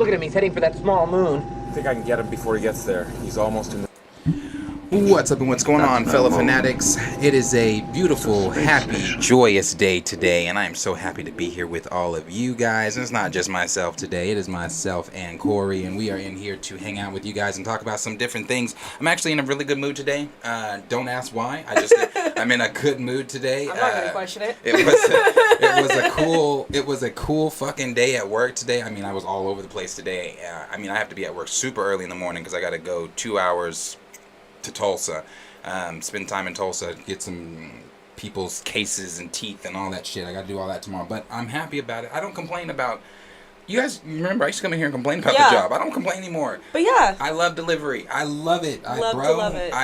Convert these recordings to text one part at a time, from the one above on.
Look at him, he's heading for that small moon. I think I can get him before he gets there. He's almost in the... What's up and what's going on, fellow fanatics? It is a beautiful, happy, joyous day today, and I am so happy to be here with all of you guys. And it's not just myself today, it is myself and Corey, and we are in here to hang out with you guys and talk about some different things. I'm actually in a really good mood today. Don't ask why. I'm in a good mood today. I'm not gonna question it. It was a cool fucking day at work today. I mean, I was all over the place today. I have to be at work super early in the morning because I got to go 2 hours to Tulsa, spend time in Tulsa, get some people's cases and teeth and all that shit. I gotta do all that tomorrow, but I'm happy about it. I don't complain about, you guys remember I used to come in here and complain about the job. I don't complain anymore. But yeah, I love delivery. I love it. I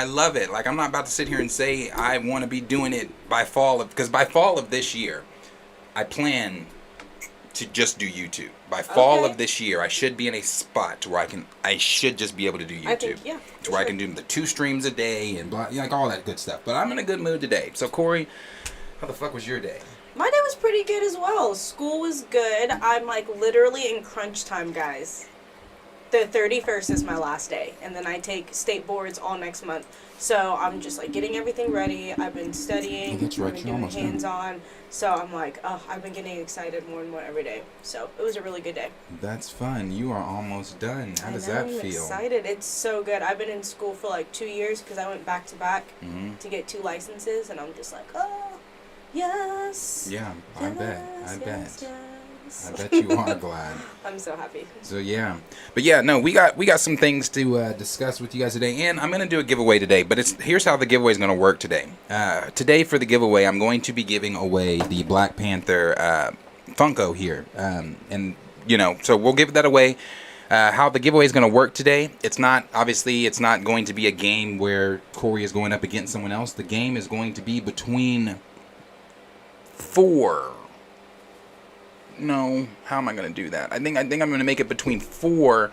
love it. Like, I'm not about to sit here and say I want to be doing it because by fall of this year I plan to just do YouTube. By fall of this year, I should be in a spot where I should just be able to do YouTube. To where I can do the 2 streams a day and blah, like all that good stuff. But I'm in a good mood today. So Corey, how the fuck was your day? my day was pretty good as well. School was good. I'm like literally in crunch time, guys. The 31st is my last day, and then I take state boards all next month. So I'm just like getting everything ready. I've been studying, that's right. I've been doing hands-on. So I'm like, I've been getting excited more and more every day. So it was a really good day. That's fun. You are almost done. How does that feel? I'm excited. It's so good. I've been in school for like 2 years because I went back to back to get 2 licenses, and I'm just like, oh, yes. Yeah, I bet. Yes. I bet you are glad. I'm so happy. So yeah, but yeah, no, we got some things to discuss with you guys today, and I'm gonna do a giveaway today. But here's how the giveaway is gonna work today. Today for the giveaway, I'm going to be giving away the Black Panther Funko here, and so we'll give that away. How the giveaway is going to work today, it's not going to be a game where Corey is going up against someone else. The game is going to be between 4. No, how am I going to do that? I think I'm going to make it between 4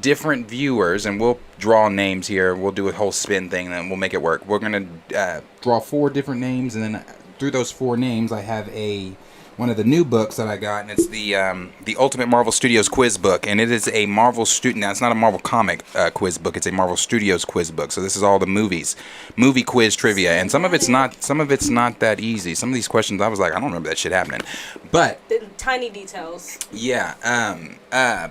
different viewers, and we'll draw names here. We'll do a whole spin thing, and then we'll make it work. We're going to draw 4 different names, and then through those 4 names, I have one of the new books that I got, and it's the Ultimate Marvel Studios quiz book, and it is a Marvel student. Now, it's not a Marvel comic quiz book; it's a Marvel Studios quiz book. So this is all the movie quiz trivia, and some of it's not that easy. Some of these questions, I was like, I don't remember that shit happening, but the tiny details. Yeah.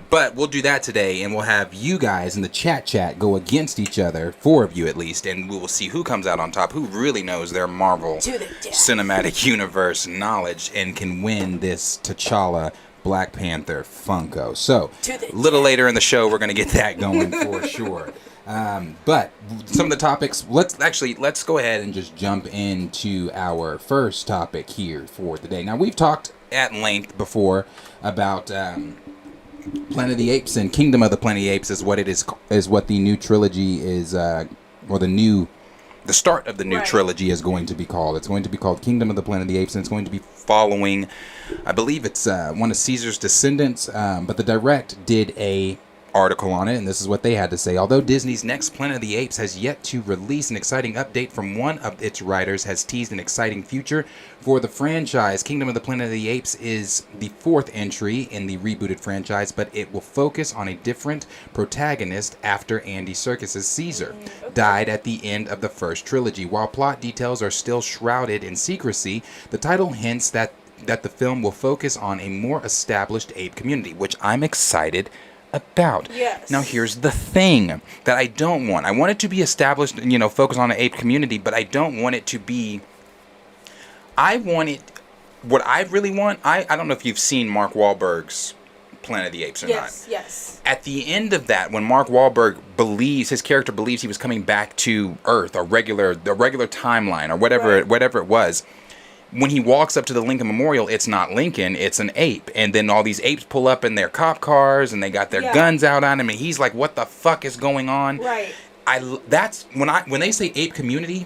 But we'll do that today, and we'll have you guys in the chat go against each other, 4 of you at least, and we will see who comes out on top, who really knows their Marvel Cinematic Universe knowledge and can win this T'Challa Black Panther Funko. So, a little later in the show, we're going to get that going for sure. But some of the topics, let's go ahead and just jump into our first topic here for the day. Now, we've talked at length before about Planet of the Apes, and Kingdom of the Planet of the Apes is what the new trilogy is, or the start of the new trilogy is going to be called. It's going to be called Kingdom of the Planet of the Apes, and it's going to be following, I believe it's one of Caesar's descendants, but the Direct did a article on it, and this is what they had to say. Although Disney's next Planet of the Apes has yet to release an exciting update from one of its writers has teased an exciting future for the franchise. Kingdom of the Planet of the Apes is the 4th entry in the rebooted franchise, but it will focus on a different protagonist after Andy Serkis's Caesar died at the end of the first trilogy. While plot details are still shrouded in secrecy, the title hints that the film will focus on a more established ape community, which I'm excited about. Yes. Now here's the thing that I don't want. I want it to be established, focus on an ape community, but I don't want it to be, what I really want, I don't know if you've seen Mark Wahlberg's Planet of the Apes or not. Yes. At the end of that, when Mark Wahlberg his character believes he was coming back to Earth, the regular timeline, or whatever it was, when he walks up to the Lincoln Memorial, it's not Lincoln, it's an ape. And then all these apes pull up in their cop cars, and they got their guns out on him, and he's like, what the fuck is going on? Right. That's when they say ape community,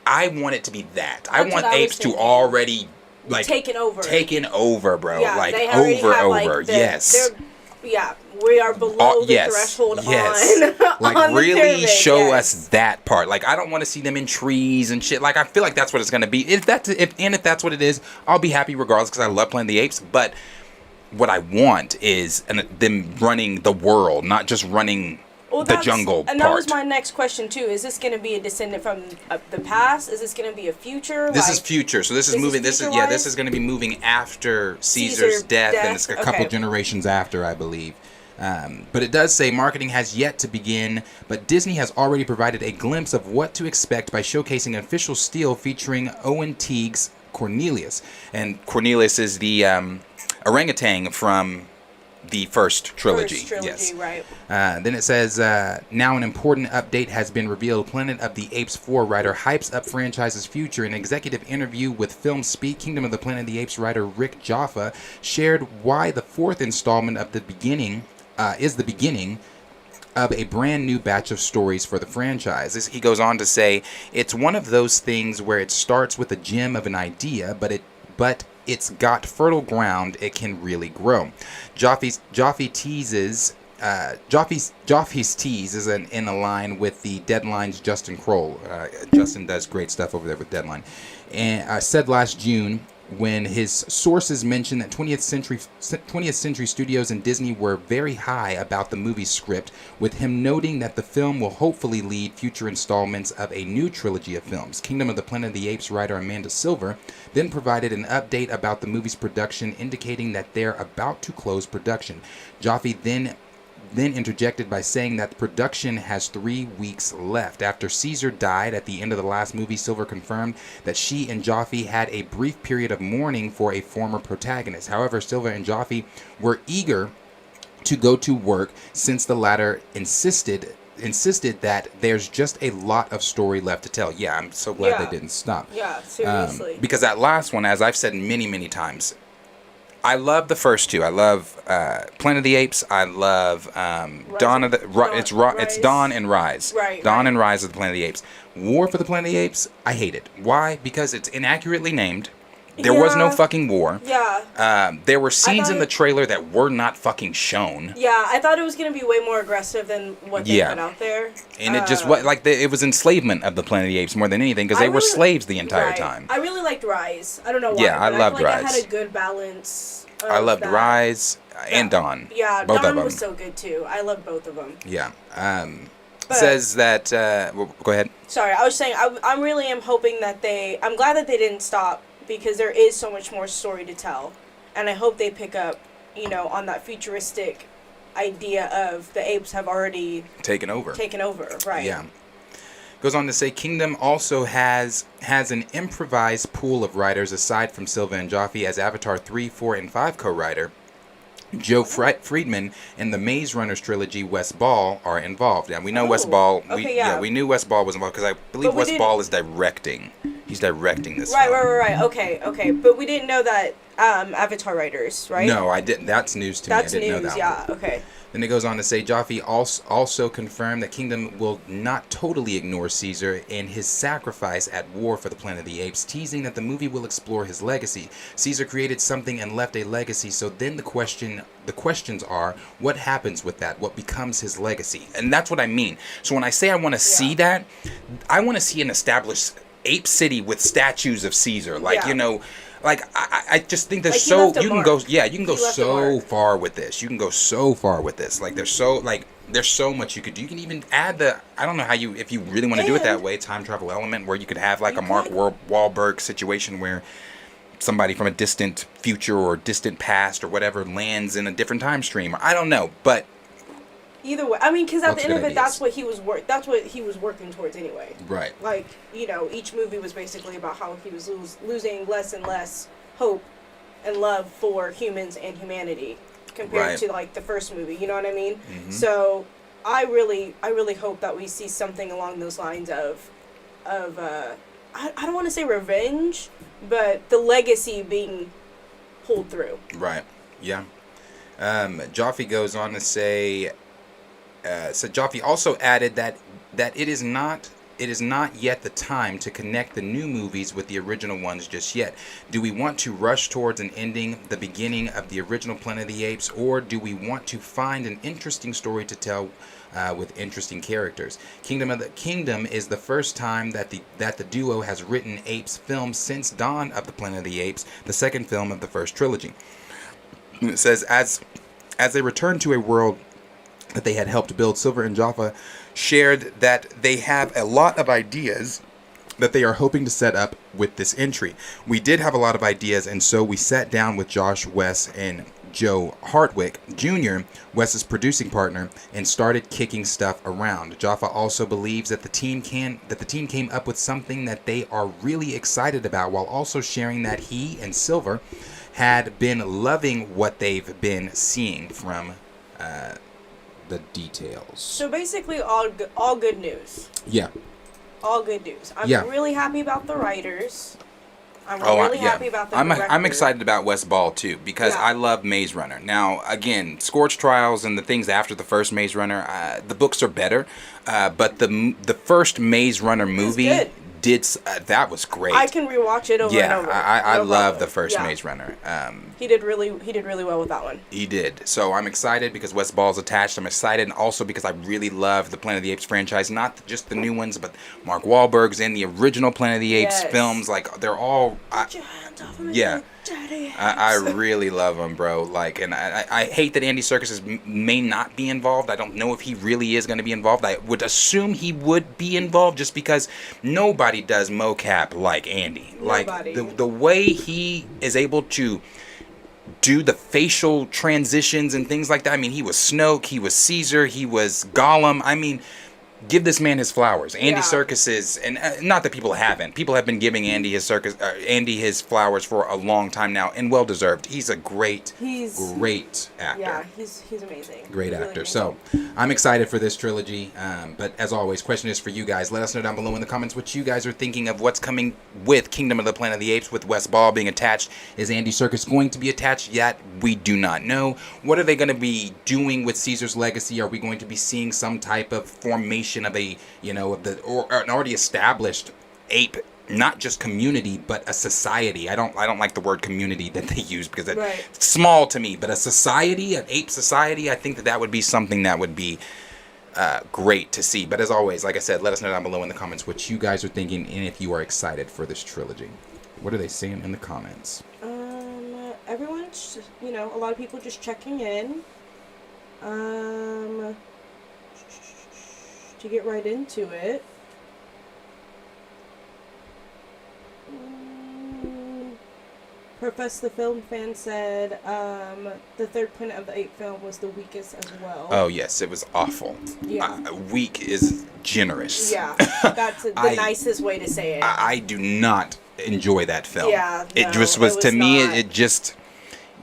I want it to be that. I want apes to already taken over, bro. Yeah, like they over. Yes. We are below the threshold on like on really the pyramid, show us that part. Like, I don't want to see them in trees and shit. Like, I feel like that's what it's gonna be. If that's what it is, I'll be happy regardless because I love playing the apes. But what I want is them running the world, not just running the jungle and part. that was my next question too. Is this going to be a descendant from the past? Is this going to be a future? This is future. So this is moving. This is going to be moving after Caesar's death, and it's a couple generations after, I believe. But it does say marketing has yet to begin, but Disney has already provided a glimpse of what to expect by showcasing an official still featuring Owen Teague's Cornelius. And Cornelius is the orangutan from the first trilogy. Yes. Right. Then it says, now an important update has been revealed. Planet of the Apes 4 writer hypes up franchise's future. In an executive interview with Film Speak, Kingdom of the Planet of the Apes writer Rick Jaffa shared why the fourth installment of the beginning is the beginning of a brand new batch of stories for the franchise. He goes on to say, it's one of those things where it starts with a gem of an idea, but it's got fertile ground, it can really grow. Joffy's tease is in a line with the Deadline's Justin Kroll. Justin does great stuff over there with Deadline. And said last June, when his sources mentioned that 20th Century Studios and Disney were very high about the movie's script, with him noting that the film will hopefully lead future installments of a new trilogy of films. Kingdom of the Planet of the Apes writer Amanda Silver then provided an update about the movie's production, indicating that they're about to close production. Jaffe then interjected by saying that the production has 3 weeks left. After Caesar died at the end of the last movie, Silver confirmed that she and Jaffe had a brief period of mourning for a former protagonist. However, Silver and Jaffe were eager to go to work since the latter insisted that there's just a lot of story left to tell. Yeah, I'm so glad they didn't stop. Yeah, seriously. Because that last one, as I've said many, many times, I love the first two. I love Planet of the Apes. I love Dawn of the. It's Dawn and Rise. Right. Dawn and Rise of the Planet of the Apes. War for the Planet of the Apes. I hate it. Why? Because it's inaccurately named. There was no fucking war. Yeah. There were scenes in the trailer that were not fucking shown. Yeah, I thought it was gonna be way more aggressive than what they put out there. And it just it was enslavement of the Planet of the Apes more than anything, because they were slaves the entire time. I really liked Rise. I don't know why. Yeah, I loved Rise. I had a good balance. I loved Rise and Dawn. Yeah, both Dawn of them was so good too. I loved both of them. Yeah. Says that. Well, go ahead. Sorry, I was saying I really am hoping that I'm glad that they didn't stop, because there is so much more story to tell, and I hope they pick up, on that futuristic idea of the apes have already taken over. Right? Yeah. Goes on to say, Kingdom also has an improvised pool of writers aside from Silva and Jaffe, as Avatar 3, 4, and 5 co-writer Joe Friedman and the Maze Runners trilogy Wes Ball are involved. Yeah, we know Wes Ball. We knew Wes Ball was involved because I believe Wes Ball is directing. He's directing this film. Right. Okay. But we didn't know that Avatar writers, right? No, I didn't. That's news to me. I didn't know that. Yeah. Okay. Then it goes on to say, Jaffe also confirmed that Kingdom will not totally ignore Caesar and his sacrifice at War for the Planet of the Apes, teasing that the movie will explore his legacy. Caesar created something and left a legacy, so then the questions are, what happens with that? What becomes his legacy? And that's what I mean. So when I say I want to see that, I want to see an established ape city with statues of Caesar. I just think there's you can go so far with this. You can go so far with this. There's so much you could do. You can even add I don't know if you really want to do it that way, time travel element where you could have a Mark Wahlberg situation where somebody from a distant future or distant past or whatever lands in a different time stream. I don't know, but either way, I mean, because at the end of it, that's what he was working towards anyway. Right. Each movie was basically about how he was losing less and less hope and love for humans and humanity compared to the first movie. You know what I mean? Mm-hmm. So I really hope that we see something along those lines of I don't want to say revenge, but the legacy being pulled through. Right. Yeah. Jaffe goes on to say. So Jaffe also added that it is not yet the time to connect the new movies with the original ones just yet. Do we want to rush towards an ending, the beginning of the original Planet of the Apes, or do we want to find an interesting story to tell with interesting characters? Kingdom is the first time that the duo has written Apes films since Dawn of the Planet of the Apes, the second film of the first trilogy. It says, as they returned to a world that they had helped build, Silver and Jaffa shared that they have a lot of ideas that they are hoping to set up with this entry. We did have a lot of ideas, and so we sat down with Josh, Wes, and Joe Hartwick Jr., Wes's producing partner, and started kicking stuff around. Jaffa also believes that the team came up with something that they are really excited about, while also sharing that he and Silver had been loving what they've been seeing from the details. So basically, all good news. Yeah. All good news. I'm really happy about the writers. I'm really happy about the director. I'm excited about Wes Ball too, because I love Maze Runner. Now, again, Scorch Trials and the things after the first Maze Runner, the books are better, but the first Maze Runner movie that was great. I can rewatch it over and over. I love the first Maze Runner. He did really well with that one. He did. So I'm excited because Wes Ball's attached. I'm excited, and also because I really love the Planet of the Apes franchise, not just the new ones, but Mark Wahlberg's in the original Planet of the Apes films. Like, they're all. Get your hands off of me, Daddy. I really love him, bro. Like, and I hate that Andy Serkis may not be involved. I don't know if he really is going to be involved. I would assume he would be involved, just because nobody does mocap like Andy. Nobody. Like, the way he is able to do the facial transitions and things like that. I mean, he was Snoke, he was Caesar, he was Gollum. I mean, give this man his flowers. Andy Serkis is, and not that people haven't. People have been giving Andy his his flowers for a long time now, and well deserved. He's a great actor. Yeah, he's amazing. Great He's actor. Really so I'm excited for this trilogy. But as always, question is for you guys. Let us know down below in the comments what you guys are thinking of what's coming with Kingdom of the Planet of the Apes, with Wes Ball being attached. Is Andy Serkis going to be attached yet? We do not know. What are they going to be doing with Caesar's legacy? Are we going to be seeing some type of formation of a, or an already established ape, not just community, but a society? I don't like the word community that they use, because it's small to me, but a society, an ape society, I think that would be something that would be great to see. But as always, like I said, let us know down below in the comments what you guys are thinking, and if you are excited for this trilogy. What are they saying in the comments? Everyone's, a lot of people just checking in. To get right into it. Profess the Film fan said the third Planet of the Apes film was the weakest as well. Oh yes, it was awful. Yeah. Weak is generous. Yeah, that's the nicest way to say it. I do not enjoy that film. Yeah, it just was, to me. It just,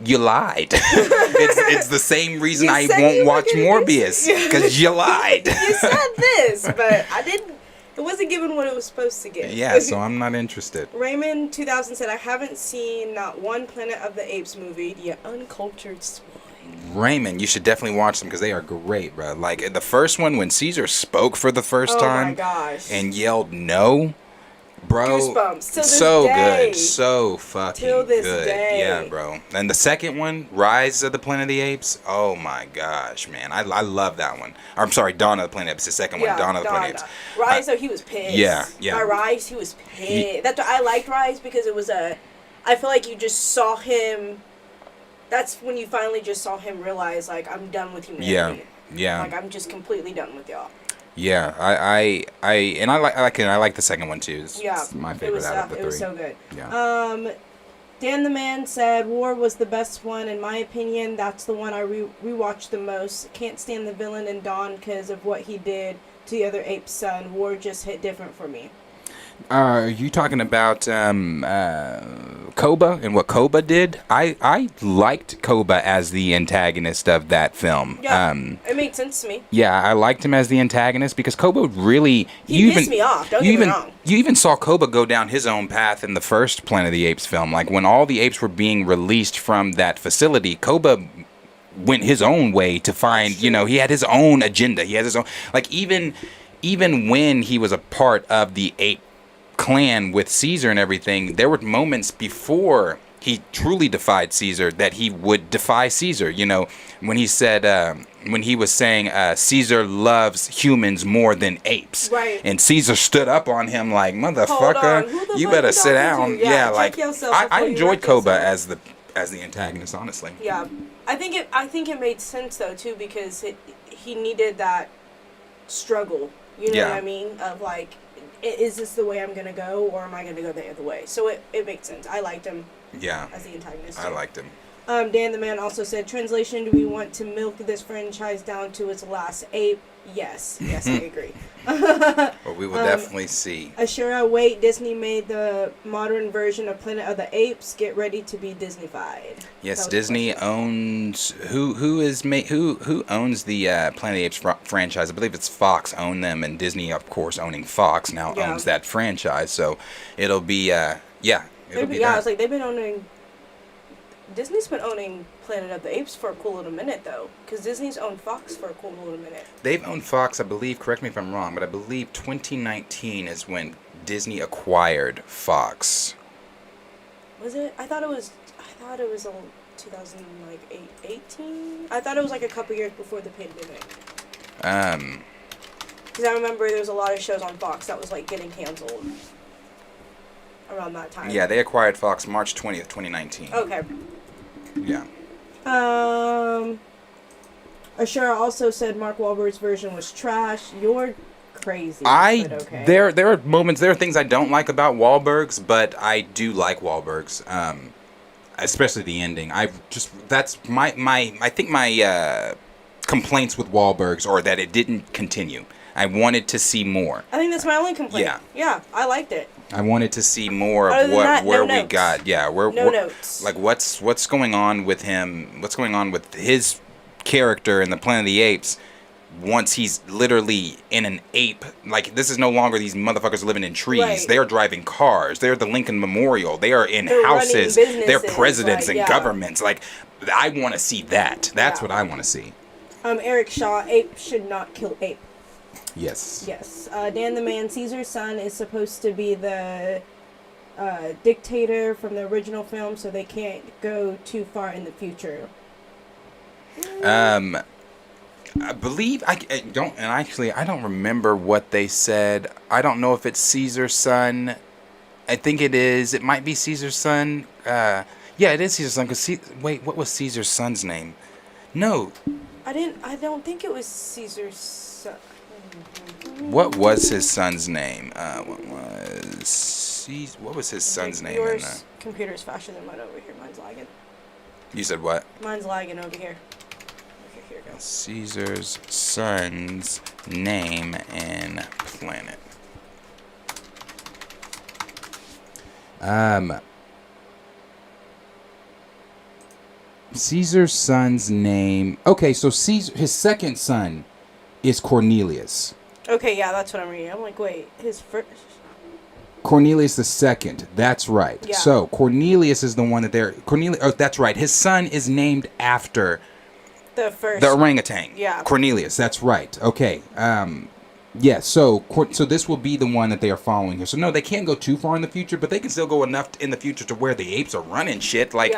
you lied. it's the same reason I won't watch Morbius, because you lied. You said this, but I didn't. It wasn't given what it was supposed to give. Yeah, so I'm not interested. Raymond 2000 said, I haven't seen not one Planet of the Apes movie, you uncultured swine. Raymond, you should definitely watch them, because they are great, bro. Like, the first one, when Caesar spoke for the first time. Oh my gosh. And yelled no. Bro, goosebumps till this so day. Good, so fucking till this good. Day. Yeah, bro. And the second one, Rise of the Planet of the Apes. Oh my gosh, man, I love that one. I'm sorry, Dawn of the Planet of the Apes. The second one, Dawn of the Planet of the Apes. Rise, he was pissed. Yeah. By Rise, he was pissed. That's why I liked Rise, because it was I feel like you just saw him. That's when you finally just saw him realize, like, I'm done with humanity. Yeah. Like, I'm just completely done with y'all. Yeah, I like the second one too. It's my favorite out of the three. It was so good. Yeah. Dan the Man said War was the best one in my opinion. That's the one I rewatched the most. Can't stand the villain in Dawn because of what he did to the other ape's son. War just hit different for me. Are you talking about Koba and what Koba did? I liked Koba as the antagonist of that film. Yeah, it made sense to me. Yeah, I liked him as the antagonist, because Koba really... He pissed me off, don't get me wrong. You even saw Koba go down his own path in the first Planet of the Apes film. Like, when all the apes were being released from that facility, Koba went his own way to find, he had his own agenda. He has his own... Like, even when he was a part of the ape clan with Caesar and everything, there were moments before he truly defied Caesar that he would defy Caesar. When he said, when he was saying Caesar loves humans more than apes. Right. And Caesar stood up on him like, motherfucker, you better sit down. Yeah, like, I enjoyed Koba as as the antagonist, honestly. Yeah, I think it made sense though too, because he needed that struggle. You know what I mean? Of like, is this the way I'm gonna go, or am I gonna go the other way? So it makes sense. I liked him. Yeah. As the antagonist. I liked him. Dan the Man also said, translation, do we want to milk this franchise down to its last ape? Yes, I agree. Well, we will definitely see. Ashura, wait, Disney made the modern version of Planet of the Apes. Get ready to be Disneyfied. Yes, Disney owns who owns the Planet of the Apes franchise? I believe it's Fox own them, and Disney, of course, owning Fox now owns that franchise. So it'll be I was like, they've been owning. Disney's been owning Planet of the Apes for a cool little minute, though. Because Disney's owned Fox for a cool little minute. They've owned Fox, I believe, correct me if I'm wrong, but I believe 2019 is when Disney acquired Fox. Was it? I thought it was 2018? I thought it was like a couple years before the pandemic. Because I remember there was a lot of shows on Fox that was like getting canceled around that time. Yeah, they acquired Fox March 20th, 2019. Okay. Yeah. Ashura also said Mark Wahlberg's version was trash. You're crazy. Okay. There are moments, there are things I don't like about Wahlberg's, but I do like Wahlberg's. Especially the ending. That's my complaints with Wahlberg's, or that it didn't continue. I wanted to see more. I think that's my only complaint. Yeah, I liked it. I wanted to see more of where we got. Yeah, notes. Like what's going on with him? What's going on with his character in the Planet of the Apes? Once he's literally in an ape, like this is no longer these motherfuckers living in trees. Right. They are driving cars. They're the Lincoln Memorial. They are in houses. They're presidents and governments. Like I want to see that. That's what I want to see. Eric Shaw, ape should not kill ape. Yes. Yes. Dan the Man, Caesar's son is supposed to be the dictator from the original film, so they can't go too far in the future. I believe I don't remember what they said. I don't know if it's Caesar's son. I think it is. It might be Caesar's son. Yeah, it is Caesar's son. Wait, what was Caesar's son's name? No. I don't think it was Caesar's son. What was his son's name? What was his son's name? Your computer's faster than mine over here. Mine's lagging. You said what? Mine's lagging over here. Okay, here we go. Caesar's son's name and planet. Caesar's son's name. Okay, so his second son is Cornelius. Okay, yeah, that's what I'm reading. I'm like, wait, his first. Cornelius the second. That's right. Yeah. So Cornelius is the one that they're Oh, that's right. His son is named after the orangutan. Yeah. Cornelius. That's right. Okay. Yeah. So this will be the one that they are following here. So no, they can't go too far in the future, but they can still go enough in the future to where the apes are running shit. Like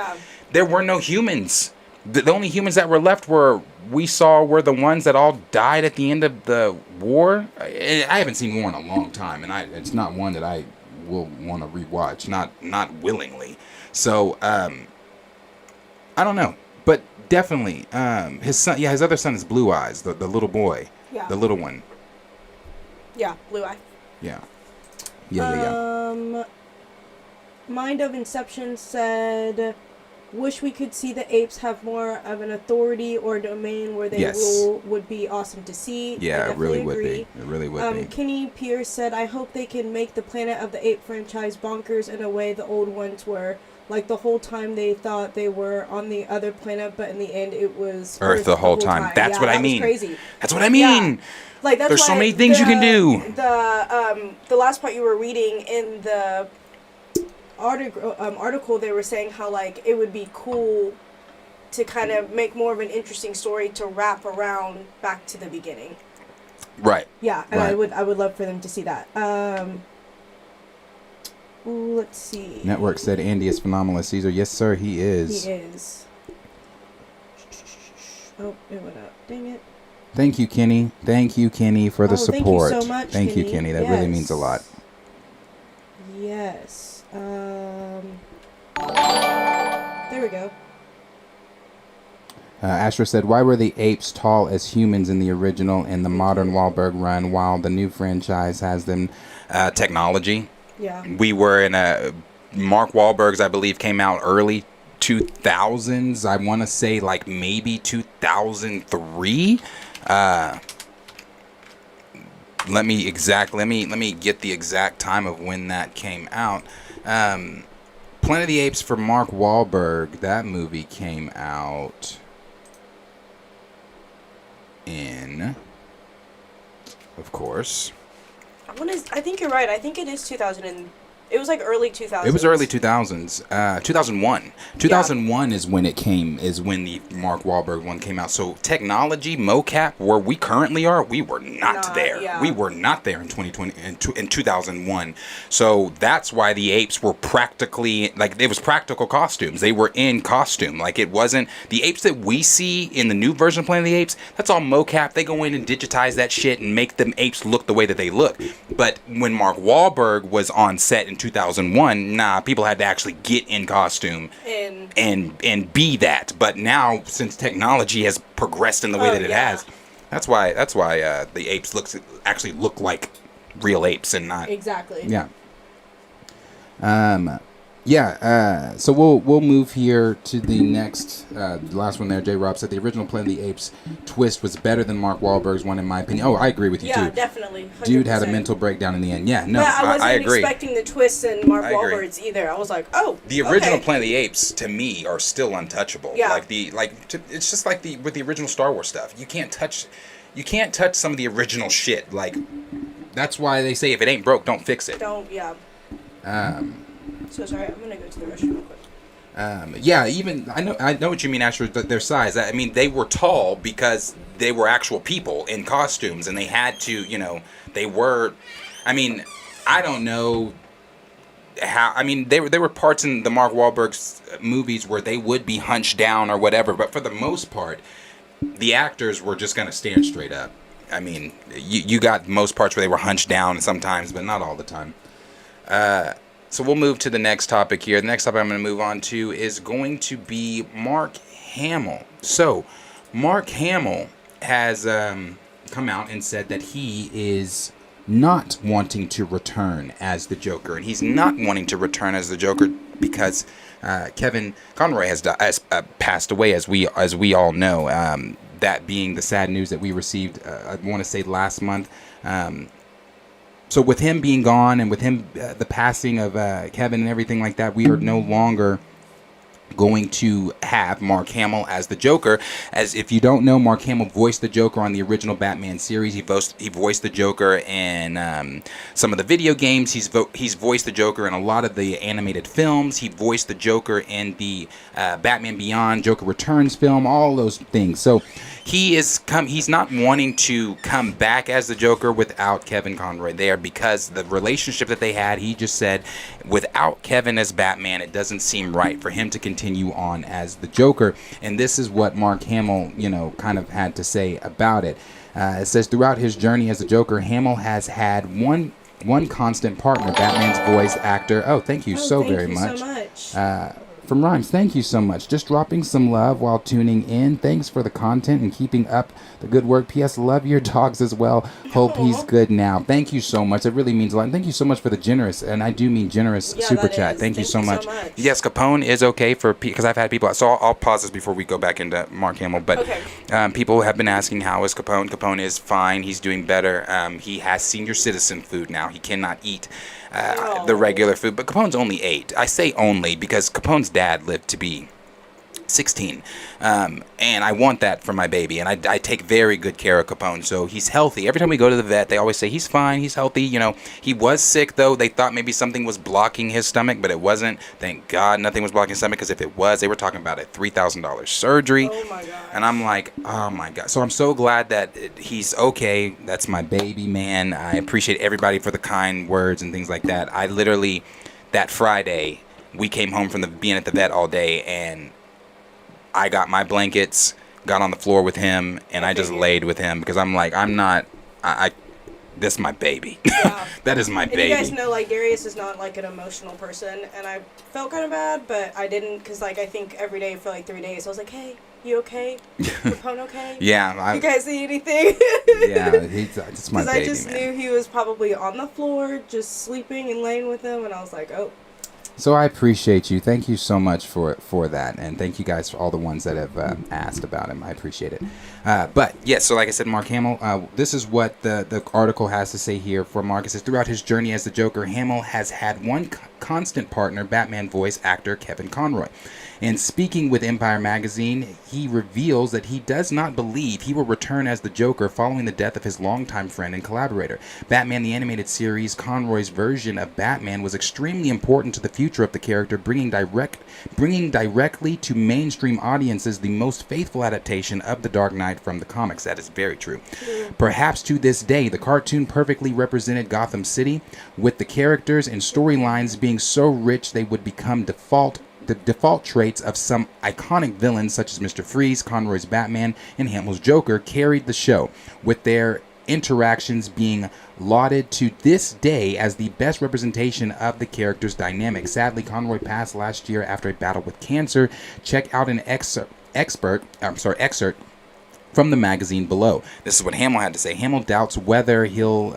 there were no humans. The only humans that were left were the ones that all died at the end of the war. I haven't seen War in a long time, and it's not one that I will want to rewatch, not willingly. So I don't know, but definitely his son. Yeah, his other son is Blue Eyes, the little boy, the little one. Yeah, Blue Eye. Yeah. Mind of Inception said, wish we could see the apes have more of an authority or domain where they rule. Would be awesome to see. Yeah, it really would be. It really would be. Kenny Pierce said, I hope they can make the Planet of the Ape franchise bonkers in a way the old ones were. Like the whole time they thought they were on the other planet, but in the end it was Earth the whole time. That's what I mean. Crazy. That's what I mean. Yeah. Like that's There's so many things you can do. The last part you were reading in the article, they were saying how like it would be cool to kind of make more of an interesting story to wrap around back to the beginning. Right. Yeah, and right. I would love for them to see that. Let's see. Network said Andy is phenomenal as Caesar. Yes, sir, he is. He is. Oh, it went up. Dang it. Thank you, Kenny. Thank you, Kenny, for the support. Thank you so much, Thank you, Kenny. That really means a lot. Yes. There we we go. Astra said, why were the apes tall as humans in the original and the modern Wahlberg run while the new franchise has them? Technology. Yeah. We were in a... Mark Wahlberg's, I believe, came out early 2000s. I want to say like maybe 2003. Let me get the exact time of when that came out. Planet of the Apes for Mark Wahlberg, that movie came out in, of course. I think you're right. I think it is 2000. It was like early 2000s. It was early 2000s. 2001. 2001 is when it came. Is when the Mark Wahlberg one came out. So technology, mocap, where we currently are, we were not there. Yeah. We were not there in 2020 in 2001. So that's why the apes were practically like it was practical costumes. They were in costume. Like it wasn't the apes that we see in the new version of Planet of the Apes. That's all mocap. They go in and digitize that shit and make them apes look the way that they look. But when Mark Wahlberg was on set in 2001, people had to actually get in costume and be that. But now, since technology has progressed in the way that it has, that's why the apes actually look like real apes and not exactly. Yeah. So we'll move here to the next, last one there. J. Rob said the original Planet of the Apes twist was better than Mark Wahlberg's one, in my opinion. Oh, I agree with you too. Yeah, definitely. 100%. Dude had a mental breakdown in the end. Yeah, no, I wasn't I agree. expecting the twists in Mark Wahlberg's either. I was like, oh. The original Planet of the Apes to me are still untouchable. Yeah. It's just like with the original Star Wars stuff. You can't touch some of the original shit. Like that's why they say if it ain't broke, don't fix it. Yeah. So sorry, I'm gonna go to the restroom real quick. Even I know what you mean, Asher. Their size. I mean, they were tall because they were actual people in costumes, and they had to, they were. I mean, I don't know how. I mean, there were parts in the Mark Wahlberg's movies where they would be hunched down or whatever, but for the most part, the actors were just gonna stand straight up. I mean, you got most parts where they were hunched down sometimes, but not all the time. So we'll move to the next topic here. The next topic I'm going to move on to is going to be Mark Hamill. So, Mark Hamill has come out and said that he is not wanting to return as the Joker. And he's not wanting to return as the Joker because Kevin Conroy has passed away, as we all know. That being the sad news that we received, I want to say last month. So with him being gone and with him, the passing of Kevin and everything like that, we are no longer going to have Mark Hamill as the Joker. As if you don't know, Mark Hamill voiced the Joker on the original Batman series. He voiced the Joker in some of the video games. He's voiced the Joker in a lot of the animated films. He voiced the Joker in the Batman Beyond, Joker Returns film, all those things. So he's not wanting to come back as the Joker without Kevin Conroy there, because the relationship that they had, he just said, without Kevin as Batman, it doesn't seem right for him to continue on as the Joker. And this is what Mark Hamill, kind of had to say about it. It says, throughout his journey as the Joker, Hamill has had one constant partner, Batman's voice actor. Oh, thank you so very much. So much. From Rhymes, thank you so much. Just dropping some love while tuning in. Thanks for the content and keeping up the good work. P.S. Love your dogs as well. Hope he's good now. Thank you so much. It really means a lot. And thank you so much for the generous, and I do mean generous, super chat. Thank you so much. Yes, Capone is okay because I've had people. So I'll pause this before we go back into Mark Hamill. But people have been asking, how is Capone? Capone is fine. He's doing better. He has senior citizen food now. He cannot eat the regular food. But Capone's only 8. I say only because Capone's dad lived to be 16, and I want that for my baby, and I take very good care of Capone, so he's healthy. Every time we go to the vet, they always say he's fine, he's healthy. He was sick though. They thought maybe something was blocking his stomach, but it wasn't. Thank God nothing was blocking his stomach, because if it was, they were talking about a $3,000 surgery. Oh my God. And I'm like, oh my God. So I'm so glad that he's okay. That's my baby, man. I appreciate everybody for the kind words and things like that. I literally, that Friday, we came home from being at the vet all day, and I got my blankets, got on the floor with him, and I just laid with him, because I'm like, That's my baby. Yeah. That is my And baby. you guys know, like, Darius is not, like, an emotional person, and I felt kind of bad, but I didn't, because, like, I think every day for, like, 3 days, I was like, hey, you okay? Your phone okay? Yeah. You guys see anything? Yeah, it's my baby, Because I just man. knew he was probably on the floor, just sleeping and laying with him, and I was like, oh. So I appreciate you. Thank you so much for that, and thank you guys for all the ones that have asked about him. I appreciate it. But yes, so like I said, Mark Hamill. This is what the article has to say here for Mark. It says throughout his journey as the Joker, Hamill has had one constant partner, Batman voice actor Kevin Conroy. And speaking with Empire magazine, he reveals that he does not believe he will return as the Joker following the death of his longtime friend and collaborator. Batman the Animated Series, Conroy's version of Batman, was extremely important to the future of the character, bringing directly to mainstream audiences the most faithful adaptation of The Dark Knight from the comics. That is very true. Perhaps to this day, the cartoon perfectly represented Gotham City, with the characters and storylines being so rich they would become the default traits of some iconic villains such as Mr. Freeze, Conroy's Batman, and Hamill's Joker carried the show, with their interactions being lauded to this day as the best representation of the character's dynamic. Sadly, Conroy passed last year after a battle with cancer. Check out an excerpt from the magazine below. This is what Hamill had to say. Hamill doubts whether he'll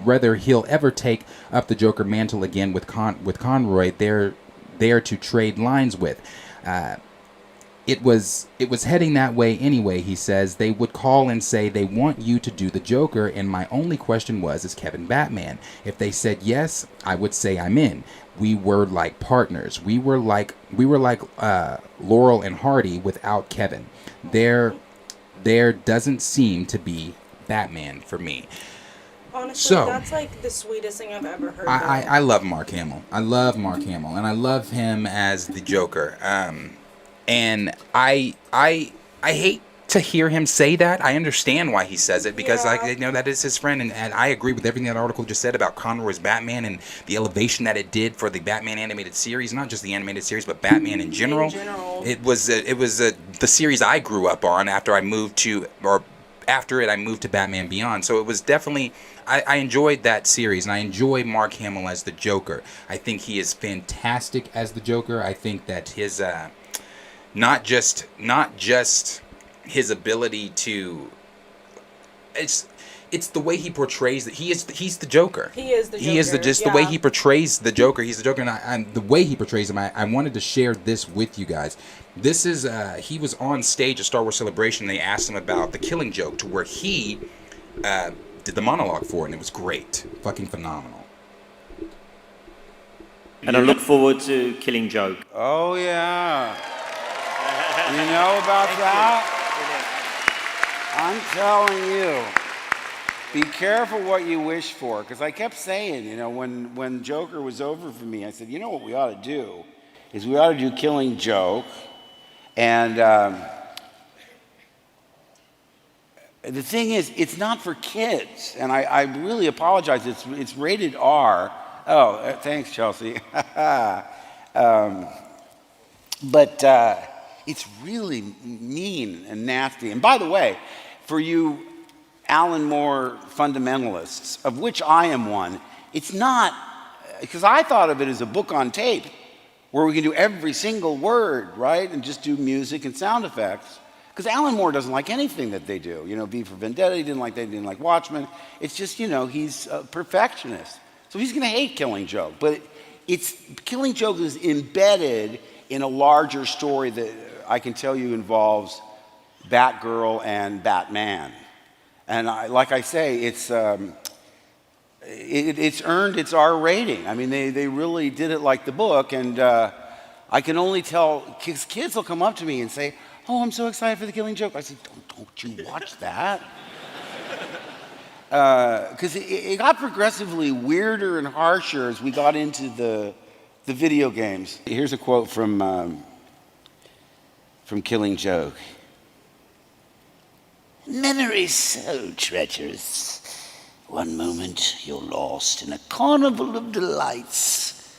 whether he'll ever take up the Joker mantle again with Conroy there to trade lines with. It was heading that way anyway, he says. They would call and say they want you to do the Joker, and my only question was, is Kevin Batman? If they said yes, I would say I'm in. We were like partners. We were like Laurel and Hardy without Kevin. There doesn't seem to be Batman for me. Honestly, that's like the sweetest thing I've ever heard. I love Mark Hamill. I love Mark Hamill, and I love him as the Joker. And I hate to hear him say that. I understand why he says it, because that is his friend, and I agree with everything that article just said about Conroy's Batman and the elevation that it did for the Batman animated series, not just the animated series, but Batman in general. It was the series I grew up on after I moved to Batman Beyond. So it was definitely, I enjoyed that series, and I enjoy Mark Hamill as the Joker. I think he is fantastic as the Joker. I think that his not just his ability to, it's the way he portrays that he's the Joker. He is the Joker. The way he portrays the Joker. He's the Joker, and the way he portrays him. I wanted to share this with you guys. This is he was on stage at Star Wars Celebration. And they asked him about the Killing Joke, to where he did the monologue for it, and it was great, fucking phenomenal. And I look forward to Killing Joke. Oh yeah. You know about that? I'm telling you, be careful what you wish for. Because I kept saying, when Joker was over for me, I said, you know what we ought to do? Is we ought to do Killing Joke. And the thing is, it's not for kids. And I really apologize. It's rated R. Oh, thanks, Chelsea. But it's really mean and nasty. And by the way, for you Alan Moore fundamentalists, of which I am one, it's not, because I thought of it as a book on tape where we can do every single word, right? And just do music and sound effects. Because Alan Moore doesn't like anything that they do. V for Vendetta, he didn't like Watchmen. It's just, he's a perfectionist. So he's going to hate Killing Joke. But Killing Joke is embedded in a larger story that I can tell you involves Batgirl and Batman. And like I say, it's earned its R rating. I mean, they really did it like the book. And I can only tell, because kids will come up to me and say, oh, I'm so excited for the Killing Joke. I said, don't you watch that? Because it got progressively weirder and harsher as we got into the video games. Here's a quote from Killing Joke. Memory's so treacherous. One moment you're lost in a carnival of delights,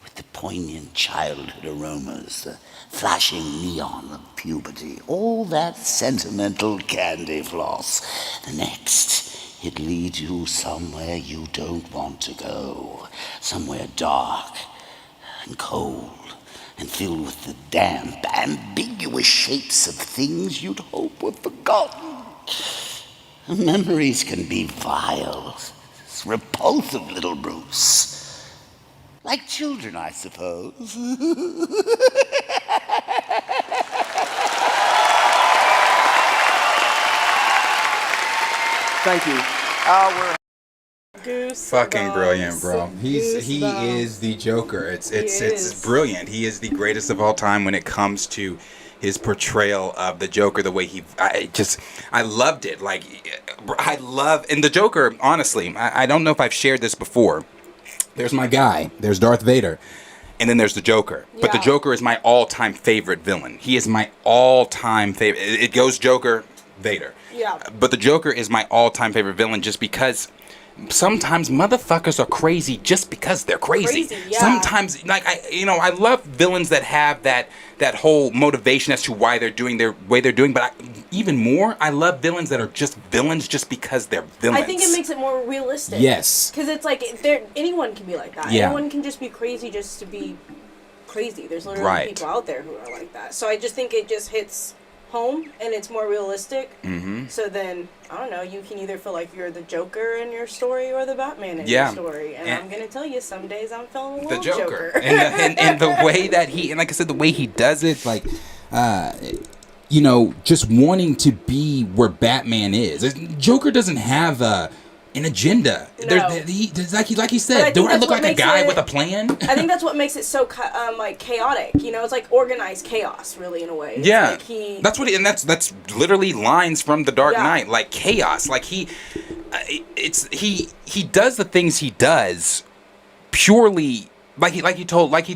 with the poignant childhood aromas, the flashing neon of puberty, all that sentimental candy floss. The next, it leads you somewhere you don't want to go, somewhere dark and cold and filled with the damp, ambiguous shapes of things you'd hope were forgotten. Memories can be vile, repulsive, little Bruce. Like children, I suppose. Thank you. Goose. Fucking brilliant, bro. He Goosebumps. is the Joker. It's is. brilliant. He is the greatest of all time when it comes to his portrayal of the Joker. The way I loved it. Like, and the Joker. Honestly, I don't know if I've shared this before. There's my guy. There's Darth Vader. And then there's the Joker. But the Yeah. Joker is my all-time favorite villain. He is my all-time favorite. It goes Joker, Vader. Yeah. But the Joker is my all-time favorite villain just because sometimes motherfuckers are crazy just because they're crazy. Yeah. Sometimes, like, I love villains that have that whole motivation as to why they're doing their way they're doing. But even more, I love villains that are just villains just because they're villains. I think it makes it more realistic. Yes. Because it's like anyone can be like that. Yeah. Anyone can just be crazy just to be crazy. There's literally Right. people out there who are like that. So I just think it just hits home and it's more realistic. Mm-hmm. So then, I don't know, you can either feel like you're the Joker in your story or the Batman in Yeah. your story. And I'm going to tell you, some days I'm feeling a The little Joker. and the way that he, and like I said, the way he does it, like, just wanting to be where Batman is. Joker doesn't have an agenda. No. Like he But I said, think do I that's look what like a makes guy it- with a plan? I think that's what makes it so like chaotic. You know, it's like organized chaos, really, in a way. It's Yeah, like that's what, and that's literally lines from The Dark Yeah. Knight, like chaos. Like he does the things he does purely. Like he told what did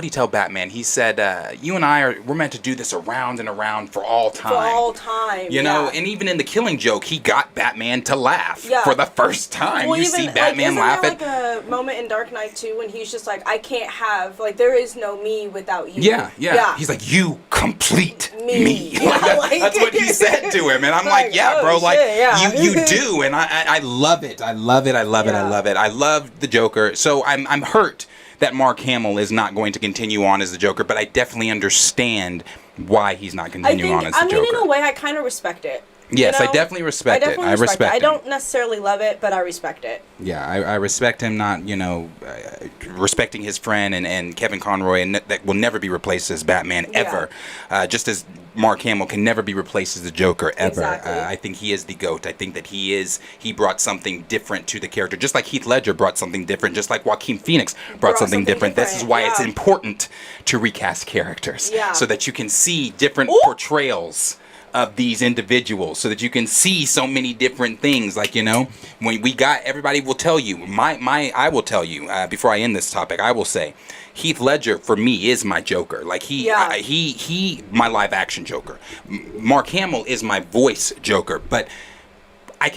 he tell Batman? He said, "You and we're meant to do this around and around for all time." For all time, you know. yeah. And even in the Killing Joke, he got Batman to laugh Yeah. for the first time. Well, you even, see Batman like, laugh isn't at. there like a moment in Dark Knight 2 when he's just like, I can't have, like, there is no me without you. Yeah. He's like, you complete me. Yeah, That's what he said to him, and I'm like, yeah, oh, bro, like shit, yeah. you do, and I love it. I love it. I love it. I Yeah. love it. I love the Joker. So I'm hurt that Mark Hamill is not going to continue on as the Joker, but I definitely understand why he's not continuing on as the Joker. in a way, I kind of respect it. Yes, you know? I definitely respect it. I respect it. I him. don't necessarily love it, but I respect it. Yeah, I respect him not, respecting his friend and Kevin Conroy, and that will never be replaced as Batman ever. Just as Mark Hamill can never be replaced as the Joker ever. Exactly. I think he is the GOAT. I think that he brought something different to the character, just like Heath Ledger brought something different, just like Joaquin Phoenix brought something different. This is why it's important to recast characters, so that you can see different portrayals of these individuals, so that you can see so many different things. Like, when we got, everybody will tell you, I will tell you, before I end this topic, I will say Heath Ledger for me is my Joker. Like he my live action Joker. Mark Hamill is my voice Joker, but I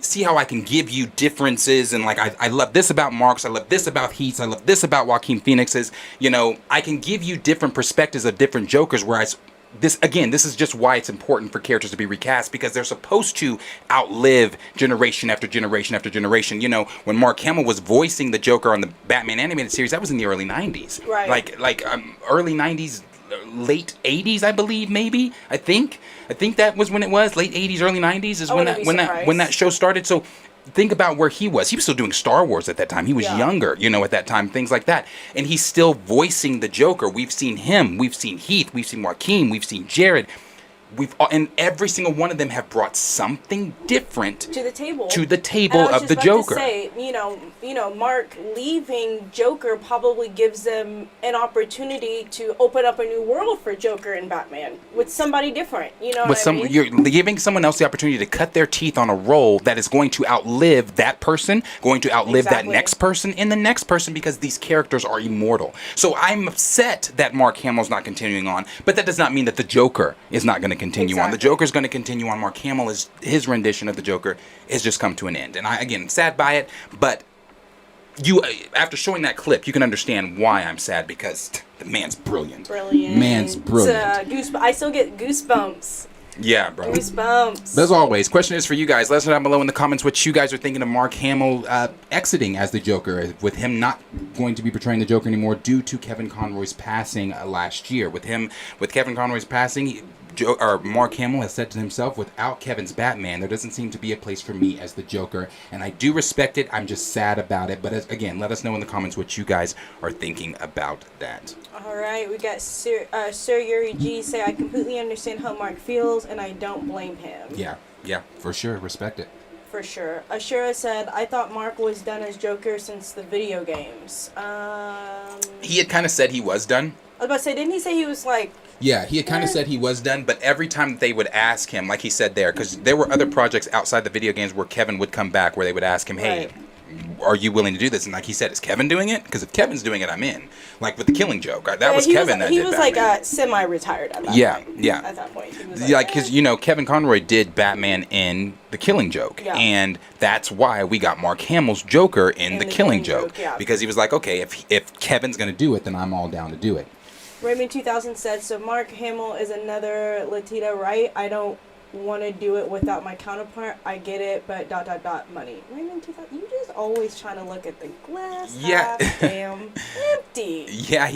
see how I can give you differences, and like I love this about Mark's, I love this about Heath's, I love this about Joaquin Phoenix's. I can give you different perspectives of different Jokers, whereas this is just why it's important for characters to be recast, because they're supposed to outlive generation after generation after generation. When Mark Hamill was voicing the Joker on the Batman animated series, that was in the early 90s. Right. Like early 90s, late 80s, I believe, maybe. I think that was when it was. Late 80s, early 90s is when that show started. So think about where he was. He was still doing Star Wars at that time. He was younger, at that time, things like that. And he's still voicing the Joker. We've seen him. We've seen Heath. We've seen Joaquin. We've seen Jared. And every single one of them have brought something different to the table of the Joker. I was just about to say, Mark leaving Joker probably gives them an opportunity to open up a new world for Joker and Batman with somebody different. You know what I mean? You're giving someone else the opportunity to cut their teeth on a role that is going to outlive that person, going to outlive that next person and the next person, because these characters are immortal. So I'm upset that Mark Hamill's not continuing on, but that does not mean that the Joker is not going to continue on. The Joker's going to continue on. Mark Hamill, his rendition of the Joker has just come to an end. And again, sad by it, but you after showing that clip, you can understand why I'm sad, because the man's brilliant. Man's brilliant. I still get goosebumps. Yeah, bro. Goosebumps. As always, question is for you guys. Let us know down below in the comments what you guys are thinking of Mark Hamill exiting as the Joker, with him not going to be portraying the Joker anymore due to Kevin Conroy's passing last year. With Kevin Conroy's passing, Mark Hamill has said to himself, without Kevin's Batman, there doesn't seem to be a place for me as the Joker, and I do respect it. I'm just sad about it. But again, let us know in the comments what you guys are thinking about that. All right, we got Sir Yuri G say, I completely understand how Mark feels, and I don't blame him. Yeah, for sure. Respect it. For sure. Ashura said, I thought Mark was done as Joker since the video games. He had kind of said he was done. I was about to say, didn't he say he was like... Yeah, he had kind of said he was done, but every time they would ask him, like he said there, because there were other projects outside the video games where Kevin would come back, where they would ask him, hey, are you willing to do this? And like he said, is Kevin doing it? Because if Kevin's doing it, I'm in. Like with the Killing Joke, that was Kevin that did He was Batman. like semi-retired at that point. Yeah. At that point. He was like, because, Kevin Conroy did Batman in The Killing Joke. Yeah. And that's why we got Mark Hamill's Joker in The Killing Joke. Yeah. Because he was like, okay, if Kevin's going to do it, then I'm all down to do it. Raymond 2000 said, so Mark Hamill is another Latino, right? I don't want to do it without my counterpart. I get it, but ... money. Raymond 2000, you just always trying to look at the glass half damn empty. Yeah,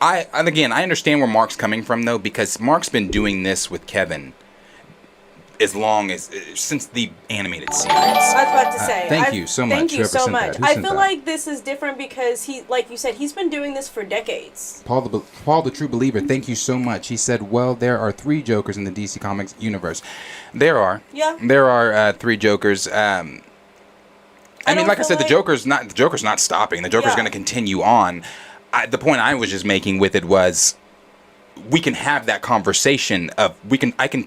I understand where Mark's coming from, though, because Mark's been doing this with Kevin since the animated series. I was about to say. Thank you so much. Thank you so much. I feel that? like this is different because like you said, he's been doing this for decades. Paul the True Believer, thank you so much. He said, well, there are 3 Jokers in the DC Comics universe. There are. Yeah. There are 3 Jokers. I mean, like I said, the Joker's not stopping. The Joker's going to continue on. The point I was just making with it was, we can have that conversation of I can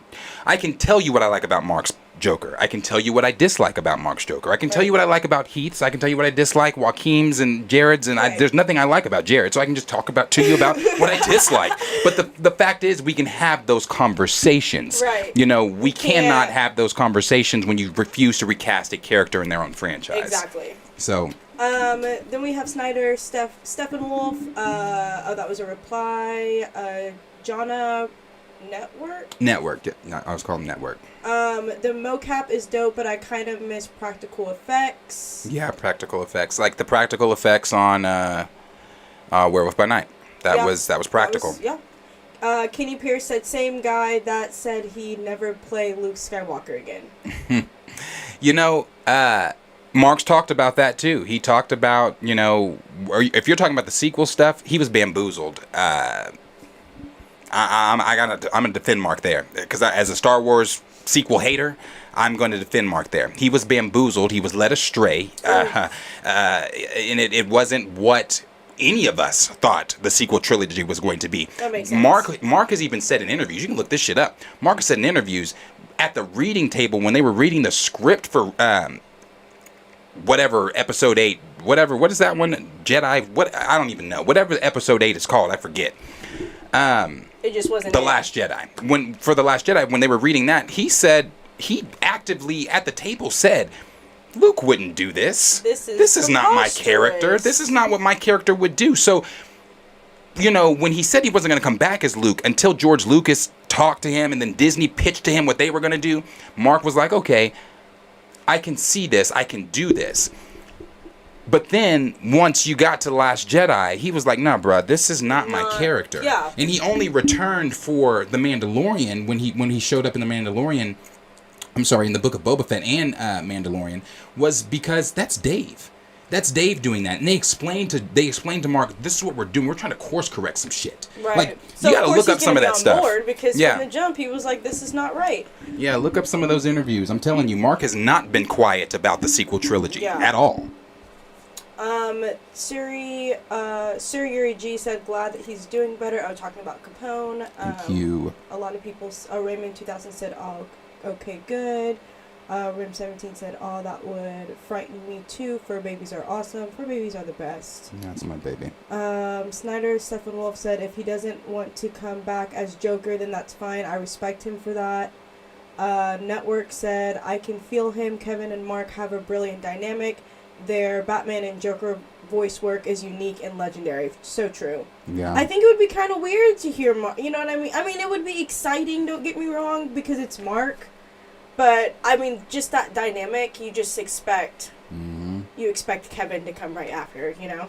tell you what I like about Mark's Joker. I can tell you what I dislike about Mark's Joker. I can tell you what I like about Heath's. I can tell you what I dislike Joaquin's and Jared's, and there's nothing I like about Jared, so I can just talk to you about what I dislike. But the fact is, we can have those conversations. Right. We cannot have those conversations when you refuse to recast a character in their own franchise. Exactly. So. Then we have Snyder, Steppenwolf. That was a reply. Jonna Network. Yeah, I was calling Network. The mocap is dope, but I kind of miss practical effects. Yeah, practical effects, like the practical effects on Werewolf by Night. That was practical. Kenny Pierce said, same guy that said he'd never play Luke Skywalker again. Mark's talked about that too. He talked about, if you're talking about the sequel stuff, he was bamboozled. I'm gonna defend Mark there, because as a Star Wars sequel hater, I'm going to defend Mark there. He was bamboozled. He was led astray, and it wasn't what any of us thought the sequel trilogy was going to be. That makes sense. Mark has even said in interviews, you can look this shit up. Mark has said in interviews at the reading table when they were reading the script for whatever episode 8, what is that one? Jedi? What? I don't even know. Whatever episode 8 is called, I forget. It just wasn't The Last Jedi. For The Last Jedi, when they were reading that, he said, he actively at the table said, Luke wouldn't do this. This is not my character. This is not what my character would do. So, when he said he wasn't going to come back as Luke until George Lucas talked to him and then Disney pitched to him what they were going to do, Mark was like, okay, I can see this. I can do this. But then, once you got to The Last Jedi, he was like, nah, bruh, this is not my character. Yeah. And he only returned for The Mandalorian when he showed up in The Mandalorian, in the Book of Boba Fett and Mandalorian, was because that's Dave. That's Dave doing that. And they explained to Mark, this is what we're doing. We're trying to course correct some shit. Right. Like, so you gotta look up some of that stuff. Because from the jump, he was like, this is not right. Yeah, look up some of those interviews. I'm telling you, Mark has not been quiet about the sequel trilogy at all. Sir Yuri G said, glad that he's doing better. I was talking about Capone. Thank you. A lot of people, Raymond 2000 said, oh, okay, good. Rim 17 said, oh, that would frighten me too. Fur babies are awesome. Fur babies are the best. That's my baby. Snyder Steppenwolf said, if he doesn't want to come back as Joker, then that's fine. I respect him for that. Network said, I can feel him. Kevin and Mark have a brilliant dynamic. Their Batman and Joker voice work is unique and legendary. So true. Yeah. I think it would be kind of weird to hear Mark. You know what I mean? I mean, it would be exciting, don't get me wrong, because it's Mark. But, I mean, just that dynamic, you just expect... Mm-hmm. You expect Kevin to come right after, you know?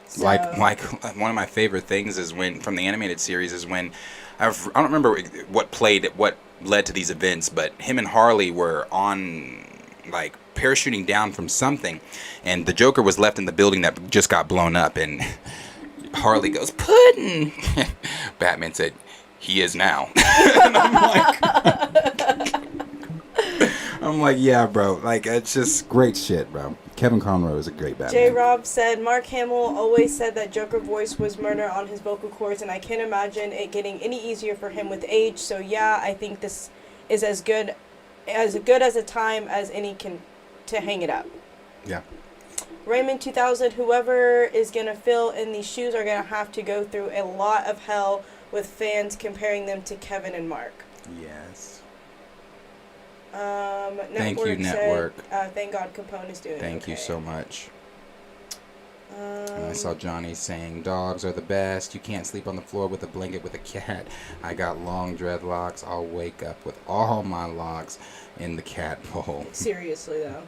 So, Like one of my favorite things is when, from the animated series, is when, I don't remember what led to these events, but him and Harley were on, like, parachuting down from something, and the Joker was left in the building that just got blown up, and Harley goes, Puddin'! Batman said, he is now. And I'm like, yeah, bro. Like, it's just great shit, bro. Kevin Conroy is a great Batman. J-Rob said, Mark Hamill always said that Joker voice was murder on his vocal cords, and I can't imagine it getting any easier for him with age. So yeah, I think this is as good as a time as any can to hang it up. Yeah. Raymond 2000, whoever is going to fill in these shoes are going to have to go through a lot of hell with fans comparing them to Kevin and Mark. Yes. Thank you, Network. Said, thank God Capone is doing Thank okay. you so much. And I saw Johnny saying, dogs are the best. You can't sleep on the floor with a blanket with a cat. I got long dreadlocks. I'll wake up with all my locks in the cat bowl. Seriously, though.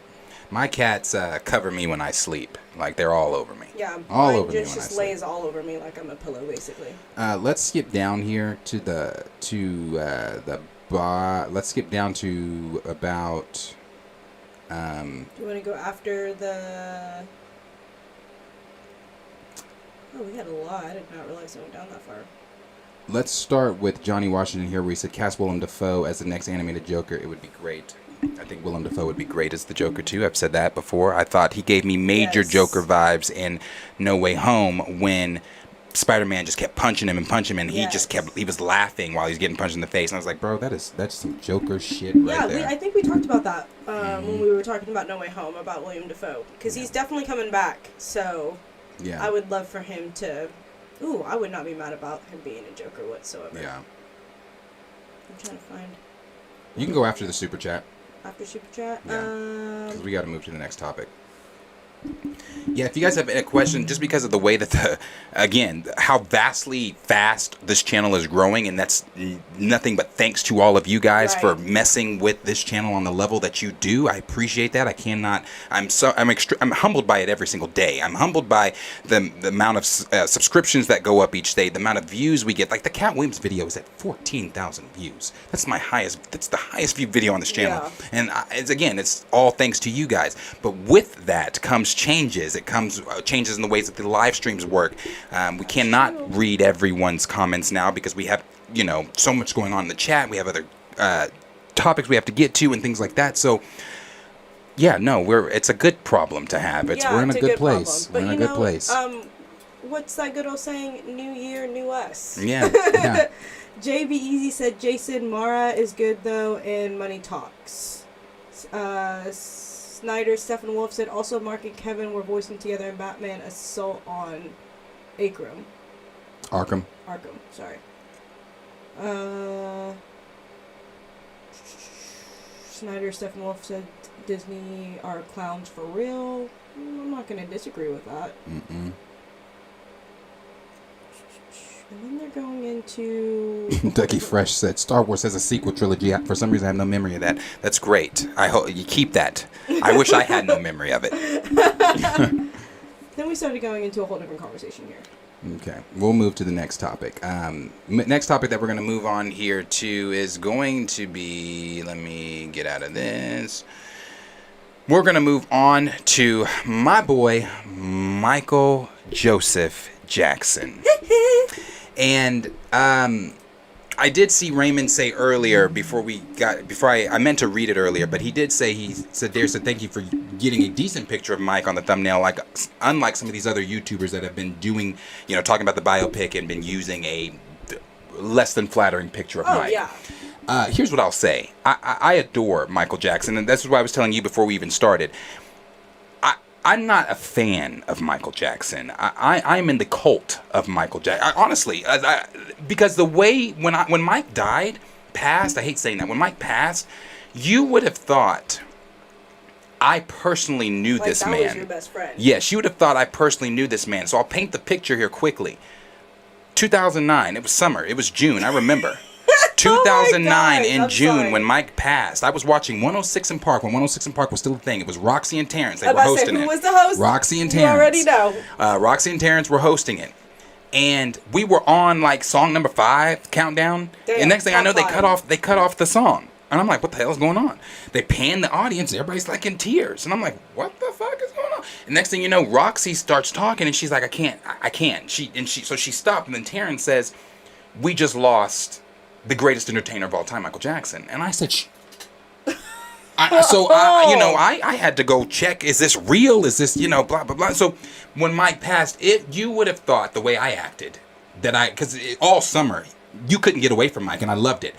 My cats cover me when I sleep. Like, they're all over me. Yeah, all mine over me when just I sleep. lays all over me like I'm a pillow, basically. Let's skip down here let's skip down to about... Do you want to go after the... Oh, we had a lot. I did not realize it went down that far. Let's start with Johnny Washington here, where he said, cast Willem Dafoe as the next animated Joker. It would be great. I think Willem Dafoe would be great as the Joker, too. I've said that before. I thought he gave me major Joker vibes in No Way Home when Spider-Man just kept punching him, and he just he was laughing while he was getting punched in the face. And I was like, bro, that's some Joker shit right there. Yeah, I think we talked about that when we were talking about No Way Home, about William Dafoe. Because he's definitely coming back, so yeah. I would love for him to... Ooh, I would not be mad about him being a Joker whatsoever. Yeah. I'm trying to find... You can go after the Super Chat. After Super Chat? Yeah, because we got to move to the next topic. Yeah, if you guys have a question, just because of the way that how vastly fast this channel is growing, and that's nothing but thanks to all of you guys for messing with this channel on the level that you do. I appreciate that. I'm humbled by it every single day. I'm humbled by the amount of subscriptions that go up each day, the amount of views we get. Like the Cat Williams video is at 14,000 views. That's the highest viewed video on this channel. Yeah. And it's all thanks to you guys. But with that comes changes. It comes changes in the ways that the live streams work. We cannot read everyone's comments now because we have, so much going on in the chat. We have other topics we have to get to and things like that. So, yeah, no, it's a good problem to have. We're in a good place. We're in a good place. What's that good old saying? New year, new us. Yeah. Yeah. JB Easy said Jason Mara is good though, and Money Talks. Snyder, Stephen Wolf said also Mark and Kevin were voicing together in Batman Assault on Arkham, sorry. Snyder, Stephen Wolf said Disney are clowns for real. I'm not going to disagree with that. Mm-mm. And then they're going into... Ducky Fresh said, Star Wars has a sequel trilogy. For some reason, I have no memory of that. That's great. I hope you keep that. I wish I had no memory of it. Then we started going into a whole different conversation here. Okay. We'll move to the next topic. Next topic that we're going to move on here to is going to be... Let me get out of this. We're going to move on to my boy, Michael Joseph Jackson. And I did see Raymond say earlier I meant to read it earlier, but he did say, said thank you for getting a decent picture of Mike on the thumbnail, like unlike some of these other YouTubers that have been doing, talking about the biopic and been using a less than flattering picture of Mike. Yeah. Here's what I'll say. I adore Michael Jackson, and this is why I was telling you before we even started. I'm not a fan of Michael Jackson. I'm in the cult of Michael Jackson. Honestly, because the way when Mike died, passed, I hate saying that, when Mike passed, you would have thought I personally knew Like, this that man. was your best friend. Yes, you would have thought I personally knew this man. So I'll paint the picture here quickly. 2009, it was summer, it was June, I remember. 2009 in June when Mike passed. I was watching 106 in Park when 106 in Park was still a thing. It was Roxy and Terrence. They were hosting it. Who was the host? Roxy and You Terrence. already know. Roxy and Terrence were hosting it. And we were on like song number 5, countdown. Damn, and next thing I know, they top cut off the song. And I'm like, what the hell is going on? They pan the audience, and everybody's like in tears. And I'm like, what the fuck is going on? And next thing you know, Roxy starts talking, and she's like, I can't. So she stopped, and then Terrence says, we just lost the greatest entertainer of all time, Michael Jackson. And I said, I had to go check, is this real? Is this, blah, blah, blah. So when Mike passed, you would have thought the way I acted, because all summer, you couldn't get away from Mike, and I loved it.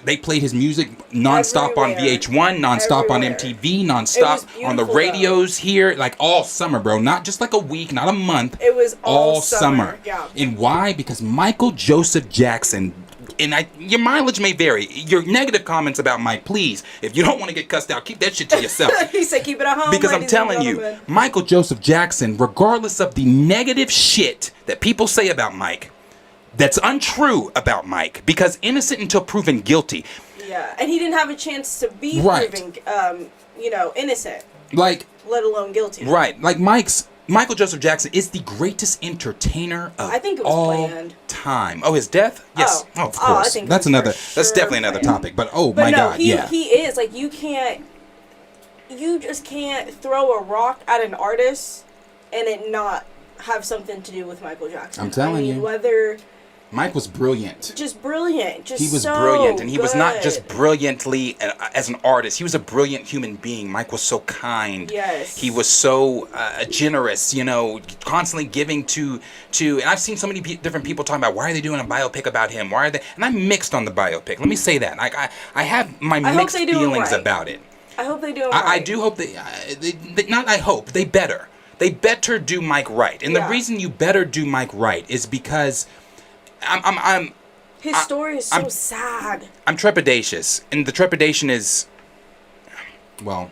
They played his music nonstop on VH1, nonstop on MTV, nonstop on the radios here, like all summer, bro. Not just like a week, not a month. It was all summer. Yeah. And why? Because Michael Joseph Jackson, your mileage may vary. Your negative comments about Mike, please, if you don't want to get cussed out, keep that shit to yourself. He said keep it at home. Because I'm telling you, Michael Joseph Jackson, regardless of the negative shit that people say about Mike, that's untrue about Mike, because innocent until proven guilty. Yeah, and he didn't have a chance to be proven, innocent. Like, let alone guilty. Right, like Michael Joseph Jackson is the greatest entertainer of I think it was all planned. time. Oh, his death? Yes. Oh, of course. I think that's that's definitely another topic. But my God, yeah. He is like you just can't throw a rock at an artist and it not have something to do with Michael Jackson. I'm telling you. Whether Mike was brilliant. Just brilliant. Just he was so brilliant, and he was not good. just brilliantly as an artist. He was a brilliant human being. Mike was so kind. Yes. He was so generous. Constantly giving to. And I've seen so many different people talking about why are they doing a biopic about him? Why are they? And I'm mixed on the biopic. Let me say that. I have my mixed feelings about it. I hope they do it I right. do hope they better. They better do Mike right. And the reason you better do Mike right is because his story is so sad. I'm trepidatious, and the trepidation is, well,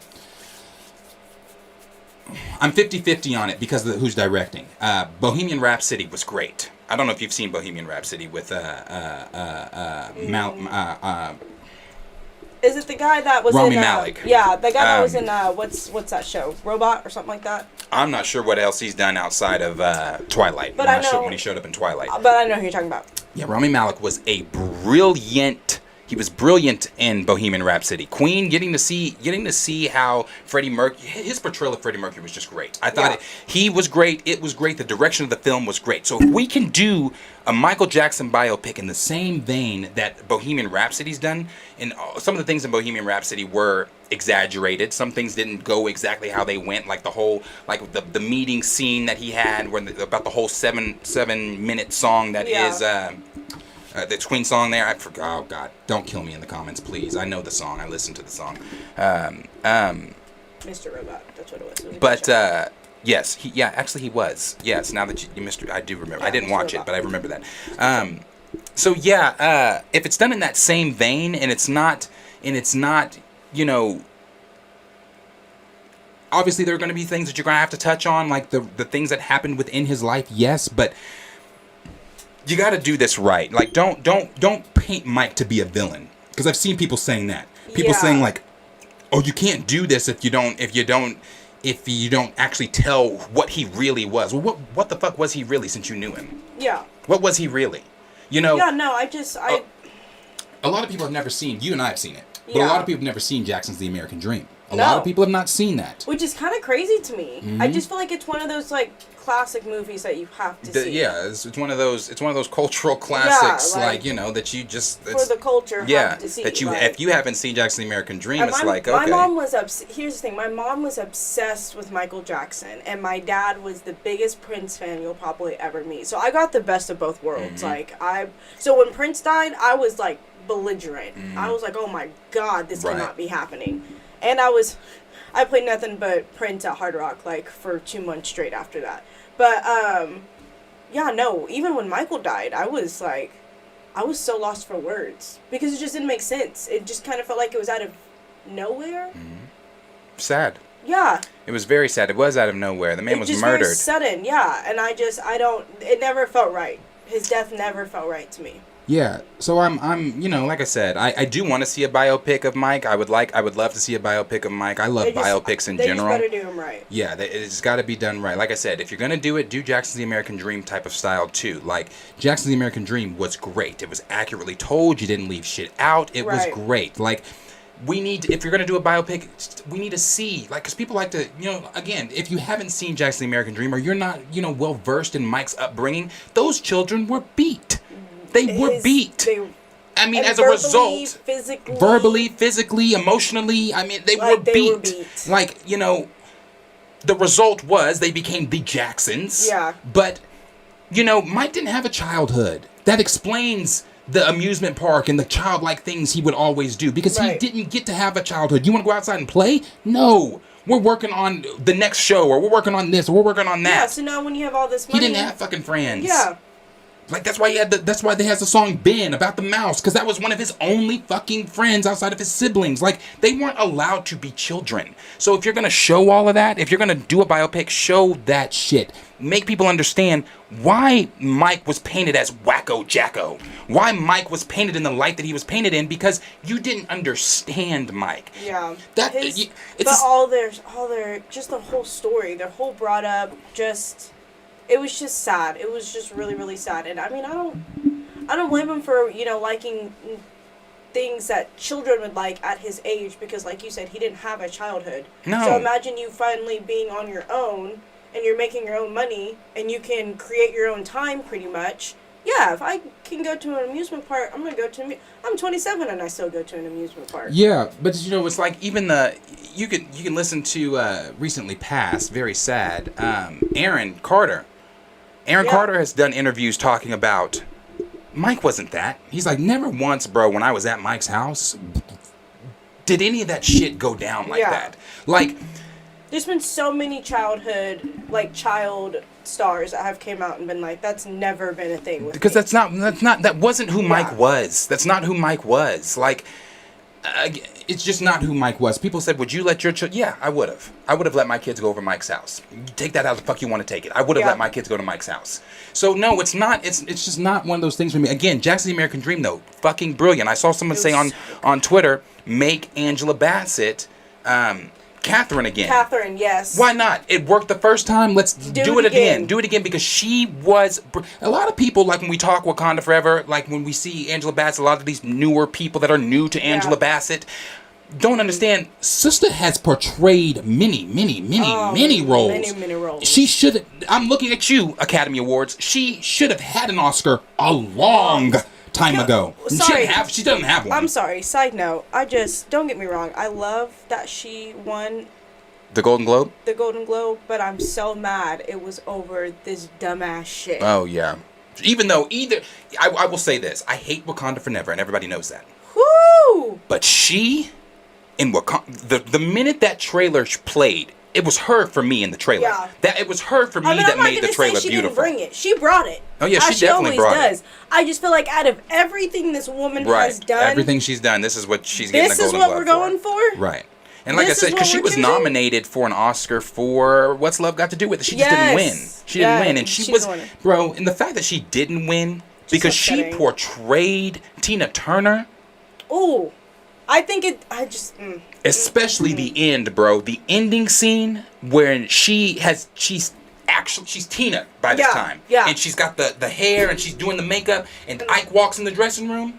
I'm 50-50 on it because of who's directing. Bohemian Rhapsody was great. I don't know if you've seen Bohemian Rhapsody with Is it the guy that was Rami in Malek? Yeah, the guy that was in what's that show? Robot or something like that? I'm not sure what else he's done outside of Twilight. But I'm not sure when he showed up in Twilight. But I know who you're talking about. Yeah, Rami Malek was he was brilliant in Bohemian Rhapsody. Queen, getting to see how Freddie Mercury, his portrayal of Freddie Mercury was just great. I thought he was great. It was great. The direction of the film was great. So if we can do a Michael Jackson biopic in the same vein that Bohemian Rhapsody's done, and some of the things in Bohemian Rhapsody were exaggerated. Some things didn't go exactly how they went, like the whole, like the meeting scene that he had, about the whole 7-minute song that is the Queen song there. I forgot. Oh God, don't kill me in the comments, please. I know the song. I listened to the song. Mr. Robot. That's what it was. But yes, actually he was. Yes, now that you Mr. I do remember. Yeah, I didn't Mr. watch Robot. it, but I remember that. So yeah, if it's done in that same vein, and it's not, obviously there are going to be things that you're going to have to touch on, like the things that happened within his life. Yes, but you got to do this right. Like, don't paint Mike to be a villain, because I've seen people saying that. People saying like, "Oh, you can't do this if you don't actually tell what he really was." Well, what the fuck was he really, since you knew him? Yeah. What was he really? Yeah, no, a lot of people have never seen. You and I have seen it, but Yeah. a lot of people have never seen Jackson's The American Dream. A lot of people have not seen that. Which is kind of crazy to me. Mm-hmm. I just feel like it's one of those like classic movies that you have to see. Yeah, it's one of those cultural classics, like, that you just for the culture have to see. That you, like, if you haven't seen Jackson's The American Dream, it's like, okay. My mom was here's the thing. My mom was obsessed with Michael Jackson, and my dad was the biggest Prince fan you'll probably ever meet. So I got the best of both worlds. Mm-hmm. So when Prince died, I was like belligerent. Mm-hmm. I was like, oh my God, this cannot be happening. And I played nothing but Prince at Hard Rock like for 2 months straight after that. But even when Michael died, I was like, I was so lost for words because it just didn't make sense. It just kind of felt like it was out of nowhere. Sad. Yeah. It was very sad. It was out of nowhere. The man was just murdered. very sudden, yeah. And I don't. It never felt right. His death never felt right to me. Yeah, so I'm, you know, like I said, I do want to see a biopic of Mike. I would love to see a biopic of Mike. I love biopics in general. They just better do him right. Yeah, it's got to be done right. Like I said, if you're gonna do it, do Jackson's The American Dream type of style too. Like Jackson's The American Dream was great. It was accurately told. You didn't leave shit out. It was great. Like. We need, if you're going to do a biopic, we need to see, like, because people like to, you know, again, if you haven't seen Jackson the American Dream or you're not, you know, well versed in Mike's upbringing, those children were beat. They were beat. I mean, as a result, verbally, physically, emotionally, I mean, they were beat. Like, you know, the result was they became the Jacksons. Yeah. But, you know, Mike didn't have a childhood. That explains the amusement park and the childlike things he would always do because he didn't get to have a childhood. You want to go outside and play? No. We're working on the next show, or we're working on this, or we're working on that. Yeah, so now when you have all this money... He didn't have fucking friends. Yeah. Like, that's why he had that's why they has the song Ben about the mouse, because that was one of his only fucking friends outside of his siblings. Like, they weren't allowed to be children. So if you're going to show all of that, if you're going to do a biopic, show that shit. Make people understand why Mike was painted as Wacko Jacko. Why Mike was painted in the light that he was painted in, because you didn't understand Mike. Yeah. But all their, just the whole story, their whole brought up, just... It was just sad. It was just really, really sad. And I mean, I don't blame him for, you know, liking things that children would like at his age because, like you said, he didn't have a childhood. No. So imagine you finally being on your own and you're making your own money and you can create your own time pretty much. Yeah, if I can go to an amusement park, I'm going to go to... I'm 27 and I still go to an amusement park. Yeah, but you know, it's like even you can listen to recently passed, very sad, Aaron Carter. Aaron Carter has done interviews talking about Mike wasn't that. He's like, never once, bro, when I was at Mike's house, did any of that shit go down like that. Like, there's been so many child stars that have came out and been like, that's never been a thing with because me. that wasn't who Mike was. That's not who Mike was. Like, it's just not who Mike was. People said, would you let your children? Yeah, I would have. I would have let my kids go over Mike's house. You take that how the fuck you want to take it. I would have let my kids go to Mike's house. So no, it's not. It's just not one of those things for me. Again, Jackson the American Dream, though, fucking brilliant. I saw someone say on Twitter, make Angela Bassett Catherine again. Catherine, yes. Why not? It worked the first time. Let's do it again. Do it again because she was... A lot of people, like when we talk Wakanda Forever, like when we see Angela Bassett, a lot of these newer people that are new to Angela Bassett don't understand. Sister has portrayed many roles. Many roles. She should... I'm looking at you, Academy Awards. She should have had an Oscar a long time ago. Sorry. She doesn't have one. I'm sorry. Side note. Don't get me wrong. I love that she won the Golden Globe? The Golden Globe, but I'm so mad it was over this dumbass shit. Oh, yeah. Even though I will say this. I hate Wakanda Forever, and everybody knows that. Woo! But she, in Wakanda, the minute that trailer played, it was her for me in the trailer. Yeah. It was her for me that made the trailer beautiful. She didn't bring it. She brought it. Oh yeah, she definitely brought it. I just feel like out of everything this woman has done, everything she's done, this is what she's getting the Golden Globe for. This is what we're going for. Right. And like I said, because she was nominated for an Oscar for What's Love Got to Do with It. She just didn't win. She didn't win, and she was, bro. And the fact that she didn't win because she portrayed Tina Turner. Ooh. I think it. Especially the end, bro. The ending scene where she's Tina by this time. Yeah. And she's got the hair and she's doing the makeup and Ike walks in the dressing room.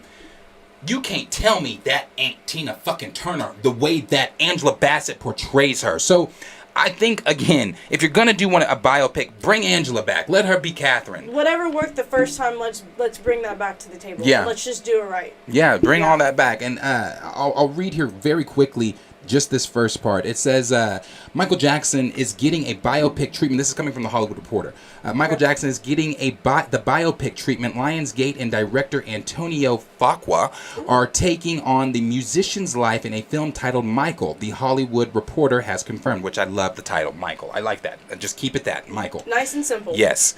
You can't tell me that ain't Tina fucking Turner the way that Angela Bassett portrays her. So I think, again, if you're going to do a biopic, bring Angela back. Let her be Catherine. Whatever worked the first time, let's bring that back to the table. Yeah. Let's just do it right. Yeah, bring all that back. And I'll read here very quickly just this first part. It says, Michael Jackson is getting a biopic treatment. This is coming from the Hollywood Reporter. Michael Jackson is getting the biopic treatment. Lionsgate and director Antonio Fuqua are taking on the musician's life in a film titled Michael. The Hollywood Reporter has confirmed, which I love the title, Michael. I like that. Just keep it that, Michael. Nice and simple. Yes.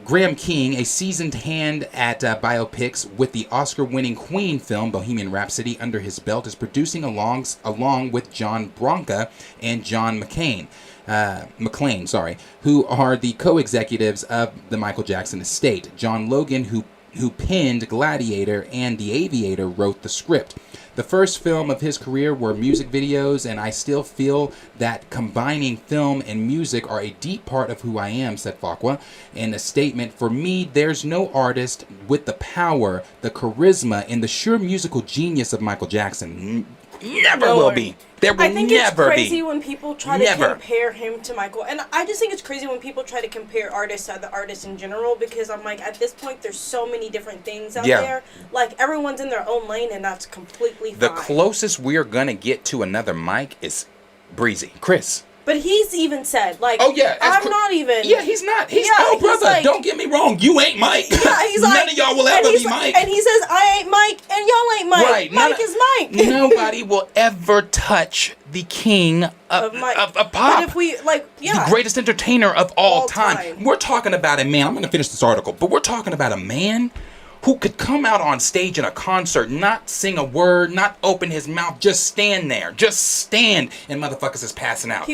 Graham King, a seasoned hand at biopics with the Oscar-winning Queen film Bohemian Rhapsody under his belt, is producing along with John Branca and John McClane, who are the co-executives of the Michael Jackson estate. John Logan, who penned Gladiator and The Aviator, wrote the script. The first film of his career were music videos, and I still feel that combining film and music are a deep part of who I am, said Fakwa in a statement. For me, there's no artist with the power, the charisma, and the sheer musical genius of Michael Jackson. Never will be. There will I think never it's crazy be. when people try to compare him to Michael. And I just think it's crazy when people try to compare artists to other artists in general, because I'm like, at this point, there's so many different things out there. Like, everyone's in their own lane, and that's completely fine. The closest we're going to get to another Mike is Breezy. Chris. But he's even said, like, oh, yeah, I'm not even. Yeah, he's not. He's brother. Like, don't get me wrong. You ain't Mike. Yeah, he's None like, of y'all will ever be Mike. And he says, I ain't Mike, and y'all ain't Mike. Right. Mike is Mike. Nobody will ever touch the king of pop. But if we, like, the greatest entertainer of all time. We're talking about a man. I'm going to finish this article, but we're talking about a man who could come out on stage in a concert, not sing a word, not open his mouth, just stand there. Just stand, and motherfuckers is passing out.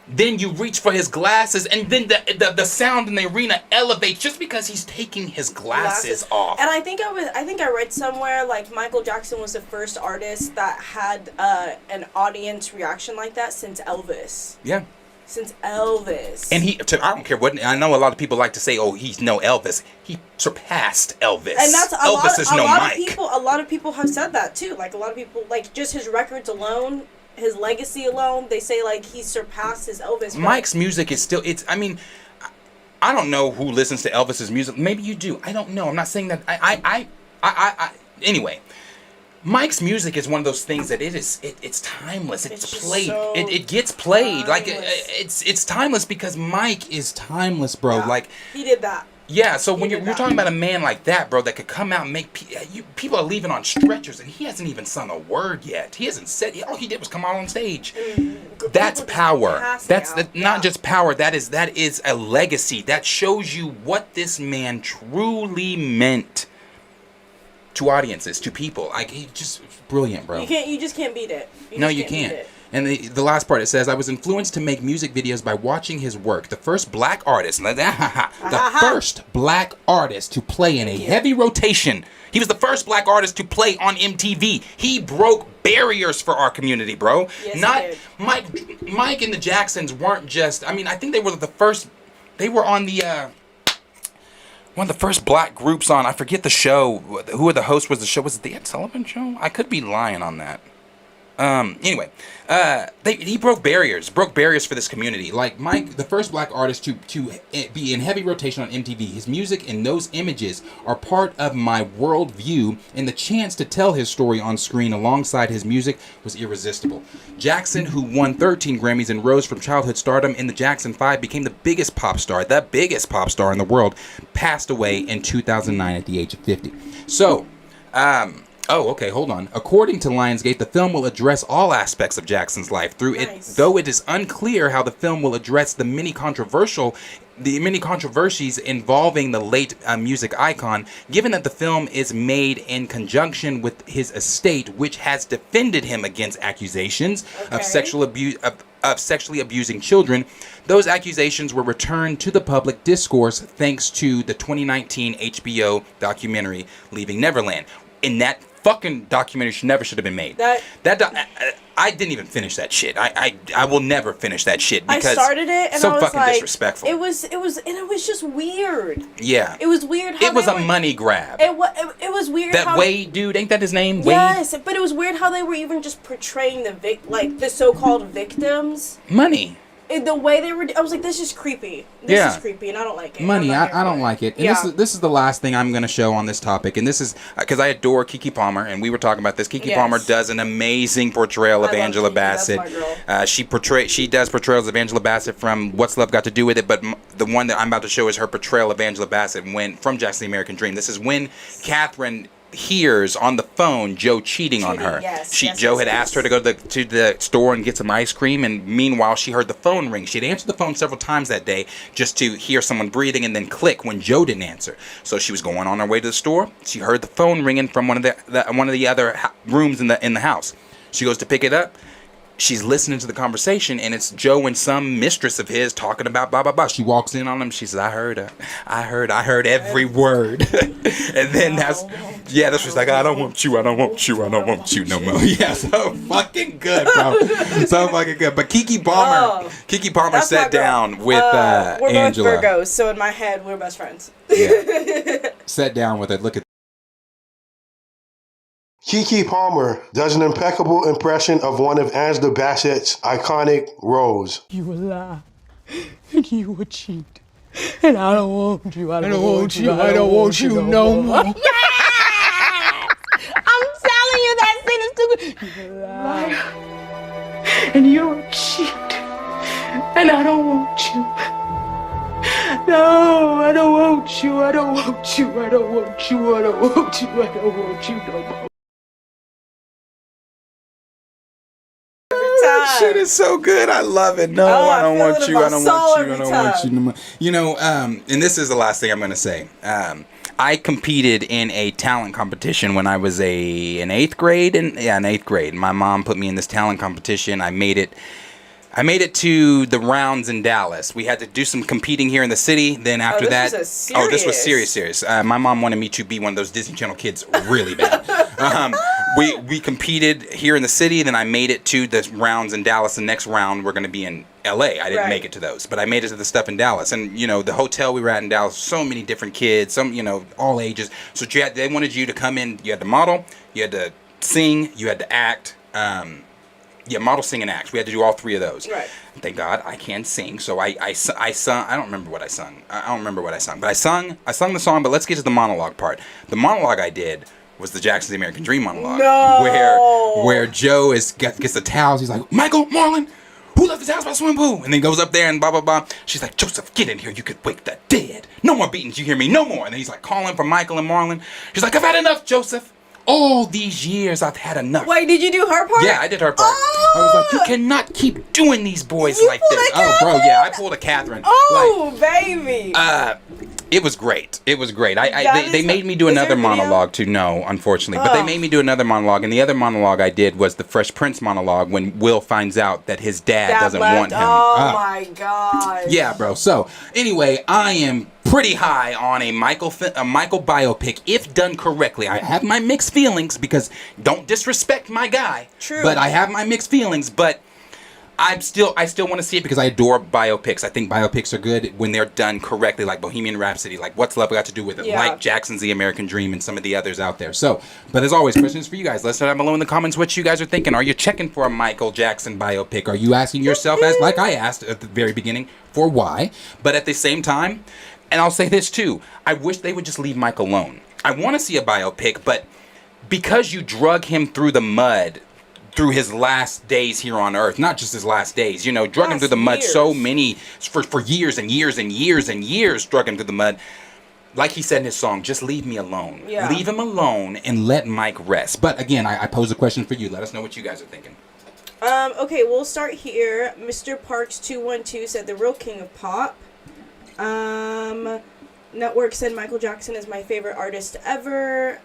Then you reach for his glasses, and then the sound in the arena elevates just because he's taking his glasses off. And I think I read somewhere, like, Michael Jackson was the first artist that had an audience reaction like that since Elvis. Yeah. Since Elvis. And I don't care what, I know a lot of people like to say, oh, he's no Elvis. He surpassed Elvis. And that's Elvis is no Mike. A lot of people have said that too. Like, a lot of people, like, just his records alone, his legacy alone, they say, like, he surpassed his Elvis. Mike's music is still, I don't know who listens to Elvis's music. Maybe you do. I don't know. I'm not saying that. Anyway, Mike's music is one of those things that it's timeless. It's played. So it gets played. Timeless. Like, it's timeless because Mike is timeless, bro. Yeah, like, he did that. Yeah, so when you're talking about a man like that, bro, that could come out and make people are leaving on stretchers, and he hasn't even sung a word yet. He hasn't said. All he did was come out on stage. That's power. That's not just power. That is a legacy. That shows you what this man truly meant to audiences, to people. Like, he's just brilliant, bro. You just can't beat it. You can't. And the last part, it says, I was influenced to make music videos by watching his work. The first black artist, first black artist to play in a heavy rotation. He was the first black artist to play on MTV. He broke barriers for our community, bro. Yes, he did. Mike and the Jacksons weren't just, I think they were the first, they were on the, one of the first black groups on, I forget the show, who the host was the show, was it the Ed Sullivan Show? I could be lying on that. Anyway, he broke barriers for this community. Like, Mike, the first black artist to be in heavy rotation on MTV. His music and those images are part of my worldview, and the chance to tell his story on screen alongside his music was irresistible. Jackson, who won 13 Grammys and rose from childhood stardom in the Jackson 5, became the biggest pop star in the world, passed away in 2009 at the age of 50. So, oh, okay, hold on. According to Lionsgate, the film will address all aspects of Jackson's life through it, though it is unclear how the film will address the many controversies involving the late music icon, given that the film is made in conjunction with his estate, which has defended him against accusations of sexual abuse of sexually abusing children. Those accusations were returned to the public discourse thanks to the 2019 HBO documentary Leaving Neverland. In that fucking documentary should have been made. I didn't even finish that shit. I will never finish that shit because I started it and so I was fucking like, disrespectful. It was just weird. Yeah. It was weird how it was a money grab. It was weird that how Wade dude, ain't that his name? Yes, Wade? but it was weird how they were even just portraying the so-called victims. Money. The way they were, I was like, this is creepy. This is creepy, and I don't like it. Money, I don't like it. And this is the last thing I'm going to show on this topic. And this is because I adore Keke Palmer, and we were talking about this. Keke Palmer does an amazing portrayal of Angela Bassett. That's my girl. She does portrayals of Angela Bassett from What's Love Got to Do with It, but the one that I'm about to show is her portrayal of Angela Bassett from Jackson the American Dream. This is when Catherine hears on the phone Joe cheating on her. Yes, Joe had asked her to go to the store and get some ice cream, and meanwhile she heard the phone ring. She had answered the phone several times that day just to hear someone breathing and then click when Joe didn't answer. So she was going on her way to the store. She heard the phone ringing from one of the other rooms in the house. She goes to pick it up. She's listening to the conversation, and it's Joe and some mistress of his talking about blah, blah, blah. She walks in on him. She says, I heard every word. And then that's when she's like, I don't want you no more. Yeah, so fucking good, bro. So fucking good. But Keke Palmer sat down with we're Angela. both Virgos, so in my head, we're best friends. Yeah. Sat down with her. Look at Keke Palmer does an impeccable impression of one of Angela Bassett's iconic roles. You a lie, and you a cheat, and I don't want you. I don't want you. I don't want you no more. Yes! I'm telling you, that scene is too good. You a lie, and you're a cheat, and I don't want you. No, I don't want you. I don't want you. I don't want you. I don't want you. I don't want you no more. shit is so good. I love it. No, I don't want you. I don't want you. I don't want you no more. You know, and this is the last thing I'm going to say. I competed in a talent competition when I was in eighth grade. In eighth grade. My mom put me in this talent competition. I made it to the rounds in Dallas. We had to do some competing here in the city. Then after this was serious. My mom wanted me to be one of those Disney Channel kids really bad. We competed here in the city. Then I made it to the rounds in Dallas. The next round we're going to be in L.A. I didn't make it to those, but I made it to the stuff in Dallas. And you know, the hotel we were at in Dallas, so many different kids, some all ages. So they wanted you to come in. You had to model, you had to sing, you had to act. Model, sing, and act. We had to do all three of those. Right. Thank God I can sing. So I sung. I don't remember what I sung. But I sung the song. But let's get to the monologue part. The monologue I did was the Jackson's American Dream monologue. No. Where Joe gets the towels. He's like, Michael, Marlon, who left the towels by the swimming pool? And then goes up there and blah, blah, blah. She's like, Joseph, get in here. You could wake the dead. No more beatings. You hear me? No more. And then he's like calling for Michael and Marlon. She's like, I've had enough, Joseph. All these years I've had enough. Wait, did you do her part? Yeah, I did her part. Oh! I was like, you cannot keep doing these boys like this. Oh, bro, yeah, I pulled a Catherine. Oh, baby. It was great. They made me do another monologue too. No, unfortunately. But they made me do another monologue. And the other monologue I did was the Fresh Prince monologue when Will finds out that his dad doesn't want him. Oh, my God. Yeah, bro. So, anyway, I am pretty high on a Michael biopic if done correctly. I have my mixed feelings because don't disrespect my guy. True. But I have my mixed feelings, but I still want to see it because I adore biopics. I think biopics are good when they're done correctly, like Bohemian Rhapsody, like What's Love Got to Do with It, like Jackson's The American Dream, and some of the others out there. So, but as always, questions for you guys. Let us know down below in the comments what you guys are thinking. Are you checking for a Michael Jackson biopic? Are you asking yourself, as like I asked at the very beginning, for why? But at the same time, and I'll say this too, I wish they would just leave Mike alone. I want to see a biopic, but because you drug him through the mud through his last days here on Earth, not just his last days, drug him through the mud for years and years and years and years, drug him through the mud. Like he said in his song, just leave me alone. Yeah. Leave him alone and let Mike rest. But again, I pose a question for you. Let us know what you guys are thinking. Okay, we'll start here. Mr. Parks 212 said the real king of pop. Network said Michael Jackson is my favorite artist ever.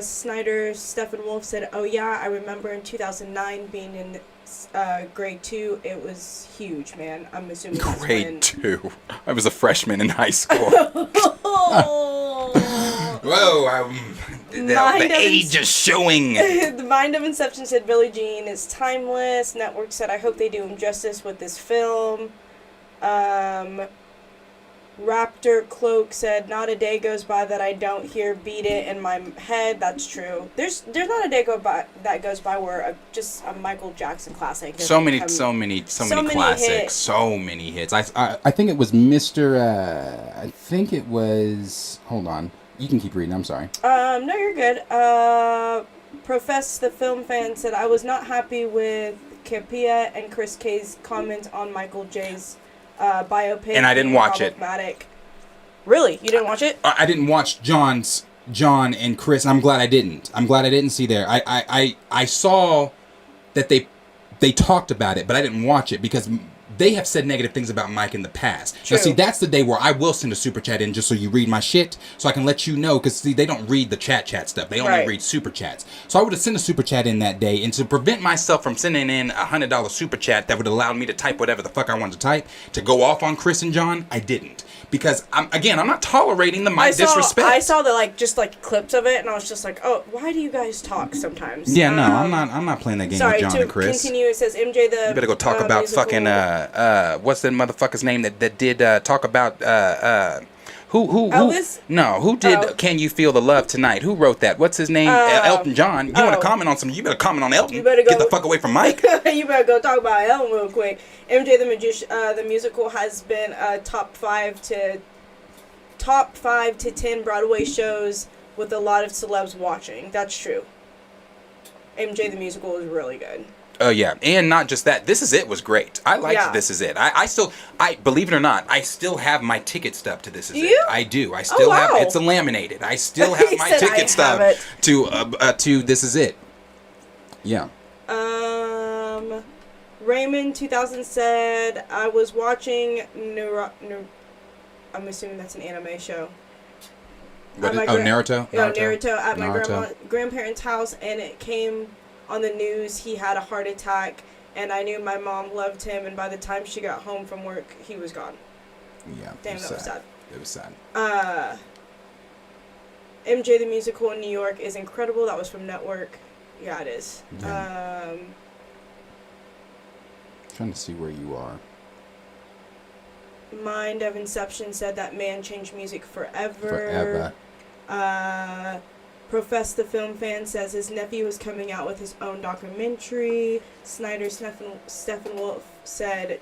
Snyder Stephen Wolf said, oh yeah, I remember in 2009 being in grade 2. It was huge, man. I'm assuming grade 2. I was a freshman in high school. Whoa, the age is showing. The Mind of Inception said Billie Jean is timeless. Network said, I hope they do him justice with this film. Raptor Cloak said, not a day goes by that I don't hear Beat It in my head. That's true. There's not a day that goes by where just a Michael Jackson classic. So many classics. Hits. So many hits. I think it was I think it was, hold on. You can keep reading, I'm sorry. No, you're good. Profess the Film Fan said, I was not happy with Capia and Chris K's comments on Michael J's biopic. And I didn't watch it. Really? You didn't watch it? I didn't watch John's John and Chris. I'm glad I didn't. I'm glad I didn't see there. I saw that they talked about it, but I didn't watch it because they have said negative things about Mike in the past. True. Now, see, that's the day where I will send a super chat in just so you read my shit, so I can let you know, because, see, they don't read the chat stuff. They only read super chats. So I would have sent a super chat in that day, and to prevent myself from sending in a $100 super chat that would allow me to type whatever the fuck I wanted to type, to go off on Chris and John, I didn't. Because, I'm not tolerating the Mike disrespect. I saw the, just clips of it, and I was just like, oh, why do you guys talk sometimes? Yeah, no, I'm not playing that game with John and Chris. Continue, it says MJ the... You better go talk about musical... fucking, what's that motherfucker's name that did talk about, who Elvis? No, who did Can You Feel the Love Tonight? Who wrote that? What's his name? Elton John. You want to comment on something? You better comment on Elton. You better go... Get the fuck away from Mike. You better go talk about Elton real quick. MJ the Musical has been top 5 to 10 Broadway shows with a lot of celebs watching. That's true. MJ the Musical is really good. Oh yeah, and not just that. This Is It was great. I liked This Is It. I still believe it or not, I still have my ticket stub to This Is It. I do. I still have. It's laminated. I still have my ticket stub to This Is It. Yeah. Raymond 2000 said, I was watching I'm assuming that's an anime show. Naruto? Yeah, Naruto at my grandparents' house, and it came on the news he had a heart attack, and I knew my mom loved him, and by the time she got home from work, he was gone. Yeah. Damn, that was sad. It was sad. MJ the Musical in New York is incredible. That was from Network. Yeah, it is. Yeah. Trying to see where you are. Mind of Inception said that man changed music forever. Profess the Film Fan says his nephew is coming out with his own documentary. Snyder Stephen Wolf said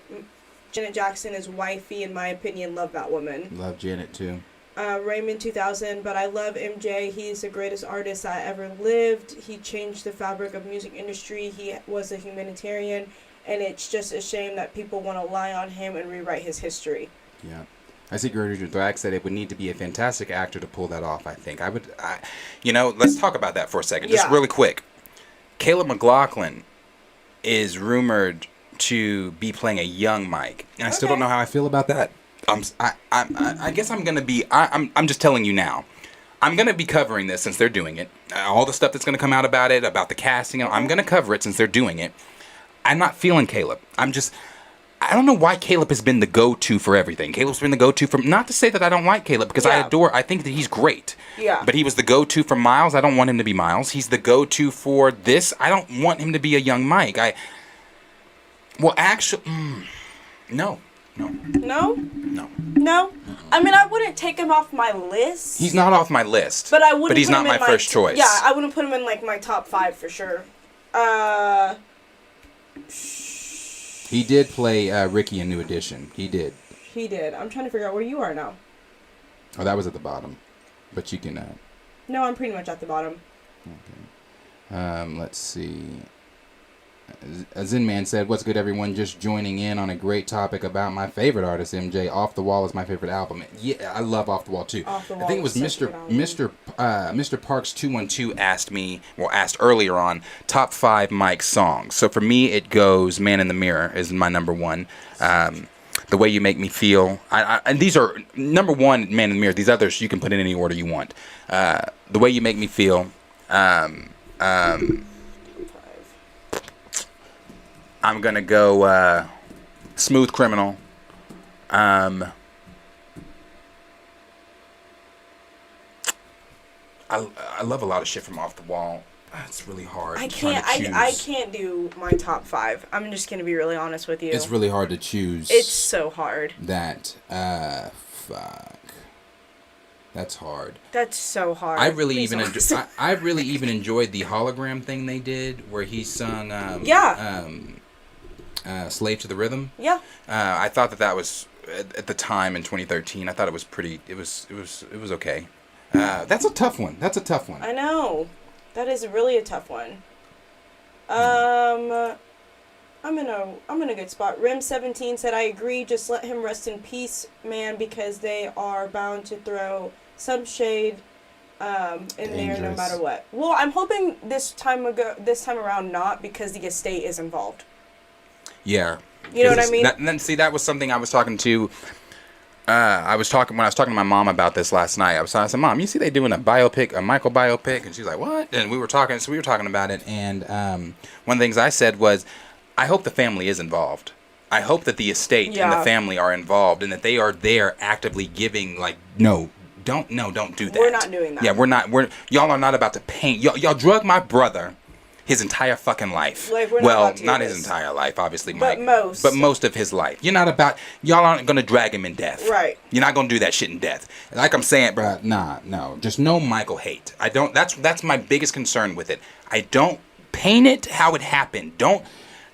Janet Jackson is wifey, in my opinion. Love that woman. Love Janet too. Raymond 2000, but I love MJ. He's the greatest artist that ever lived. He changed the fabric of music industry. He was a humanitarian. And it's just a shame that people want to lie on him and rewrite his history. Yeah. I see Gertrude Dwack said it would need to be a fantastic actor to pull that off, I think. Let's talk about that for a second. Just really quick. Caleb McLaughlin is rumored to be playing a young Mike. And I still don't know how I feel about that. I guess I'm going to be... I'm just telling you now. I'm going to be covering this since they're doing it. All the stuff that's going to come out about it, about the casting, I'm going to cover it since they're doing it. I'm not feeling Caleb. I don't know why Caleb has been the go-to for everything. Caleb's been the go-to for, not to say that I don't like Caleb, because I think that he's great. Yeah. But he was the go-to for Miles. I don't want him to be Miles. He's the go-to for this. I don't want him to be a young Mike. No. No? No. I mean, I wouldn't take him off my list. Not off my list. But I wouldn't. But he's not my first choice. Yeah, I wouldn't put him in my top 5 for sure. He did play Ricky in New Edition. He did. I'm trying to figure out where you are now. Oh, that was at the bottom. But you can... No, I'm pretty much at the bottom. Okay. Let's see. Zen Man said, "What's good, everyone? Just joining in on a great topic about my favorite artist, MJ. Off the Wall is my favorite album. Yeah, I love Off the Wall too. I think it was Mr. Parks 212 asked earlier on top 5 Mike songs. So for me, it goes Man in the Mirror is my number 1. The Way You Make Me Feel. And these are number 1, Man in the Mirror. These others you can put in any order you want. The Way You Make Me Feel. I'm gonna go Smooth Criminal. I love a lot of shit from Off the Wall. It's really hard. I can't do my top 5. I'm just gonna be really honest with you. It's really hard to choose. It's so hard. That fuck. That's hard. That's so hard. I really even enjoyed the hologram thing they did where he sung Slave to the Rhythm. Yeah. I thought that was at the time in 2013. I thought it was pretty. It was okay. That's a tough one. I know. That is really a tough one. I'm in a good spot. Rim17 said, "I agree. Just let him rest in peace, man, because they are bound to throw some shade in there no Dangerous. matter what. Well, I'm hoping this time around not, because the estate is involved. Yeah. You know what I mean? And then see, that was something I was talking to. When I was talking to my mom about this last night. I said, Mom, you see they doing a biopic, a Michael biopic, and she's like, what? And we were talking about it, and one of the things I said was, I hope the family is involved. I hope that the estate and the family are involved, and that they are there actively giving, like, don't do that. We're not doing that. Yeah, y'all are not about to paint. Y'all drug my brother his entire fucking life. Like, we're well, not about to do not this. his entire life, obviously, But Mike. But most of his life. Y'all aren't gonna drag him in death. Right. You're not gonna do that shit in death. Like I'm saying, bruh, no. Just no Michael hate. I don't, that's my biggest concern with it. I don't paint it how it happened. Don't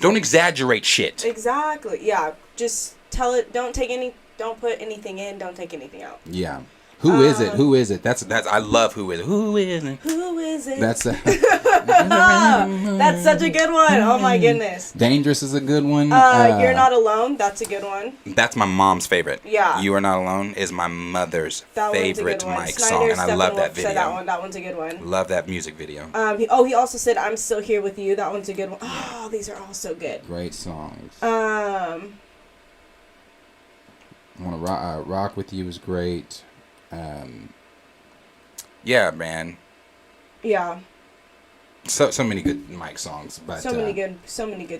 exaggerate shit. Exactly. Yeah. Just tell it. Don't put anything in. Don't take anything out. Yeah. Who is it? Who is it? That's I love who is it. Who is it? Who is it? That's that's such a good one. Oh my goodness. Dangerous is a good one. You're Not Alone. That's a good one. That's my mom's favorite. Yeah. You Are Not Alone is my mother's favorite Mike song, and I love that video. That one's a good one. Love that music video. He also said I'm Still Here With You. That one's a good one. Oh, these are all so good. Great songs. Um. I want to rock with you is great. Yeah, man. Yeah. So many good Mike songs, but so many good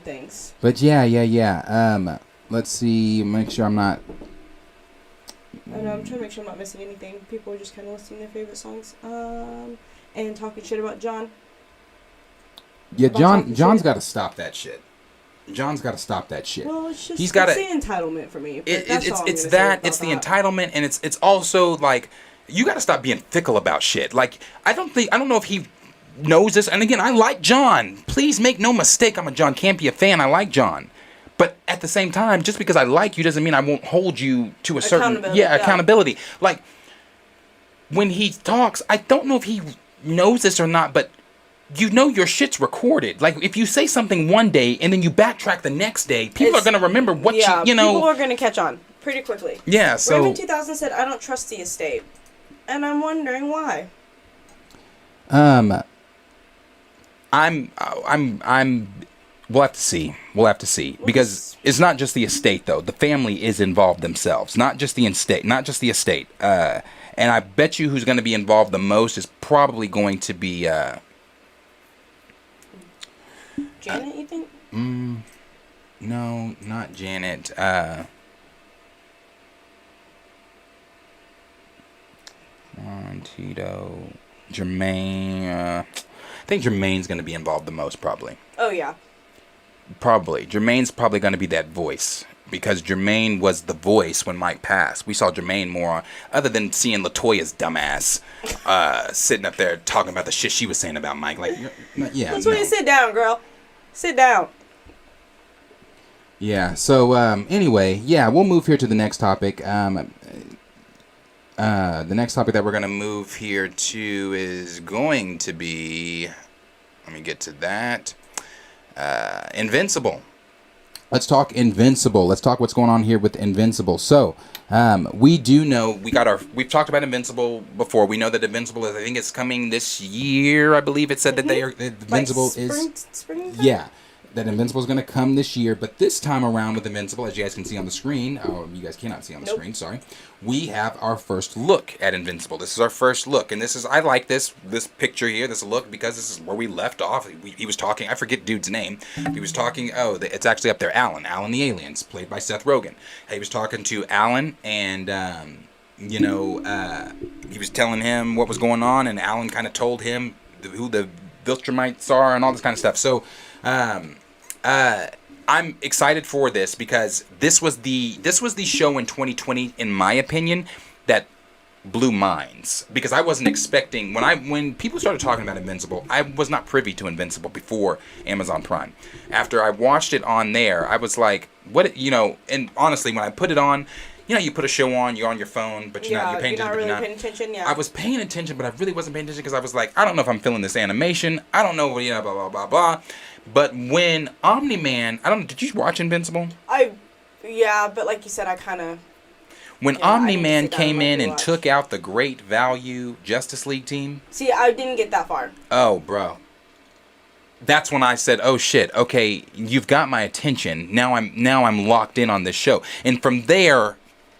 things. But yeah. Let's see. Make sure I'm not. I know, I'm trying to make sure I'm not missing anything. People are just kind of listing their favorite songs. And talking shit about John. Yeah, John's got to stop that shit. John's got to stop that shit. Well, it's just He's got the entitlement for me. It's the entitlement, and it's also like you got to stop being fickle about shit. Like I don't know if he knows this. And again, I like John. Please make no mistake, I'm a John Campea fan. I like John. But at the same time, just because I like you doesn't mean I won't hold you to a certain accountability. Like when he talks, I don't know if he knows this or not, but you know your shit's recorded. Like if you say something one day and then you backtrack the next day, people are gonna remember what you know. People are gonna catch on pretty quickly. Yeah. So Raymond 2000 said, "I don't trust the estate," and I'm wondering why. We'll have to see. Because it's not just the estate, though. The family is involved themselves, not just the estate. And I bet you who's going to be involved the most is probably going to be Janet. You think? No, not Janet. Tito, Jermaine. I think Jermaine's going to be involved the most, probably. Oh yeah. Probably. Jermaine's probably going to be that voice. Because Jermaine was the voice when Mike passed. We saw Jermaine more, other than seeing LaToya's dumbass sitting up there talking about the shit she was saying about Mike. Like, yeah. LaToya, sit down, girl. Sit down. Yeah. So anyway, yeah, we'll move here to the next topic. The next topic that we're going to move here to is going to be. Let me get to that. Invincible. Let's talk Invincible. Let's talk what's going on here with Invincible. So, we do know we've talked about Invincible before. We know that Invincible is, I think it's coming this year. I believe it said that Invincible is spring. Yeah, that Invincible is going to come this year. But this time around with Invincible, as you guys can see on the screen, you guys cannot see on the screen. Sorry, we have our first look at Invincible. This is our first look, and I like this picture here, this look, because this is where we left off. He was talking. I forget dude's name. He was talking. Oh, it's actually up there. Alan the Aliens, played by Seth Rogen. He was talking to Alan, and he was telling him what was going on, and Alan kind of told him who the Viltrumites are and all this kind of stuff. So, I'm excited for this because this was the show in 2020, in my opinion, that blew minds. Because I wasn't expecting when people started talking about Invincible, I was not privy to Invincible before Amazon Prime. After I watched it on there, I was like, what, and honestly, when I put it on, you put a show on, you're on your phone, but you're not paying attention. Yeah. I was paying attention, but I really wasn't paying attention because I was like, I don't know if I'm feeling this animation. I don't know, blah, blah, blah, blah. But when Omni-Man, did you watch Invincible? Yeah, but like you said, I kind of... When Yeah, I need to Omni-Man sit down came in and rewatch. took out the great value Justice League team, See, I didn't get that far. oh, bro. That's when I said, "Oh shit, okay, you've got my attention. Now I'm locked in on this show." And from there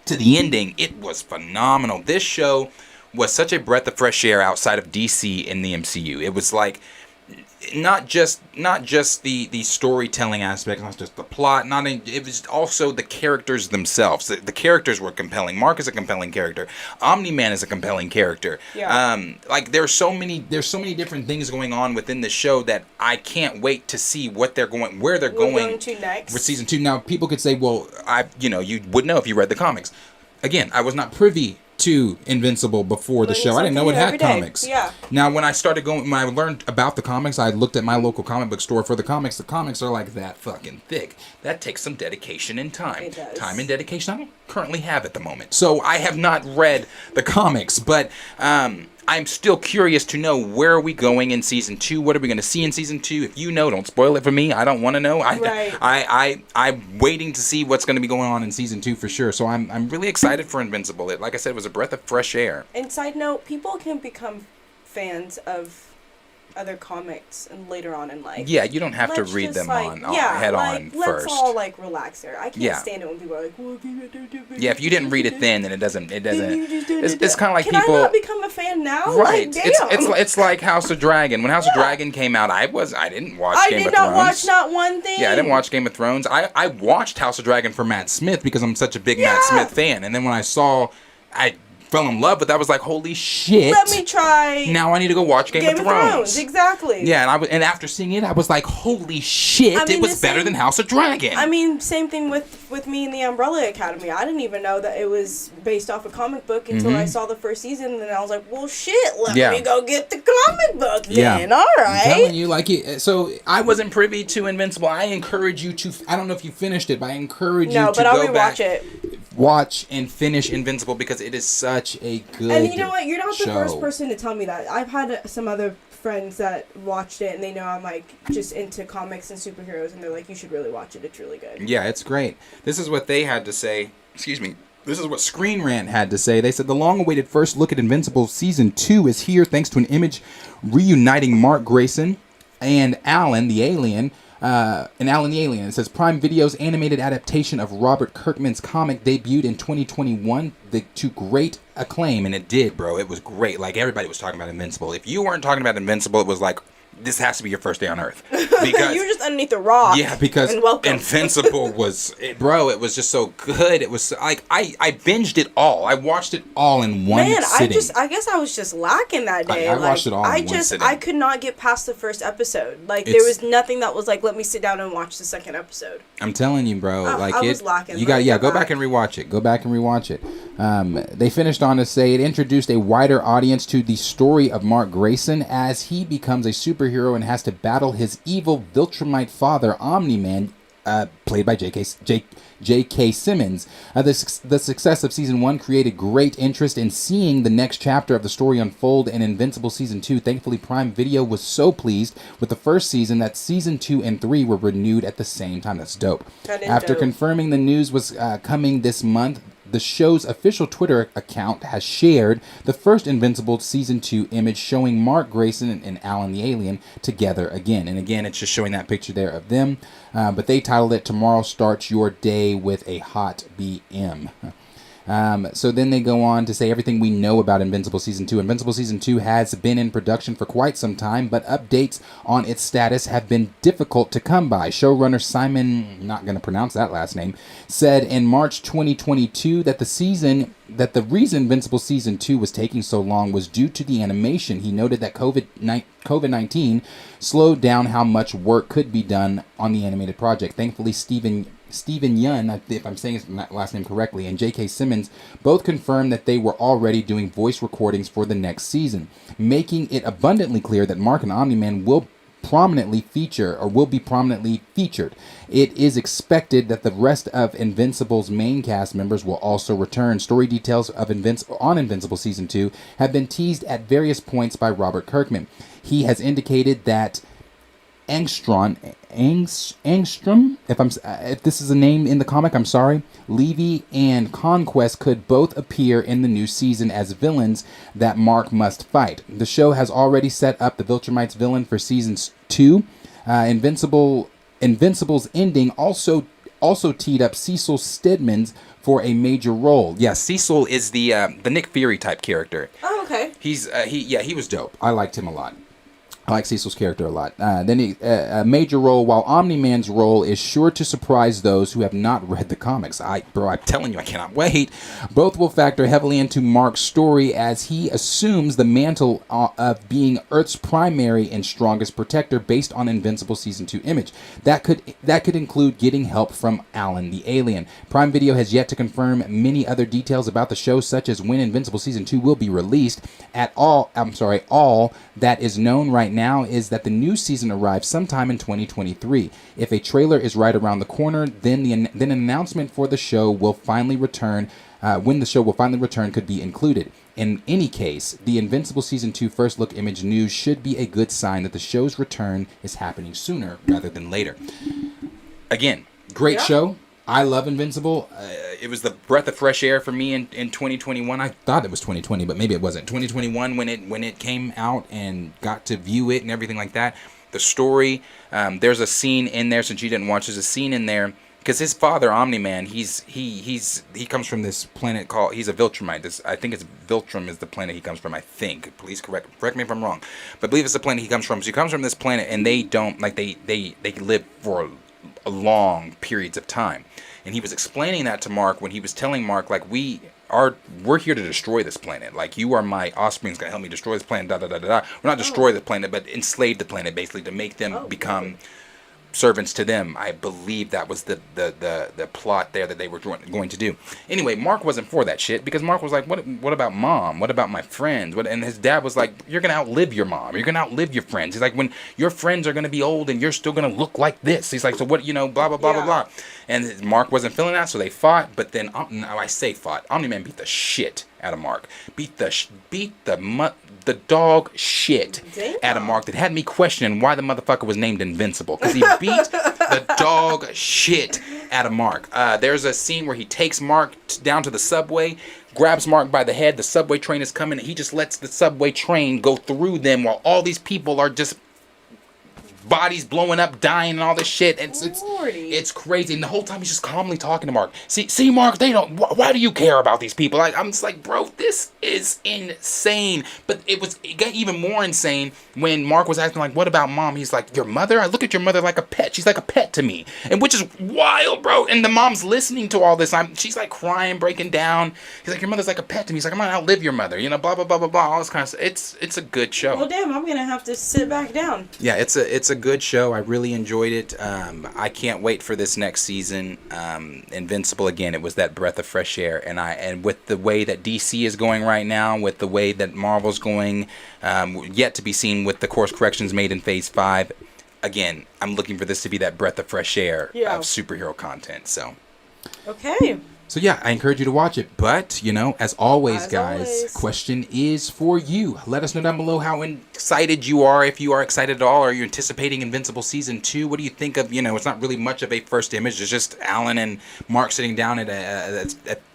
to the ending, it was phenomenal. This show was such a breath of fresh air outside of DC in the MCU. It was like not just the storytelling aspect, not just the plot, it was also the characters themselves. The characters were compelling. Mark is a compelling character. Omni-Man is a compelling character. Yeah. Like there's so many different things going on within the show that I can't wait to see where they're going to next with season 2. Now people could say, well, you would know if you read the comics. Again, I was not privy to Invincible before the show. I didn't know it had comics. Yeah. Now, when I learned about the comics, I looked at my local comic book store for the comics. The comics are like that fucking thick. That takes some dedication and time. It does. Time and dedication I don't currently have at the moment. So I have not read the comics, but I'm still curious to know where are we going in season 2. What are we going to see in season 2? If you know, don't spoil it for me. I don't want to know. I'm waiting to see what's going to be going on in season 2 for sure. So I'm really excited for Invincible. It, like I said, was a breath of fresh air. And side note, people can become fans of other comics and later on in life. Yeah, you don't have to Let's read just, them like, head on let's first. all like relax there. I can't Yeah. stand it when people are like, well, Yeah, if you didn't read it then it doesn't. It's It's kind of like can people. I not become a fan now? Right. Like, damn. It's like House of Dragon. When House of Dragon came out, I didn't watch Game of Thrones. I did not watch not one thing. Yeah, I didn't watch Game of Thrones. I watched House of Dragon for Matt Smith because I'm such a big Matt Smith fan. And then when I fell in love with that, I was like, holy shit. Let me try. Now I need to go watch Game of Thrones. Exactly. Yeah, and after seeing it, I was like, holy shit, it was better than House of Dragon. I mean, same thing with me in the Umbrella Academy. I didn't even know that it was based off a comic book until I saw the first season, and I was like, well, shit, let me go get the comic book then. All right. I'm telling you, so I wasn't privy to Invincible. I encourage you to, I don't know if you finished it, but I encourage you to but I'll go back. rewatch it. Watch and finish Invincible because it is such a good And you know what? You're not the show. first person to tell me that. I've had some other friends that watched it, and they know I'm like just into comics and superheroes, and they're like, you should really watch it. It's really good. Yeah, it's great. This is what they had to say. Excuse me. This is what Screen Rant had to say. They said the long-awaited first look at Invincible Season 2 is here thanks to an image reuniting Mark Grayson and Alan the Alien. It says Prime Video's animated adaptation of Robert Kirkman's comic debuted in 2021 to great acclaim, and it did, bro. It was great. Like, everybody was talking about Invincible. If you weren't talking about Invincible, it was like, this has to be your first day on Earth. Because you were just underneath the rock. Yeah, because Invincible was, it was just so good. It was like, I binged it all. I watched it all in one sitting. I guess I was just lacking that day. I watched it all in one sitting. I could not get past the first episode. Like, there was nothing that was like, let me sit down and watch the second episode. I'm telling you, bro. I was lacking. You got, go back and rewatch it. Go back and rewatch it. They finished on to say it introduced a wider audience to the story of Mark Grayson as he becomes a superhero and has to battle his evil Viltrumite father, Omni-Man, played by J.K. Simmons. The success of Season 1 created great interest in seeing the next chapter of the story unfold in Invincible Season 2. Thankfully, Prime Video was so pleased with the first season that Season 2 and 3 were renewed at the same time. That's dope. After confirming the news was coming this month, the show's official Twitter account has shared the first Invincible Season 2 image showing Mark Grayson and Alan the Alien together again. And again, it's just showing that picture there of them. But they titled it, Tomorrow Starts Your Day with a Hot BM. So then they go on to say everything we know about Invincible Season 2. Invincible Season 2 has been in production for quite some time, but updates on its status have been difficult to come by. Showrunner Simon, not going to pronounce that last name, said in March 2022 that the reason Invincible Season 2 was taking so long was due to the animation. He noted that COVID-19 slowed down how much work could be done on the animated project. Thankfully, Steven Yeun, if I'm saying his last name correctly, and J.K. Simmons both confirmed that they were already doing voice recordings for the next season, making it abundantly clear that Mark and Omni-Man will be prominently featured. It is expected that the rest of Invincible's main cast members will also return. Story details of Invincible Season 2 have been teased at various points by Robert Kirkman. He has indicated that Angstrom, if this is a name in the comic, I'm sorry. Levy and Conquest could both appear in the new season as villains that Mark must fight. The show has already set up the Viltrumites villain for seasons 2. Invincible's ending also teed up Cecil Stedman's for a major role. Yeah, Cecil is the Nick Fury type character. Oh, okay. He was dope. I liked him a lot. I like Cecil's character a lot. Then a major role, while Omni-Man's role is sure to surprise those who have not read the comics. I'm telling you, I cannot wait. Both will factor heavily into Mark's story as he assumes the mantle of being Earth's primary and strongest protector based on Invincible Season 2 image. That could include getting help from Alan the alien. Prime Video has yet to confirm many other details about the show, such as when Invincible Season 2 will be released. All that is known right now is that the new season arrives sometime in 2023. If a trailer is right around the corner, then an announcement for the show will finally return. When the show will finally return could be included. In any case, the Invincible Season 2 first look image news should be a good sign that the show's return is happening sooner rather than later. Again, great show. I love Invincible. It was the breath of fresh air for me in 2021. I thought it was 2020, but maybe it wasn't. 2021 when it came out and got to view it and everything like that. The story, there's a scene in there, since you didn't watch, there's a scene in there because his father, Omni-Man, he comes from this planet called, he's a Viltrumite. I think it's Viltrum is the planet he comes from, I think. Please correct me if I'm wrong. But I believe it's the planet he comes from. So he comes from this planet and they don't, like they live for long periods of time. And he was explaining that to Mark when he was telling Mark, like, we're here to destroy this planet. Like, you are my offspring, is going to help me destroy this planet, We're not destroy the planet, but enslave the planet, basically, to make them become servants to them. I believe that was the plot there that they were going to do. Anyway, Mark wasn't for that shit because Mark was like, what about mom? What about my friends? And his dad was like, you're going to outlive your mom. You're going to outlive your friends. He's like, when your friends are going to be old and you're still going to look like this. He's like, so what, blah, blah, blah, blah, blah. And Mark wasn't feeling that, so they fought. But then, I say fought. Omni-Man beat the shit out of Mark. Beat the dog shit out of Mark that had me questioning why the motherfucker was named Invincible. Because he beat the dog shit out of Mark. There's a scene where he takes Mark down to the subway, grabs Mark by the head. The subway train is coming. And he just lets the subway train go through them while all these people are just bodies blowing up, dying, and all this shit. It's crazy. And the whole time he's just calmly talking to Mark. See, Mark, they don't. Why do you care about these people? Like, I'm just like, bro, this is insane. But it got even more insane when Mark was asking, like, what about mom? He's like, your mother? I look at your mother like a pet. She's like a pet to me, and which is wild, bro. And the mom's listening to all this. She's like crying, breaking down. He's like, your mother's like a pet to me. He's like, I'm gonna outlive your mother. Blah blah blah blah blah. All this kind of stuff. It's a good show. Well, damn, I'm gonna have to sit back down. Yeah, it's a good show. I really enjoyed it. I can't wait for this next season. Invincible, again, it was that breath of fresh air, and with the way that DC is going right now, with the way that Marvel's going, yet to be seen with the course corrections made in Phase 5. Again, I'm looking for this to be that breath of fresh air of superhero content. So, okay. So yeah, I encourage you to watch it. But, as always, guys, question is for you. Let us know down below how excited you are, if you are excited at all. Are you anticipating Invincible Season 2? What do you think of, it's not really much of a first image. It's just Alan and Mark sitting down at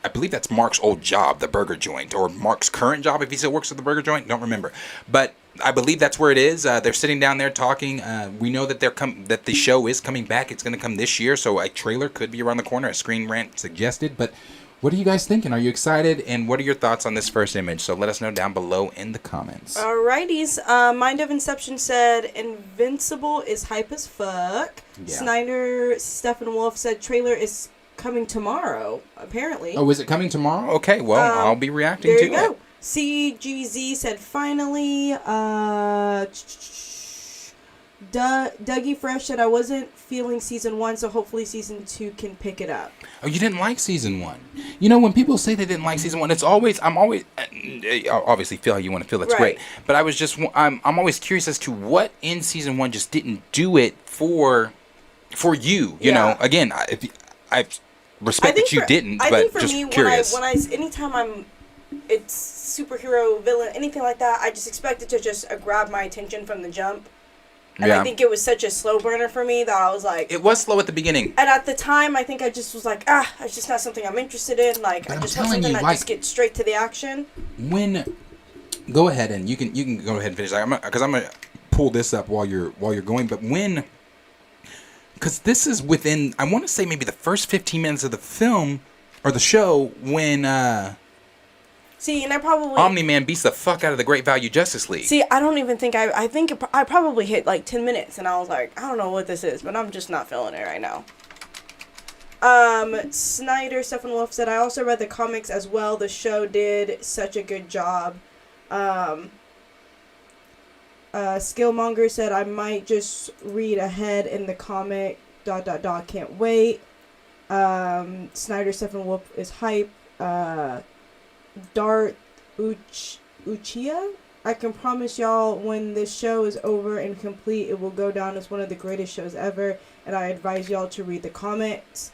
I believe that's Mark's old job, the burger joint, or Mark's current job if he still works at the burger joint. Don't remember. But I believe that's where it is. They're sitting down there talking. We know that that the show is coming back. It's going to come this year, so a trailer could be around the corner, as Screen Rant suggested. But what are you guys thinking? Are you excited? And what are your thoughts on this first image? So let us know down below in the comments. Alrighties. Mind of Inception said Invincible is hype as fuck. Yeah. Snyder Stephen Wolf said trailer is coming tomorrow, apparently. Oh, is it coming tomorrow? Okay, well, I'll be reacting to it. There you go. CGZ said finally. Dougie Fresh said I wasn't feeling season 1, so hopefully season 2 can pick it up. Oh, you didn't like season 1? When people say they didn't like season 1, I'm always obviously feel how you want to feel. That's right. Great. But I'm always curious as to what in season 1 just didn't do it for you. You know, again, I respect that you didn't, but just curious. Anytime it's superhero, villain, anything like that, I just expect it to just grab my attention from the jump. And I think it was such a slow burner for me that I was like... It was slow at the beginning. And at the time, I think I just was like, it's just not something I'm interested in. Like, but I just want something that just gets straight to the action. Go ahead and you can go ahead and finish. Because I'm gonna pull this up while you're going. But because this is within, I want to say maybe the first 15 minutes of the film or the show when... See, and I probably... Omni-Man beats the fuck out of the Great Value Justice League. See, I don't even think I think I probably hit like 10 minutes and I was like, I don't know what this is, but I'm just not feeling it right now. Snyder, Steppenwolf said, I also read the comics as well. The show did such a good job. Skillmonger said, I might just read ahead in the comic, ... can't wait. Snyder, Steppenwolf is hype. Darth Uchiha? I can promise y'all when this show is over and complete, it will go down as one of the greatest shows ever, and I advise y'all to read the comics.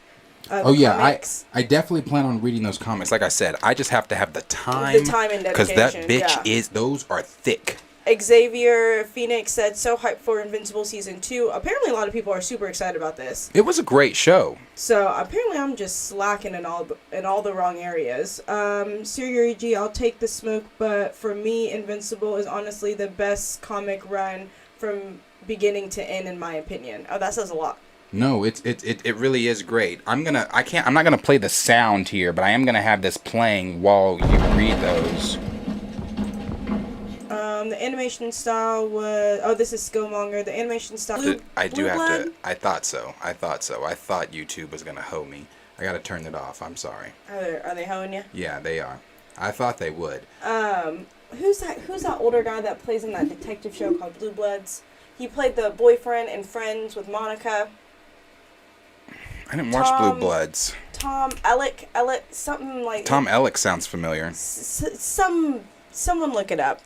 Comics. I definitely plan on reading those comics. Like I said, I just have to have the time. The time and dedication. Because that bitch those are thick. Xavier Phoenix said, so hyped for Invincible Season 2. Apparently a lot of people are super excited about this. It was a great show. So apparently I'm just slacking in all the wrong areas. Siri G, I'll take the smoke, but for me, Invincible is honestly the best comic run from beginning to end, in my opinion. Oh, that says a lot. No, it really is great. I'm not gonna play the sound here, but I am gonna have this playing while you read those. The animation style was... Oh, this is Skillmonger. The animation style... I thought so. I thought YouTube was going to hoe me. I got to turn it off. I'm sorry. Are they hoeing you? Yeah, they are. I thought they would. Who's that older guy that plays in that detective show called Blue Bloods? He played the boyfriend in Friends with Monica. I didn't watch Blue Bloods. Tom Ellick, something like... Tom Ellick sounds familiar. Someone look it up.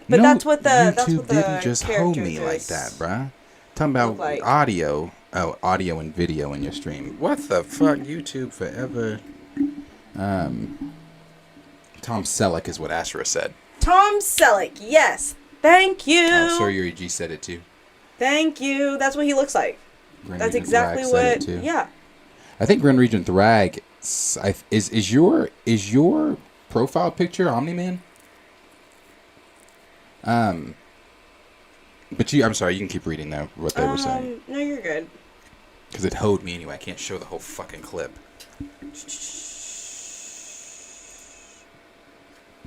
But that's what the didn't just hoe me like that, bruh. Talking about audio and video in your stream. What the fuck? YouTube forever. Tom Selleck is what Astra said. Tom Selleck, yes. Thank you. Oh, Sir Yuri G said it too. Thank you. That's what he looks like. Grand That's Regent exactly Thrag what. said it too. Yeah. I think Grand Regent Thrag is your profile picture Omni-Man? But I'm sorry, you can keep reading though, what they were saying. No, you're good. Because it hoed me anyway, I can't show the whole fucking clip.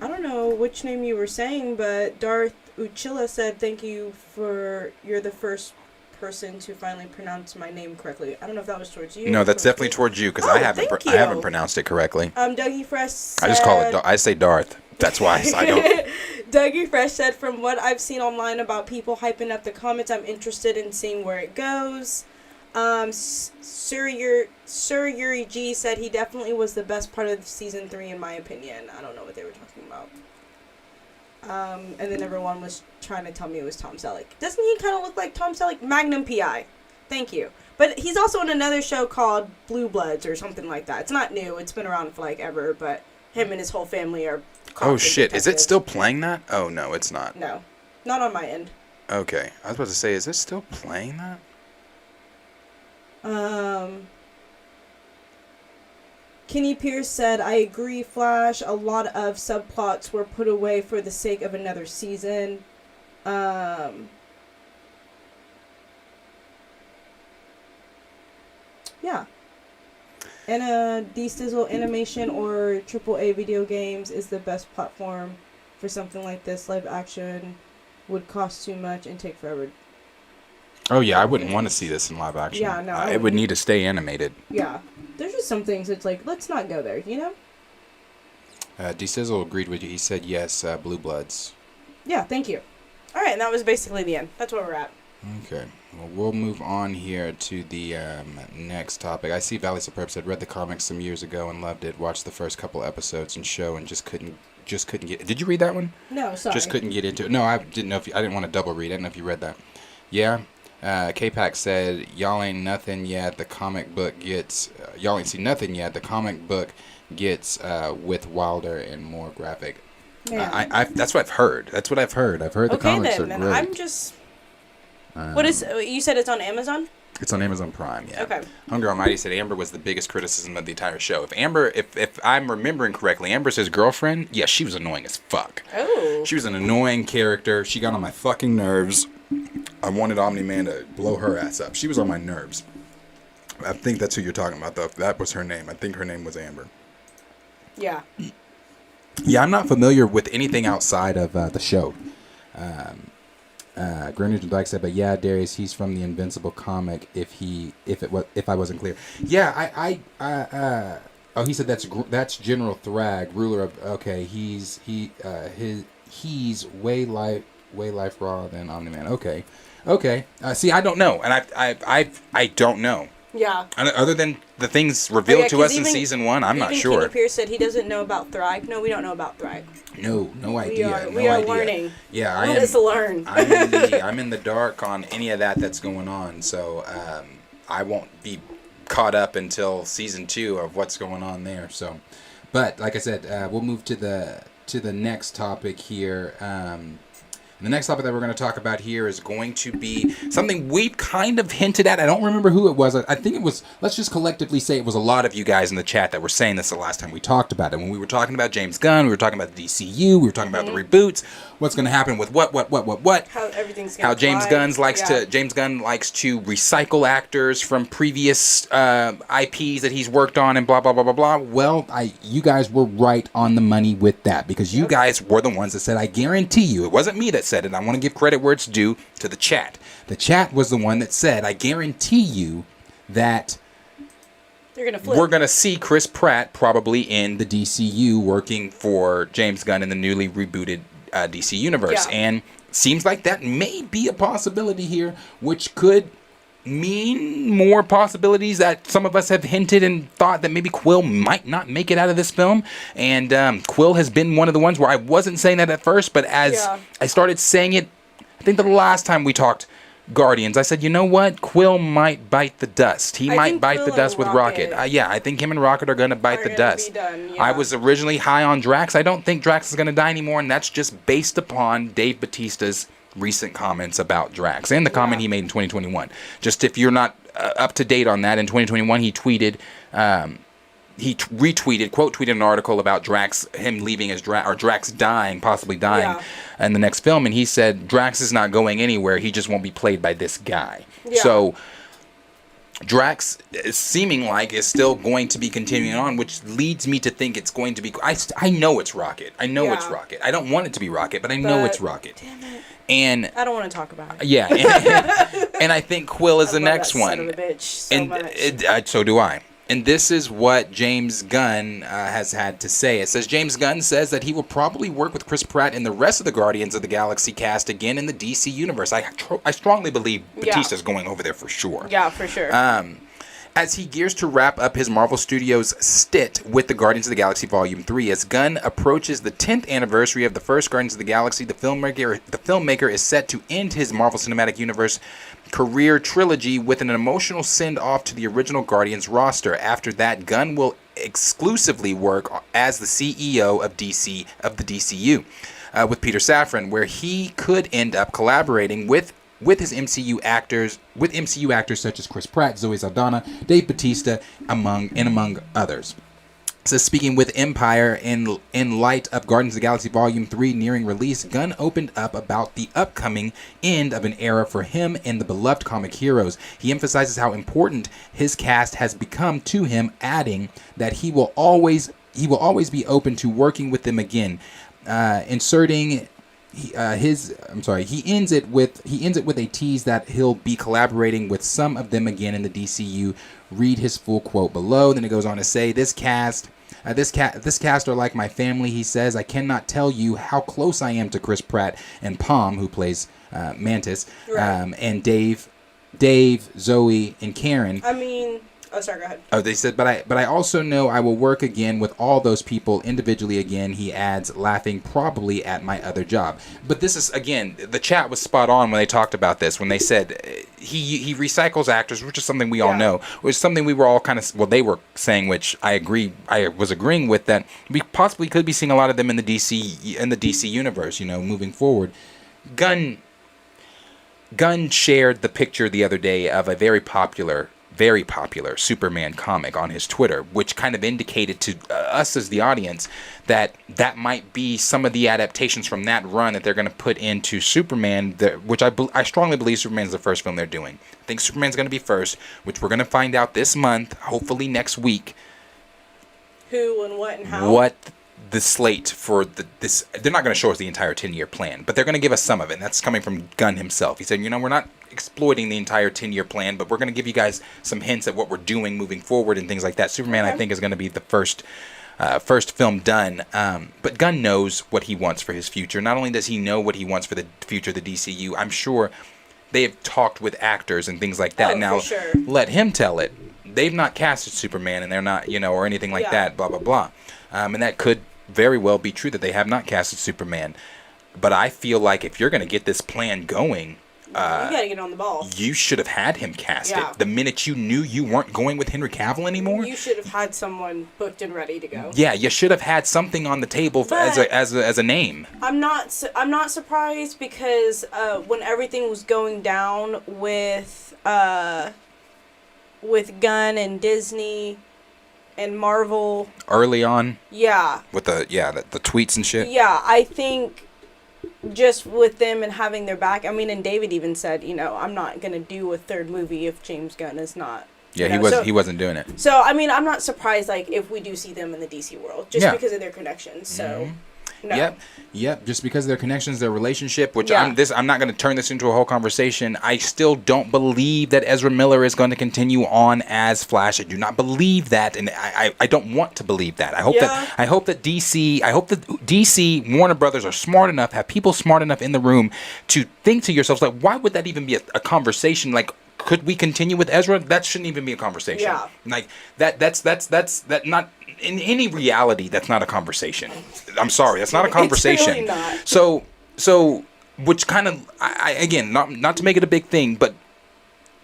I don't know which name you were saying, but Darth Uchiha said, thank you you're the first person to finally pronounce my name correctly. I don't know if that was towards you. No, that's definitely towards you, because I haven't pronounced it correctly. Dougie Fresh said... I just call it, I say Darth. That's why I don't... Dougie Fresh said, from what I've seen online about people hyping up the comments, I'm interested in seeing where it goes. Sir Yuri G said he definitely was the best part of season 3 in my opinion. I don't know what they were talking about. And then everyone was trying to tell me it was Tom Selleck. Doesn't he kind of look like Tom Selleck? Magnum P.I. Thank you. But he's also in another show called Blue Bloods or something like that. It's not new. It's been around for like ever, but him and his whole family are... Oh shit, is it still playing that? Oh no, it's not. No, not on my end. Okay, I was about to say, is it still playing that? Kenny Pierce said, I agree, Flash. A lot of subplots were put away for the sake of another season. Yeah. And D-Stizzle Animation or AAA video games is the best platform for something like this. Live action would cost too much and take forever. Oh yeah, I wouldn't want to see this in live action. Yeah, no. It would need to stay animated. Yeah. There's just some things it's like, let's not go there, you know? D-Sizzle agreed with you. He said yes, Blue Bloods. Yeah, thank you. Alright, and that was basically the end. That's where we're at. Okay. Well, we'll move on here to the next topic. I see Valley Superb said, read the comics some years ago and loved it. Watched the first couple episodes and show and just couldn't get... Did you read that one? No, sorry. Just couldn't get into it. No, I didn't know if I didn't want to double read. I didn't know if you read that. Yeah. K-Pac said, y'all ain't nothing yet. The comic book gets... y'all ain't seen nothing yet. The comic book gets with wilder and more graphic. Yeah. That's what I've heard. I've heard the comics are great. I'm just... What is, you said it's on Amazon? It's on Amazon Prime, yeah. Okay. Hunger Almighty said Amber was the biggest criticism of the entire show. If I'm remembering correctly, Amber's his girlfriend. Yeah, she was annoying as fuck. Oh. She was an annoying character. She got on my fucking nerves. I wanted Omni-Man to blow her ass up. She was on my nerves. I think that's who you're talking about, though. That was her name. I think her name was Amber. Yeah. Yeah, I'm not familiar with anything outside of the show. Greenwich Dyke said, but yeah, Darius, he's from the Invincible comic. If I wasn't clear, yeah, oh, he said that's General Thrag, ruler of. Okay, he's way life raw than Omni-Man. Okay. See, I don't know, and I don't know. Yeah. Other than the things revealed to us in season 1, I'm not sure. Kenny Pierce said he doesn't know about Thrag. No, we don't know about Thrag. No idea. We are learning. Yeah, Let us learn. I'm in the dark on any of that's going on, so I won't be caught up until season 2 of what's going on there. So, but like I said, we'll move to the next topic here. And the next topic that we're going to talk about here is going to be something we've kind of hinted at. I don't remember who it was. I think it was, let's just collectively say it was a lot of you guys in the chat that were saying this the last time we talked about it. When we were talking about James Gunn, we were talking about the DCU, we were talking about the reboots, what's going to happen with what. How everything's going to How James Gunn likes to recycle actors from previous IPs that he's worked on and blah, blah, blah, blah, blah. Well, you guys were right on the money with that because you guys were the ones that said, I guarantee you, it wasn't me that said it. I want to give credit where it's due to the chat. The chat was the one that said, I guarantee you that we're going to see Chris Pratt probably in the DCU working for James Gunn in the newly rebooted DC universe. Yeah. And seems like that may be a possibility here, which could mean more possibilities that some of us have hinted and thought that maybe Quill might not make it out of this film. And Quill has been one of the ones where I wasn't saying that at first, but as I started saying it, I think the last time we talked Guardians, I said, you know what? Quill might bite the dust. He might bite the dust with Rocket. I think him and Rocket are going to bite the dust. I was originally high on Drax. I don't think Drax is going to die anymore, and that's just based upon Dave Bautista's recent comments about Drax and the comment he made in 2021. Just if you're not up to date on that, in 2021 he tweeted, quote tweeted an article about Drax, him leaving as Drax, or Drax possibly dying in the next film, and he said Drax is not going anywhere, he just won't be played by this guy. So Drax is seeming like is still going to be continuing on, which leads me to think it's going to be. I know it's Rocket. I know it's Rocket. I don't want it to be Rocket, but I know it's Rocket. Damn it. And I don't want to talk about it. Yeah, and I think Quill is the next one. Son of a bitch so much. So do I. And this is what James Gunn has had to say. It says, James Gunn says that he will probably work with Chris Pratt and the rest of the Guardians of the Galaxy cast again in the DC universe. I strongly believe Bautista's going over there for sure. Yeah, for sure. As he gears to wrap up his Marvel Studios stint with the Guardians of the Galaxy Volume 3, as Gunn approaches the 10th anniversary of the first Guardians of the Galaxy, the filmmaker is set to end his Marvel Cinematic Universe career trilogy with an emotional send-off to the original Guardians roster. After that, Gunn will exclusively work as the CEO of the DCU with Peter Safran, where he could end up collaborating with his MCU actors such as Chris Pratt, Zoe Saldana, Dave Bautista, among others. So speaking with Empire in light of Guardians of the Galaxy Volume 3 nearing release, Gunn opened up about the upcoming end of an era for him and the beloved comic heroes. He emphasizes how important his cast has become to him, adding that he will always be open to working with them again. He ends it with a tease that he'll be collaborating with some of them again in the DCU. Read his full quote below. Then it goes on to say, this cast are like my family, he says. I cannot tell you how close I am to Chris Pratt and Palm, who plays Mantis, and Dave, Zoe, and Karen. Oh, sorry, go ahead. Oh, they said, but I also know I will work again with all those people individually again, he adds, laughing probably at my other job. But this is, again, the chat was spot on when they talked about this, when they said he recycles actors, which is something we all know, which is something we were all kind of, well, they were saying, which I was agreeing with, that we possibly could be seeing a lot of them in the DC universe, moving forward. Gunn Gunn shared the picture the other day of a very popular Superman comic on his Twitter, which kind of indicated to us as the audience that might be some of the adaptations from that run that they're going to put into Superman, which I strongly believe Superman is the first film they're doing. I think Superman's going to be first, which we're going to find out this month, hopefully next week. Who and what and how? What the slate for this, they're not going to show us the entire 10-year plan, but they're going to give us some of it, and that's coming from Gunn himself. He said, we're not exploiting the entire 10-year plan, but we're going to give you guys some hints at what we're doing moving forward and things like that. Superman, I think, is going to be the first film done, but Gunn knows what he wants for his future. Not only does he know what he wants for the future of the DCU, I'm sure they have talked with actors and things like that. Now, for sure. Let him tell it. They've not casted Superman, and they're not, or anything like that, blah, blah, blah. And that could very well be true that they have not casted Superman. But I feel like if you're going to get this plan going, you gotta get on the ball. You should have had him cast it. The minute you knew you weren't going with Henry Cavill anymore, you should have had someone booked and ready to go. Yeah, you should have had something on the table as a name. I'm not surprised because when everything was going down with Gunn and Disney and Marvel early on, with the tweets and shit. I think just with them and having their back, and David even said, I'm not gonna do a third movie if James Gunn is not. He wasn't doing it. So I'm not surprised if we do see them in the DC world just because of their connections. So. No. Yep. Just because of their connections, their relationship, which I'm not going to turn this into a whole conversation. I still don't believe that Ezra Miller is going to continue on as Flash. I do not believe that, and I don't want to believe that. I hope that DC Warner Brothers are smart enough, have people smart enough in the room to think to yourselves, like, why would that even be a conversation? Like, could we continue with Ezra? That shouldn't even be a conversation. Yeah. Like that's not. In any reality, that's not a conversation. I'm sorry, that's not a conversation. It's really not. So, which kind of, again, not to make it a big thing, but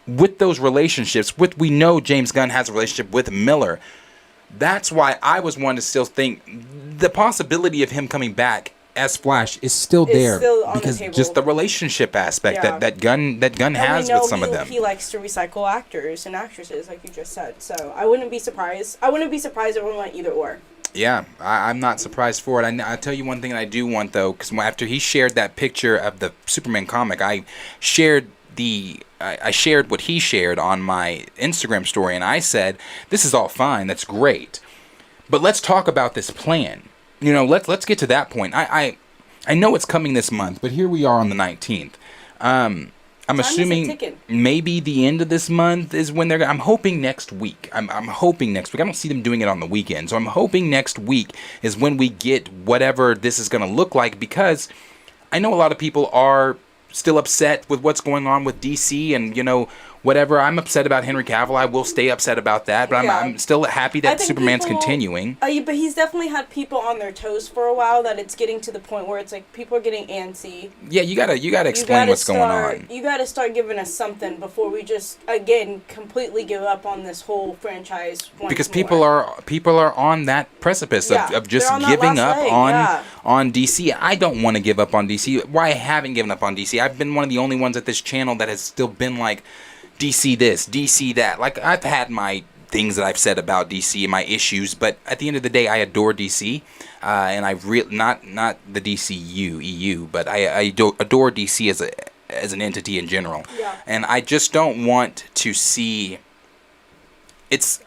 with those relationships, we know James Gunn has a relationship with Miller. That's why I was one to still think the possibility of him coming back as Flash is still there, because just the relationship aspect that Gunn has with some of them. He likes to recycle actors and actresses, like you just said. So I wouldn't be surprised. I wouldn't be surprised if it went either or. Yeah, I'm not surprised for it. I tell you one thing I do want, though, because after he shared that picture of the Superman comic, I shared what he shared on my Instagram story, and I said, "This is all fine. That's great, but let's talk about this plan." Let's get to that point. I know it's coming this month, but here we are on the 19th. I'm assuming maybe the end of this month is when they're. I'm hoping next week. I'm hoping next week. I don't see them doing it on the weekend, so I'm hoping next week is when we get whatever this is going to look like, because I know a lot of people are still upset with what's going on with DC and whatever. I'm upset about Henry Cavill. I will stay upset about that, but I'm still happy that Superman's continuing. But he's definitely had people on their toes for a while, that it's getting to the point where it's like people are getting antsy. Yeah, you gotta explain what's going on. You gotta start giving us something before we just again completely give up on this whole franchise. Because people are on that precipice of just giving up on DC. I don't want to give up on DC. Why I haven't given up on DC? I've been one of the only ones at this channel that has still been like, DC this, DC that. Like, I've had my things that I've said about DC and my issues, but at the end of the day, I adore DC, and I not the DCU EU, but I adore DC as an entity in general. Yeah. And I just don't want to see.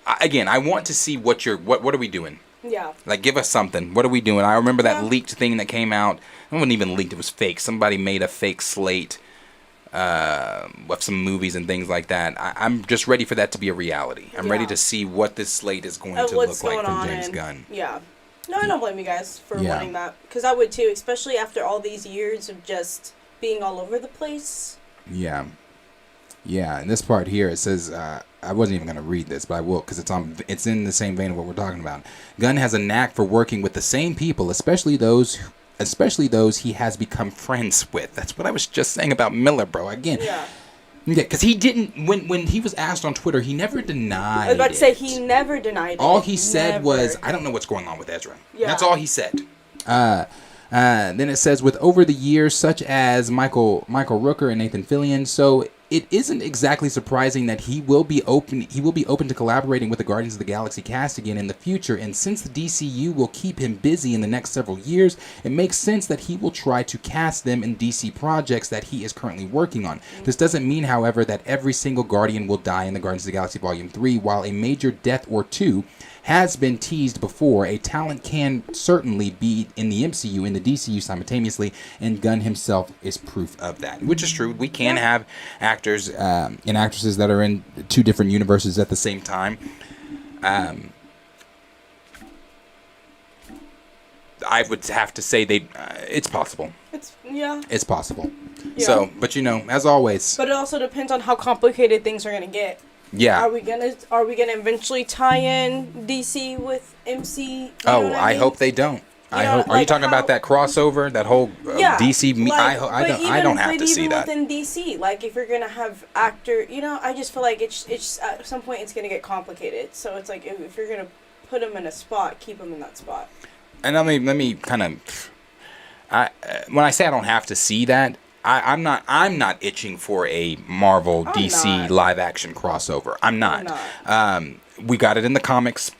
I want to see what are we doing? Yeah. Like, give us something. What are we doing? I remember that leaked thing that came out. It wasn't even leaked. It was fake. Somebody made a fake slate of some movies and things like that. I'm just ready for that to be a reality. I'm ready to see what this slate is going to look like from James Gunn. Yeah. No, I don't blame you guys for wanting that, because I would too, especially after all these years of just being all over the place. Yeah. Yeah, and this part here, it says, I wasn't even going to read this, but I will, because it's in the same vein of what we're talking about. Gunn has a knack for working with the same people, especially those he has become friends with. That's what I was just saying about Miller, bro. Again. Yeah, because he didn't, when he was asked on Twitter, he never denied it. I was about to say, he never denied it. All he said was, I don't know what's going on with Ezra. Yeah. That's all he said. Then it says, with over the years, such as Michael Rooker and Nathan Fillion, so it isn't exactly surprising that he will be open to collaborating with the Guardians of the Galaxy cast again in the future. And since the DCU will keep him busy in the next several years, it makes sense that he will try to cast them in DC projects that he is currently working on. This doesn't mean, however, that every single Guardian will die in the Guardians of the Galaxy Volume 3. While a major death or two has been teased before, a talent can certainly be in the MCU and the DCU simultaneously, and Gunn himself is proof of that, which is true. We can have actors and actresses that are in two different universes at the same time. I would have to say it's possible. It's possible. Yeah. So, but as always. But it also depends on how complicated things are gonna get. Yeah. Are we gonna eventually tie in DC with MC? You Oh, know what I mean? hope they don't. You know, Are you talking about that crossover, that whole DC? I don't have to see even that. within DC, like if you're gonna have I just feel like it's at some point it's gonna get complicated. So it's like if you're gonna put them in a spot, keep them in that spot. And let me kind of, when I say I don't have to see that, I'm not itching for a Marvel DC live action crossover. I'm not. We got it in the comics.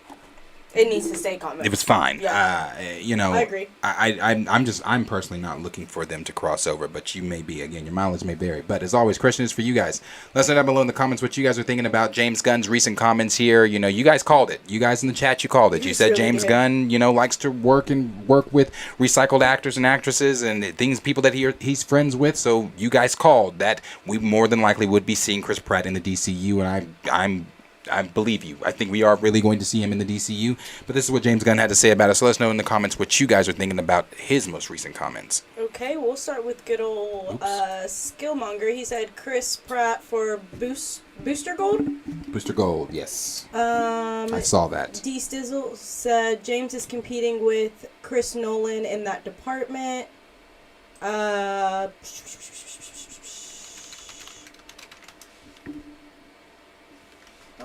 It needs to stay comics. It was fine. Yeah. I agree. I'm personally not looking for them to cross over, but you may be. Again, your mileage may vary. But as always, question is for you guys. Let us know down below in the comments what you guys are thinking about James Gunn's recent comments here. You guys called it. You guys in the chat, you called it. You said really James Gunn, likes to work with recycled actors and actresses and people that he's friends with. So you guys called that we more than likely would be seeing Chris Pratt in the DCU, and I believe you. I think we are really going to see him in the DCU. But this is what James Gunn had to say about it. So let us know in the comments what you guys are thinking about his most recent comments. Okay, we'll start with good old Skillmonger. He said Chris Pratt for Booster Gold. Booster Gold, yes. I saw that. D Stizzle said James is competing with Chris Nolan in that department.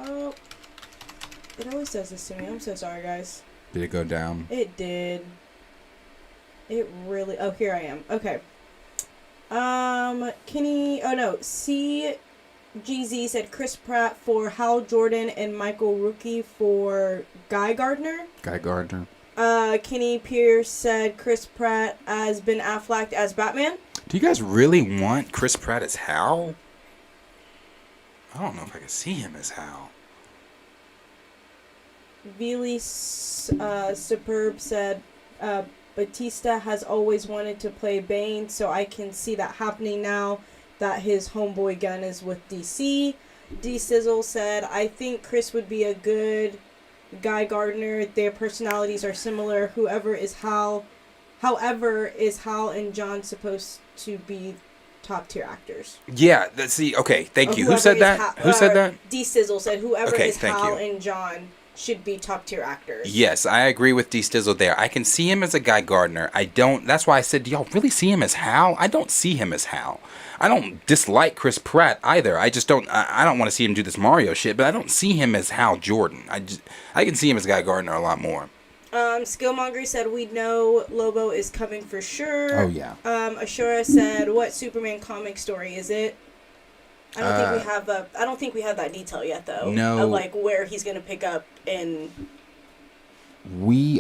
Oh, it always does this to me. I'm so sorry, guys. Did it go down? It did. It really... Oh, here I am. Okay. Kenny... Oh, no. CGZ said Chris Pratt for Hal Jordan and Michael Rookie for Guy Gardner. Kenny Pierce said Chris Pratt as Ben Affleck as Batman. Do you guys really want Chris Pratt as Hal? I don't know if I can see him as Hal. Vili Superb said Batista has always wanted to play Bane, so I can see that happening now that his homeboy Gunn is with DC. D Sizzle said, I think Chris would be a good Guy Gardner. Their personalities are similar. However, is Hal and John supposed to be top tier actors? Yeah, okay, thank you. Who said that? Who said that? D Sizzle said whoever is Hal you. and John should be top tier actors. Yes, I agree with D Stizzle there. I can see him as a Guy Gardner. That's why I said, do y'all really see him as Hal? I don't see him as Hal. I don't dislike Chris Pratt either. I just don't. I don't want to see him do this Mario shit, but I don't see him as Hal Jordan. I can see him as Guy Gardner a lot more. Skillmonger said we know Lobo is coming for sure. Oh yeah. Ashura said, what Superman comic story is it? I don't think we have that detail yet though. No. Of like where he's gonna pick up in.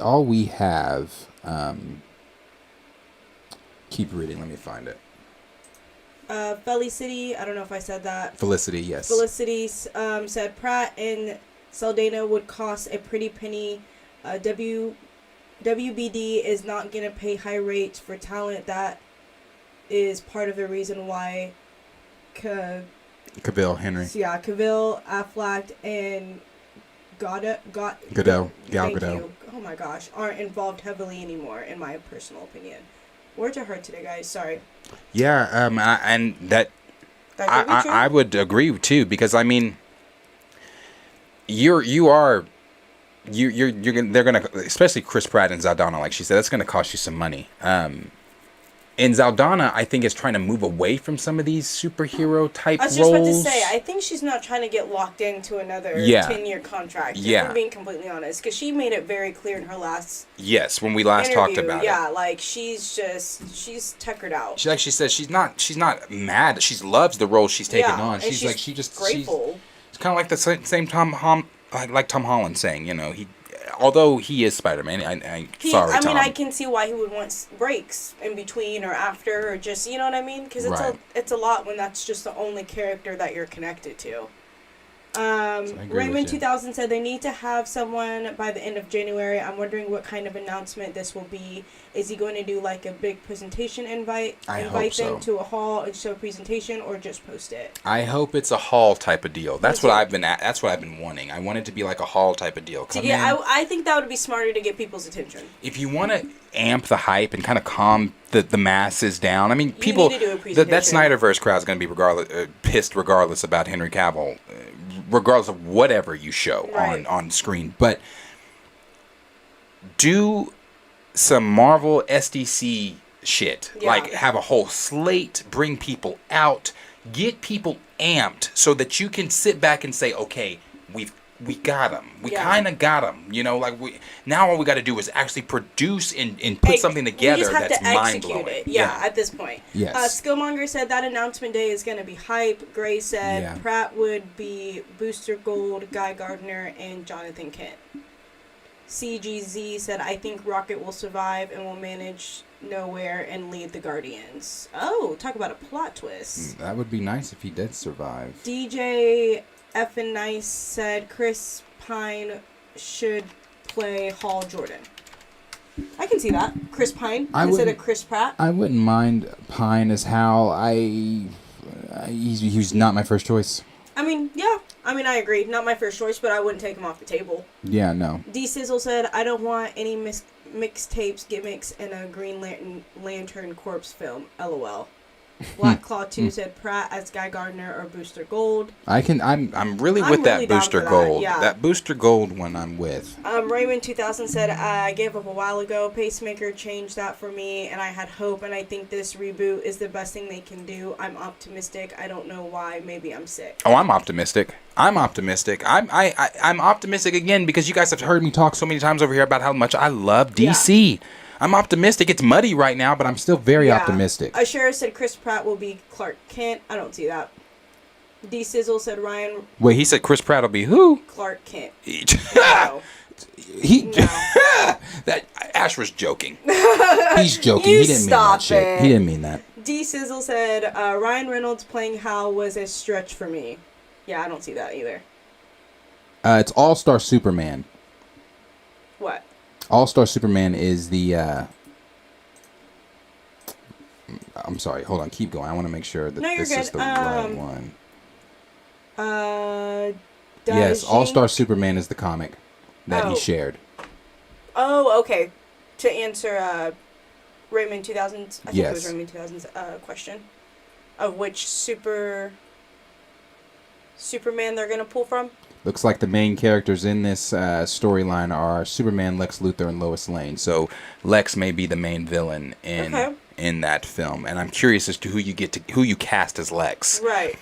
All we have. Keep reading. Let me find it. Felicity, I don't know if I said that. Felicity, yes. Felicity said Pratt and Saldana would cost a pretty penny. WBD is not going to pay high rates for talent. That is part of the reason why Cavill, Henry. Yeah, Cavill, Affleck, and Gal Gadot. Oh my gosh, aren't involved heavily anymore, in my personal opinion. Words are hard today, guys. Sorry. Yeah, and that I would agree too, because I mean, they're gonna, especially Chris Pratt and Zadana, like she said, that's gonna cost you some money. And Zaldana, I think, is trying to move away from some of these superhero type roles. I was just about to say, I think she's not trying to get locked into another 10-year contract. If we're being completely honest, because she made it very clear in her last when we last interview, talked about it. Yeah, like she's tuckered out. Like she said, she's not mad. She loves the role she's taken on. She's like grateful. It's kind of like the same Tom Holland saying, you know, although he is Spider-Man, sorry, Tom. I can see why he would want breaks in between or after, or just, you know what I mean? Because it's a lot when that's just the only character that you're connected to. Raymond 2000 said they need to have someone by the end of January. I'm wondering what kind of announcement this will be. Is he going to do like a big presentation invite them to a hall and show a presentation, or just post it? I hope it's a hall type of deal. That's what I've been wanting. I want it to be like a hall type of deal. I think that would be smarter to get people's attention. If you want to amp the hype and kind of calm the masses down, I mean, people, that Snyderverse crowd is going to be pissed regardless about Henry Cavill, regardless of whatever you show on screen. But do some Marvel SDC shit. Like, have a whole slate, bring people out, get people amped so that you can sit back and say, okay, we got them. We kind of got them. You know, like now all we got to do is actually produce and put something together that's mind-blowing. At this point. Yes. Skillmonger said that announcement day is going to be hype. Gray said Pratt would be Booster Gold, Guy Gardner, and Jonathan Kent. CGZ said, I think Rocket will survive and will manage nowhere and lead the Guardians. Oh, talk about a plot twist. That would be nice if he did survive. DJ Effin Nice said Chris Pine should play Hal Jordan. I can see that. Chris Pine instead of Chris Pratt. I wouldn't mind Pine as Hal. He's not my first choice. I mean, I agree. Not my first choice, but I wouldn't take him off the table. Yeah, no. D Sizzle said, I don't want any mixtapes, gimmicks, and a Green Lantern Corpse film. LOL. Black Claw 2 said Pratt as Guy Gardner or Booster Gold. I'm really with that Booster Gold. That Booster Gold one I'm with. Raymond 2000 said, I gave up a while ago. Pacemaker changed that for me, and I had hope, and I think this reboot is the best thing they can do. I'm optimistic. I don't know why. Maybe I'm sick. Oh, I'm optimistic. I'm optimistic again because you guys have heard me talk so many times over here about how much I love DC. Yeah. I'm optimistic. It's muddy right now, but I'm still very optimistic. Ashera said Chris Pratt will be Clark Kent. I don't see that. D Sizzle said Ryan. Wait, he said Chris Pratt will be who? Clark Kent. No. That Ash was joking. He's joking. He didn't mean that shit. He didn't mean that. D Sizzle said Ryan Reynolds playing Hal was a stretch for me. Yeah, I don't see that either. It's All-Star Superman. What? All-Star Superman is the I'm sorry, hold on, keep going. I want to make sure that this is the right one. Yes, All-Star Superman is the comic that he shared. Oh, okay. To answer Raymond 2000's, I think it was Raymond 2000's question of which Superman they're going to pull from. Looks like the main characters in this storyline are Superman, Lex Luthor, and Lois Lane. So Lex may be the main villain in that film, and I'm curious as to who you cast as Lex. Right.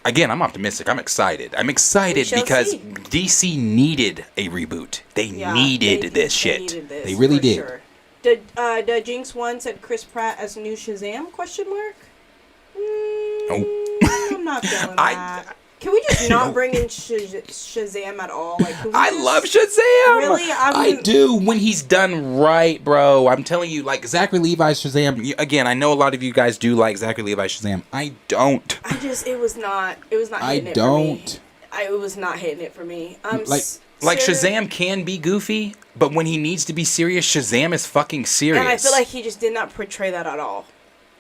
Again, I'm optimistic. I'm excited. I'm excited because DC needed a reboot. They needed this shit. They really did. Sure. Did Jinx 1 said Chris Pratt as new Shazam? Question mark. I'm not feeling that. Can we just not bring in Shazam at all? Like, I love Shazam. Really? I do when he's done right, bro. I'm telling you, like Zachary Levi's Shazam. Again, I know a lot of you guys do like Zachary Levi's Shazam. I don't. It was not hitting it for me. It was not hitting it for me. Like Shazam can be goofy, but when he needs to be serious, Shazam is fucking serious. And I feel like he just did not portray that at all.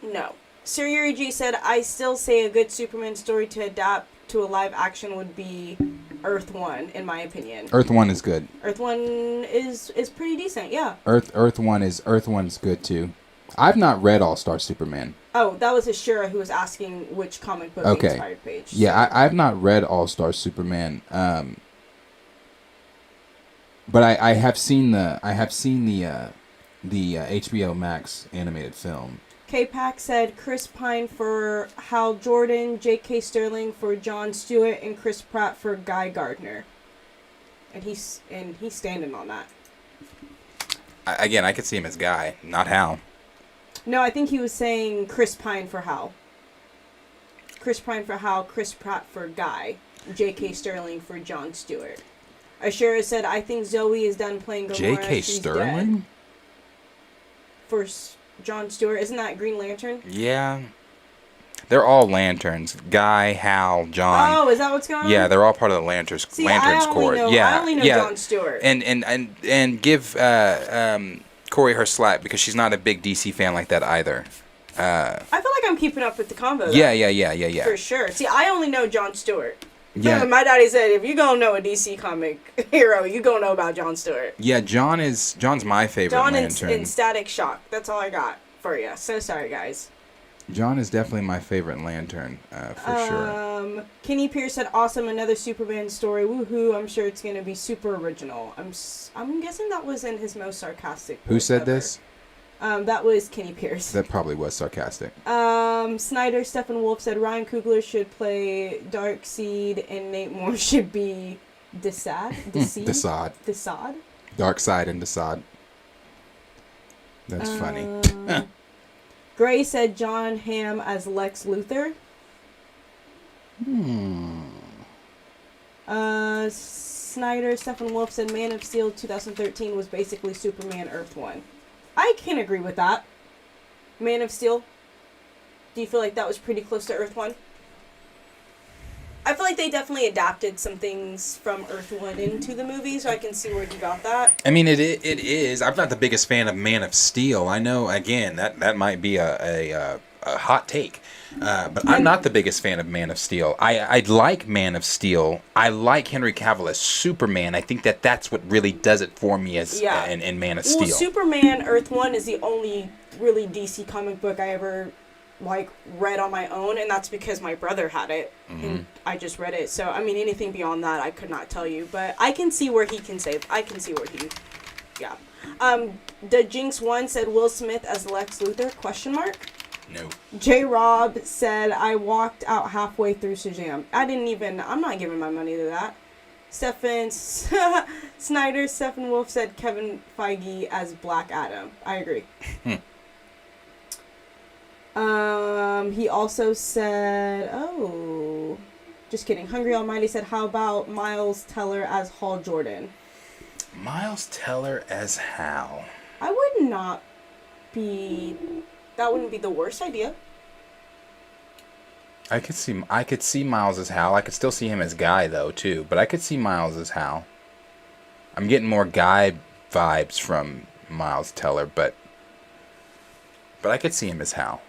No. Sir Yuri G said, I still say a good Superman story to adapt to a live action would be Earth 1, in my opinion. Earth 1 is good. Earth 1 is pretty decent, yeah. Earth 1's good too. I've not read All-Star Superman. Oh, that was Ashura who was asking which comic book inspired page. So. Yeah, I've not read All-Star Superman. But I have seen the the HBO Max animated film. K-Pac said Chris Pine for Hal Jordan, J.K. Sterling for Jon Stewart, and Chris Pratt for Guy Gardner. And he's standing on that. Again, I could see him as Guy, not Hal. No, I think he was saying Chris Pine for Hal. Chris Pine for Hal, Chris Pratt for Guy, J.K. Sterling for Jon Stewart. Ashura said, I think Zoe is done playing Gamora. J.K. She's Sterling? dead. For Jon Stewart. Isn't that Green Lantern? Yeah. They're all lanterns. Guy, Hal, John. Oh, is that what's going on? Yeah, they're all part of the Lanterns Corps. I only know Jon Stewart. And give Corey her slack because she's not a big DC fan like that either. I feel like I'm keeping up with the combo. Though. Yeah. For sure. See, I only know Jon Stewart. Yeah. My daddy said, if you gonna know a DC comic hero, you gonna know about Jon Stewart. Yeah, John's my favorite Lantern. In Static Shock. That's all I got for you. So sorry, guys. John is definitely my favorite Lantern, for sure. Kenny Pierce said, awesome, another Superman story. Woohoo, I'm sure it's going to be super original. I'm guessing that was in his most sarcastic Who said ever. this? That was Kenny Pierce. That probably was sarcastic. Snyder Stephen Wolf said, Ryan Coogler should play Darkseid and Nate Moore should be Desaad? Desaad. Darkseid and Desaad. That's funny. Gray said John Hamm as Lex Luthor. Snyder, Stephen Wolf said Man of Steel 2013 was basically Superman Earth 1. I can agree with that. Man of Steel. Do you feel like that was pretty close to Earth 1? I feel like they definitely adapted some things from Earth 1 into the movie, so I can see where you got that. I mean, it is. I'm not the biggest fan of Man of Steel. I know, again, that might be a hot take. But I'm not the biggest fan of Man of Steel. I like Man of Steel. I like Henry Cavill as Superman. I think that's what really does it for me as in Man of Steel. Well, Superman Earth 1 is the only really DC comic book I ever read on my own, and that's because my brother had it and I just read it. So I mean, anything beyond that I could not tell you, but I can see where he the Jinx One said Will Smith as Lex Luthor ? No. J Rob said I walked out halfway through Shazam. I'm not giving my money to that. Snyder Stephen Wolf said Kevin Feige as Black Adam. I agree. He also said, just kidding. Hungry Almighty said, how about Miles Teller as Hal Jordan? Miles Teller as Hal. That wouldn't be the worst idea. I could see Miles as Hal. I could still see him as Guy though too, but I could see Miles as Hal. I'm getting more Guy vibes from Miles Teller, but I could see him as Hal.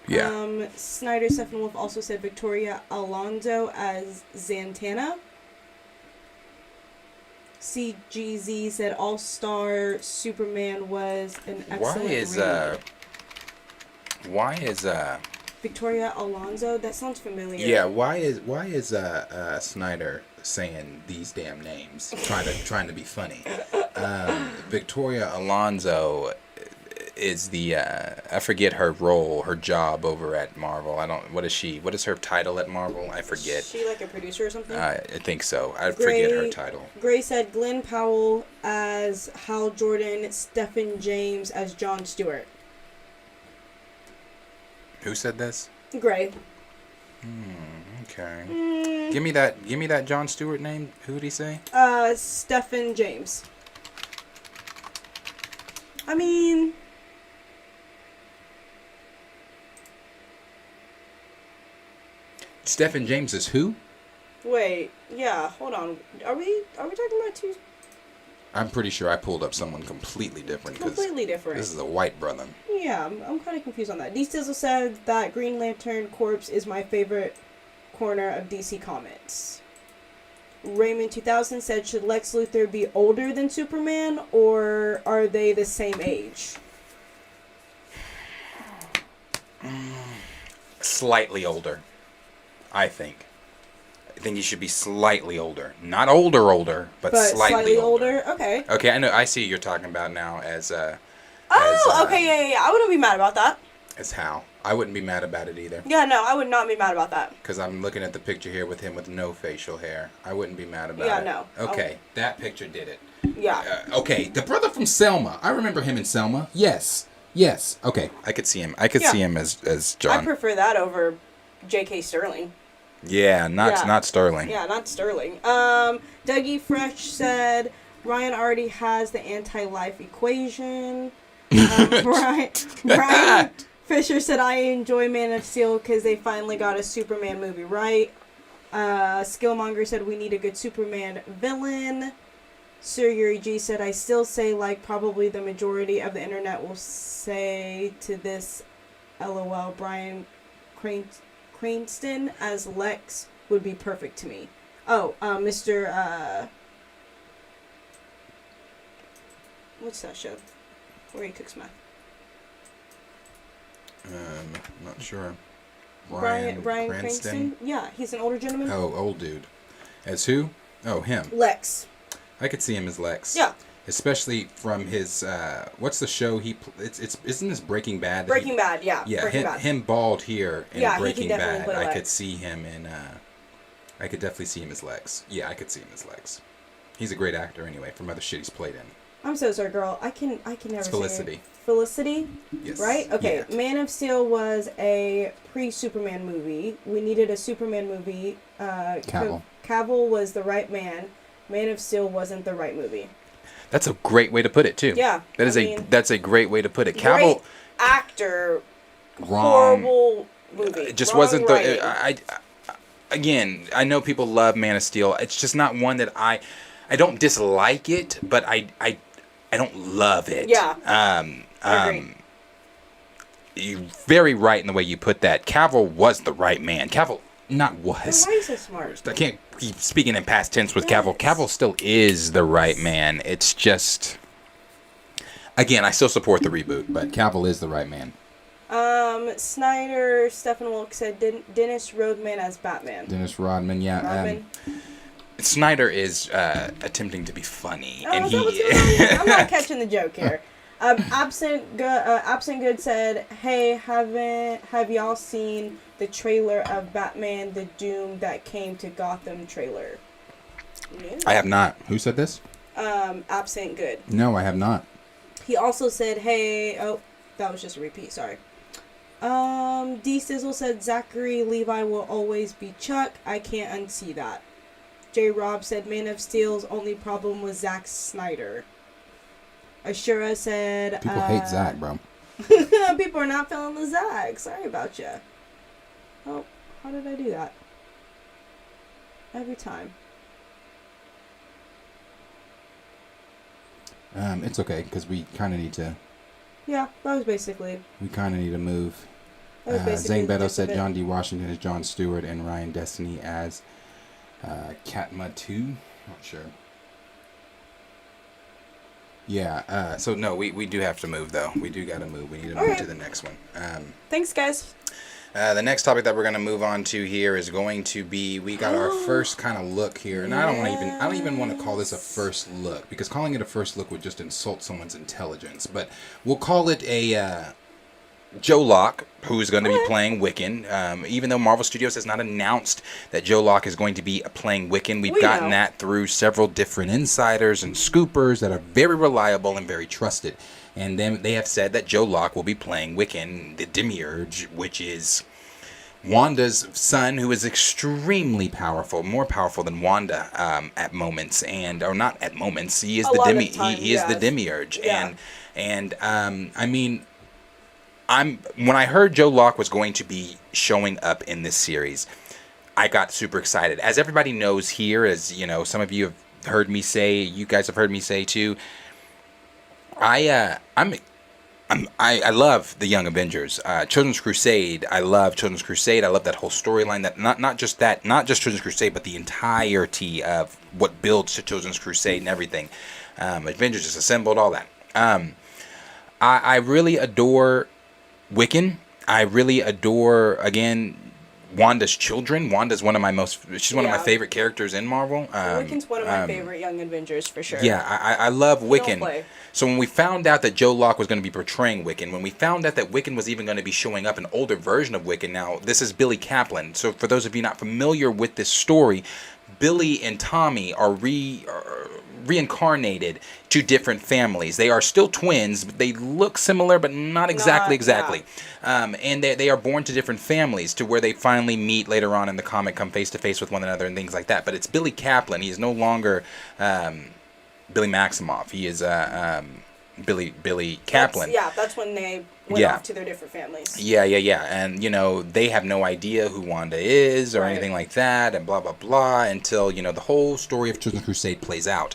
Yeah. Snyder Stephen Wolf also said Victoria Alonso as Zatanna. CGZ said All-Star Superman was an excellent Why is Victoria Alonso? That sounds familiar. Yeah, why is Snyder saying these damn names? Trying to be funny. Victoria Alonso is the I forget her role, her job over at Marvel. What is her title at Marvel? I forget. Is she like a producer or something? I think so. I forget her title. Gray said Glenn Powell as Hal Jordan, Stephen James as Jon Stewart. Who said this? Gray. Okay. Give me that Jon Stewart name. Who did he say? Stephen James. I mean, Stephen James is who? wait, yeah, hold on. Are we talking about two? I'm pretty sure I pulled up someone completely different. Completely different. This is a white brother. Yeah, I'm kind of confused on that. D Stizzle said that Green Lantern Corps is my favorite corner of DC Comics. Raymond 2000 said, should Lex Luthor be older than Superman, or are they the same age? Slightly older, I think. think he should be slightly older. Not older, but slightly older. Okay. Okay, I know. I see you're talking about now as Okay, yeah. I wouldn't be mad about that. as Hal. I wouldn't be mad about it either. Yeah, no, I would not be mad about that. Because I'm looking at the picture here with him with no facial hair. I wouldn't be mad about it. Yeah, no. Okay, that picture did it. Yeah. Okay, the brother from Selma. I remember him in Selma. Yes. Okay, I could see him. I could see him as John. I prefer that over J.K. Sterling. Yeah, not Sterling. Yeah, not Sterling. Dougie Fresh said Ryan already has the anti-life equation. Brian Fisher said I enjoy Man of Steel because they finally got a Superman movie right. Skillmonger said we need a good Superman villain. Sir Yuri G said I still say like probably the majority of the internet will say to this LOL Brian Cranston as Lex would be perfect to me. Oh, Mr. What's that show? Where he cooks meth. Not sure. Brian Cranston? Yeah, he's an older gentleman. Oh, old dude. As who? Oh, him. Lex. I could see him as Lex. Yeah. Especially from his what's the show it's isn't this Breaking Bad? Breaking Bad, yeah. Yeah, Breaking Bad. him bald here in Yeah, Breaking he can definitely Bad. play I Lex. could see him in I could definitely see him as Lex. Yeah, I could see him as Lex. He's a great actor anyway from other shit he's played in. I'm so sorry, girl. I can never It's say Felicity. it. Felicity? Yes. Right? Okay. Yeah. Man of Steel was a pre-Superman movie. We needed a Superman movie. Cavill was the right man. Man of Steel wasn't the right movie. That's a great way to put it too. Yeah. That's a great way to put it. Great Cavill actor. wrong. Horrible movie. It just Wrong wasn't writing. again, I know people love Man of Steel. It's just not one that I don't dislike it, but I don't love it. Yeah. Agreed. You're very right in the way you put that. Cavill was the right man. Cavill not was. Why are you so smart? I can't keep speaking in past tense with Yes. Cavill. Cavill still is the right man. It's just, again, I still support the reboot, but Cavill is the right man. Snyder, Stephen Wilk said Dennis Rodman as Batman. Dennis Rodman, yeah. Rodman. Snyder is attempting to be funny, Oh, and is that what's going on here? I'm not catching the joke here. Absent Good said, "Hey, have y'all seen the trailer of Batman: The Doom that came to Gotham trailer?" No. I have not. Who said this? Absent Good. No, I have not. He also said, "Hey, oh, that was just a repeat. Sorry." D Sizzle said, "Zachary Levi will always be Chuck. I can't unsee that." J Rob said, "Man of Steel's only problem was Zack Snyder." Ashura said, People hate Zach, bro. people are not feeling the Zack. Sorry about you. Oh, how did I do that? Every time. It's okay because we kind of need to. Yeah, that was basically. We kind of need to move. That was basically Zane the Beto gist of said it. John D. Washington as John Stewart and Ryan Destiny as Katma 2. Not sure. Yeah, so no, we do have to move though. We do got to move. We need to move to the next one. Thanks, guys. The next topic that we're going to move on to here is going to be, we got our first kind of look here, and I don't even want to call this a first look, because calling it a first look would just insult someone's intelligence, but we'll call it a Joe Locke, who's going to be playing Wiccan. Even though Marvel Studios has not announced that Joe Locke is going to be playing Wiccan, we've gotten that through several different insiders and scoopers that are very reliable and very trusted. And then they have said that Joe Locke will be playing Wiccan, the Demiurge, which is Wanda's son, who is extremely powerful, more powerful than Wanda at moments, or not at moments. He is he is the Demiurge, and I mean, when I heard Joe Locke was going to be showing up in this series, I got super excited. As everybody knows here, as you know, some of you have heard me say, you guys have heard me say too. I love the Young Avengers, Children's Crusade. I love Children's Crusade. I love that whole storyline. That not just Children's Crusade, but the entirety of what builds to Children's Crusade and everything. Avengers just assembled, all that. I really adore Wiccan. I really adore, again, Wanda's children. Wanda's one of my she's one of my Yeah. favorite characters in Marvel. Wiccan's one of my favorite Young Avengers for sure. Yeah, I love Don't Wiccan. play. So when we found out that Joe Locke was going to be portraying Wiccan, when we found out that Wiccan was even going to be showing up, an older version of Wiccan, now this is Billy Kaplan. So for those of you not familiar with this story, Billy and Tommy are reincarnated to different families. They are still twins, but they look similar, but not exactly. And they are born to different families to where they finally meet later on in the comic, come face to face with one another and things like that. But it's Billy Kaplan. He is no longer Billy Maximoff. He is Billy Kaplan. That's when they went off to their different families. Yeah. And, they have no idea who Wanda is or anything like that and blah, blah, blah until, the whole story of Children's Crusade plays out.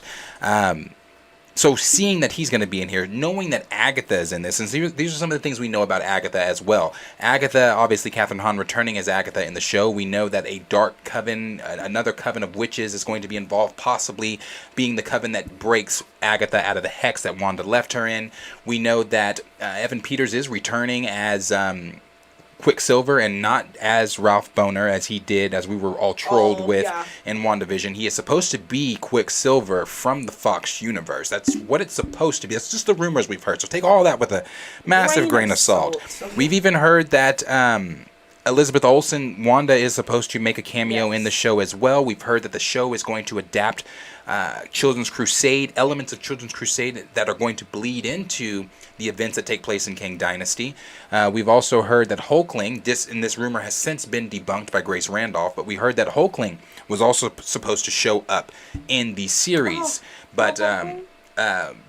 So seeing that he's going to be in here, knowing that Agatha is in this, and these are some of the things we know about Agatha as well. Agatha, obviously Catherine Hahn returning as Agatha in the show. We know that a dark coven, another coven of witches is going to be involved, possibly being the coven that breaks Agatha out of the hex that Wanda left her in. We know that Evan Peters is returning as Quicksilver and not as Ralph Boner as we were all trolled with in WandaVision. He is supposed to be Quicksilver from the Fox universe. That's what it's supposed to be. That's just the rumors we've heard. So take all that with a massive grain of salt. We've even heard that Elizabeth Olsen, Wanda, is supposed to make a cameo in the show as well. We've heard that the show is going to adapt Children's Crusade, elements of Children's Crusade that are going to bleed into the events that take place in Kang Dynasty. We've also heard that Hulkling, this rumor has since been debunked by Grace Randolph, but we heard that Hulkling was also supposed to show up in the series. But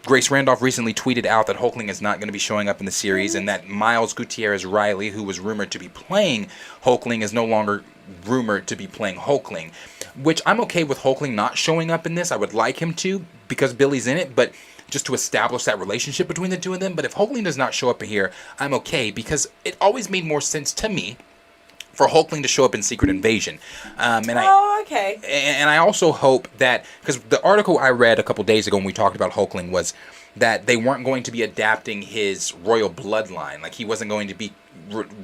Grace Randolph recently tweeted out that Hulkling is not going to be showing up in the series, and that Miles Gutierrez Riley, who was rumored to be playing Hulkling, is no longer rumored to be playing Hulkling, which I'm okay with Hulkling not showing up in this. I would like him to, because Billy's in it, but just to establish that relationship between the two of them. But if Hulkling does not show up in here, I'm okay, because it always made more sense to me for Hulkling to show up in Secret Invasion. Okay. And I also hope that, because the article I read a couple days ago when we talked about Hulkling was that they weren't going to be adapting his royal bloodline. Like, he wasn't going to be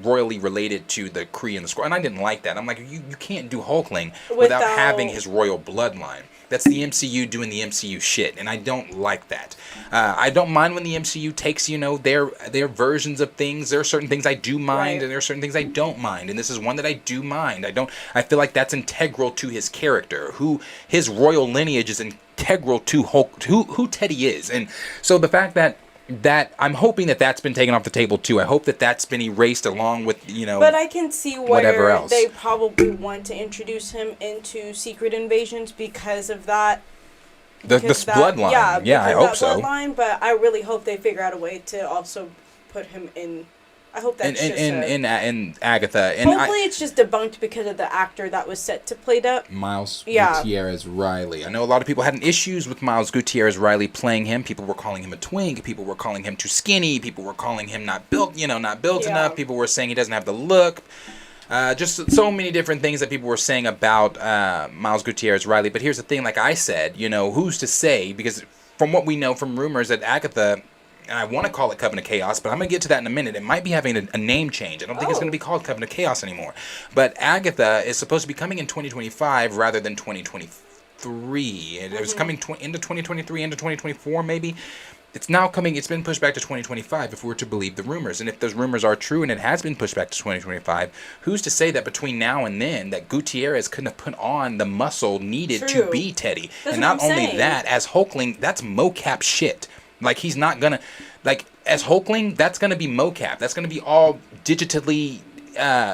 royally related to the Kree and the Skrull. And I didn't like that. I'm like, you can't do Hulkling without having his royal bloodline. That's the MCU doing the MCU shit, and I don't like that. I don't mind when the MCU takes, their versions of things. There are certain things I do mind, and there are certain things I don't mind, and this is one that I do mind. I feel like that's integral to his character, his royal lineage is integral to who Teddy is, and so the fact that I'm hoping that that's been taken off the table too. I hope that that's been erased along with But I can see whatever else. They probably want to introduce him into Secret Invasions because of that. This bloodline. Yeah, I hope so. Bloodline, but I really hope they figure out a way to also put him in. I hope that's in Agatha. And hopefully it's just debunked because of the actor that was set to play that. Miles Gutierrez Riley. I know a lot of people had issues with Miles Gutierrez Riley playing him. People were calling him a twink. People were calling him too skinny. People were calling him not built enough. People were saying he doesn't have the look. Just so many different things that people were saying about Miles Gutierrez Riley. But here's the thing, like I said, who's to say? Because from what we know from rumors that Agatha, and I want to call it Coven of Chaos, but I'm going to get to that in a minute. It might be having a name change. I don't think it's going to be called Coven of Chaos anymore. But Agatha is supposed to be coming in 2025 rather than 2023. It was coming into 2023, into 2024 maybe. It's now coming, it's been pushed back to 2025 if we were to believe the rumors. And if those rumors are true and it has been pushed back to 2025, who's to say that between now and then that Gutierrez couldn't have put on the muscle needed to be Teddy? That's and not only that, as Hulkling, that's mocap shit. Like, he's not gonna, like, as Hulkling, that's gonna be mocap. That's gonna be all digitally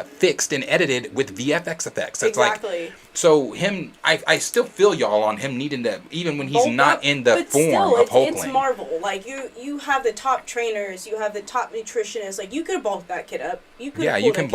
fixed and edited with VFX effects. That's exactly. So him, I still feel y'all on him needing to, even when he's not in the form of Hulkling. It's Marvel. Like, you have the top trainers, you have the top nutritionists. Like, you could have bulked that kid up. You could you can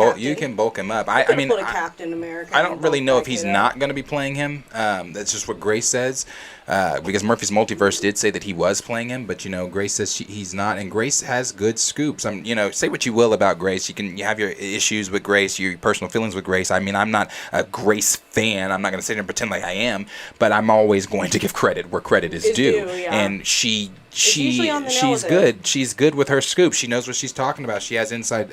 bulk him up. I mean, pulled a Captain America. I don't really know if he's not going to be playing him. That's just what Grace says. Because Murphy's Multiverse did say that he was playing him, but Grace says he's not, and Grace has good scoops. Say what you will about Grace. You have your issues with Grace, your personal feelings with Grace. I mean, I'm not a Grace fan. I'm not going to sit here and pretend like I am, but I'm always going to give credit where credit is due. And she's good. She's good with her scoop. She knows what she's talking about. She has inside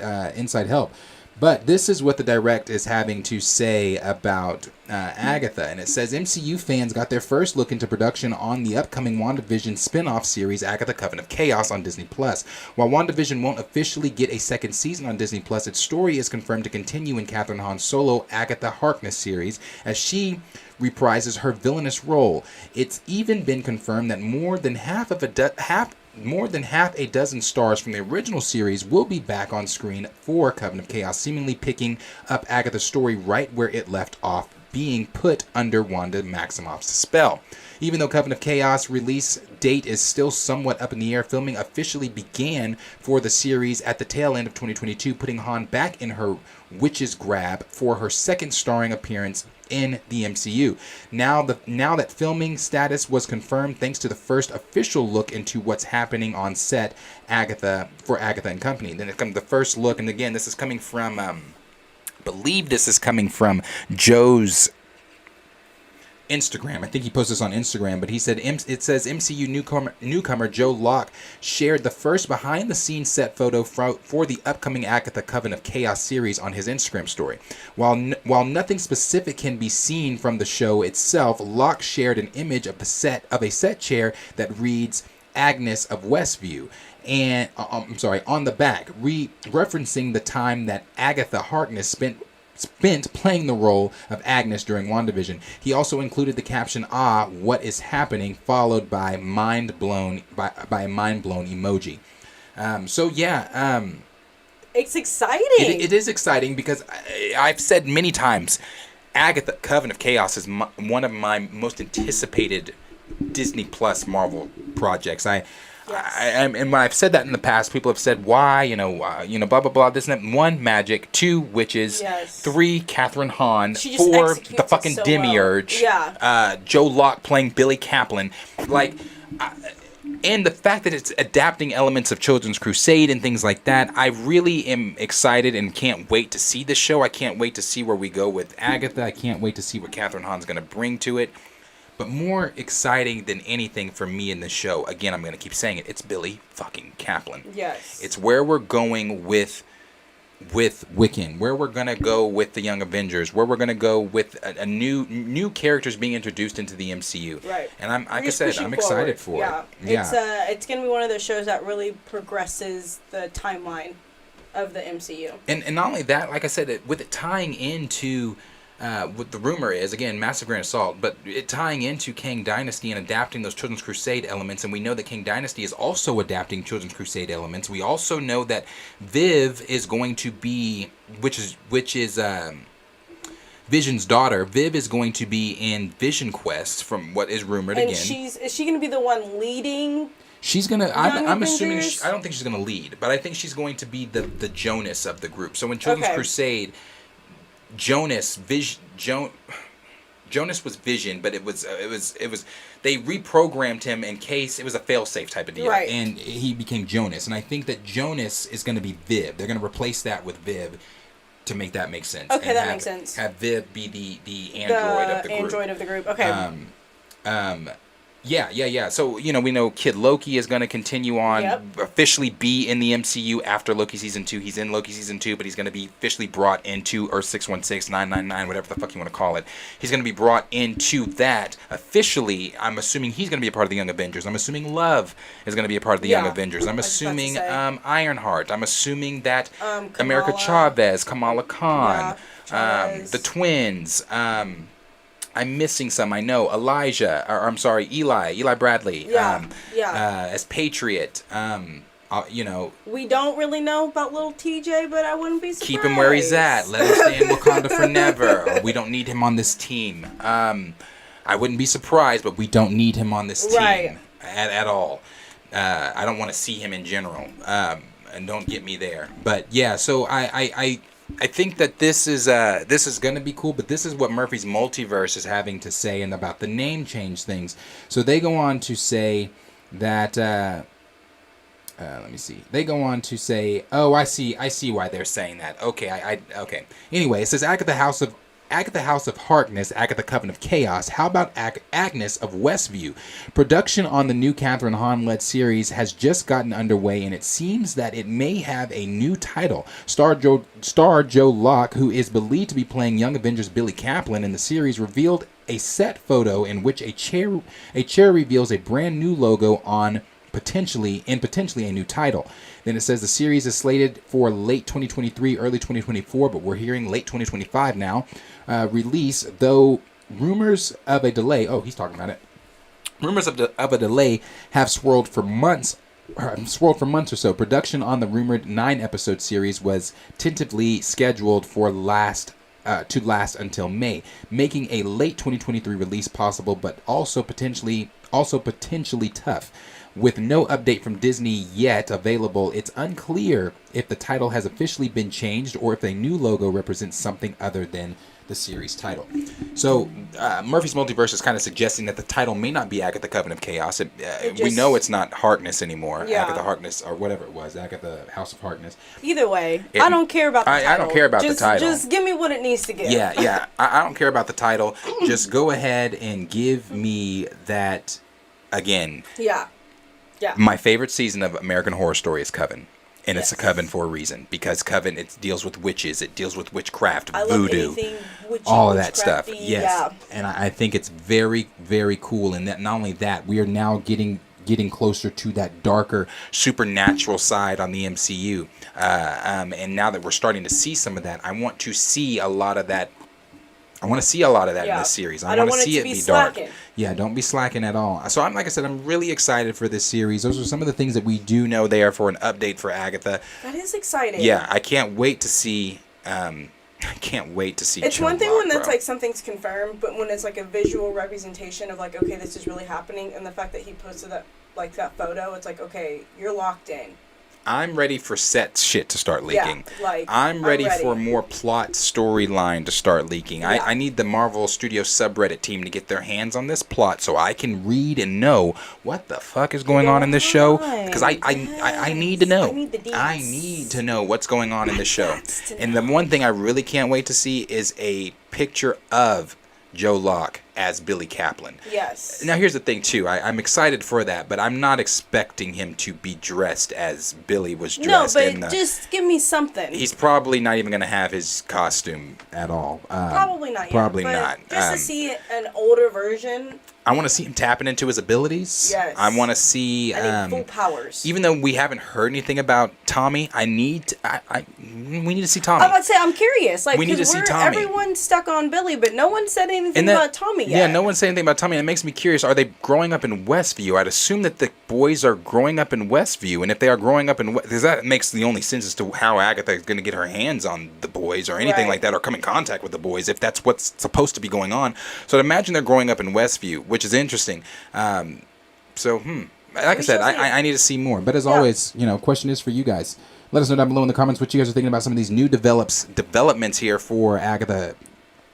help. But this is what the direct is having to say about Agatha. And it says, MCU fans got their first look into production on the upcoming WandaVision spin-off series, Agatha Coven of Chaos, on Disney+. While WandaVision won't officially get a second season on Disney+, its story is confirmed to continue in Kathryn Hahn's solo Agatha Harkness series, as she reprises her villainous role. It's even been confirmed that more than half a dozen stars from the original series will be back on screen for Coven of Chaos, seemingly picking up Agatha's story right where it left off, being put under Wanda Maximoff's spell. Even though Coven of Chaos release date is still somewhat up in the air, filming officially began for the series at the tail end of 2022, putting Hahn back in her witch's grab for her second starring appearance in the MCU. Now that filming status was confirmed thanks to the first official look into what's happening on set Agatha and Company. Then it comes the first look, and again, this is coming from believe this is coming from Joe's Instagram. I think he posted this on Instagram, but he said it says MCU newcomer Joe Locke shared the first behind-the-scenes set photo for the upcoming Agatha Coven of Chaos series on his Instagram story. While nothing specific can be seen from the show itself, Locke shared an image of a set chair that reads Agnes of Westview, and on the back, referencing the time that Agatha Harkness spent playing the role of Agnes during WandaVision. He also included the caption, "Ah, what is happening?" followed by mind blown by a mind blown emoji. It's exciting. It is exciting because I've said many times, Agatha Coven of Chaos is one of my most anticipated Disney Plus Marvel projects. And when I've said that in the past, people have said, why, blah, blah, blah, this and that. 1, magic. 2, witches. Yes. 3, Kathryn Hahn. 4, the fucking Demiurge. Well. Yeah. Joe Locke playing Billy Kaplan. And the fact that it's adapting elements of Children's Crusade and things like that, I really am excited and can't wait to see the show. I can't wait to see where we go with Agatha. I can't wait to see what Kathryn Hahn's going to bring to it. But more exciting than anything for me in the show, again, I'm going to keep saying it, it's Billy fucking Kaplan. Yes. It's where we're going with Wiccan, where we're going to go with the Young Avengers, where we're going to go with a new characters being introduced into the MCU. Right. And I'm excited for it. Yeah. It's going to be one of those shows that really progresses the timeline of the MCU. And not only that, like I said, with it tying into what the rumor is, again, massive grain of salt, but it tying into Kang Dynasty and adapting those Children's Crusade elements, and we know that Kang Dynasty is also adapting Children's Crusade elements. We also know that Viv is going to be, which is Vision's daughter. Viv is going to be in Vision Quest, from what is rumored and again. Is she going to be the one leading? She's gonna. I'm assuming. Avengers? I don't think she's gonna lead, but I think she's going to be the Jonas of the group. So in Children's Crusade, Jonas was Vision, but it was they reprogrammed him in case it was a failsafe type of deal, right. And he became Jonas. And I think that Jonas is going to be Viv. They're going to replace that with Viv to make that make sense. Okay, and that makes sense. Have Viv be the android of the group. Android of the group. Okay. Yeah. So, we know Kid Loki is going to continue on, officially be in the MCU after Loki Season 2. He's in Loki Season 2, but he's going to be officially brought into Earth 616, 999, whatever the fuck you want to call it. He's going to be brought into that officially. I'm assuming he's going to be a part of the Young Avengers. I'm assuming Love is going to be a part of the Young Avengers. I'm assuming Ironheart. I'm assuming that America Chavez, Kamala Khan, the twins, I'm missing some, I know. Eli Bradley. As Patriot. We don't really know about little TJ, but I wouldn't be surprised. Keep him where he's at. Let him stay in Wakanda for never. We don't need him on this team. I wouldn't be surprised, but we don't need him on this team at all. I don't want to see him in general. And don't get me there. But yeah, so I think that this is going to be cool, but this is what Murphy's Multiverse is having to say and about the name change things. So they go on to say that let me see. They go on to say, "Oh, I see why they're saying that." Okay, okay. Anyway, it says Agatha Agatha House of Harkness, Agatha Coven of Chaos. How about Agnes of Westview? Production on the new Catherine Hahn-led series has just gotten underway, and it seems that it may have a new title. Star Joe Locke, who is believed to be playing Young Avengers Billy Kaplan in the series, revealed a set photo in which a chair reveals a brand new logo on potentially a new title. Then it says the series is slated for late 2023, early 2024, but we're hearing late 2025 now. Release, though rumors of a delay. Oh, he's talking about it. Rumors of a delay have swirled for months or so. Production on the rumored 9-episode series was tentatively scheduled for to last until May, making a late 2023 release possible, but also potentially tough. With no update from Disney yet available, it's unclear if the title has officially been changed or if a new logo represents something other than the series title. So Murphy's Multiverse is kind of suggesting that the title may not be Agatha Coven of Chaos. We know it's not Harkness anymore. Yeah. Agatha Harkness, or whatever it was, Agatha House of Harkness. Either way, I don't care about the title. I don't care about the title. Just give me what it needs to give. Yeah. I don't care about the title. Just go ahead and give me that again. Yeah. My favorite season of American Horror Story is Coven. And it's a coven for a reason, because Coven, it deals with witches, it deals with witchcraft, voodoo, all of that stuff. Yes, yeah. And I think it's very, very cool. And that not only that, we are now getting closer to that darker supernatural side on the MCU. And now that we're starting to see some of that, I want to see a lot of that. In this series. I want to see it be dark. Yeah, don't be slacking at all. So like I said, I'm really excited for this series. Those are some of the things that we do know there for an update for Agatha. That is exciting. Yeah, I can't wait to see. It's one thing when that's like something's confirmed, but when it's like a visual representation of like, okay, this is really happening, and the fact that he posted that photo, it's like, okay, you're locked in. I'm ready for set shit to start leaking. Yeah, I'm ready for more plot storyline to start leaking. Yeah. I need the Marvel Studios subreddit team to get their hands on this plot so I can read and know what the fuck is going on in this show. Because I need to know. I need to know what's going on in this show. And the one thing I really can't wait to see is a picture of Joe Locke as Billy Kaplan. Yes. Now here's the thing too. I'm excited for that, but I'm not expecting him to be dressed as Billy was dressed. No, but just give me something. He's probably not even going to have his costume at all. Probably not. Probably not. Just to see an older version. I want to see him tapping into his abilities. Yes. I want to see full powers. Even though we haven't heard anything about Tommy, we need to see Tommy. I'm about to say, I'm curious. Like, we need to see Tommy. Everyone's stuck on Billy, but no one said anything about Tommy yet. Yeah, no one said anything about Tommy. And it makes me curious. Are they growing up in Westview? I'd assume that the boys are growing up in Westview, and if they are growing up in, because that makes the only sense as to how Agatha is going to get her hands on the boys or anything like that, or come in contact with the boys, if that's what's supposed to be going on. So I'd imagine they're growing up in Westview, which is interesting. Like I said, I need to see more. But as always, question is for you guys. Let us know down below in the comments what you guys are thinking about some of these new developments here for Agatha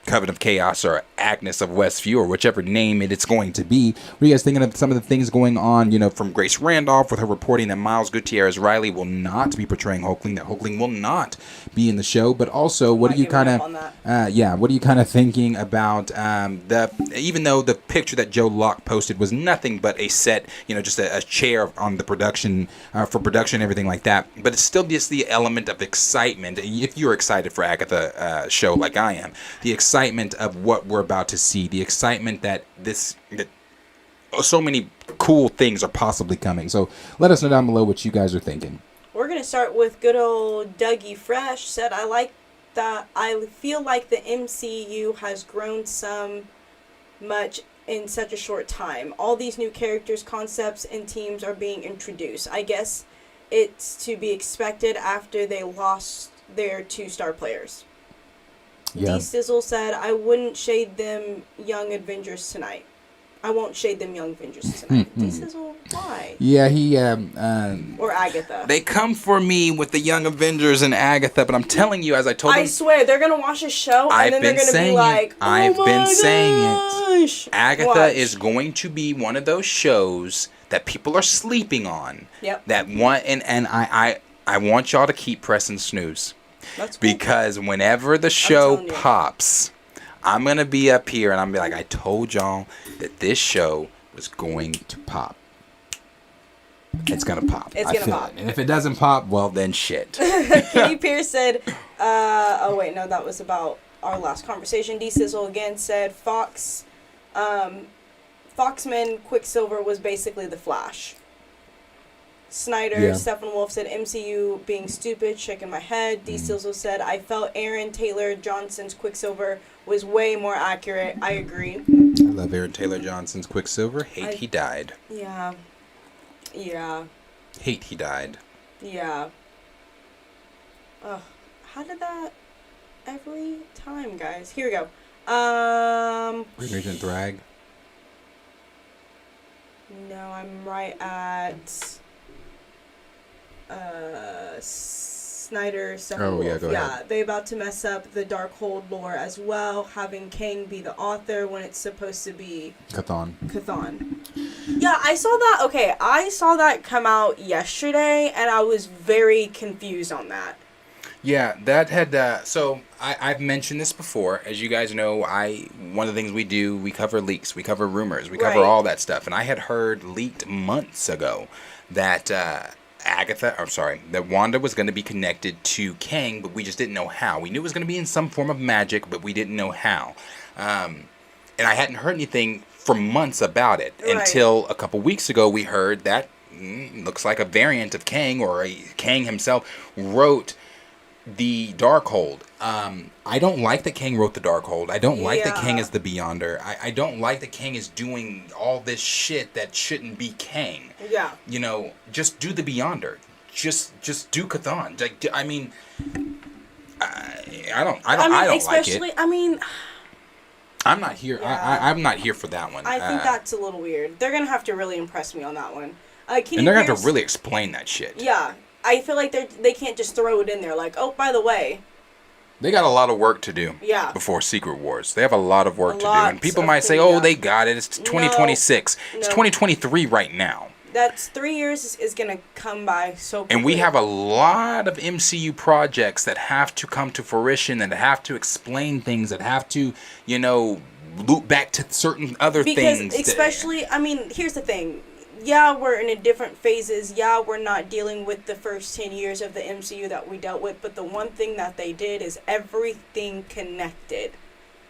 Coven of Chaos or Agnes of Westview or whichever name it's going to be. What are you guys thinking of some of the things going on, from Grace Randolph with her reporting that Miles Gutierrez Riley will not be portraying Hulkling, that Hulkling will not be in the show, but also what are you kind of thinking about even though the picture that Joe Locke posted was nothing but a set, just a chair on the production for production and everything like that, but it's still just the element of excitement. If you're excited for Agatha show like I am, the excitement of what we're about to see, the excitement that so many cool things are possibly coming. So let us know down below what you guys are thinking. We're gonna start with good old Dougie Fresh. Said, I feel like the MCU has grown so much in such a short time. All these new characters, concepts, and teams are being introduced. I guess it's to be expected after they lost their 2 star players. Yeah. D-Sizzle said, I wouldn't shade them Young Avengers tonight. I won't shade them Young Avengers tonight. D-Sizzle, why? Yeah, he... or Agatha. They come for me with the Young Avengers and Agatha, but I'm telling you, as I told them... I swear, they're going to watch a show, and then they're going to be like, I've been saying it. Agatha is going to be one of those shows that people are sleeping on. Yep. And I want y'all to keep pressing snooze. That's cool. Because whenever the show pops, I'm going to be up here and I'm going to be like, I told y'all that this show was going to pop. It's going to pop. It's I going to feel pop. it. And if it doesn't pop, well, then shit. Kenny Pierce said, oh wait, no, that was about our last conversation. D Sizzle again said Foxman Quicksilver was basically the Flash. Snyder, Stephen Wolf said MCU being stupid, shaking my head. D Sizzle said I felt Aaron Taylor Johnson's Quicksilver was way more accurate. I agree. I love Aaron Taylor Johnson's Quicksilver. He died. Yeah. Yeah. Hate he died. Yeah. Ugh. How did that every time, guys? Here we go. Green Agent Thrag. No, I'm right at Snyder, Stephen Wolf. Go ahead. They about to mess up the Darkhold lore as well, having Kang be the author when it's supposed to be Chthon. Yeah, I saw that. Okay, I saw that come out yesterday, and I was very confused on that. Yeah, that had, so I've mentioned this before. As you guys know, one of the things we do, we cover leaks, we cover rumors, we cover all that stuff. And I had heard leaked months ago that that Wanda was going to be connected to Kang, but we just didn't know how. We knew it was going to be in some form of magic, but we didn't know how. And I hadn't heard anything for months about it until a couple weeks ago we heard that looks like a variant of Kang, or Kang himself wrote the Darkhold. I don't like that Kang wrote the Darkhold. I don't like that Kang is the Beyonder. I don't like that Kang is doing all this shit that shouldn't be Kang. Yeah. You know, just do the Beyonder. Just do Chthon. Like, I mean, I don't like it. I mean, I'm not here. I'm not here for that one. I think that's a little weird. They're gonna have to really impress me on that one. And they're gonna have to really explain that shit. Yeah. I feel like they can't just throw it in there like, oh, by the way. They got a lot of work to do before Secret Wars. They have a lot of work to do. And people might say, oh, they got it. It's 2026. It's 2023 right now. That's 3 years is going to come by so quickly. And we have a lot of MCU projects that have to come to fruition, that have to explain things, that have to, loop back to certain other things. Because especially, I mean, here's the thing. Yeah, we're in different phases. Yeah, we're not dealing with the first 10 years of the MCU that we dealt with. But the one thing that they did is everything connected.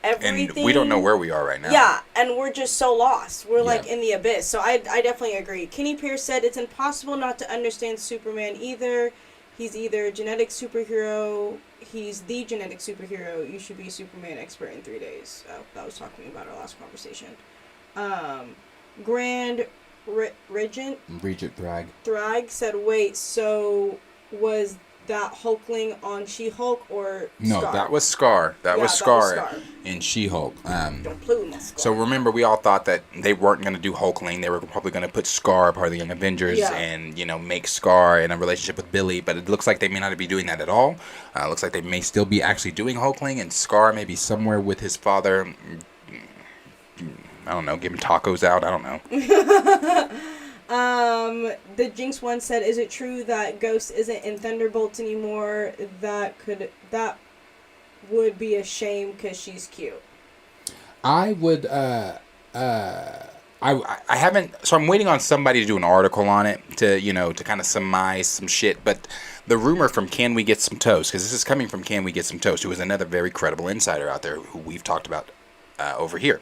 Everything. And we don't know where we are right now. Yeah, and we're just so lost. We're like in the abyss. So I definitely agree. Kenny Pierce said it's impossible not to understand Superman either. He's either a genetic superhero. He's the genetic superhero. You should be a Superman expert in 3 days. That was talking about our last conversation. Grand Regent Thrag said, wait, so was that Hulkling on She-Hulk or Scar? No, that was Scar. That was Scar in She-Hulk. Don't play with my Scar. So remember, we all thought that they weren't going to do Hulkling. They were probably going to put Scar, part of the Young Avengers, and, make Scar in a relationship with Billy. But it looks like they may not be doing that at all. Looks like they may still be actually doing Hulkling, and Scar may be somewhere with his father. I don't know, give him tacos out. I don't know. The Jinx one said, is it true that Ghost isn't in Thunderbolts anymore? That would be a shame because she's cute. I would, I haven't, so I'm waiting on somebody to do an article on it to kind of surmise some shit, but the rumor from Can We Get Some Toast, because this is coming from Can We Get Some Toast, who is another very credible insider out there who we've talked about over here.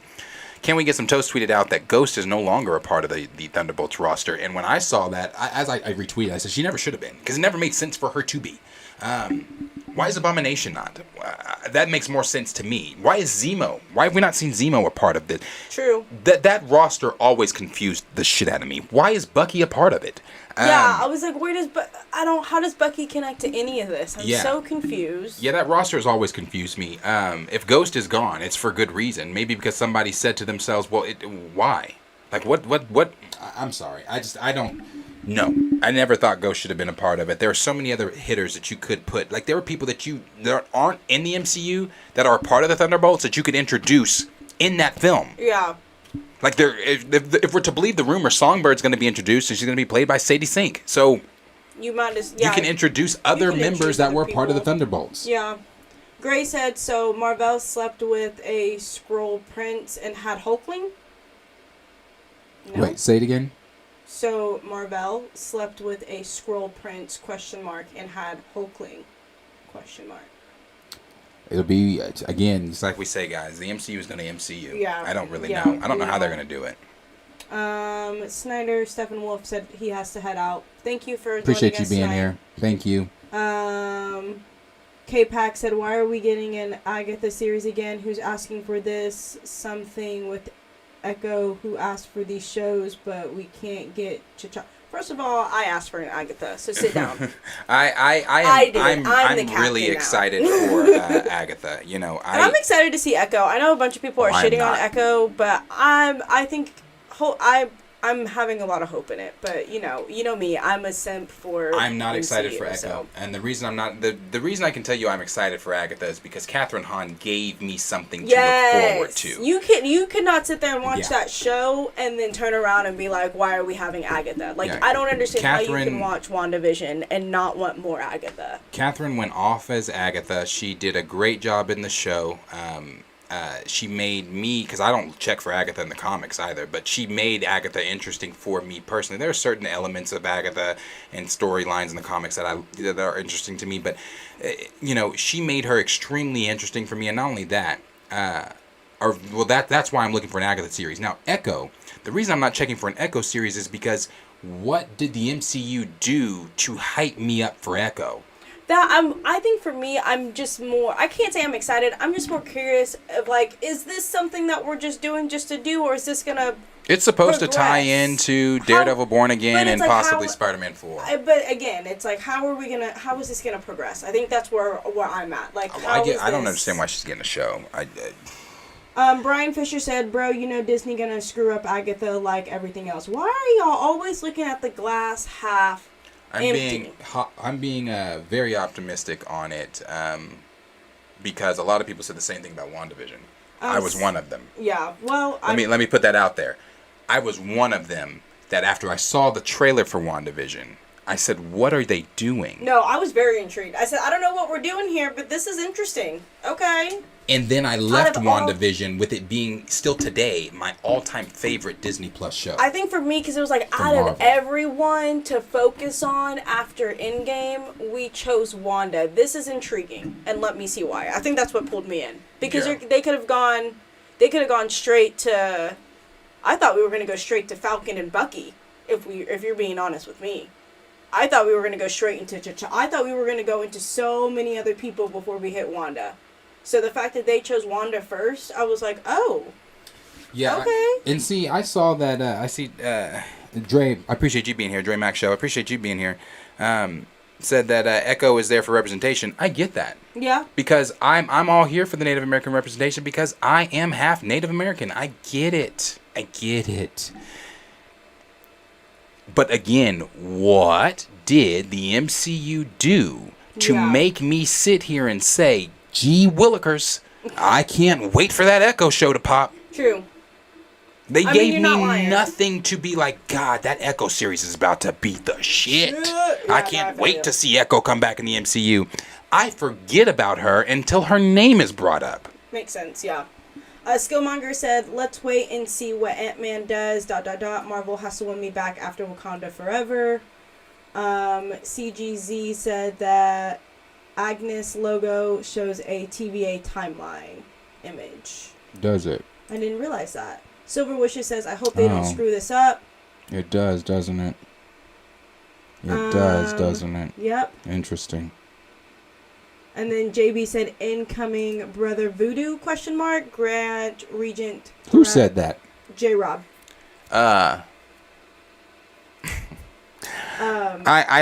Can We Get Some Toast tweeted out that Ghost is no longer a part of the Thunderbolts roster. And when I saw that, I retweeted, I said she never should have been. Because it never made sense for her to be. Why is Abomination not? That makes more sense to me. Why is Zemo? Why have we not seen Zemo a part of this? True. That roster always confused the shit out of me. Why is Bucky a part of it? I was like, how does Bucky connect to any of this? I'm so confused. Yeah, that roster has always confused me. If Ghost is gone, it's for good reason. Maybe because somebody said to themselves, well, why? Like, what? I'm sorry. I don't know. I never thought Ghost should have been a part of it. There are so many other hitters that you could put. Like, there are people that aren't in the MCU that are a part of the Thunderbolts that you could introduce in that film. Yeah. Like, if we're to believe the rumor, Songbird's going to be introduced, and she's going to be played by Sadie Sink. So you might just you can introduce other members that were part of the Thunderbolts. Yeah. Gray said, so Marvel slept with a Skrull prince and had Hulkling? No? Wait, say it again. So Marvel slept with a Skrull prince, and had Hulkling, ? It'll be, again, it's like we say, guys, the MCU is going to MCU. Yeah. I don't really Yeah. know. I don't know how they're going to do it. Snyder, Stephen Wolf said he has to head out. Thank you for Appreciate joining you us being tonight. here. Thank you. K-Pack said, why are we getting an Agatha series again? Who's asking for this? Something with Echo, who asked for these shows, but we can't get T'Challa. First of all, I asked for an Agatha, so sit down. I'm really excited for Agatha. You know, and I'm excited to see Echo. I know a bunch of people are shitting on Echo, but I'm having a lot of hope in it. But you know me, I'm a simp for. I'm not MCU, excited for Echo, so. and the reason I'm not the reason I can tell you I'm excited for Agatha is because Catherine Hahn gave me something to look forward to. You could not sit there and watch that show and then turn around and be like, why are we having Agatha? Like, I don't understand how you can watch WandaVision and not want more Agatha. Catherine went off as Agatha. She did a great job in the show. She made me, because I don't check for Agatha in the comics either, but she made Agatha interesting for me personally. There are certain elements of Agatha and storylines in the comics that are interesting to me, but she made her extremely interesting for me. And not only that, that's why I'm looking for an Agatha series. Now, Echo, the reason I'm not checking for an Echo series is because what did the MCU do to hype me up for Echo? I think for me, I'm just more, I can't say I'm excited, I'm just more curious of like, is this something that we're just doing just to do, or is this gonna It's supposed to tie into Daredevil Born Again and like possibly Spider-Man 4. But again, it's like, how is this gonna progress? I think that's where I'm at. Like, I don't understand why she's getting a show. Brian Fisher said, bro, Disney gonna screw up Agatha like everything else. Why are y'all always looking at the glass half empty? I'm being very optimistic on it because a lot of people said the same thing about WandaVision. I was one of them. Yeah, well, let me put that out there. I was one of them that after I saw the trailer for WandaVision, I said, what are they doing? No, I was very intrigued. I said, I don't know what we're doing here, but this is interesting. Okay. And then I left WandaVision with it being still today my all-time favorite Disney Plus show. I think for me, because it was like out of everyone to focus on after Endgame, we chose Wanda. This is intriguing, and let me see why. I think that's what pulled me in because they could have gone straight to. I thought we were going to go straight to Falcon and Bucky. If you're being honest with me, I thought we were going to go straight into T'Challa. I thought we were going to go into so many other people before we hit Wanda. So the fact that they chose Wanda first, I was like, oh. Yeah. Okay. And see, I saw that, Dre, I appreciate you being here, Dre Max Show, I appreciate you being here, said that Echo is there for representation. I get that. Yeah. Because I'm all here for the Native American representation because I am half Native American. I get it. But again, what did the MCU do to make me sit here and say, gee willikers, I can't wait for that Echo show to pop? True. They gave me nothing to be like, God, that Echo series is about to beat the shit. I can't wait to see Echo come back in the MCU. I forget about her until her name is brought up. Makes sense, yeah. Skillmonger said, let's wait and see what Ant-Man does, ... Marvel has to win me back after Wakanda Forever. CGZ said that Agnes logo shows a TVA timeline image. Does it? I didn't realize that. Silver Wishes says, I hope they don't screw this up. It does, doesn't it? It does, doesn't it? Yep. Interesting. And then JB said, incoming Brother Voodoo, ? Grant Regent. Who said that? J-Rob. I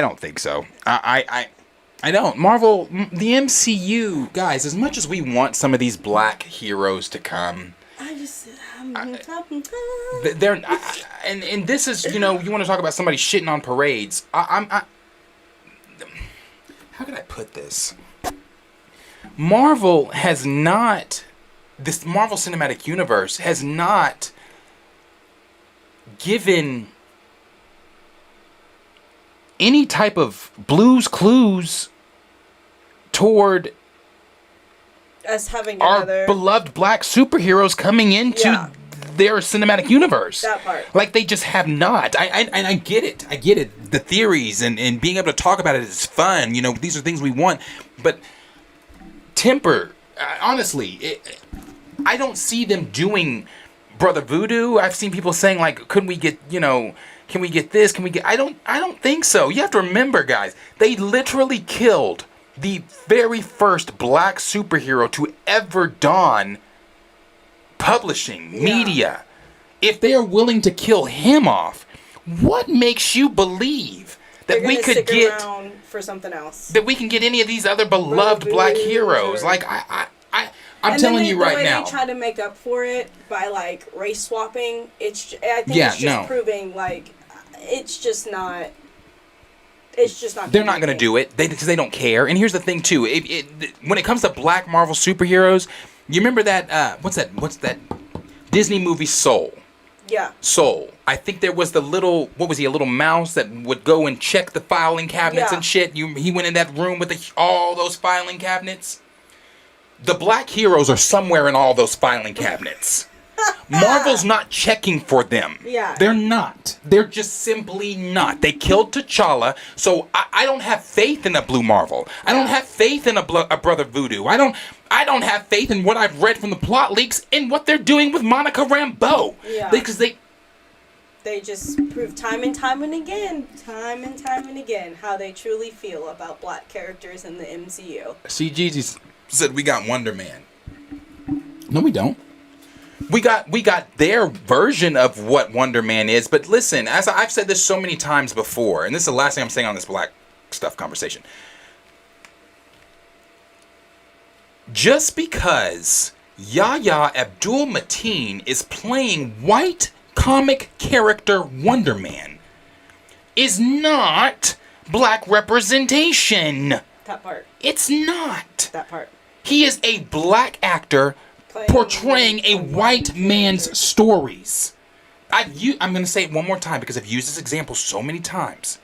don't think so. I don't. Marvel, the MCU, guys, as much as we want some of these black heroes to come, they're and this is, you want to talk about somebody shitting on parades. How could I put this? Marvel has not, this Marvel Cinematic Universe has not given any type of Blue's Clues toward us having our another beloved black superheroes coming into their cinematic universe. That part. Like, they just have not. I get it. I get it. The theories and being able to talk about it is fun. You know, these are things we want. But temper, honestly, I don't see them doing Brother Voodoo. I've seen people saying, like, couldn't we get, you know, can we get this? Can we get... I don't think so. You have to remember, guys, they literally killed the very first black superhero to ever don publishing media. If they are willing to kill him off, what makes you believe that we could get around for something else? That we can get any of these other beloved black heroes? Like, I'm telling you right now. They try to make up for it by like race swapping. I think it's just proving like it's just not. It's just not. They're not going to do it because they don't care. And here's the thing too. When it comes to black Marvel superheroes, you remember that what's that Disney movie Soul? Yeah. Soul. I think there was the little, what was he, a little mouse that would go and check the filing cabinets and shit. He went in that room with all those filing cabinets. The black heroes are somewhere in all those filing cabinets. Marvel's not checking for them. Yeah. They're not. They're just simply not. They killed T'Challa, so I don't have faith in a Blue Marvel. I don't have faith in a Brother Voodoo. I don't have faith in what I've read from the plot leaks in what they're doing with Monica Rambeau. Yeah. Because they just prove time and time and again how they truly feel about black characters in the MCU. See, Gigi said we got Wonder Man. No, we don't. We got their version of what Wonder Man is, but listen, as I've said this so many times before, and this is the last thing I'm saying on this black stuff conversation. Just because Yahya Abdul-Mateen is playing white comic character Wonder Man is not black representation. That part. It's not. That part. He is a black actor portraying a white man's stories. I'm going to say it one more time because I've used this example so many times.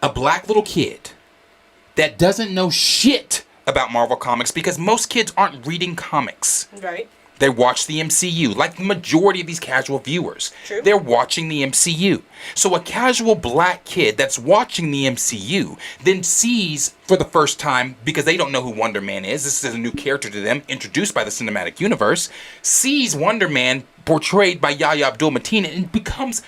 A black little kid that doesn't know shit about Marvel Comics because most kids aren't reading comics. Right. They watch the MCU, like the majority of these casual viewers. True. They're watching the MCU. So a casual black kid that's watching the MCU then sees for the first time, because they don't know who Wonder Man is, this is a new character to them, introduced by the cinematic universe, sees Wonder Man portrayed by Yahya Abdul-Mateen and becomes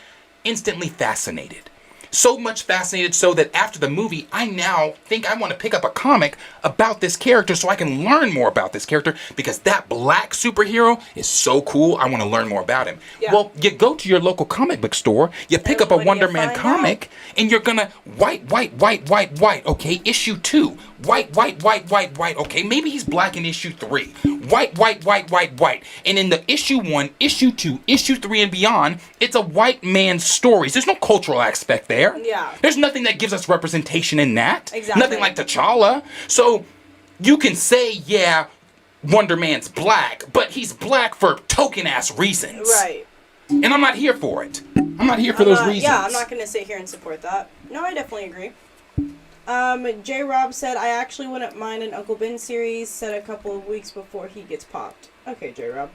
instantly fascinated. So much fascinated so that after the movie, I now think I want to pick up a comic about this character so I can learn more about this character because that black superhero is so cool. I want to learn more about him. Yeah. Well, you go to your local comic book store, you pick up a Wonder Man comic, and you're going to white. Okay, issue 2. White. Okay, maybe he's black in issue 3. White. And in the issue 1, issue 2, issue 3 and beyond, it's a white man's stories. There's no cultural aspect there. Yeah. There's nothing that gives us representation in that. Exactly. Nothing like T'Challa. So you can say, yeah, Wonder Man's black, but he's black for token-ass reasons. Right. And I'm not here for it. I'm not here for those reasons. Yeah, I'm not going to sit here and support that. No, I definitely agree. J. Rob said, I actually wouldn't mind an Uncle Ben series set a couple of weeks before he gets popped. Okay, J. Rob.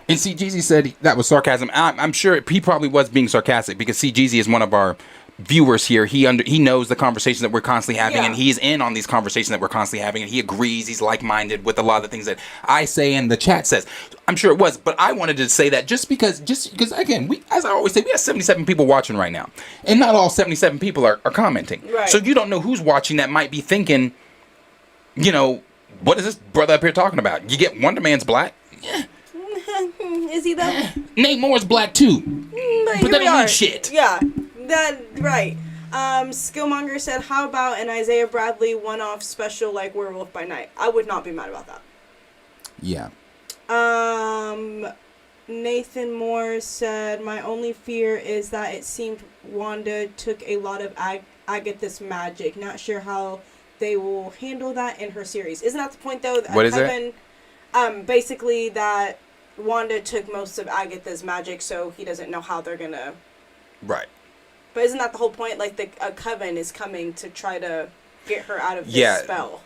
And see, Jeezy said that was sarcasm. I'm sure he probably was being sarcastic because see, Jeezy is one of our viewers here. He knows the conversations that we're constantly having, and he's in on these conversations that we're constantly having, and he agrees. He's like-minded with a lot of the things that I say and the chat says. I'm sure it was, but I wanted to say that just because again, as I always say, we have 77 people watching right now, and not all 77 people are commenting. Right. So you don't know who's watching that might be thinking, you know, what is this brother up here talking about? You get Wonder Man's black? Yeah. Is he though? Nate Moore's black too. But that don't mean shit. Yeah. That right. Skillmonger said, how about an Isaiah Bradley one-off special like Werewolf by Night? I would not be mad about that. Yeah. Nathan Moore said, my only fear is that it seemed Wanda took a lot of Agatha's magic. Not sure how they will handle that in her series. Isn't that the point though? What is it? Basically that Wanda took most of Agatha's magic, so he doesn't know how they're gonna. Right. But isn't that the whole point? Like a coven is coming to try to. get her out of this spell.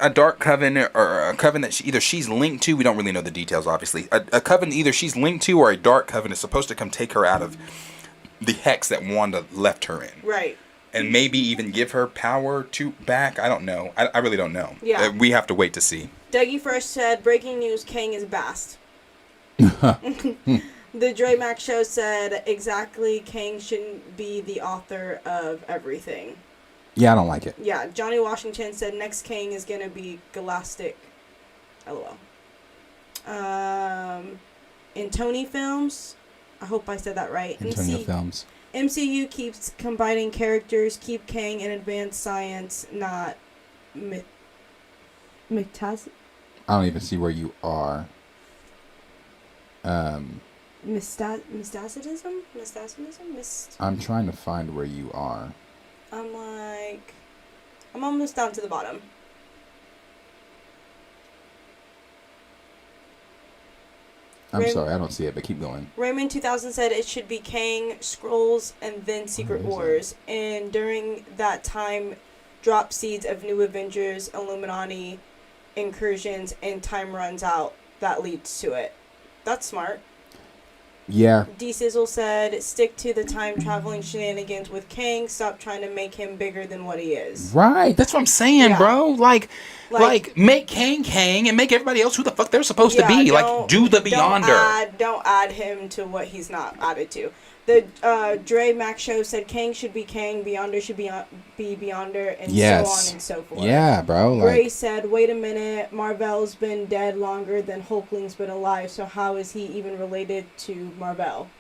A dark coven or a coven that she's linked to. We don't really know the details, obviously. A coven either she's linked to or a dark coven is supposed to come take her out of the hex that Wanda left her in. Right. And maybe even give her power back. I don't know. I really don't know. Yeah. We have to wait to see. Dougie Fresh said, breaking news, Kang is Bast. The Dre Max Show said, exactly, Kang shouldn't be the author of everything. Yeah, I don't like it. Yeah, Johnny Washington said, next Kang is going to be Galactic. LOL. In Tony Films, I hope I said that right. Antonio Films. MCU keeps combining characters, keep Kang in advanced science, not Metastasis? I don't even see where you are. Metastatism? I'm trying to find where you are. I'm almost down to the bottom. I'm sorry, I don't see it, but keep going. Raymond 2000 said it should be Kang, Skrulls, and then Secret Wars. And during that time, drop seeds of new Avengers, Illuminati, incursions, and time runs out. That leads to it. That's smart. Yeah. D-Sizzle said, stick to the time-traveling shenanigans with Kang. Stop trying to make him bigger than what he is. Right. That's what I'm saying, bro. Like, make Kang and make everybody else who the fuck they're supposed to be. Like, do the Beyonder. Don't add him to what he's not added to. The Dre Max Show said Kang should be Kang, Beyonder should be Beyonder, and so on and so forth. Yeah, bro. Gray said, wait a minute, Marvel's been dead longer than Hulkling's been alive, so how is he even related to Marvel?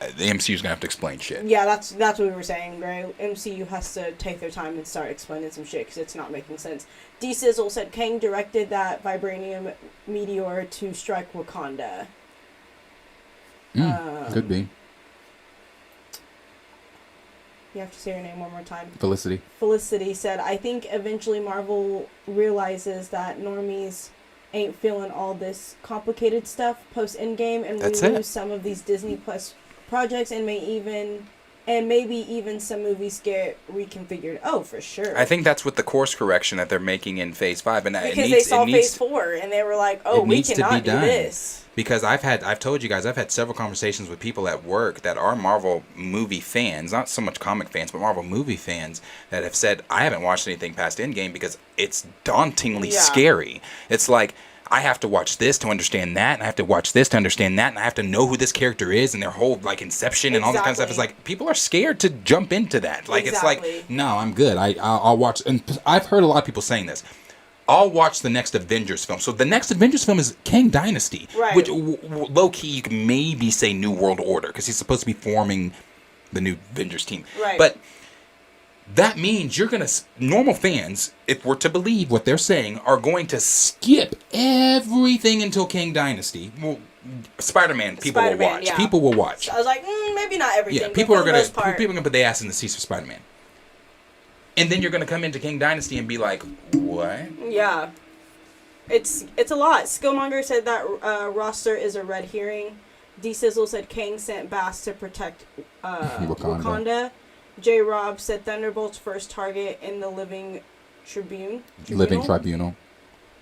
The MCU's gonna have to explain shit. Yeah, that's what we were saying, Gray. MCU has to take their time and start explaining some shit, because it's not making sense. D-Sizzle said Kang directed that vibranium meteor to strike Wakanda. Could be. You have to say your name one more time. Felicity. Felicity said, I think eventually Marvel realizes that normies ain't feeling all this complicated stuff post-Endgame, and we lose some of these Disney Plus projects, and maybe even some movies get reconfigured. Oh, for sure. I think that's with the course correction that they're making in Phase 5. And because they saw Phase 4, and they were like, oh, we cannot do this. Because I've told you guys, I've had several conversations with people at work that are Marvel movie fans, not so much comic fans, but Marvel movie fans, that have said, I haven't watched anything past Endgame because it's dauntingly scary. It's like, I have to watch this to understand that, and I have to watch this to understand that, and I have to know who this character is and their whole, like, inception and all that kind of stuff. It's like, people are scared to jump into that. Like, it's like, no, I'm good. I'll watch, and I've heard a lot of people saying this. I'll watch the next Avengers film. So the next Avengers film is Kang Dynasty, which low-key you can maybe say New World Order, because he's supposed to be forming the new Avengers team. Right. But that means you're going to, normal fans, if we're to believe what they're saying, are going to skip everything until Kang Dynasty. Well, Spider-Man, people will watch. Yeah. People will watch. So I was like, maybe not everything. Yeah, people are going to put their ass in the seats for Spider-Man. And then you're going to come into Kang Dynasty and be like, what? Yeah. It's a lot. Skillmonger said that roster is a red herring. D-Sizzle said Kang sent Bast to protect Wakanda. J-Rob said Thunderbolt's first target in the Living Tribunal.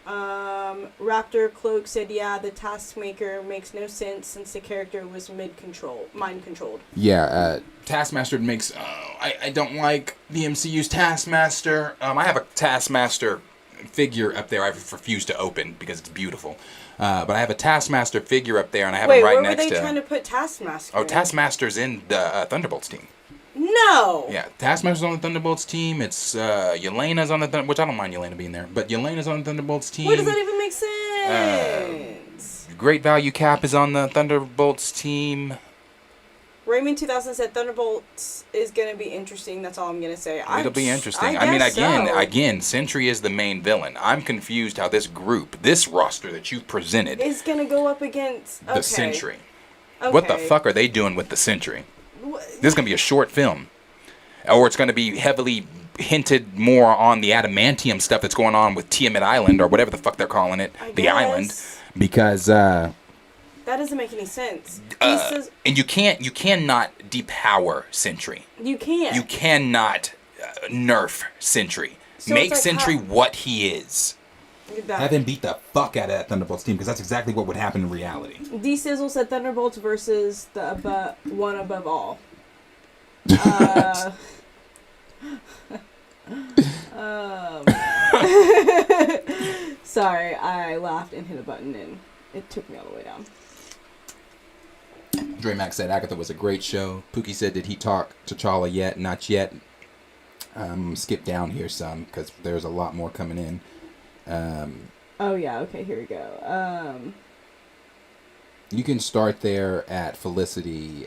Raptor Cloak said, yeah, the Taskmaker makes no sense since the character was mind controlled. Yeah, Taskmaster makes... I don't like the MCU's Taskmaster. I have a Taskmaster figure up there I've refused to open because it's beautiful. But I have a Taskmaster figure up there, and I have it right next to... Where were they trying to put Taskmaster? Oh, Taskmaster's in the Thunderbolts team. No! Yeah, Taskmaster's on the Thunderbolts team. It's Yelena's on the which I don't mind Yelena being there, but Yelena's on the Thunderbolts team. Where does that even make sense? Great Value Cap is on the Thunderbolts team. Raymond 2000 said Thunderbolts is going to be interesting. That's all I'm going to say. It'll be interesting. I mean, again, Sentry is the main villain. I'm confused how this roster that you've presented is going to go up against the Sentry. Okay. What the fuck are they doing with the Sentry? This is going to be a short film. Or it's going to be heavily hinted more on the adamantium stuff that's going on with Tiamat Island, or whatever the fuck they're calling it. The island. Because... that doesn't make any sense. And you cannot depower Sentry. You can't. You cannot nerf Sentry. So Make it's like Sentry what he is. Have him beat the fuck out of that Thunderbolts team, because that's exactly what would happen in reality. D-Sizzle said Thunderbolts versus the one above all. Sorry, I laughed and hit a button and it took me all the way down. Dre Max said Agatha was a great show. Pookie said, did he talk T'Challa yet? Not yet. Skip down here some, because there's a lot more coming in. Oh yeah, okay, here we go. You can start there at Felicity,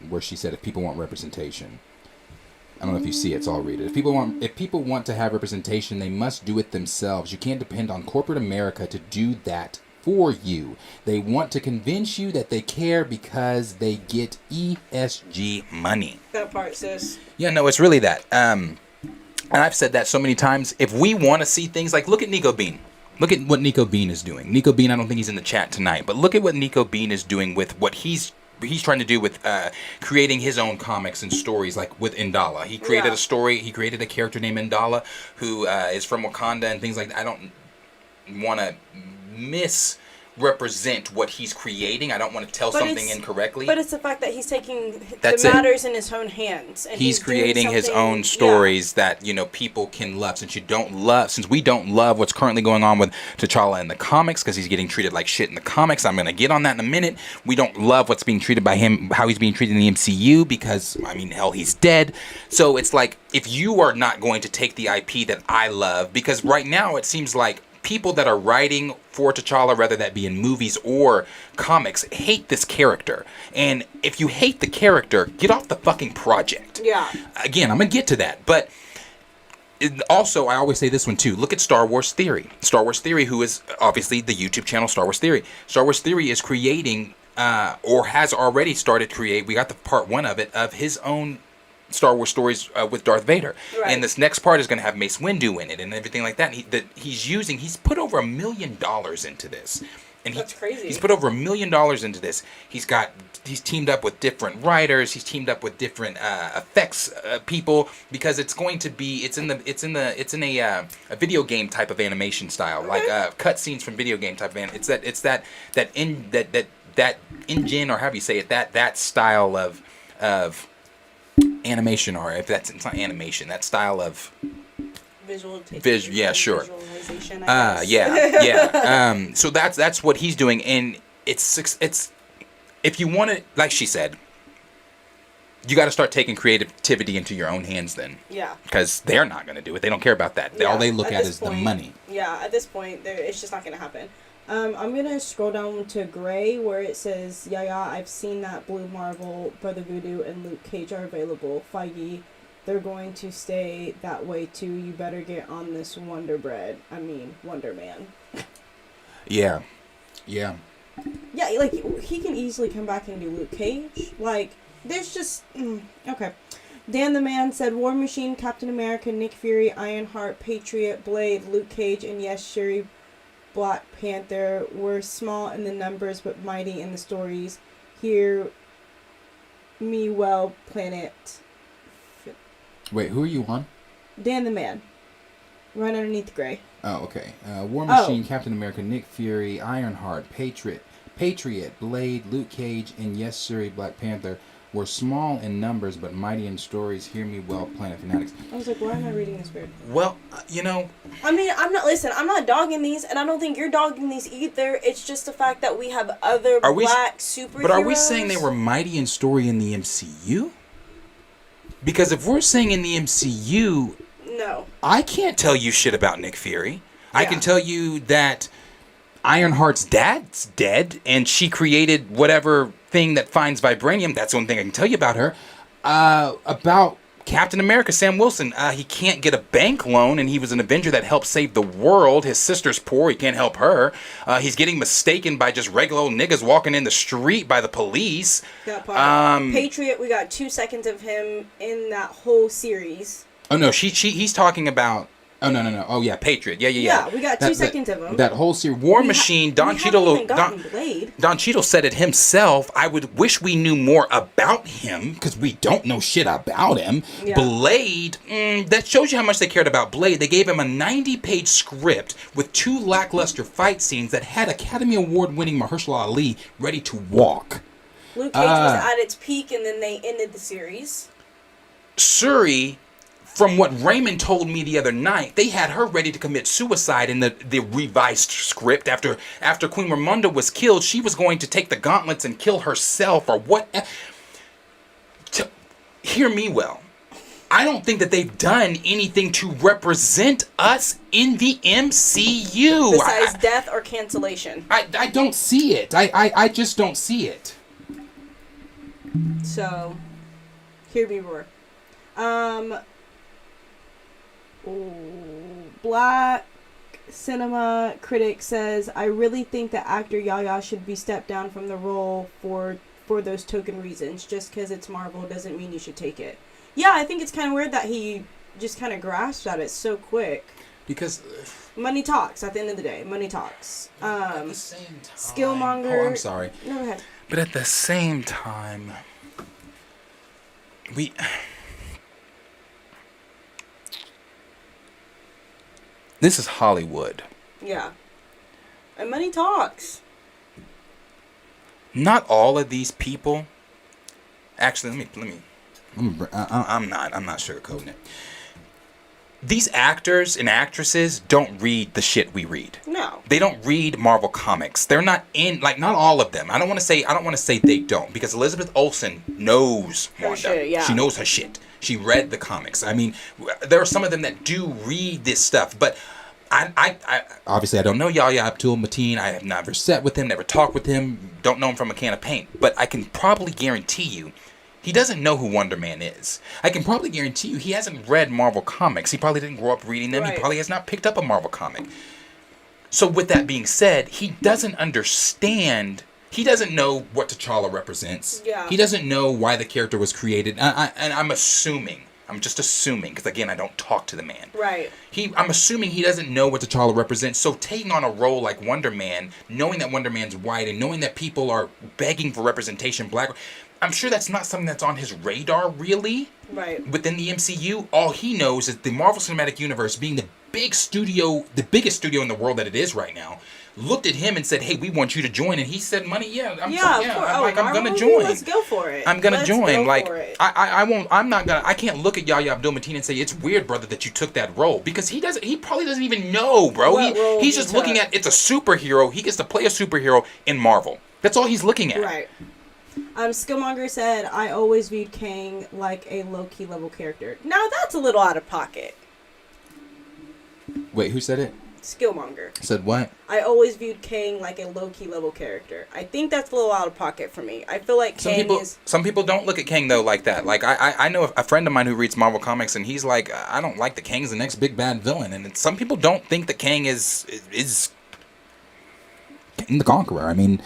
where she said if people want representation. I don't know if you see it, so I'll read it. If people want to have representation, they must do it themselves. You can't depend on corporate America to do that for you. They want to convince you that they care because they get ESG money. That part, sis. Yeah, no, it's really that. And I've said that so many times. If we want to see things like, look at Nico Bean. Look at what Nico Bean is doing. Nico Bean, I don't think he's in the chat tonight, but look at what Nico Bean is doing with what he's trying to do with creating his own comics and stories, like with Indala. He created a story. He created a character named Indala who is from Wakanda and things like that. I don't want to misrepresent what he's creating. I don't want to tell something incorrectly. But it's the fact that he's taking the matters in his own hands. And he's creating his own stories that, you know, people can love. Since we don't love what's currently going on with T'Challa in the comics, because he's getting treated like shit in the comics. I'm going to get on that in a minute. We don't love what's being treated by him, how he's being treated in the MCU, because, I mean, hell, he's dead. So it's like, if you are not going to take the IP that I love, because right now it seems like people that are writing for T'Challa, whether that be in movies or comics, hate this character. And if you hate the character, get off the fucking project. Yeah. Again, I'm going to get to that. But also, I always say this one too. Look at Star Wars Theory. Star Wars Theory, who is obviously the YouTube channel Star Wars Theory. Star Wars Theory is creating, or has already started create, we got the part 1 of it, of his own Star Wars stories with Darth Vader. Right. And this next part is going to have Mace Windu in it and everything like that. And he's put over $1 million into this. And that's crazy. He's put over $1 million into this. He's teamed up with different writers. He's teamed up with different effects people, because it's going to be it's in a video game type of animation style, like cutscenes from video game type of it's that engine, or however you say it, that style of animation, or if it's not animation, that style of visualization, yeah. So that's what he's doing, and it's if you want to, like she said, you got to start taking creativity into your own hands then. Yeah. Because they're not going to do it. They don't care about that. All they look at is the money. Yeah, at this point, it's just not going to happen. I'm going to scroll down to Gray, where it says, yeah, I've seen that Blue Marvel, Brother Voodoo, and Luke Cage are available. Feige, they're going to stay that way too. You better get on this Wonder Man. Yeah. Yeah, like, he can easily come back and do Luke Cage. Like, there's just... okay. Dan the Man said, War Machine, Captain America, Nick Fury, Ironheart, Patriot, Blade, Luke Cage, and yes, Shuri, Black Panther were small in the numbers but mighty in the stories. Hear me well, Planet. Wait, who are you on? Dan the Man. Right underneath Gray. Oh, okay. War Machine, Captain America, Nick Fury, Ironheart, Patriot, Blade, Luke Cage, and yes, Shuri, Black Panther were small in numbers but mighty in stories. Hear me well, Planet Fanatics. I was like, why am I reading this weird? Well, you know... I mean, I'm not dogging these, and I don't think you're dogging these either. It's just the fact that we have other black superheroes. But are we saying they were mighty in story in the MCU? Because if we're saying in the MCU... No. I can't tell you shit about Nick Fury. Yeah. I can tell you that Ironheart's dad's dead, and she created whatever thing that finds vibranium. That's the only thing I can tell you about her. About Captain America, Sam Wilson, he can't get a bank loan, and he was an Avenger that helped save the world. His sister's poor, he can't help her. He's getting mistaken by just regular old niggas walking in the street by the police. That part. Patriot, we got 2 seconds of him in that whole series. Oh no, he's talking about Oh no. Oh yeah, Patriot. Yeah. Yeah, we got 2 seconds of him. That whole series, War Machine. Don Cheadle. Don Cheadle said it himself. I would wish we knew more about him because we don't know shit about him. Yeah. Blade. That shows you how much they cared about Blade. They gave him a 90-page script with 2 lackluster fight scenes that had Academy Award-winning Mahershala Ali ready to walk. Luke Cage was at its peak, and then they ended the series. Suri. From what Raymond told me the other night, they had her ready to commit suicide in the revised script. After Queen Ramonda was killed, she was going to take the gauntlets and kill herself or what. Hear me well. I don't think that they've done anything to represent us in the MCU. Besides death or cancellation. I don't see it. I just don't see it. So, hear me roar. Black Cinema Critic says, I really think that actor Yaya should be stepped down from the role for those token reasons. Just because it's Marvel doesn't mean you should take it. Yeah, I think it's kind of weird that he just kind of grasped at it so quick. Because money talks at the end of the day. Money talks. At the same time, Skillmonger. Oh, I'm sorry. No, go ahead. But at the same time, this is Hollywood. Yeah. And money talks. Not all of these people. Actually, let me. I'm not sugarcoating it. These actors and actresses don't read the shit we read. No. They don't read Marvel comics. They're not in, like, not all of them. I don't want to say they don't, because Elizabeth Olsen knows Wanda. Shit, yeah. She knows her shit. She read the comics. I mean, there are some of them that do read this stuff, but I obviously I don't know Yahya Abdul Mateen. I have never sat with him, never talked with him, don't know him from a can of paint. But I can probably guarantee you, he doesn't know who Wonder Man is. I can probably guarantee you he hasn't read Marvel comics. He probably didn't grow up reading them. Right. He probably has not picked up a Marvel comic. So with that being said, he doesn't understand. He doesn't know what T'Challa represents. Yeah. He doesn't know why the character was created. And I'm assuming. I'm just assuming, because again, I don't talk to the man. Right. I'm assuming he doesn't know what T'Challa represents. So taking on a role like Wonder Man, knowing that Wonder Man's white, and knowing that people are begging for representation, black, I'm sure that's not something that's on his radar, really. Right. Within the MCU, all he knows is the Marvel Cinematic Universe, being the biggest studio in the world that it is right now, looked at him and said, "Hey, we want you to join." And he said, "Money, I'm gonna join. Let's go for it. I'm gonna join. I won't. I'm not gonna. I can't look at Yahya Abdul Mateen and say it's weird, brother, that you took that role, because he probably doesn't even know, bro. He's just looking at it's a superhero. He gets to play a superhero in Marvel. That's all he's looking at. Right. Skillmonger said, I always viewed Kang like a low-key level character. Now that's a little out of pocket. Wait, who said it? Skillmonger. Said what? I always viewed Kang like a low-key level character. I think that's a little out of pocket for me. I feel like Some people don't look at Kang, though, like that. Like, I know a friend of mine who reads Marvel Comics, and he's like, I don't like that Kang's the next big bad villain. And some people don't think that Kang is Kang the Conqueror. I mean,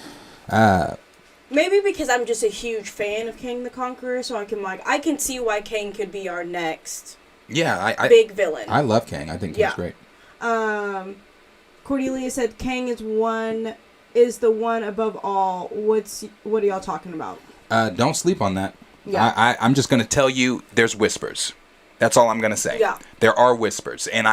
maybe because I'm just a huge fan of Kang the Conqueror, so I can see why Kang could be our next big villain. I love Kang. I think he's great. Cordelia said Kang is the one above all. What are y'all talking about? Don't sleep on that. Yeah. I'm just gonna tell you, there's whispers. That's all I'm gonna say. Yeah. There are whispers, and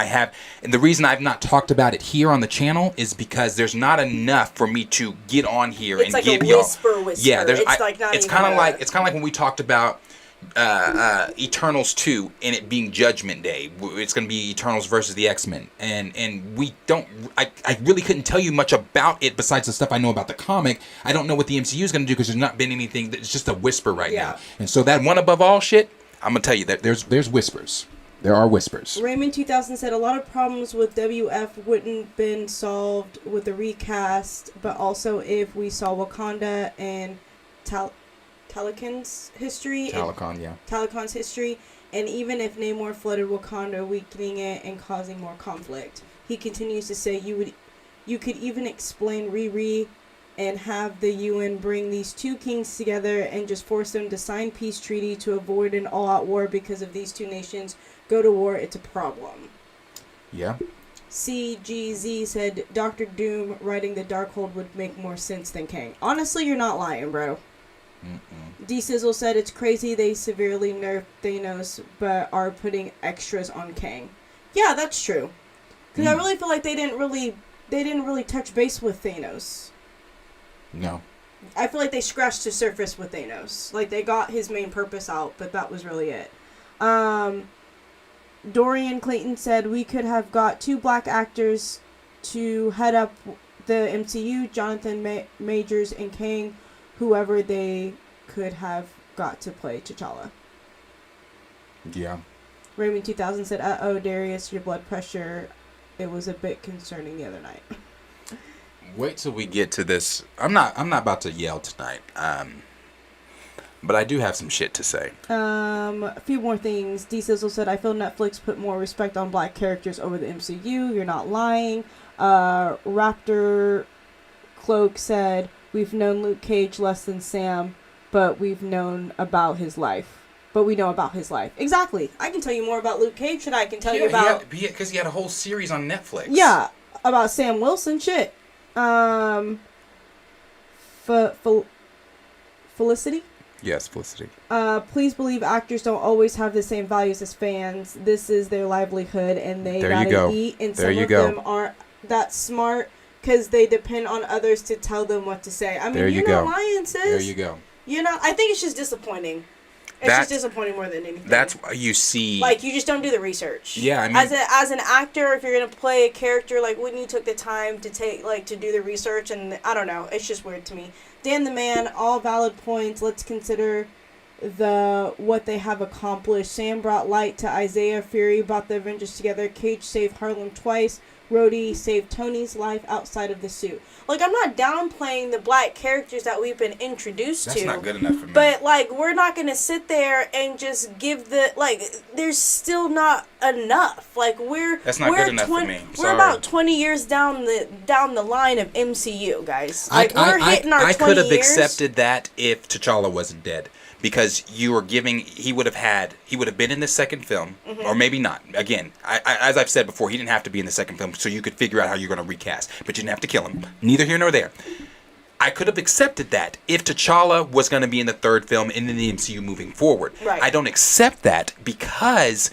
the reason I've not talked about it here on the channel is because there's not enough for me to get on here and give y'all. Whisper. Yeah, it's kind of like when we talked about Eternals 2 and it being Judgment Day. It's going to be Eternals versus the X-Men, and we don't. I really couldn't tell you much about it besides the stuff I know about the comic. I don't know what the MCU is going to do because there's not been anything. It's just a whisper right now, and so that one above all shit, I'm gonna tell you that there's whispers. There are whispers. Raymond 2000 said a lot of problems with WF wouldn't been solved with the recast, but also if we saw Wakanda and Talakan's history. Talakan's history, and even if Namor flooded Wakanda, weakening it and causing more conflict. He continues to say you could even explain Riri and have the UN bring these two kings together and just force them to sign peace treaty to avoid an all-out war, because if these two nations go to war, it's a problem. Yeah. CGZ said Doctor Doom writing the Darkhold would make more sense than Kang. Honestly, you're not lying, bro. D-Sizzle said it's crazy they severely nerfed Thanos but are putting extras on Kang. Yeah, that's true. Because I really feel like they didn't really touch base with Thanos. No. I feel like they scratched the surface with Thanos. Like, they got his main purpose out, but that was really it. Dorian Clayton said we could have got 2 black actors to head up the MCU, Jonathan Majors and Kang, whoever they could have got to play T'Challa. Yeah. Raymond 2000 said, uh-oh, Darius, your blood pressure, it was a bit concerning the other night. Wait till we get to this. I'm not about to yell tonight. But I do have some shit to say. A few more things. D-Sizzle said, I feel Netflix put more respect on black characters over the MCU. You're not lying. Raptor Cloak said, we've known Luke Cage less than Sam, but we've known about his life. But we know about his life. Exactly. I can tell you more about Luke Cage than I can tell you about... Because he had a whole series on Netflix. Yeah, about Sam Wilson. Shit. Felicity? Yes, Felicity. Please believe actors don't always have the same values as fans. This is their livelihood, and they gotta eat. And some of them aren't that smart because they depend on others to tell them what to say. I mean, you're not lying, sis. There you go. You know, I think it's just disappointing. It's just disappointing more than anything. That's why you see... Like, you just don't do the research. Yeah, I mean... As an actor, if you're going to play a character, like, wouldn't you took the time to to do the research? And, I don't know. It's just weird to me. Dan the Man, all valid points. Let's consider what they have accomplished. Sam brought light to Isaiah. Fury brought the Avengers together. Cage saved Harlem twice. Rhodey saved Tony's life outside of the suit. Like, I'm not downplaying the black characters that we've been introduced to. That's not good enough for me. But, like, we're not going to sit there and just give there's still not enough. Like, That's not good enough for me. We're about 20 years down the line of MCU, guys. Like, we're hitting our 20 years. I could have accepted that if T'Challa wasn't dead. Because he would have been in the second film, or maybe not. Again, as I've said before, he didn't have to be in the second film, so you could figure out how you're going to recast. But you didn't have to kill him. Neither here nor there. I could have accepted that if T'Challa was going to be in the third film and in the MCU moving forward. Right. I don't accept that because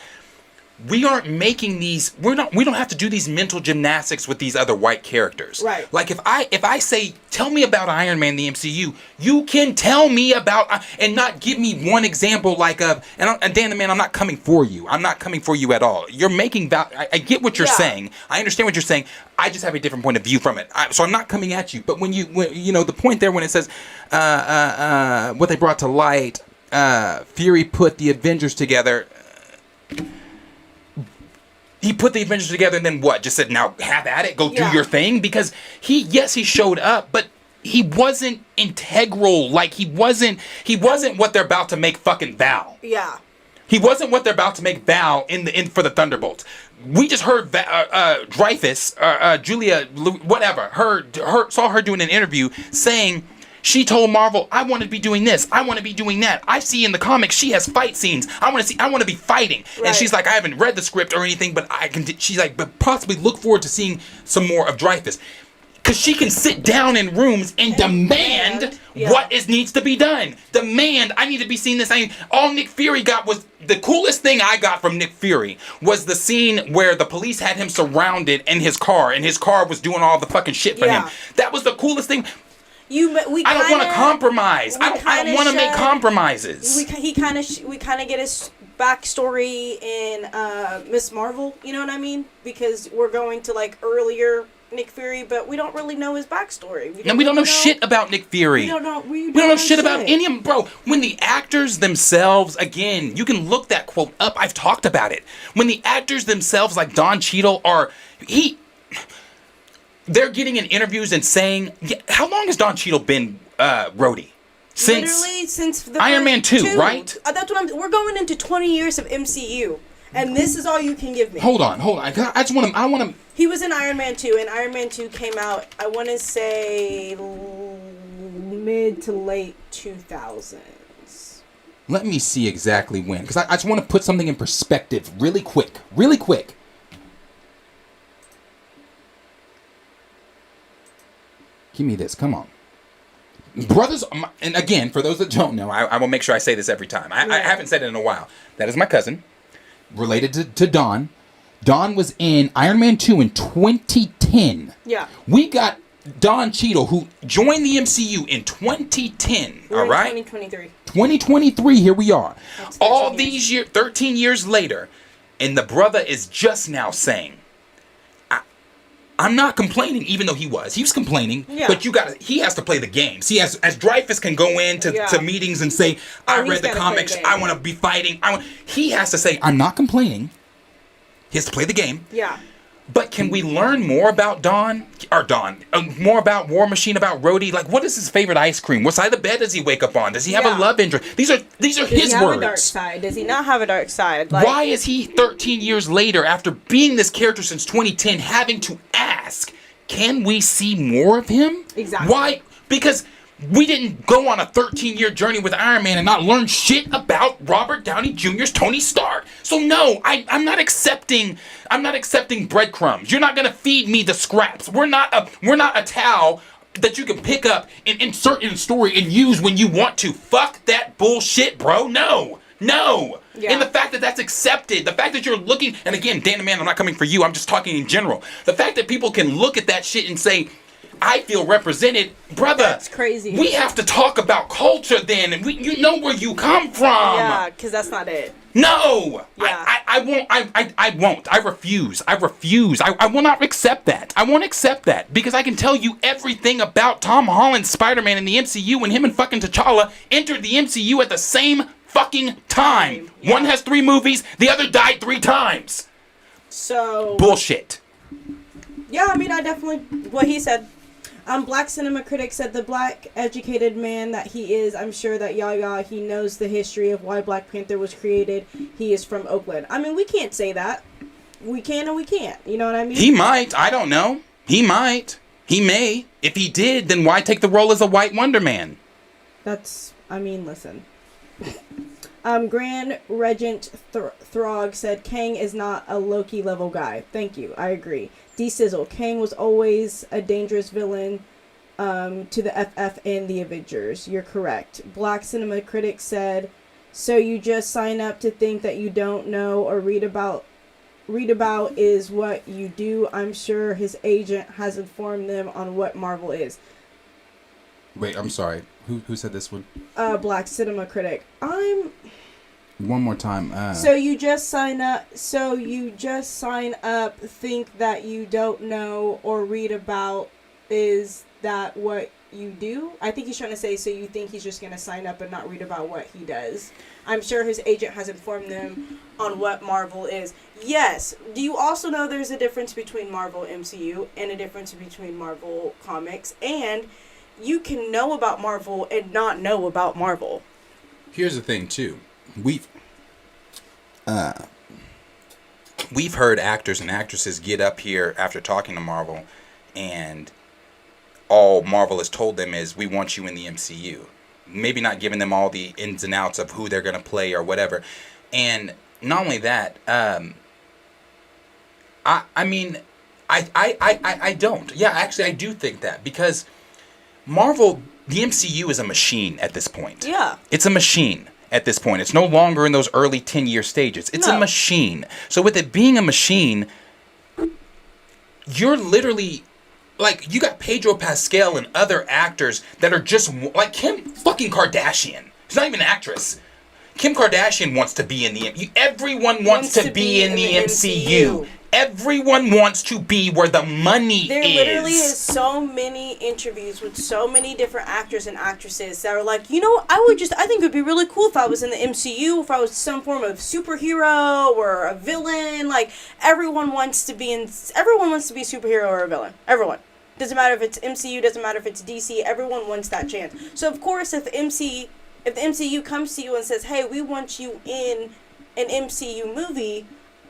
we aren't making these. We don't have to do these mental gymnastics with these other white characters. Right. Like if I say, tell me about Iron Man, the MCU, you can tell me about and not give me one example like of. And Dan the Man, I'm not coming for you. I'm not coming for you at all. You're making I get what you're saying. I understand what you're saying. I just have a different point of view from it. So I'm not coming at you. But when you know the point there when it says what they brought to light, Fury put the Avengers together. He put the Avengers together and then what? Just said, now have at it, go do your thing? Because he showed up, but he wasn't integral. Like he wasn't what they're about to make fucking Val. Yeah. He wasn't what they're about to make Val for the Thunderbolts. We just heard Dreyfus, Julia, whatever, saw her doing an interview saying she told Marvel, I want to be doing this. I want to be doing that. I see in the comics she has fight scenes. I want to be fighting. Right. And she's like, I haven't read the script or anything, but she's like, but possibly look forward to seeing some more of Dreyfus. Because she can sit down in rooms and demand what needs to be done. Demand, I need to be seeing this. All Nick Fury got was, the coolest thing I got from Nick Fury was the scene where the police had him surrounded in his car, and his car was doing all the fucking shit for him. That was the coolest thing. I don't want to compromise. I don't want to make compromises. We kind of get his backstory in Miss Marvel. You know what I mean? Because we're going to like earlier Nick Fury, but we don't really know his backstory. We don't know shit about Nick Fury. We don't know shit about any of them, bro. When the actors themselves, again, you can look that quote up. I've talked about it. When the actors themselves, like Don Cheadle, they're getting in interviews and saying, how long has Don Cheadle been Rhodey? Literally since the Iron Man 2, right? That's what we're going into 20 years of MCU, and this is all you can give me. Hold on. I want to. He was in Iron Man 2, and Iron Man 2 came out, I want to say, mid to late 2000s. Let me see exactly when, because I just want to put something in perspective really quick. Give me this. Come on. Brothers, and again, for those that don't know, I will make sure I say this every time. I haven't said it in a while. That is my cousin, related to Don. Don was in Iron Man 2 in 2010. Yeah. We got Don Cheadle, who joined the MCU in 2010. We're all right? in 2023. 2023, here we are. That's All 13 these years, 13 years later, and the brother is just now saying, I'm not complaining, even though he was complaining. Yeah. But he has to play the game. See, as Dreyfus can go into to meetings and say, I read the comics, I want to be fighting. He has to say, I'm not complaining. He has to play the game. Yeah. But can we learn more about more about War Machine, about Rhodey? Like, what is his favorite ice cream? What side of the bed does he wake up on? Does he have a love interest? These are Does his he have words. a dark side? Does he not have a dark side? Like, Why is he 13 years later, after being this character since 2010, having to ask, can we see more of him? Exactly. Why? Because we didn't go on a 13-year journey with Iron Man and not learn shit about Robert Downey Jr.'s Tony Stark. So no, I'm not accepting breadcrumbs. You're not gonna feed me the scraps. We're not a towel that you can pick up and insert in a story and use when you want to. Fuck that bullshit, bro. No. Yeah. And the fact that that's accepted, the fact that you're looking, and again, Dan the Man, I'm not coming for you, I'm just talking in general. The fact that people can look at that shit and say, I feel represented, brother. That's crazy. We have to talk about culture then, and you know where you come from. Yeah, because that's not it. No, Yeah. I won't. I refuse. I will not accept that. I won't accept that because I can tell you everything about Tom Holland's Spider-Man in the MCU when him and fucking T'Challa entered the MCU at the same fucking time. Yeah. One has 3 movies, the other died 3 times. So Bullshit. yeah, I mean, I definitely what he said. Black Cinema Critic said the black educated man that he is, I'm sure that he knows the history of why Black Panther was created. He is from Oakland. I mean, we can't say that. We can and we can't. You know what I mean? He might. I don't know. He might. He may. If he did, then why take the role as a white Wonder Man? Listen. Grand Regent Throg said Kang is not a Loki level guy. Thank you. I agree. D Sizzle, Kang was always a dangerous villain to the FF and the Avengers. You're correct. Black Cinema Critic said, so you just sign up to think that you don't know or read about is what you do. I'm sure his agent has informed them on what Marvel is. Wait, I'm sorry. Who said this one? Black Cinema Critic. One more time. So you just sign up, think that you don't know or read about, is that what you do? I think he's trying to say, so you think he's just going to sign up and not read about what he does. I'm sure his agent has informed them on what Marvel is. Yes. Do you also know there's a difference between Marvel MCU and a difference between Marvel Comics? And you can know about Marvel and not know about Marvel. Here's the thing, too. We've heard actors and actresses get up here after talking to Marvel, and all Marvel has told them is, we want you in the MCU. Maybe not giving them all the ins and outs of who they're going to play or whatever. And not only that, I don't. Yeah, actually, I do think that, because Marvel, the MCU is a machine at this point. Yeah. It's a machine at this point. It's no longer in those early 10-year stages. It's a machine. So with it being a machine, you're literally, like, you got Pedro Pascal and other actors that are just, like Kim fucking Kardashian. She's not even an actress. Kim Kardashian wants to be in the MCU. Everyone wants to be in the MCU. Everyone wants to be where the money is. There literally is so many interviews with so many different actors and actresses that are like, you know, I think it would be really cool if I was in the MCU, if I was some form of superhero or a villain. Like, everyone wants to be a superhero or a villain. Everyone. Doesn't matter if it's MCU, doesn't matter if it's DC, everyone wants that chance. So of course, if the MCU comes to you and says, hey, we want you in an MCU movie,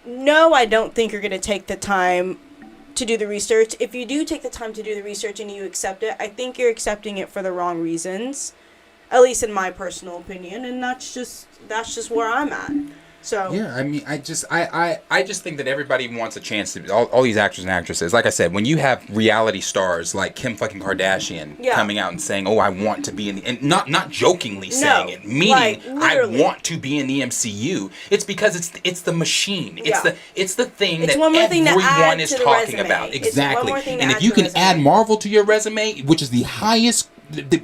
no, I don't think you're going to take the time to do the research. If you do take the time to do the research and you accept it, I think you're accepting it for the wrong reasons, at least in my personal opinion, and that's just where I'm at. So yeah, I mean, I just think that everybody wants a chance to all these actors and actresses. Like I said, when you have reality stars like Kim fucking Kardashian coming out and saying, "Oh, I want to be in the," and not jokingly saying it, meaning like, I want to be in the MCU. It's because it's the machine. It's the thing that everyone is talking about. Exactly. And if you can add Marvel to your resume, which is the highest, the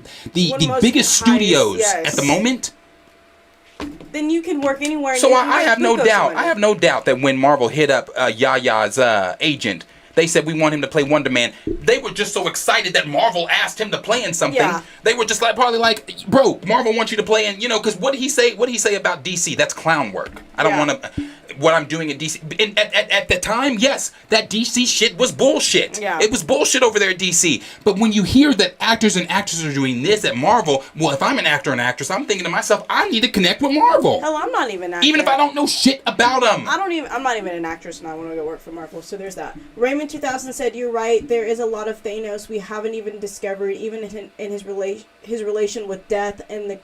biggest studios at the moment. Then you can work anywhere. So I have no doubt. I have no doubt that when Marvel hit up Yaya's agent, they said we want him to play Wonder Man. They were just so excited that Marvel asked him to play in something. Yeah. They were just like probably like, bro, Marvel wants you to play in. You know, because what did he say? What did he say about DC? That's clown work. I don't want to. What I'm doing at DC. At the time, yes, that DC shit was bullshit. Yeah. It was bullshit over there at DC. But when you hear that actors and actresses are doing this at Marvel, well, if I'm an actor and actress, I'm thinking to myself, I need to connect with Marvel. Hell, I'm not even an actor. Even if I don't know shit about them. I'm not even an actress and I want to go work for Marvel. So there's that. Raymond 2000 said, "You're right. There is a lot of Thanos we haven't even discovered, even in his relation with Death and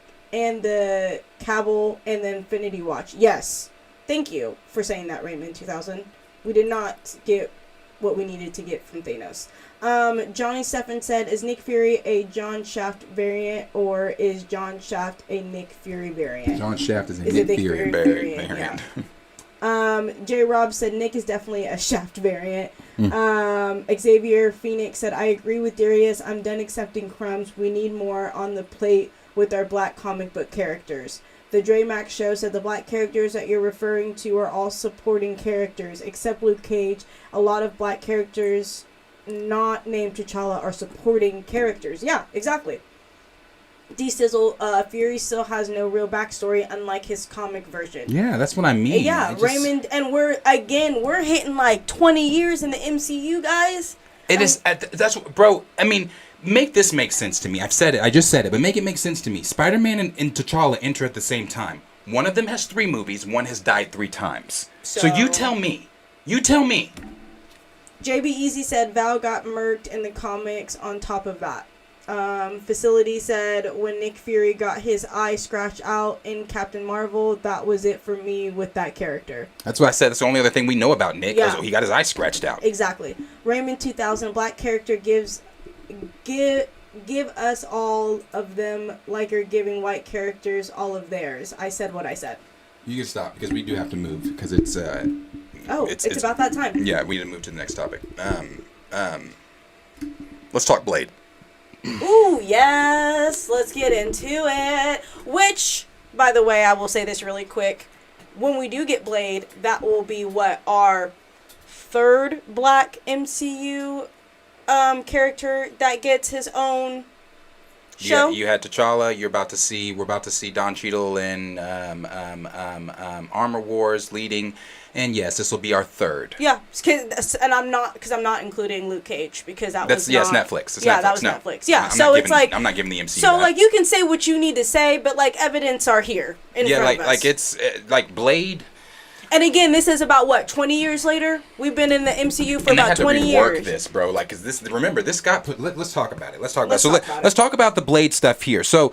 the Cable and the Infinity Watch." Yes. Thank you for saying that, Raymond 2000. We did not get what we needed to get from Thanos. Johnny Stephan said, "Is Nick Fury a John Shaft variant or is John Shaft a Nick Fury variant?" John Shaft is a Nick Fury variant. Yeah. J. Rob said, "Nick is definitely a Shaft variant." Xavier Phoenix said, "I agree with Darius. I'm done accepting crumbs. We need more on the plate with our black comic book characters." The Dre Max Show said, "The black characters that you're referring to are all supporting characters, except Luke Cage. A lot of black characters not named T'Challa are supporting characters." Yeah, exactly. D-Sizzle, Fury still has no real backstory, unlike his comic version. Yeah, that's what I mean. Yeah, Raymond, and we're hitting like 20 years in the MCU, guys. It is, that's, bro, I mean, make this make sense to me. I've said it, I just said it, but make it make sense to me. Spider-Man and T'Challa enter at the same time. One of them has 3 movies, one has died 3 times. So you tell me. JB Easy said Val got murked in the comics on top of that. Facility said when Nick Fury got his eye scratched out in Captain Marvel, that was it for me with that character. That's what I said. That's the only other thing we know about Nick. Yeah. He got his eye scratched out. Exactly. Raymond 2000, black character give us all of them like you're giving white characters all of theirs. I said what I said. You can stop because we do have to move because it's it's about that time. Yeah, we need to move to the next topic. Let's talk Blade. Ooh, yes. Let's get into it. Which, by the way, I will say this really quick. When we do get Blade, that will be our 3rd black MCU character that gets his own show. Yeah, you had T'Challa. We're about to see Don Cheadle in Armor Wars leading. And yes, this will be our 3rd. Yeah, and I'm not including Luke Cage because that's Netflix. That was Netflix. Yeah, I'm not giving the MCU. So you can say what you need to say, but evidence are here in front of us. It's like Blade. And again, this is about 20 years later. We've been in the MCU for about 20 years. And they had to rework this, bro. Cause this. Remember, this got put. Let's talk about it. Let's talk about the Blade stuff here. So.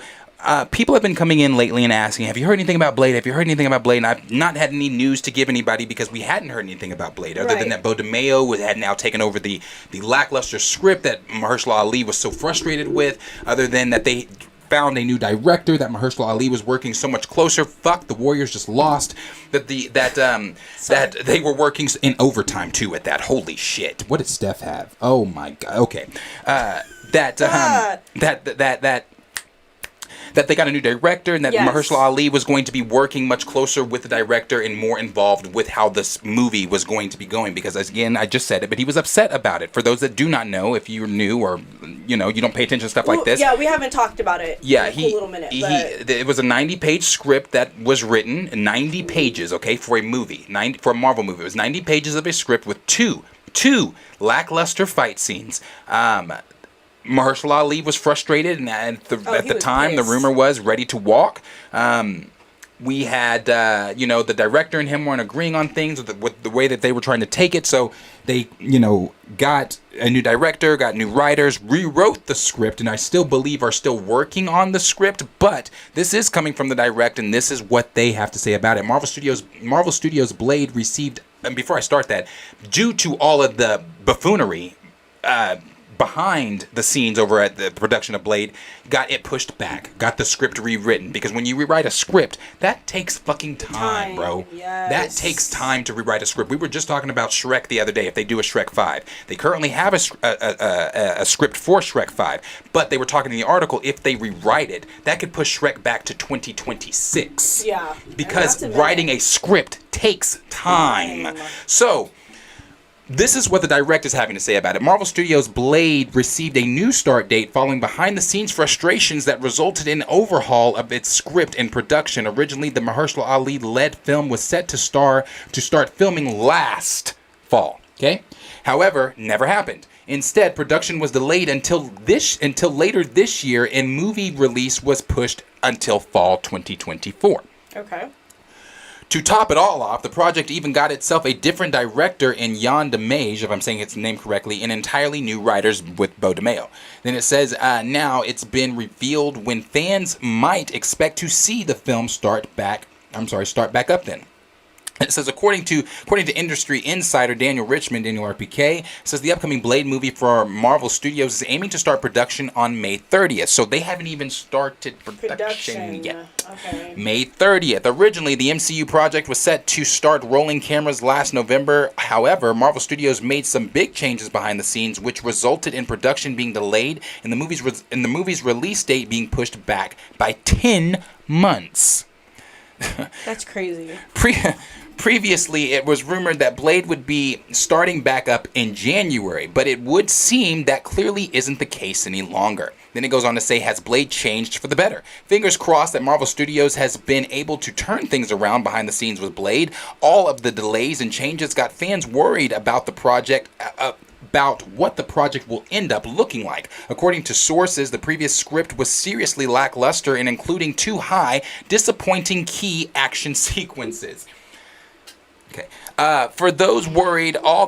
People have been coming in lately and asking, have you heard anything about Blade? Have you heard anything about Blade? And I've not had any news to give anybody because we hadn't heard anything about Blade other than that Bo DeMeo had now taken over the lackluster script that Mahershala Ali was so frustrated with, other than that they found a new director that Mahershala Ali was working so much closer. Fuck, the Warriors just lost. That they were working in overtime too at that. Holy shit. What did Steph have? Oh my god. Okay. That they got a new director and that Mahershala Ali was going to be working much closer with the director and more involved with how this movie was going to be going. Because, again, I just said it, but he was upset about it. For those that do not know, if you're new or, you don't pay attention to stuff like this. Yeah, we haven't talked about it in a little minute. It was a 90-page script that was written, 90 pages, okay, for a movie, for a Marvel movie. It was 90 pages of a script with two lackluster fight scenes. Mahershala Ali was frustrated, and at the time, the rumor was ready to walk. We had, the director and him weren't agreeing on things with the way that they were trying to take it. So they, got a new director, got new writers, rewrote the script, and I still believe are still working on the script. But this is coming from the direct, and this is what they have to say about it. Marvel Studios Blade received, and before I start that, due to all of the buffoonery, behind the scenes over at the production of Blade, got it pushed back, got the script rewritten, because when you rewrite a script, that takes fucking time, bro. Yes. That takes time to rewrite a script. We were just talking about Shrek the other day, if they do a Shrek 5. They currently have a script for Shrek 5, but they were talking in the article, if they rewrite it, that could push Shrek back to 2026. Yeah. Because writing a script takes time. So, this is what the direct is having to say about it. Marvel Studios' Blade received a new start date following behind-the-scenes frustrations that resulted in an overhaul of its script and production. Originally, the Mahershala Ali-led film was set to start filming last fall. Okay, however, never happened. Instead, production was delayed until later this year, and movie release was pushed until fall 2024. Okay. To top it all off, the project even got itself a different director in Jan de Mage, if I'm saying its name correctly, and entirely new writers with Beau DeMayo. Then it says, now it's been revealed when fans might expect to see the film start back up then. It says, according to industry insider Daniel RPK, says the upcoming Blade movie for Marvel Studios is aiming to start production on May 30th. So they haven't even started production yet. Okay. May 30th. Originally, the MCU project was set to start rolling cameras last November. However, Marvel Studios made some big changes behind the scenes, which resulted in production being delayed and the movie's release date being pushed back by 10 months. That's crazy. Previously, it was rumored that Blade would be starting back up in January, but it would seem that clearly isn't the case any longer. Then it goes on to say, has Blade changed for the better? Fingers crossed that Marvel Studios has been able to turn things around behind the scenes with Blade. All of the delays and changes got fans worried about the project, about what the project will end up looking like. According to sources, the previous script was seriously lackluster and including too high, disappointing key action sequences. Okay. For those worried, all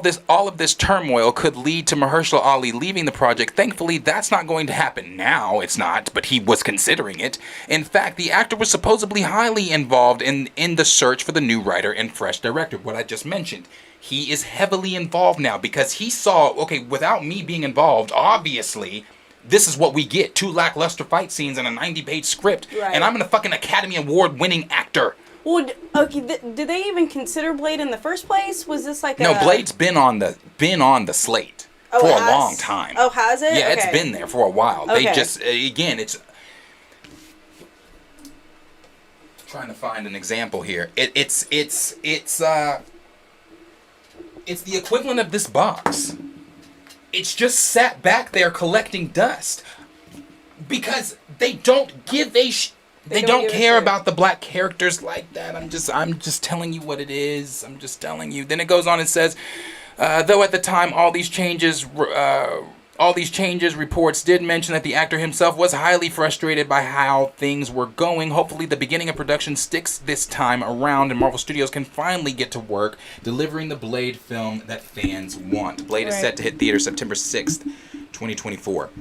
of this turmoil could lead to Mahershala Ali leaving the project. Thankfully, that's not going to happen now. It's not, but he was considering it. In fact, the actor was supposedly highly involved in the search for the new writer and fresh director, what I just mentioned. He is heavily involved now because he saw, okay, without me being involved, obviously, this is what we get. 2 lackluster fight scenes and a 90-page script. Right. And I'm a fucking Academy Award-winning actor. Well, okay. Did they even consider Blade in the first place? Was this like No, Blade's been on the slate for a long time. Oh, has it? Yeah, okay. It's been there for a while. Okay. They just it's trying to find an example here. It's the equivalent of this box. It's just sat back there collecting dust because they don't give a They don't care about the black characters like that. I'm just telling you what it is. I'm just telling you. Then it goes on and says, though at the time all these changes, reports did mention that the actor himself was highly frustrated by how things were going. Hopefully the beginning of production sticks this time around and Marvel Studios can finally get to work delivering the Blade film that fans want. Blade is set to hit theaters September 6th, 2024.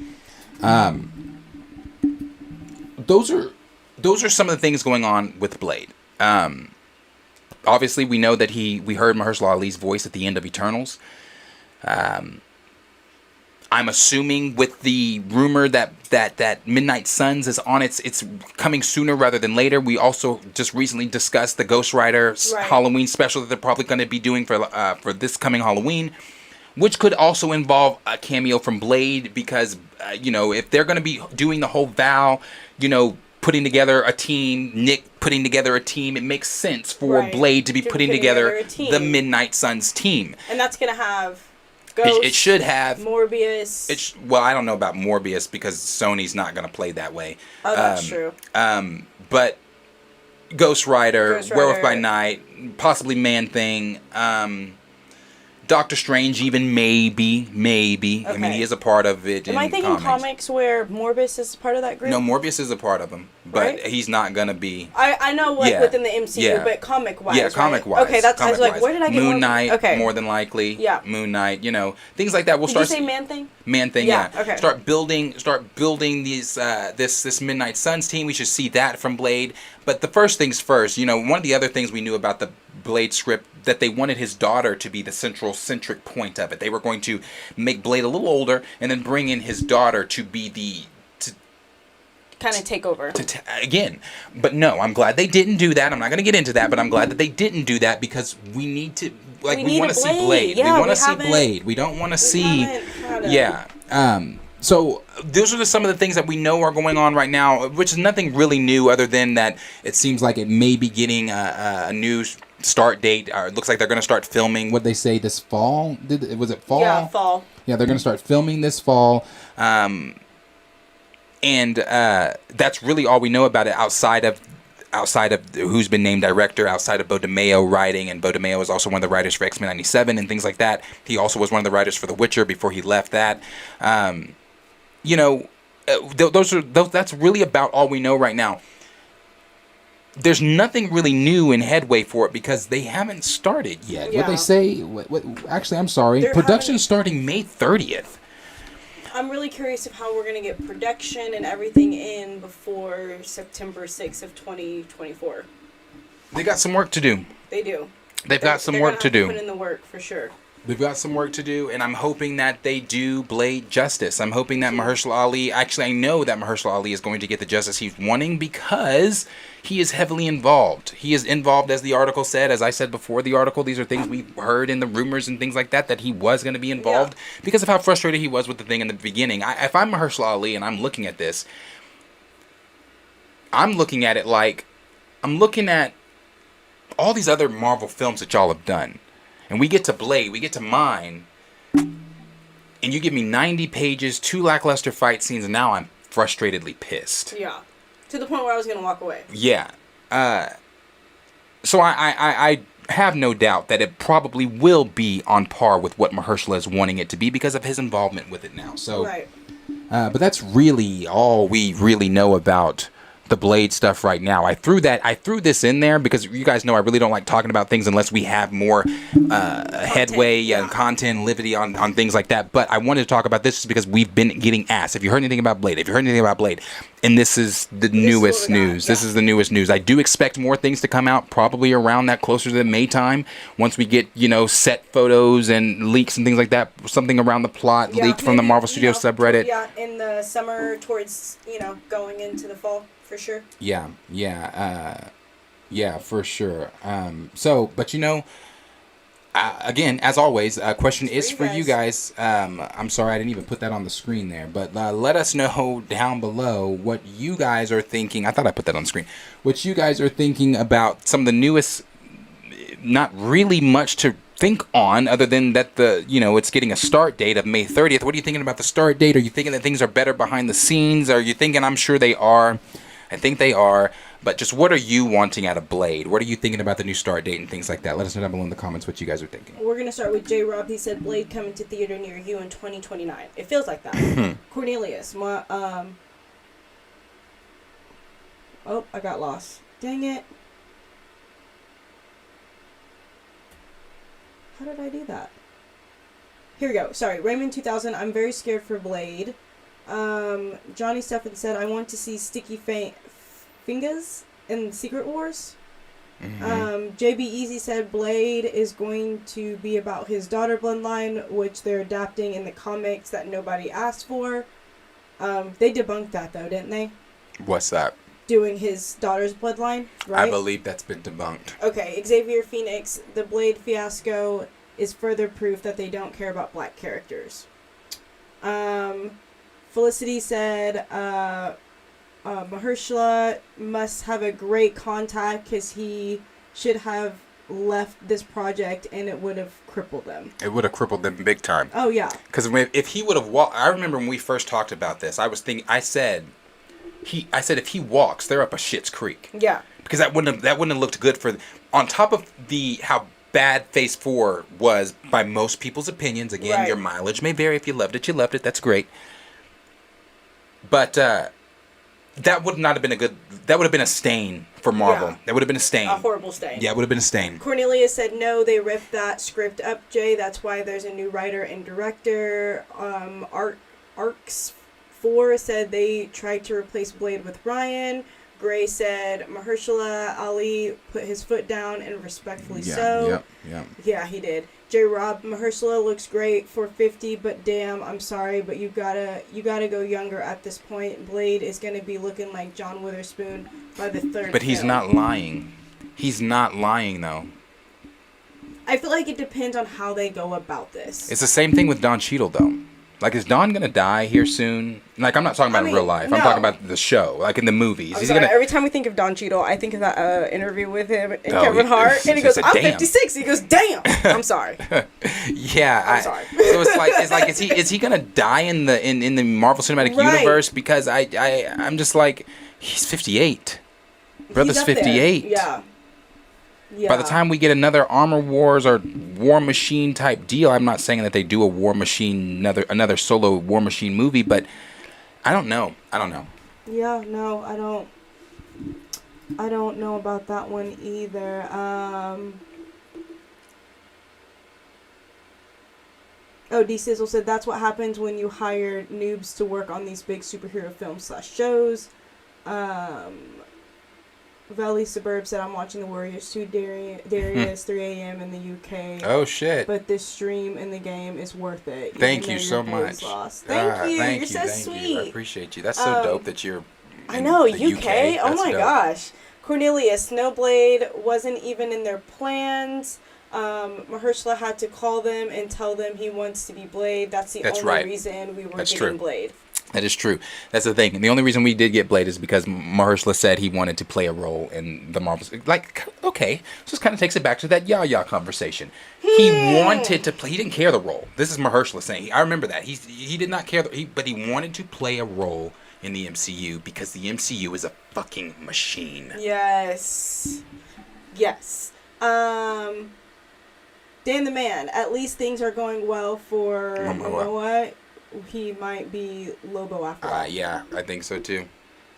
Those are some of the things going on with Blade. Obviously, we know that we heard Mahershala Ali's voice at the end of Eternals. I'm assuming with the rumor that Midnight Suns is on it's coming sooner rather than later. We also just recently discussed the Ghost Rider Halloween special that they're probably going to be doing for this coming Halloween, which could also involve a cameo from Blade because if they're going to be doing the whole Val, putting together a team, Nick putting together a team, it makes sense for Blade to be putting together the Midnight Suns team. And that's going to have Ghost, it should have Morbius. Well, I don't know about Morbius because Sony's not going to play that way. Oh, that's true. But Ghost Rider, Werewolf by Night, possibly Man-Thing, Doctor Strange even maybe. I mean, he is a part of it. Am I thinking comics where Morbius is part of that group? No, Morbius is a part of them, but right? he's not gonna be. I know within the MCU, but comic wise. Yeah, comic wise. Okay, that's I was like, where did I get Moon Knight? Okay. More than likely. Yeah. Moon Knight. Things like that. We'll Did start. you say Man Thing? Man Thing. Yeah. Okay. Start building these this Midnight Suns team. We should see that from Blade. But the first things first. One of the other things we knew about the Blade script, that they wanted his daughter to be the centric point of it. They were going to make Blade a little older and then bring in his daughter to be the kind of take over again. But no, I'm glad they didn't do that. I'm not going to get into that, but I'm glad that they didn't do that, because we need to we want to see Blade. Yeah, we want to see Blade. We don't want to see so those are just some of the things that we know are going on right now, which is nothing really new other than that it seems like it may be getting a new start date. It looks like they're going to start filming. What they say this fall? Was it fall? Yeah, fall. Yeah, they're going to start filming this fall. And that's really all we know about it outside of who's been named director, outside of Bo DeMayo writing, and Bo DeMayo is also one of the writers for X-Men 97 and things like that. He also was one of the writers for The Witcher before he left that. That's really about all we know right now. There's nothing really new in headway for it because they haven't started yet. Yeah. What they say, actually, I'm sorry. Production is starting May 30th. I'm really curious of how we're going to get production and everything in before September 6th of 2024. They got some work to do. They do. They've got some work to do. Put in the work for sure. They've got some work to do, and I'm hoping that they do Blade justice. I'm hoping that Mahershala Ali, actually I know that Mahershala Ali is going to get the justice he's wanting because he is heavily involved. He is involved, as the article said, as I said before the article, these are things we heard in the rumors and things like that he was going to be involved because of how frustrated he was with the thing in the beginning. If I'm Mahershala Ali and I'm looking at this, I'm looking at it like, I'm looking at all these other Marvel films that y'all have done. And we get to Blade, we get to mine, and you give me 90 pages, 2 lackluster fight scenes, and now I'm frustratedly pissed. Yeah. To the point where I was going to walk away. Yeah. So I have no doubt that it probably will be on par with what Mahershala is wanting it to be because of his involvement with it now. So, right. But that's really all we really know about the Blade stuff right now. I threw this in there because you guys know I really don't like talking about things unless we have more headway and content and liberty on things like that. But I wanted to talk about this just because we've been getting asked. Have you heard anything about Blade? And this is the newest news. This is the newest news. I do expect more things to come out probably around that closer to the May time once we get, set photos and leaks and things like that. Something around the plot leaked from the Marvel Studios subreddit. Yeah, in the summer towards, going into the fall. For sure. Yeah, for sure. But again, as always, question is for you guys. I'm sorry I didn't even put that on the screen there, but let us know down below what you guys are thinking. I thought I put that on the screen. What you guys are thinking about some of the newest, not really much to think on other than that it's getting a start date of May 30th. What are you thinking about the start date? Are you thinking that things are better behind the scenes? Are you thinking, I'm sure they are. I think they are, but just what are you wanting out of Blade? What are you thinking about the new start date and things like that? Let us know down below in the comments what you guys are thinking. We're going to start with J. Rob. He said Blade coming to theater near you in 2029. It feels like that. Cornelius. Oh, I got lost. Dang it. How did I do that? Here we go. Sorry. Raymond 2000. I'm very scared for Blade. Johnny Stephan said, I want to see Sticky Fingers in Secret Wars. JB Easy said Blade is going to be about his daughter bloodline, which they're adapting in the comics that nobody asked for. They debunked that though, didn't they? What's that? Doing his daughter's bloodline, right? I believe that's been debunked. Okay, Xavier Phoenix, the Blade fiasco is further proof that they don't care about black characters. Felicity said, Mahershala must have a great contact because he should have left this project and it would have crippled them. It would have crippled them big time. Oh, yeah. Because if he would have walked, I remember when we first talked about this, I said if he walks, they're up a shit's creek. Yeah. Because that wouldn't have looked good for, on top of how bad Phase 4 was by most people's opinions. Again, Right. your mileage may vary. If you loved it, you loved it. That's great. But that would not have been a good. That would have been a stain for Marvel. Yeah. That would have been a stain. A horrible stain. Yeah, it would have been a stain. Cornelia said no, they ripped that script up, Jay. That's why there's a new writer and director. Arcs 4 said they tried to replace Blade with Ryan. Gray said Mahershala Ali put his foot down, and respectfully so. Yeah. Yeah, he did. J. Rob, Mahershala looks great for 50, but damn, I'm sorry, but you gotta go younger at this point. Blade is gonna be looking like John Witherspoon by the third. But he's film. not lying. He's not lying though. I feel like it depends on how they go about this. It's the same thing with Don Cheadle though. Like, is Don gonna die here soon? Like, I'm not talking about in real life. I'm no. talking about the show, like in the movies. I'm He's sorry, gonna. every time we think of Don Cheadle, I think of that interview with him and Oh, Kevin Hart, and he goes, it's a "I'm damn." 56." He goes, "Damn." I'm sorry. Yeah, I'm sorry. So it's like is he gonna die in the Marvel Cinematic Right. Universe? Because I'm just like, he's 58. Brother's He's up there. 58. Yeah. Yeah. By the time we get another Armor Wars or War Machine type deal, I'm not saying that they do a War Machine, another solo War Machine movie, but I don't know. Yeah, no, I don't know about that one either. D Sizzle said that's what happens when you hire noobs to work on these big superhero films / shows. Valley Suburb said I'm watching the Warriors 2 Darius 3 a.m. in the UK. Oh shit! But this stream in the game is worth it. Thank even you though so your boys much. lost. Thank you. You're so thank sweet. you. I appreciate you. That's so dope that you're. I know, in the UK. Oh That's my dope. gosh. Cornelia, Snowblade wasn't even in their plans. Mahershala had to call them and tell them he wants to be Blade. That's the only right. reason we were That's getting true. Blade. That is true. That's the thing. And the only reason we did get Blade is because Mahershala said he wanted to play a role in the Marvels. Like, okay, so this kind of takes it back to that Yaya conversation. He wanted to play. He didn't care the role. This is Mahershala saying. I remember that. He did not care, but he wanted to play a role in the MCU because the MCU is a fucking machine. Yes. Dan the Man. At least things are going well for Momoa. He might be Lobo after all. Yeah, I think so too.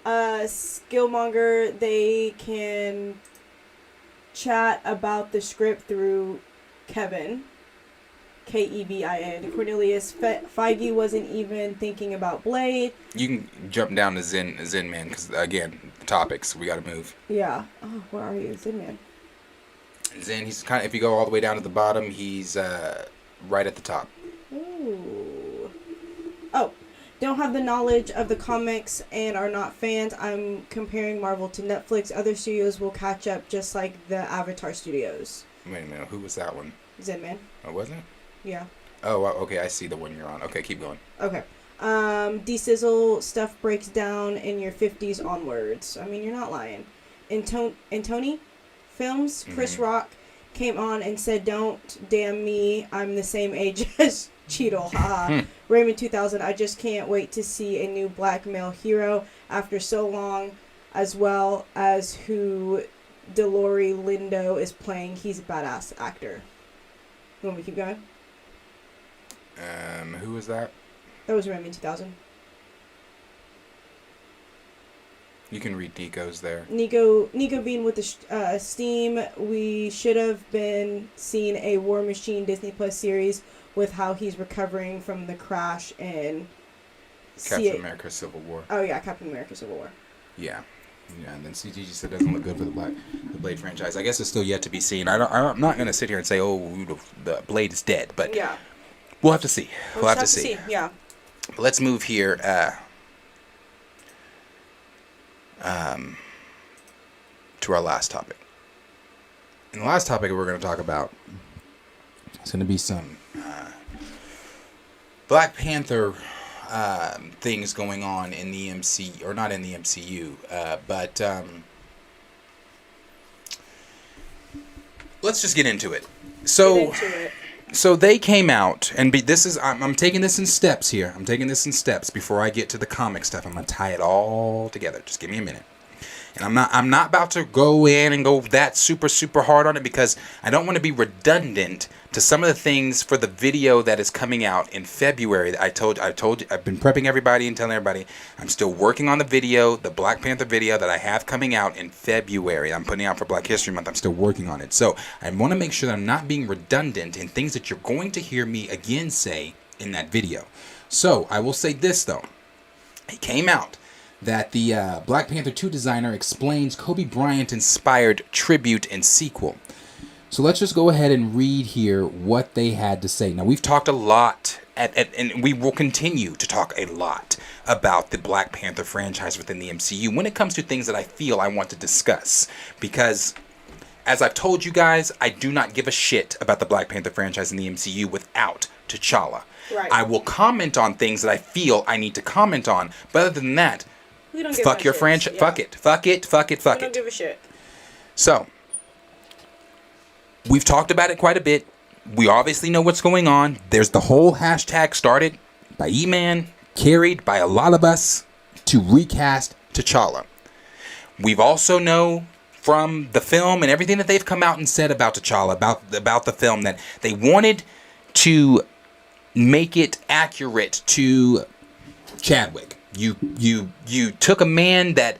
Skillmonger, they can chat about the script through Kevin. Kevin. Cornelius Feige wasn't even thinking about Blade. You can jump down to Zen Man because again, the topics we got to move. Yeah. Oh, where are you, Zen Man? Zen, he's kind of, if you go all the way down to the bottom, he's right at the top. Ooh. Oh, don't have the knowledge of the comics and are not fans. I'm comparing Marvel to Netflix. Other studios will catch up just like the Avatar studios. Wait a minute, who was that one? Zen Man. Oh, wasn't it? Yeah. Oh, okay, I see the one you're on. Okay, keep going. Okay. D-Sizzle stuff breaks down in your 50s onwards. I mean, you're not lying. In Tony Films, Chris Rock came on and said, "Don't damn me, I'm the same age as Cheadle." Raymond 2000, I just can't wait to see a new black male hero after so long, as well as who Delroy Lindo is playing. He's a badass actor. You want me to keep going? Who was that? That was Raymond 2000. You can read Nico's there. Nico being with the Steam, we should have been seeing a War Machine Disney Plus series with how he's recovering from the crash in Captain America Civil War. Oh yeah, Captain America Civil War. Yeah, and then CGG said doesn't look good for the Blade franchise. I guess it's still yet to be seen. I'm not gonna sit here and say, oh, the Blade is dead, but yeah, we'll have to see. We'll have to see. Yeah. Let's move here. To our last topic. And the last topic we're going to talk about is going to be some Black Panther things going on in the MCU, or not in the MCU, but let's just get into it. So they came out, and this is I'm taking this in steps here. I'm taking this in steps before I get to the comic stuff. I'm gonna tie it all together. Just give me a minute. And I'm not about to go in and go that super hard on it because I don't want to be redundant to some of the things for the video that is coming out in February. I told you, I've been prepping everybody and telling everybody I'm still working on the video, the Black Panther video that I have coming out in February. I'm putting out for Black History Month. I'm still working on it. So I want to make sure that I'm not being redundant in things that you're going to hear me again say in that video. So I will say this though. It came out that the Black Panther 2 designer explains Kobe Bryant inspired tribute and sequel. So let's just go ahead and read here what they had to say. Now, we've talked a lot, and we will continue to talk a lot about the Black Panther franchise within the MCU when it comes to things that I feel I want to discuss. Because, as I've told you guys, I do not give a shit about the Black Panther franchise in the MCU without T'Challa. Right. I will comment on things that I feel I need to comment on, but other than that, We don't give fuck a your shit. franchise. Yeah. Fuck it. We don't give a shit. So, we've talked about it quite a bit. We obviously know what's going on. There's the whole hashtag started by E-Man, carried by a lot of us to recast T'Challa. We've also know from the film and everything that they've come out and said about T'Challa, about the film, that they wanted to make it accurate to Chadwick. You took a man that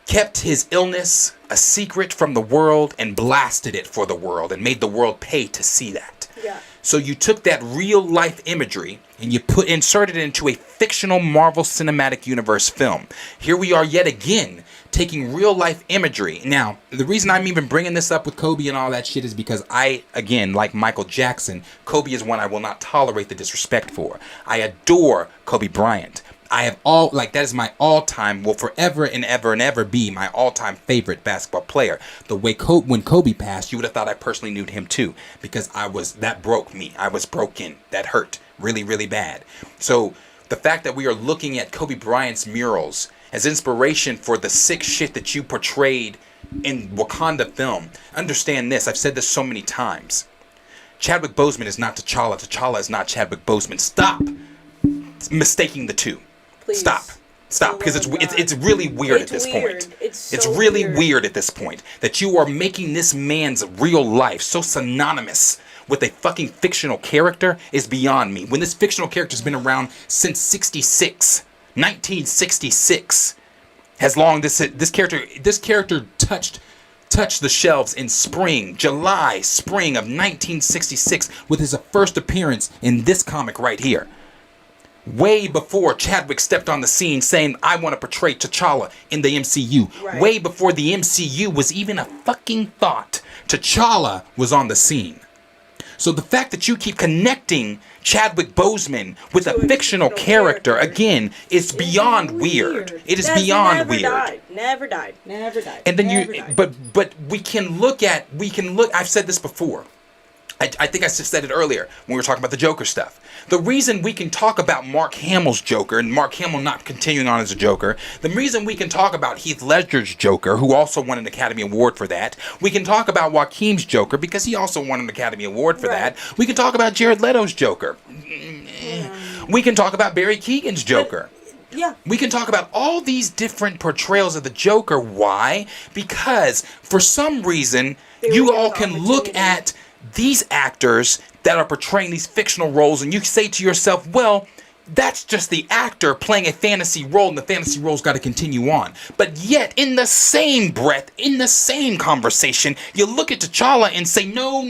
kept his illness a secret from the world and blasted it for the world and made the world pay to see that. Yeah. So you took that real life imagery and you inserted it into a fictional Marvel Cinematic Universe film. Here we are yet again taking real life imagery. Now, the reason I'm even bringing this up with Kobe and all that shit is because I, again, like Michael Jackson, Kobe is one I will not tolerate the disrespect for. I adore Kobe Bryant. That is my all-time, will forever and ever be my all-time favorite basketball player. The way when Kobe passed, you would have thought I personally knew him too, because that broke me. I was broken. That hurt really, really bad. So the fact that we are looking at Kobe Bryant's murals as inspiration for the sick shit that you portrayed in Wakanda film, understand this. I've said this so many times. Chadwick Boseman is not T'Challa. T'Challa is not Chadwick Boseman. Stop mistaking the two. Please. Stop, because it's really weird at this point. It's really weird at this point that you are making this man's real life so synonymous with a fucking fictional character is beyond me. When this fictional character's been around since 1966, as long this character touched the shelves in spring of 1966 with his first appearance in this comic right here. Way before Chadwick stepped on the scene saying, I want to portray T'Challa in the MCU. Right. Way before the MCU was even a fucking thought, T'Challa was on the scene. So the fact that you keep connecting Chadwick Boseman with a fictional character, again, is beyond weird. It is beyond weird. Never died. And then but we can look, I've said this before. I think I just said it earlier when we were talking about the Joker stuff. The reason we can talk about Mark Hamill's Joker and Mark Hamill not continuing on as a Joker, the reason we can talk about Heath Ledger's Joker, who also won an Academy Award for that, we can talk about Joaquin's Joker because he also won an Academy Award for that, we can talk about Jared Leto's Joker, we can talk about Barry Keoghan's Joker. Yeah. We can talk about all these different portrayals of the Joker. Why? Because for some reason, you all can look at these actors that are portraying these fictional roles and you say to yourself, well, that's just the actor playing a fantasy role and the fantasy role's got to continue on. But yet, in the same breath, in the same conversation, you look at T'Challa and say, no,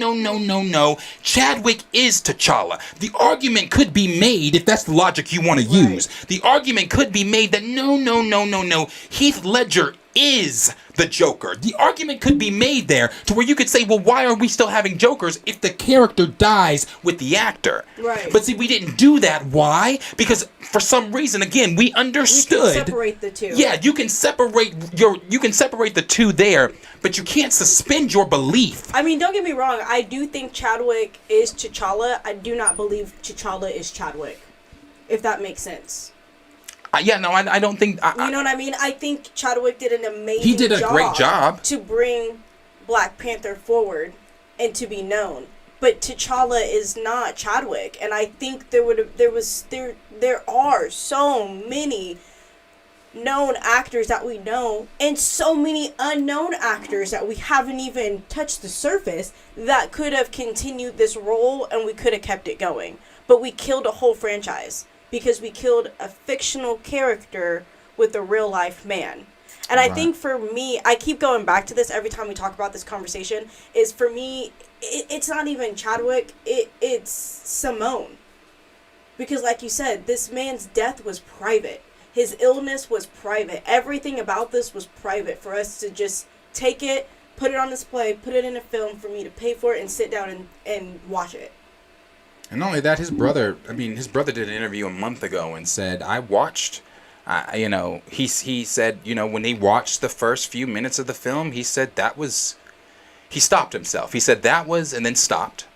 Chadwick is T'Challa. The argument could be made, if that's the logic you want to use, the argument could be made that no, Heath Ledger is the Joker. The argument could be made there to where you could say, well, why are we still having Jokers if the character dies with the actor? Right. But see, we didn't do that. Why? Because for some reason, again, we understood. You can separate the two. Yeah, you can separate the two there, but you can't suspend your belief. I mean, don't get me wrong. I do think Chadwick is T'Challa. I do not believe T'Challa is Chadwick, if that makes sense. I don't think... you know what I mean? I think Chadwick did an amazing job. He did a great job to bring Black Panther forward and to be known. But T'Challa is not Chadwick, and I think there are so many known actors that we know and so many unknown actors that we haven't even touched the surface that could have continued this role and we could have kept it going. But we killed a whole franchise because we killed a fictional character with a real life man. And I think for me, I keep going back to this every time we talk about this conversation, is for me, it's not even Chadwick, it's Simone. Because like you said, this man's death was private. His illness was private. Everything about this was private for us to just take it, put it on display, put it in a film for me to pay for it and sit down and watch it. And not only that, his brother did an interview a month ago and said, I watched, he said, when he watched the first few minutes of the film, he said he stopped himself. He said that was, and then stopped.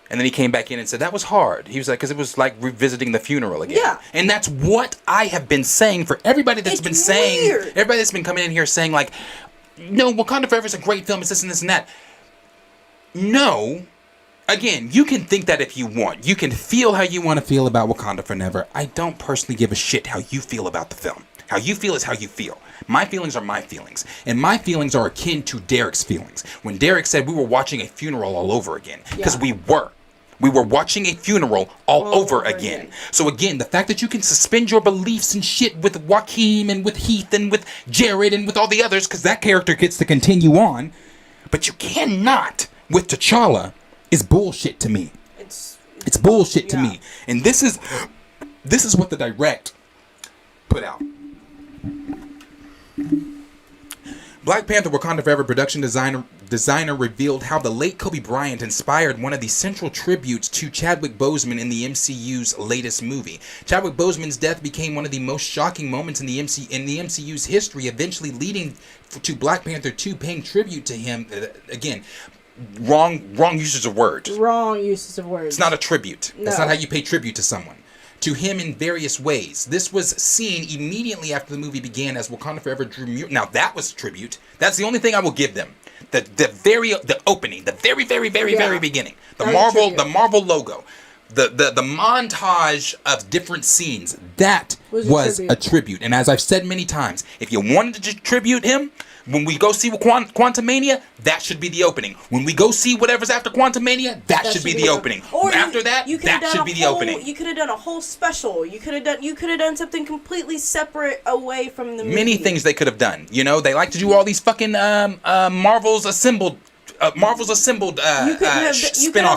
And then he came back in and said, that was hard. He was like, because it was like revisiting the funeral again. Yeah. And that's what I have been saying for everybody that's been saying, everybody that's been coming in here saying like, no, Wakanda Forever is a great film, it's this and this and that. No. Again, you can think that if you want. You can feel how you want to feel about Wakanda Forever. I don't personally give a shit how you feel about the film. How you feel is how you feel. My feelings are my feelings. And my feelings are akin to Derek's feelings. When Derek said we were watching a funeral all over again. Because we were. We were watching a funeral all over again. So again, the fact that you can suspend your beliefs and shit with Joaquin and with Heath and with Jared and with all the others, because that character gets to continue on. But you cannot with T'Challa is bullshit to me. It's bullshit to me. And this is what the direct put out. Black Panther Wakanda Forever production designer revealed how the late Kobe Bryant inspired one of the central tributes to Chadwick Boseman in the MCU's latest movie. Chadwick Boseman's death became one of the most shocking moments in the MCU's history, eventually leading to Black Panther 2 paying tribute to him. Again, wrong uses of words. Wrong uses of words. It's not a tribute. No. That's not how you pay tribute to someone. To him in various ways. This was seen immediately after the movie began as Wakanda Forever drew. Now that was a tribute. That's the only thing I will give them. The opening, the very beginning, the Marvel logo, the montage of different scenes. That was a tribute. And as I've said many times, if you wanted to tribute him, when we go see Quantumania, that should be the opening. When we go see whatever's after Quantumania, that should be the opening. Or after that should be the opening. You could have done a whole special. You could have done something completely separate away from the movie. Many things they could have done. They like to do all these fucking Marvel's assembled spin-off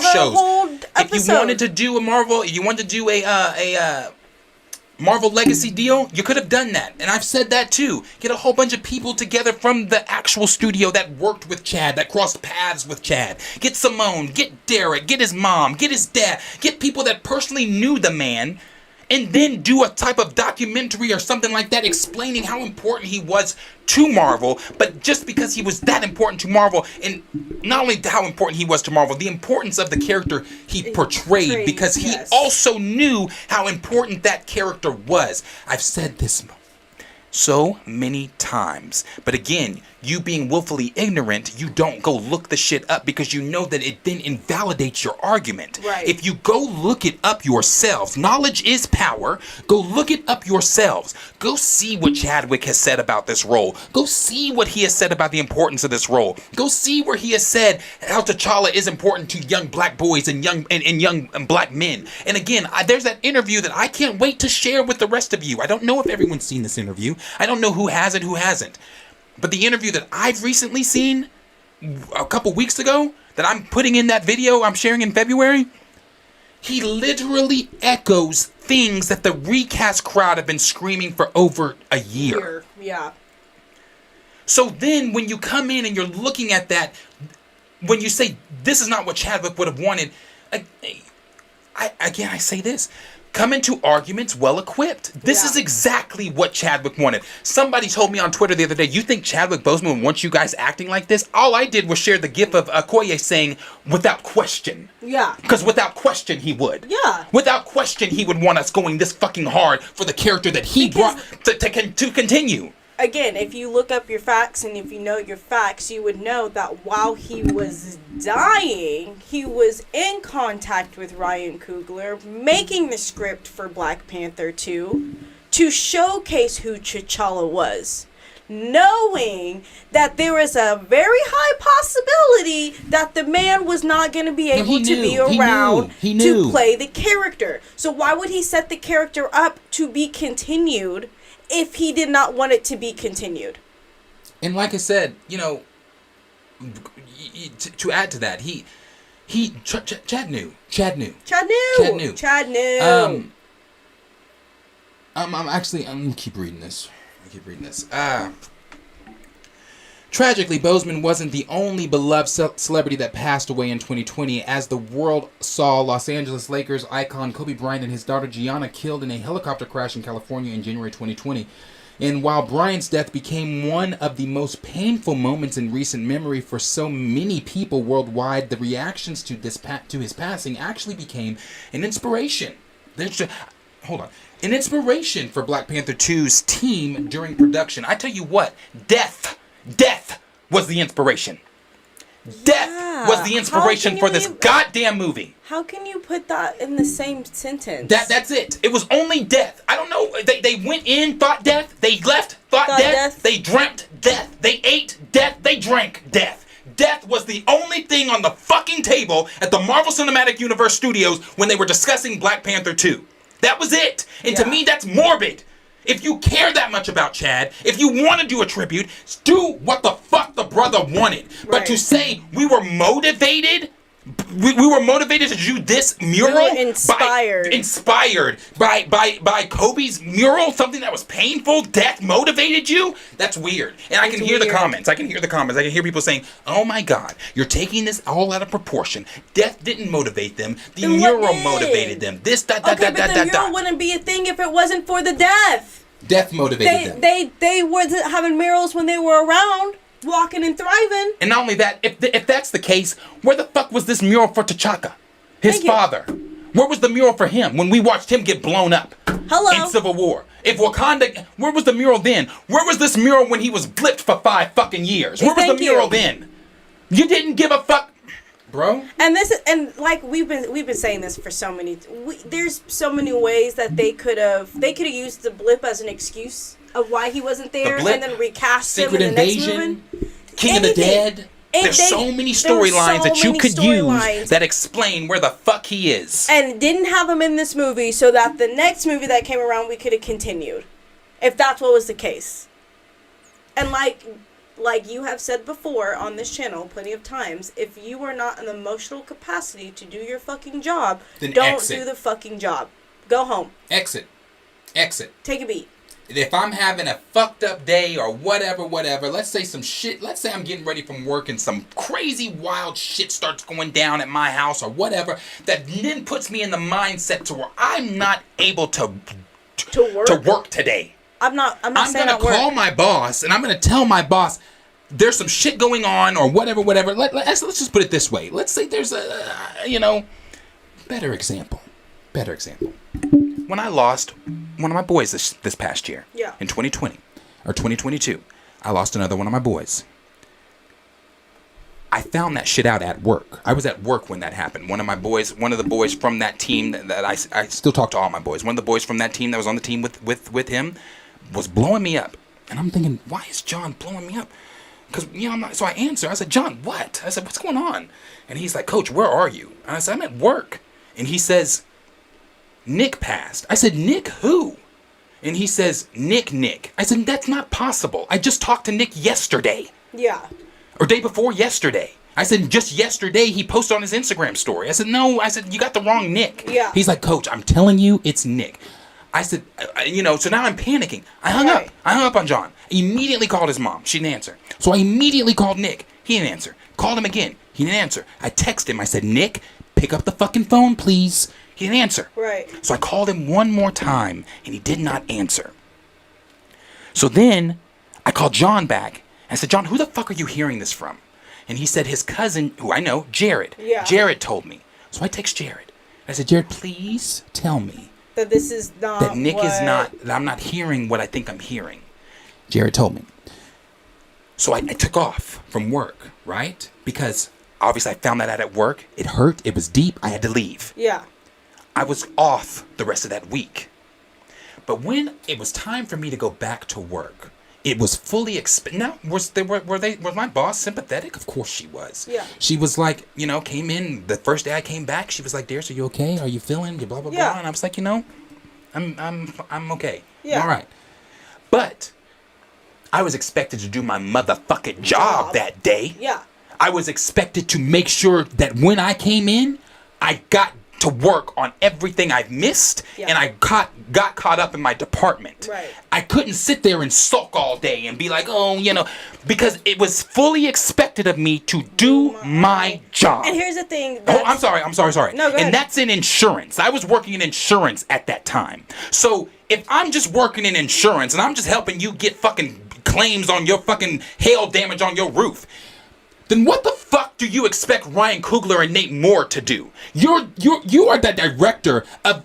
shows. If you wanted to do a Marvel Legacy deal, you could have done that. And I've said that too. Get a whole bunch of people together from the actual studio that worked with Chad, that crossed paths with Chad. Get Simone, get Derek, get his mom, get his dad, get people that personally knew the man, and then do a type of documentary or something like that explaining how important he was to Marvel, but just because he was that important to Marvel, and not only how important he was to Marvel, the importance of the character he portrayed, because he also knew how important that character was. I've said this so many times, but again, you being willfully ignorant, you don't go look the shit up because you know that it then invalidates your argument. Right. If you go look it up yourselves, knowledge is power. Go look it up yourselves. Go see what Chadwick has said about this role. Go see what he has said about the importance of this role. Go see where he has said how T'Challa is important to young black boys and young black men. And again, there's that interview that I can't wait to share with the rest of you. I don't know if everyone's seen this interview. I don't know who has and who hasn't. But the interview that I've recently seen a couple weeks ago, that I'm putting in that video I'm sharing in February, he literally echoes things that the recast crowd have been screaming for over a year. Yeah. So then when you come in and you're looking at that, when you say this is not what Chadwick would have wanted, I say this. Come into arguments well equipped. This is exactly what Chadwick wanted. Somebody told me on Twitter the other day, you think Chadwick Boseman wants you guys acting like this? All I did was share the gif of Okoye saying, without question. Yeah. Because without question, he would. Yeah. Without question, he would want us going this fucking hard for the character that he brought to continue. Again, if you look up your facts and if you know your facts, you would know that while he was dying, he was in contact with Ryan Coogler, making the script for Black Panther 2 to showcase who T'Challa was, knowing that there was a very high possibility that the man was not going to be able to be around to play the character. So why would he set the character up to be continued if he did not want it to be continued? And like I said, you know, to add to that, Chad knew. I'm gonna keep reading this. Tragically, Boseman wasn't the only beloved celebrity that passed away in 2020, as the world saw Los Angeles Lakers icon Kobe Bryant and his daughter Gianna killed in a helicopter crash in California in January 2020. And while Bryant's death became one of the most painful moments in recent memory for so many people worldwide, the reactions to his passing actually became an inspiration. An inspiration for Black Panther 2's team during production. I tell you what, death was the inspiration. Death was the inspiration for this goddamn movie. How can you put that in the same sentence? That's it. It was only death. I don't know. They went in, thought death. They left, thought death. They dreamt death. They ate death. They drank death. Death was the only thing on the fucking table at the Marvel Cinematic Universe studios when they were discussing Black Panther 2. That was it. And to me, that's morbid. If you care that much about Chad, if you want to do a tribute, do what the fuck the brother wanted. Right. But to say we were motivated, we were motivated to do this mural, inspired by Kobe's mural, something that was painful, death motivated you. That's weird. And I can hear the comments. I can hear people saying, "Oh my God, you're taking this all out of proportion. Death didn't motivate them. The mural motivated them. This the mural wouldn't be a thing if it wasn't for the death. Death motivated them. They wasn't having murals when they were around, walking and thriving. And not only that, if that's the case, where the fuck was this mural for T'Chaka, his father? Where was the mural for him when we watched him get blown up in Civil War? If Wakanda, where was the mural then? Where was this mural when he was blipped for 5 fucking years? Where was the mural then? You didn't give a fuck, bro. And like we've been saying this for so many. There's so many ways that they could have used the blip as an excuse of why he wasn't there, and then recast him in the next movie. King of the Dead. There's so many storylines that you could use that explain where the fuck he is. And didn't have him in this movie so that the next movie that came around we could have continued. If that's what was the case. And like you have said before on this channel plenty of times, if you are not in the emotional capacity to do your fucking job, then don't do the fucking job. Go home. Exit. Take a beat. If I'm having a fucked up day or whatever, let's say I'm getting ready from work and some crazy wild shit starts going down at my house or whatever, that then puts me in the mindset to where I'm not able to work today. I'm gonna call my boss and I'm gonna tell my boss there's some shit going on or whatever. Let's just put it this way. Let's say there's a better example. When I lost one of my boys this past year, in 2020 or 2022, I lost another one of my boys. I found that shit out at work. I was at work when that happened. One of the boys from that team that I still talk to all my boys. One of the boys from that team that was on the team with him was blowing me up. And I'm thinking, why is John blowing me up? Because, so I answer. I said, John, what? I said, what's going on? And he's like, Coach, where are you? And I said, I'm at work. And he says, Nick passed. I said, Nick who? And he says, Nick. I said, that's not possible. I just talked to Nick yesterday. Yeah. Or day before yesterday. I said, just yesterday he posted on his Instagram story. I said, no. I said, you got the wrong Nick. Yeah. He's like, Coach, I'm telling you, it's Nick. I said, so now I'm panicking. I hung up. I hung up on John. Immediately called his mom. She didn't answer. So I immediately called Nick. He didn't answer. Called him again. He didn't answer. I texted him. I said, Nick, pick up the fucking phone, please. He didn't answer. Right. So I called him one more time, and he did not answer. So then I called John back. I said, John, who the fuck are you hearing this from? And he said his cousin, who I know, Jared. Yeah. Jared told me. So I text Jared. I said, Jared, please tell me that this is not that Nick is not, that I'm not hearing what I think I'm hearing. Jared told me. So I took off from work, right? Because obviously I found that out at work. It hurt. It was deep. I had to leave. Yeah. I was off the rest of that week. But when it was time for me to go back to work, it was fully Now, was my boss sympathetic? Of course she was. Yeah. She was like, came in the first day I came back. She was like, "Darius, are you okay? Are you feeling blah blah blah?" And I was like, I'm okay. Yeah. All right. But I was expected to do my motherfucking job that day. Yeah. I was expected to make sure that when I came in, I got to work on everything I've missed, and I got caught up in my department. Right. I couldn't sit there and sulk all day and be like, because it was fully expected of me to do my job. And here's the thing. I'm sorry. No, go ahead. And that's in insurance. I was working in insurance at that time. So if I'm just working in insurance and I'm just helping you get fucking claims on your fucking hail damage on your roof, then what the fuck do you expect Ryan Coogler and Nate Moore to do? You are the director of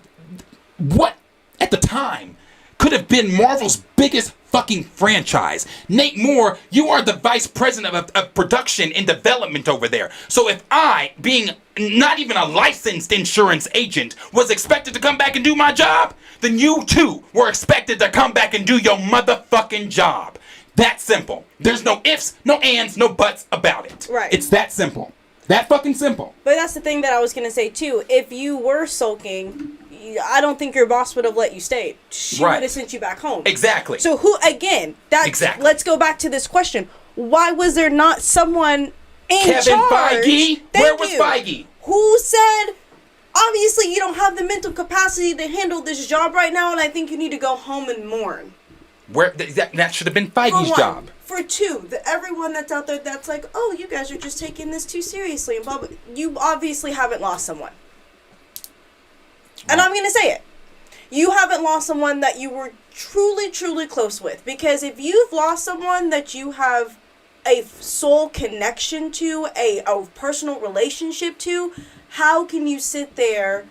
what at the time could have been Marvel's biggest fucking franchise. Nate Moore, you are the vice president of production and development over there. So if I, being not even a licensed insurance agent, was expected to come back and do my job, then you too were expected to come back and do your motherfucking job. That simple. There's no ifs, no ands, no buts about it. Right. It's that simple. That fucking simple. But that's the thing that I was going to say, too. If you were sulking, I don't think your boss would have let you stay. She would have sent you back home. Exactly. So Exactly. Let's go back to this question. Why was there not someone in Kevin charge? Feige? Where was Feige? Who said, obviously you don't have the mental capacity to handle this job right now, and I think you need to go home and mourn. That should have been Feige's job. For two, everyone that's out there that's like, oh, you guys are just taking this too seriously and blah, blah. You obviously haven't lost someone. And I'm going to say it. You haven't lost someone that you were truly, truly close with. Because if you've lost someone that you have a soul connection to, a personal relationship to, how can you sit there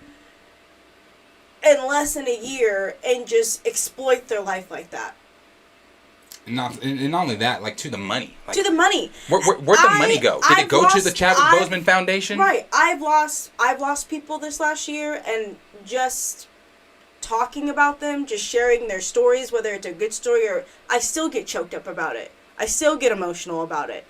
in less than a year and just exploit their life like that? And not only that, like, to the money. Like, to the money. Where'd the money go? Did it go to the Chadwick Boseman Foundation? Right. I've lost people this last year, and just talking about them, just sharing their stories, whether it's a good story or... I still get choked up about it. I still get emotional about it.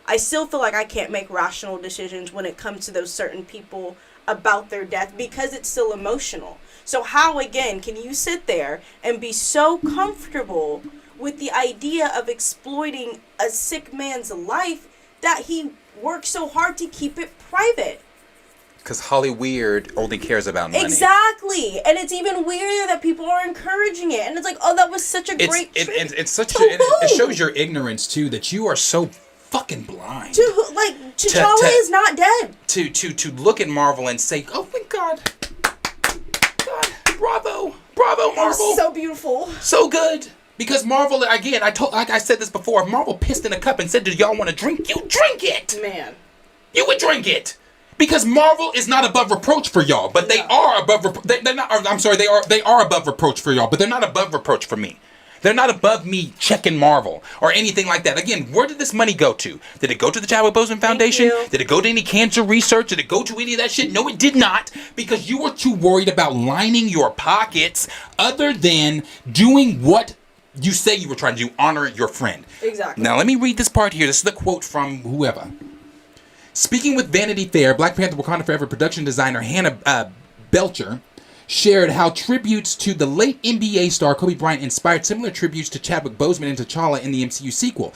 I still feel like I can't make rational decisions when it comes to those certain people about their death because it's still emotional. So how, again, can you sit there and be so comfortable with the idea of exploiting a sick man's life that he works so hard to keep it private? Because Hollyweird only cares about money. Exactly. And it's even weirder that people are encouraging it. And it's like, oh, that was such a great treat. It shows your ignorance, too, that you are so fucking blind. T'Challa is not dead. To look at Marvel and say, oh my God, bravo, Marvel. So beautiful. So good. Because Marvel, again, like I said this before, if Marvel pissed in a cup and said, do y'all want to drink? You drink it. Man. You would drink it. Because Marvel is not above reproach for y'all, but they are above, they're not, I'm sorry, they are above reproach for y'all, but they're not above reproach for me. They're not above me checking Marvel or anything like that. Again, where did this money go to? Did it go to the Chadwick Boseman Foundation? Did it go to any cancer research? Did it go to any of that shit? No, it did not, because you were too worried about lining your pockets other than doing what you say you were trying to do, honor your friend. Exactly. Now, let me read this part here. This is the quote from whoever. Speaking with Vanity Fair, Black Panther Wakanda Forever production designer Hannah Belcher shared how tributes to the late NBA star Kobe Bryant inspired similar tributes to Chadwick Boseman and T'Challa in the MCU sequel.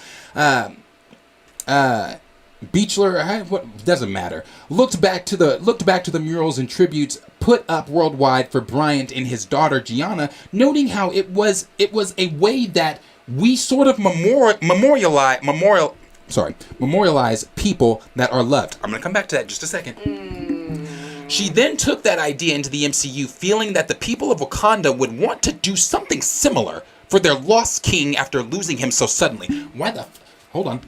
Beechler, what doesn't matter. Looked back to the murals and tributes put up worldwide for Bryant and his daughter Gianna, noting how it was a way that we sort of memorialize people that are loved. I'm gonna come back to that in just a second. She then took that idea into the MCU, feeling that the people of Wakanda would want to do something similar for their lost king after losing him so suddenly. Hold on.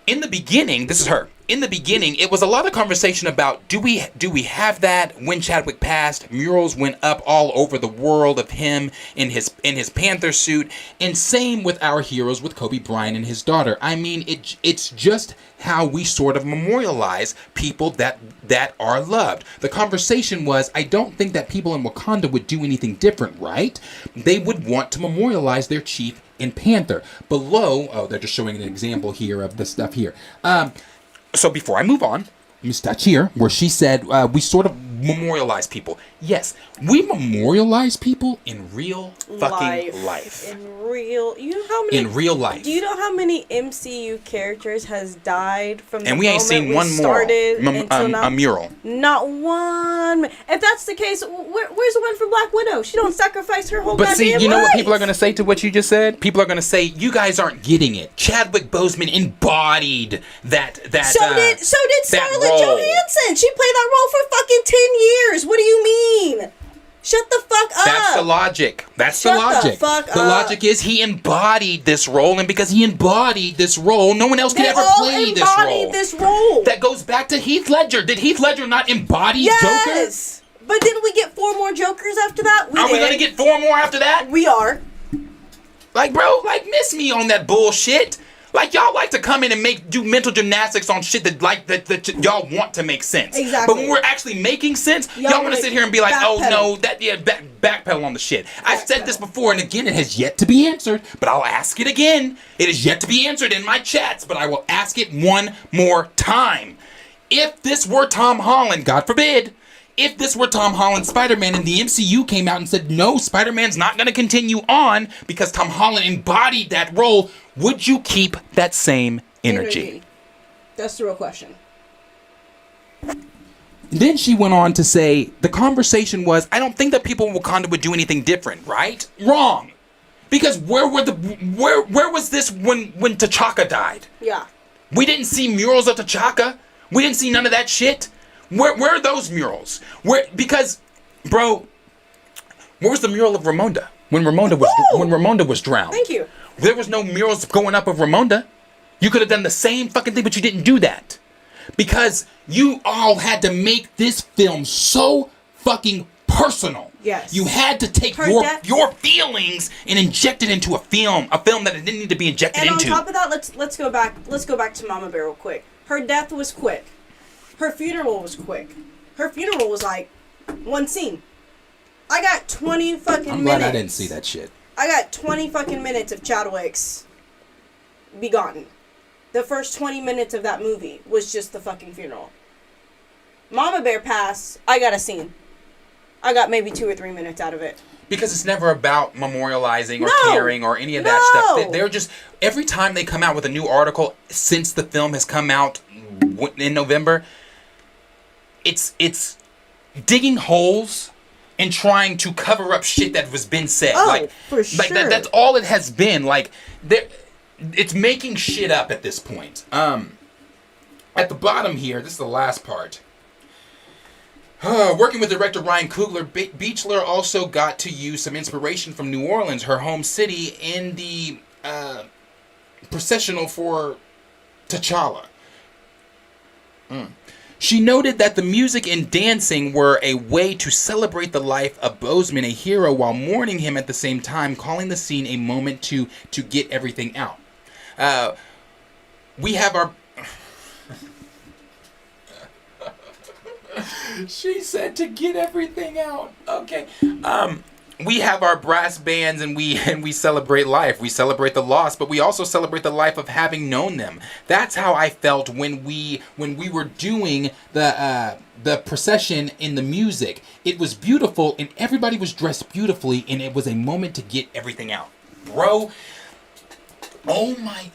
In the beginning, this is her. in the beginning, it was a lot of conversation about do we have that? When Chadwick passed, murals went up all over the world of him in his Panther suit, and same with our heroes with Kobe Bryant and his daughter. I mean, it's just how we sort of memorialize people that are loved. The conversation was, I don't think that people in Wakanda would do anything different, right? They would want to memorialize their chief in Panther. Below, they're just showing an example here of the stuff here. So before I move on, Miss Tachir, where she said we sort of memorialize people. Yes, we memorialize people in real fucking life. In real, you know how many? In real life. Do you know how many MCU characters has died from the and we ain't moment seen we one more started until now? a mural. Not one. If that's the case, where's the one for Black Widow? She don't sacrifice her whole But goddamn see, you know what life. people are going to say to what you just said? People are going to say, you guys aren't getting it. Chadwick Boseman embodied that So did Scarlett role. Johansson. She played that role for fucking 10 years. What do you mean? Shut the fuck up. That's the logic. That's Shut the logic. the fuck The up. logic is he embodied this role, and because he embodied this role, no one else can ever play this role. That goes back to Heath Ledger. Did Heath Ledger not embody Joker? Yes. But didn't we get 4 more Jokers after that? Are we going to get 4 more after that? We are. Like, bro, miss me on that bullshit. Like, y'all like to come in and do mental gymnastics on shit that y'all want to make sense. Exactly. But when we're actually making sense, y'all want to sit here and be like, oh no, backpedal on the shit. I've said this before, and again, it has yet to be answered, but I'll ask it again. It is yet to be answered in my chats, but I will ask it one more time. If this were Tom Holland, God forbid, if this were Tom Holland Spider-Man and the MCU came out and said, no, Spider-Man's not going to continue on because Tom Holland embodied that role, would you keep that same energy? That's the real question. Then she went on to say, the conversation was, I don't think that people in Wakanda would do anything different, right? Wrong. Because where was this when T'Chaka died? Yeah. We didn't see murals of T'Chaka. We didn't see none of that shit. Where are those murals? Because, bro, where was the mural of Ramonda when Ramonda was drowned? Thank you. There was no murals going up of Ramonda. You could have done the same fucking thing, but you didn't do that because you all had to make this film so fucking personal. Yes. You had to take your feelings and inject it into a film that it didn't need to be injected into. And on top of that, let's go back to Mama Bear real quick. Her death was quick. Her funeral was quick. Her funeral was like one scene. I got 20 fucking minutes. I'm glad I didn't see that shit. I got 20 fucking minutes of Chadwick's be gone. The first 20 minutes of that movie was just the fucking funeral. Mama Bear passed. I got a scene. I got maybe 2 or 3 minutes out of it. Because it's never about memorializing or caring or any of that stuff. They're just, every time they come out with a new article since the film has come out in November, it's digging holes and trying to cover up shit that was been said. For sure. That's all it has been. It's making shit up at this point. At the bottom here, this is the last part. Working with director Ryan Coogler, Beachler also got to use some inspiration from New Orleans, her home city, in the processional for T'Challa. She noted that the music and dancing were a way to celebrate the life of Boseman, a hero, while mourning him at the same time, calling the scene a moment to get everything out. We have our... She said to get everything out. Okay. We have our brass bands and we celebrate life. We celebrate the loss, but we also celebrate the life of having known them. That's how I felt when we were doing the procession in the music. It was beautiful and everybody was dressed beautifully and it was a moment to get everything out. Bro, oh my,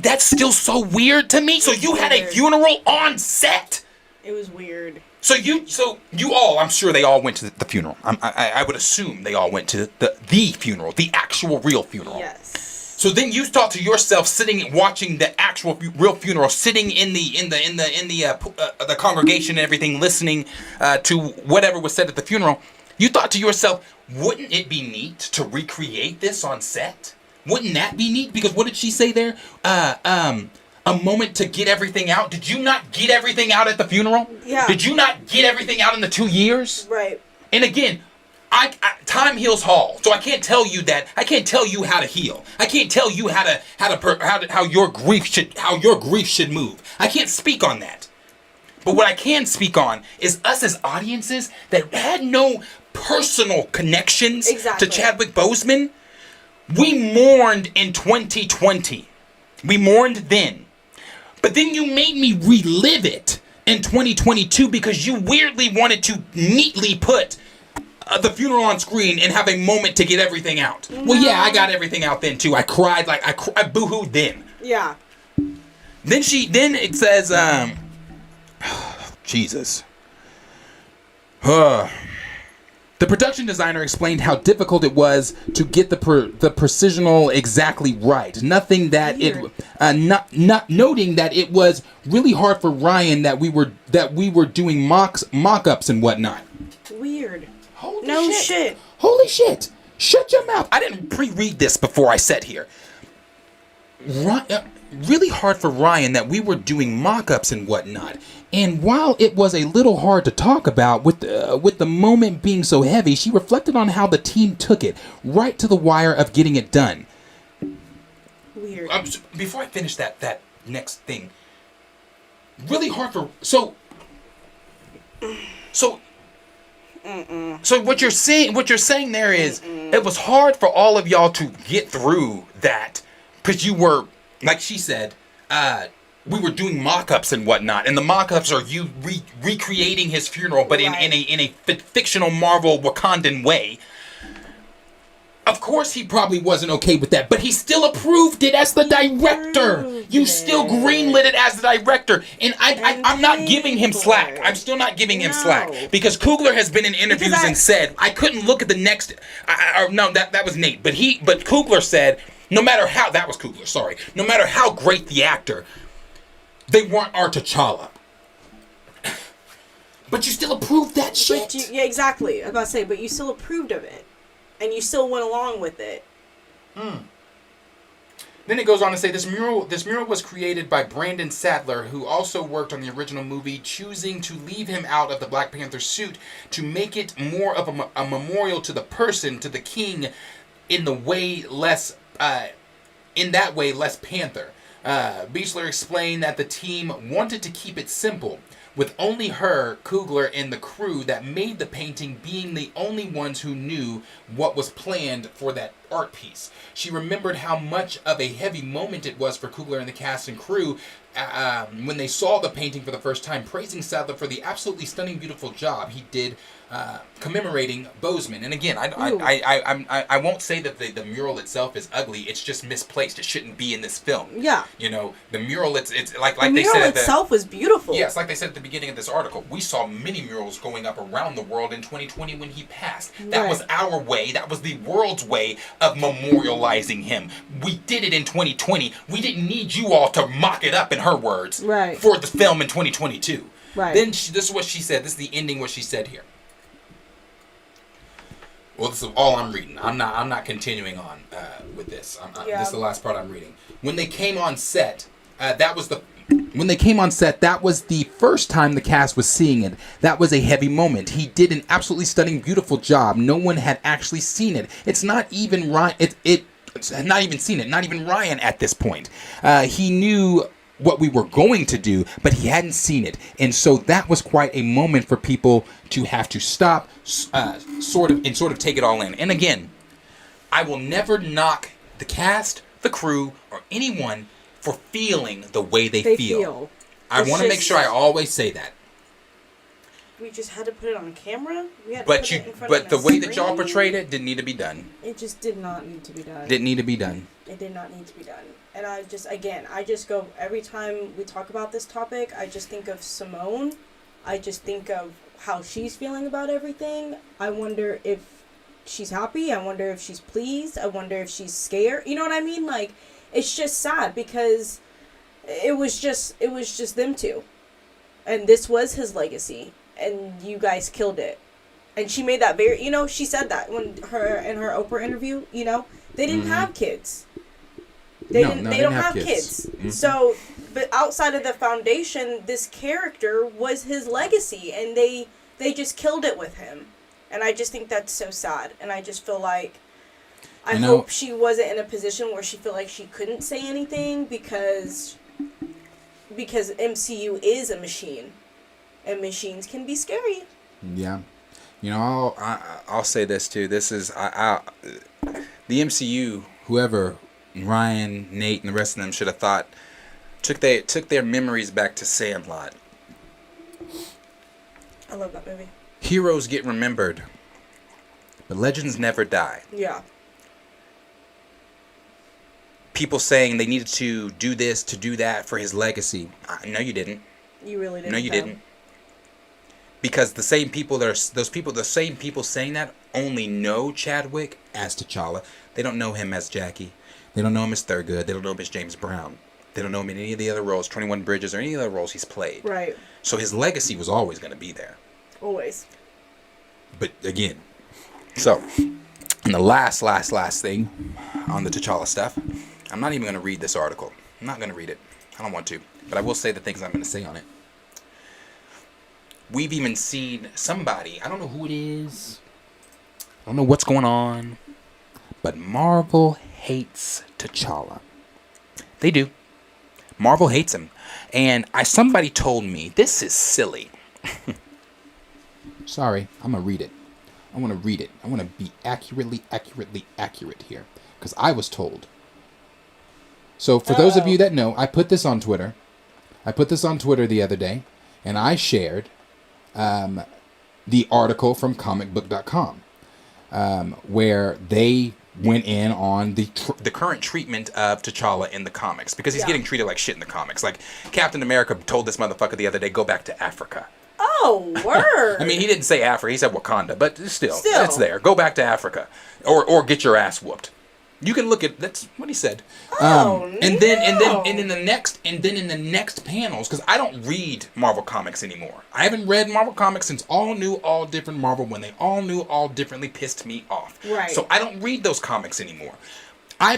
that's still so weird to me. So you had a funeral on set? It was weird. So you all, I'm sure they all went to the funeral. I would assume they all went to the funeral, the actual real funeral. Yes. So then you thought to yourself, sitting watching the actual real funeral, sitting in the congregation and everything, listening to whatever was said at the funeral. You thought to yourself, wouldn't it be neat to recreate this on set? Wouldn't that be neat? Because what did she say there? a moment to get everything out. Did you not get everything out at the funeral? Yeah. Did you not get everything out in the 2 years? Right. And again, time heals all. So I can't tell you that. I can't tell you how to heal. I can't tell you how your grief should move. I can't speak on that. But what I can speak on is us as audiences that had no personal connections to Chadwick Boseman. We mourned in 2020. We mourned then. But then you made me relive it in 2022 because you weirdly wanted to neatly put the funeral on screen and have a moment to get everything out. No. Well, yeah, I got everything out then too. I cried I boo-hooed then. Yeah. Then it says, Jesus. The production designer explained how difficult it was to get the precisional exactly right. Nothing that not noting that it was really hard for Ryan that we were doing mock-ups and whatnot. Weird. Holy shit. Holy shit. Shut your mouth. I didn't pre-read this before I sat here. Really hard for Ryan that we were doing mock-ups and whatnot. And while it was a little hard to talk about with the moment being so heavy, she reflected on how the team took it right to the wire of getting it done. Weird. Before I finish that next thing, really hard for so what you're saying there is it was hard for all of y'all to get through that because you were, like she said, we were doing mock-ups and whatnot, and the mock-ups are you recreating his funeral, but in a fictional Marvel Wakandan way. Of course, he probably wasn't okay with that, but he still approved it as the director. You still greenlit it as the director, and I'm not giving him slack. I'm still not giving him slack because Coogler has been in interviews and said I couldn't look at the next. No, that was Nate, but Coogler said no matter how that was Coogler. Sorry, no matter how great the actor. They weren't our T'Challa. But you still approved that shit. Yeah, exactly. I was about to say, but you still approved of it. And you still went along with it. Then it goes on to say this mural was created by Brandon Sadler, who also worked on the original movie, choosing to leave him out of the Black Panther suit to make it more of a memorial to the person, to the king, in that way less Panther. Beachler explained that the team wanted to keep it simple, with only her, Coogler, and the crew that made the painting being the only ones who knew what was planned for that art piece. She remembered how much of a heavy moment it was for Coogler and the cast and crew when they saw the painting for the first time, praising Sadler for the absolutely stunning, beautiful job he did commemorating Boseman. And again, I won't say that the mural itself is ugly. It's just misplaced. It shouldn't be in this film. Yeah. You know, the mural, it's like the they said. The mural itself was beautiful. Yes, like they said at the beginning of this article, we saw many murals going up around the world in 2020 when he passed. That was our way. That was the world's way of memorializing him. We did it in 2020. We didn't need you all to mock it up, in her words, for the film in 2022. Right. Then this is what she said. This is the ending. What she said here. Well, this is all I'm reading. I'm not continuing on with this. This is the last part I'm reading. When they came on set, that was the first time the cast was seeing it. That was a heavy moment. He did an absolutely stunning, beautiful job. No one had actually seen it. It's not even Ryan. It's not even seen it. Not even Ryan at this point. He knew what we were going to do, but he hadn't seen it, and so that was quite a moment for people to have to stop, sort of take it all in. And again, I will never knock the cast, the crew, or anyone for feeling the way they feel. I want to make sure I always say that. We just had to put it on camera. But the way that y'all portrayed it didn't need to be done. It just did not need to be done. Didn't need to be done. It did not need to be done. And I just go, every time we talk about this topic, I just think of Simone. I just think of how she's feeling about everything. I wonder if she's happy. I wonder if she's pleased. I wonder if she's scared. You know what I mean? Like, it's just sad because it was just them two. And this was his legacy. And you guys killed it. And she made that very, she said that in her Oprah interview, they didn't have kids. They don't have kids. Mm-hmm. So But outside of the Foundation, this character was his legacy, and they just killed it with him. And I just think that's so sad. And I just feel like I hope she wasn't in a position where she felt like she couldn't say anything because MCU is a machine, and machines can be scary. Yeah. You know, I'll say this too. This is the MCU. Whoever, Ryan, Nate, and the rest of them should have thought took their memories back to Sandlot. I love that movie. Heroes get remembered, but legends never die. Yeah. People saying they needed to do this, to do that for his legacy. No, you didn't. You really didn't. No, you didn't. Because the same people the same people saying that only know Chadwick as T'Challa. They don't know him as Jackie. They don't know him as Thurgood. They don't know him as James Brown. They don't know him in any of the other roles, 21 Bridges, or any of the other roles he's played. Right. So his legacy was always going to be there. Always. But again, so, and the last thing on the T'Challa stuff, I'm not even going to read this article. I'm not going to read it. I don't want to. But I will say the things I'm going to say on it. We've even seen somebody, I don't know who it is, I don't know what's going on, but Marvel hates T'Challa. They do. Marvel hates him. And somebody told me, this is silly. Sorry, I'm going to read it. I want to read it. I want to be accurately accurate here. Because I was told. So for those of you that know, I put this on Twitter. The other day. And I shared the article from comicbook.com. Where they went in on the current treatment of T'Challa in the comics. Because he's getting treated like shit in the comics. Like Captain America told this motherfucker the other day, go back to Africa. Oh, word. I mean, he didn't say Africa, he said Wakanda, but still, that's there. Go back to Africa, or get your ass whooped. You can look at that's what he said. And then in the next panels, because I don't read Marvel comics anymore. I haven't read Marvel comics since All New, All Different Marvel, when they all knew all differently pissed me off. Right. So I don't read those comics anymore. I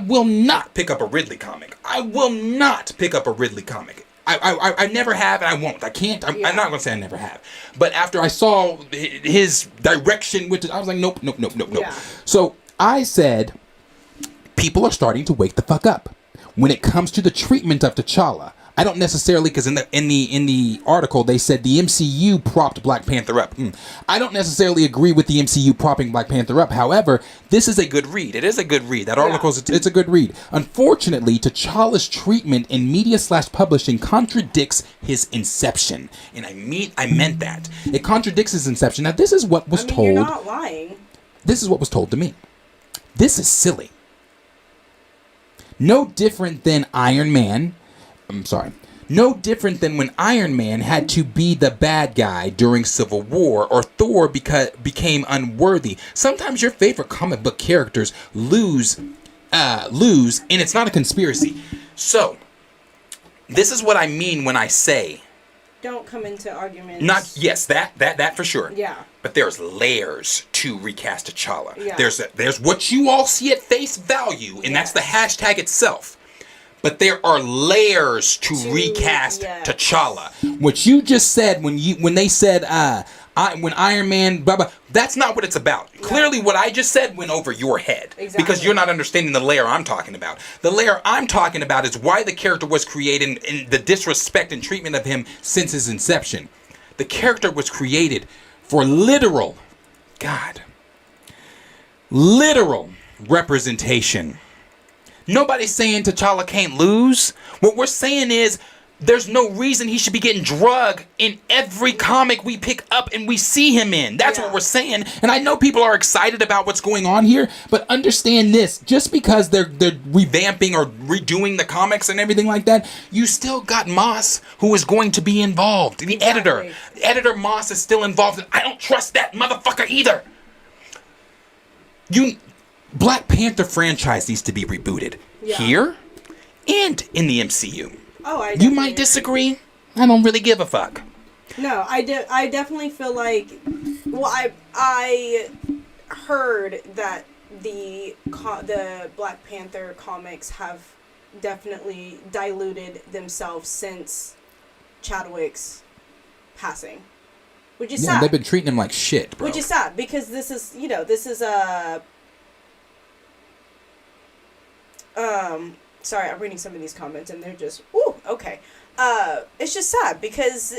will not pick up a Ridley comic. I never have, and I won't. I can't. I'm not going to say I never have. But after I saw his direction with it, I was like, nope. Yeah. So I said, people are starting to wake the fuck up when it comes to the treatment of T'Challa. I don't necessarily, because in the article they said the MCU propped Black Panther up. I don't necessarily agree with the MCU propping Black Panther up. However, this is a good read. It is a good read. That article it's a good read. Unfortunately, T'Challa's treatment in media/publishing contradicts his inception, and I meant that. It contradicts his inception. Now, this is what was told. You're not lying. This is what was told to me. This is silly. No different than No different than when Iron Man had to be the bad guy during Civil War, or Thor became unworthy. Sometimes your favorite comic book characters lose, and it's not a conspiracy. So, this is what I mean when I say, don't come into arguments. That for sure. Yeah. But there's layers to recast T'Challa. Yeah. There's what you all see at face value, and that's the hashtag itself. But there are layers to recast T'Challa. What you just said when they said when Iron Man blah blah, that's not what it's about. No. Clearly, what I just said went over your head because you're not understanding the layer I'm talking about. The layer I'm talking about is why the character was created and the disrespect and treatment of him since his inception. The character was created for literal representation. Nobody's saying T'Challa can't lose. What we're saying is there's no reason he should be getting drugged in every comic we pick up and we see him in. That's what we're saying. And I know people are excited about what's going on here, but understand this. Just because they're revamping or redoing the comics and everything like that, you still got Moss, who is going to be involved. The editor. Editor Moss is still involved. And I don't trust that motherfucker either. Black Panther franchise needs to be rebooted here and in the MCU. Oh, you might disagree. I don't really give a fuck. No, I definitely feel like. Well, I heard that the Black Panther comics have definitely diluted themselves since Chadwick's passing, which is sad. They've been treating him like shit, bro. Which is sad because this is a sorry, I'm reading some of these comments and they're just ooh, okay. It's just sad because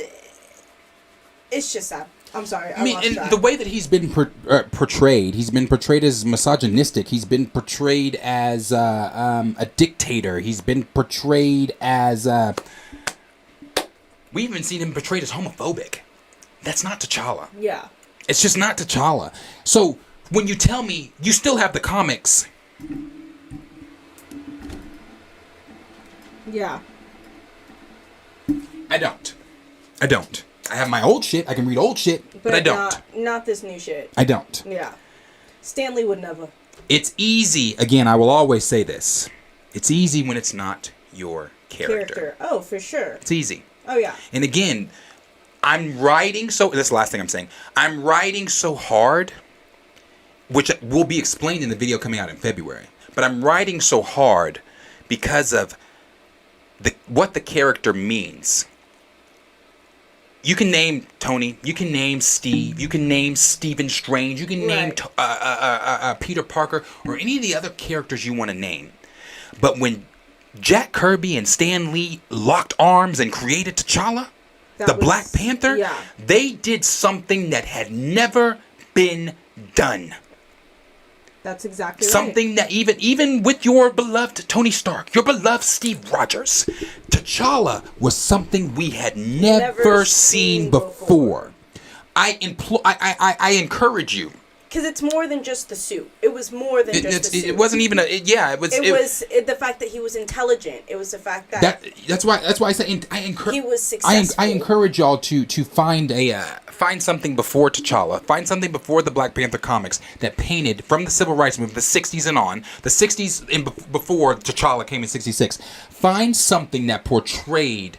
it's just sad. I'm sorry. I mean, and the way that he's been portrayed as misogynistic. He's been portrayed as a dictator. He's been portrayed as we even seen him portrayed as homophobic. That's not T'Challa. Yeah. It's just not T'Challa. So when you tell me you still have the comics, yeah. I don't. I have my old shit. I can read old shit, but I don't. Not this new shit. I don't. Yeah. Stanley would never. It's easy. Again, I will always say this. It's easy when it's not your character. Oh, for sure. It's easy. Oh, yeah. And again, I'm writing so... This is the last thing I'm saying. I'm writing so hard, which will be explained in the video coming out in February. But I'm writing so hard because of what the character means. You can name Tony. You can name Steve. You can name Stephen Strange. You can name Peter Parker or any of the other characters you want to name. But when Jack Kirby and Stan Lee locked arms and created T'Challa, Black Panther, they did something that had never been done. That's exactly something that even with your beloved Tony Stark, your beloved Steve Rogers, T'Challa was something we had never seen before. I encourage you. Because it's more than just the suit. It was more than just the suit. It wasn't even it was the fact that he was intelligent. It was the fact that that's why I say I encourage. He was successful. I encourage y'all to find something before T'Challa, find something before the Black Panther comics that painted from the Civil Rights Movement, the 60s and on, the 60s and before T'Challa came in 66. Find something that portrayed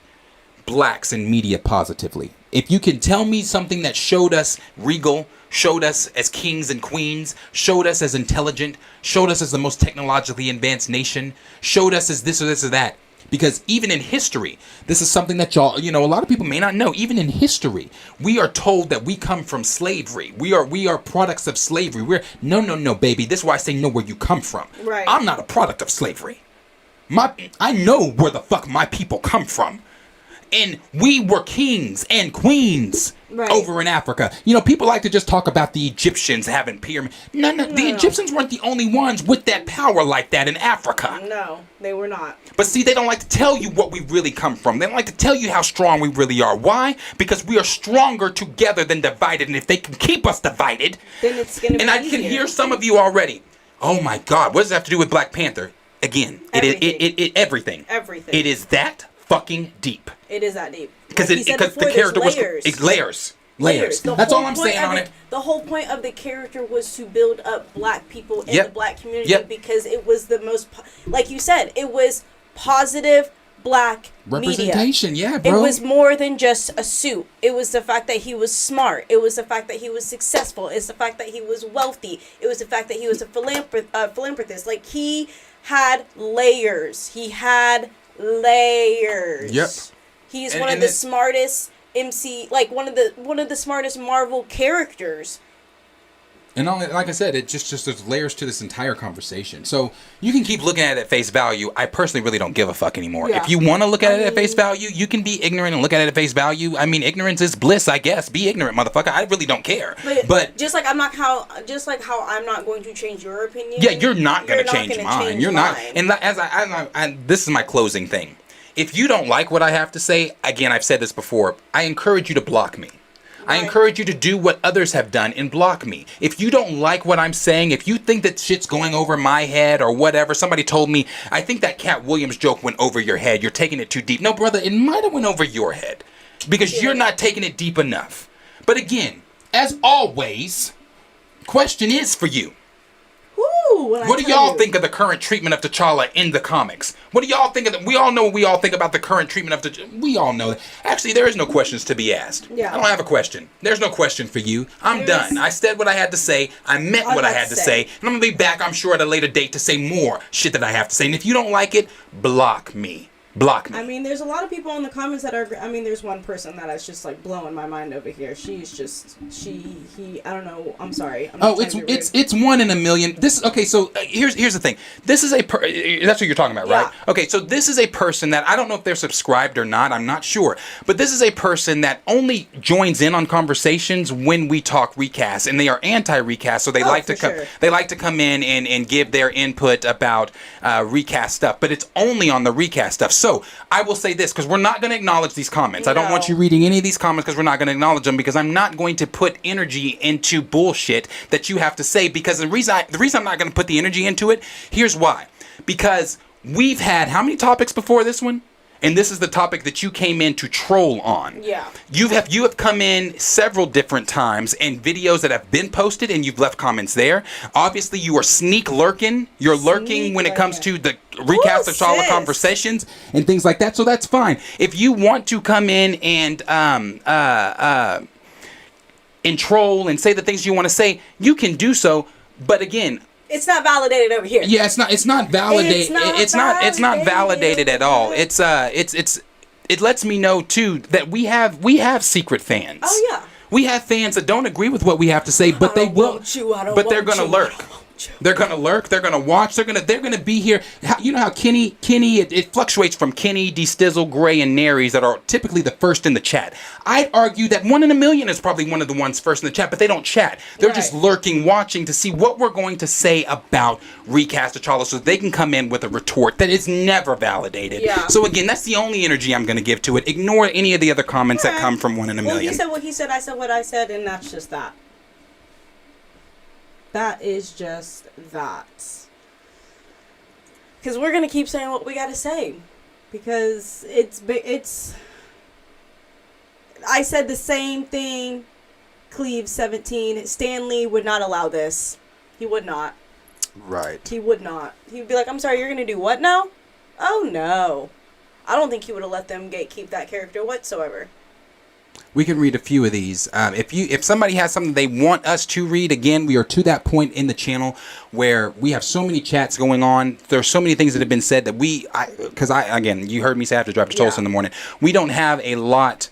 blacks in media positively. If you can tell me something that showed us regal, showed us as kings and queens, showed us as intelligent, showed us as the most technologically advanced nation, showed us as this or this or that. Because even in history, this is something that y'all, a lot of people may not know. Even in history, we are told that we come from slavery. We are products of slavery. No, baby. This is why I say know where you come from. Right. I'm not a product of slavery. I know where the fuck my people come from. And we were kings and queens over in Africa. People like to just talk about the Egyptians having pyramids. No. The Egyptians weren't the only ones with that power like that in Africa. No, they were not. But see, they don't like to tell you what we really come from. They don't like to tell you how strong we really are. Why? Because we are stronger together than divided. And if they can keep us divided, then it's going to be And I can hear some of you already. Oh my God, what does that have to do with Black Panther? Again, everything. Everything. It is that fucking deep. It is that deep. Because the character was layers. That's all I'm saying on it. The whole point of the character was to build up black people in the black community because it was the most, like you said, it was positive black representation. Media. Yeah, bro. It was more than just a suit. It was the fact that he was smart. It was the fact that he was successful. It's the fact that he was wealthy. It was the fact that he was a philanthropist. Like, he had layers. Yep. He's one of the smartest one of the smartest Marvel characters. And like I said, it just there's layers to this entire conversation. So you can keep looking at it at face value. I personally really don't give a fuck anymore. Yeah. If you want to look at it at face value, you can be ignorant and look at it at face value. I mean, ignorance is bliss, I guess. Be ignorant, motherfucker. I really don't care. But just like how I'm not going to change your opinion. Yeah, you're not going to change mine. You're not. And this is my closing thing. If you don't like what I have to say, again, I've said this before, I encourage you to block me. I encourage you to do what others have done and block me. If you don't like what I'm saying, if you think that shit's going over my head or whatever, somebody told me, I think that Cat Williams joke went over your head. You're taking it too deep. No, brother, it might have went over your head because you're not taking it deep enough. But again, as always, question is for you. Woo! What do y'all think of the current treatment of T'Challa in the comics? What do y'all think of we all know what we all think about the current treatment of T'Challa. We all know that. Actually, there is no questions to be asked. Yeah. I don't have a question. There's no question for you. I'm done. I said what I had to say. I meant what I had to say. And I'm going to be back, I'm sure, at a later date to say more shit that I have to say. And if you don't like it, block me. Block me. I mean, there's a lot of people in the comments that are. I mean, there's one person that is just like blowing my mind over here. She's just he. I don't know. I'm sorry. I'm not it's 1 in a million. This okay. So here's the thing. This is that's what you're talking about, right? Okay. So this is a person that I don't know if they're subscribed or not. I'm not sure. But this is a person that only joins in on conversations when we talk recast, and they are anti-recast. So they like to come. Sure. They like to come in and give their input about recast stuff. But it's only on the recast stuff. So I will say this, because we're not going to acknowledge these comments. No. I don't want you reading any of these comments because we're not going to acknowledge them, because I'm not going to put energy into bullshit that you have to say, because the reason I'm not going to put the energy into it, here's why. Because we've had how many topics before this one? And this is the topic that you came in to troll on. Yeah. You have come in several different times in videos that have been posted, and you've left comments there. Obviously, you are sneak lurking. You're lurking when it comes to the recast of T'Challa conversations and things like that. So that's fine. If you want to come in and troll and say the things you want to say, you can do so. But again, it's not validated over here. Yeah, it's not validated. It's not validated at all. It lets me know too that we have secret fans. Oh yeah. We have fans that don't agree with what we have to say, but they will. But they're gonna lurk. They're gonna lurk. They're gonna watch. They're gonna be here. You know how Kenny. It fluctuates from Kenny, D Stizzle, Gray, and Naries that are typically the first in the chat. I'd argue that 1 in a million is probably one of the ones first in the chat, but they don't chat. They're just lurking, watching to see what we're going to say about recast T'Challa, so they can come in with a retort that is never validated. Yeah. So again, that's the only energy I'm gonna give to it. Ignore any of the other comments that come from 1 in a million. Well, he said what he said. I said what I said, and that's just that. That is just that. Because we're going to keep saying what we got to say. Because it's... I said the same thing, Cleve 17. Stan Lee would not allow this. He would not. Right. He would not. He'd be like, I'm sorry, you're going to do what now? Oh, no. I don't think he would have let them gatekeep that character whatsoever. We can read a few of these. If somebody has something they want us to read, again, we are to that point in the channel where we have so many chats going on. There's so many things that have been said that again, you heard me say I have to drive to Tulsa in the morning. We don't have a lot.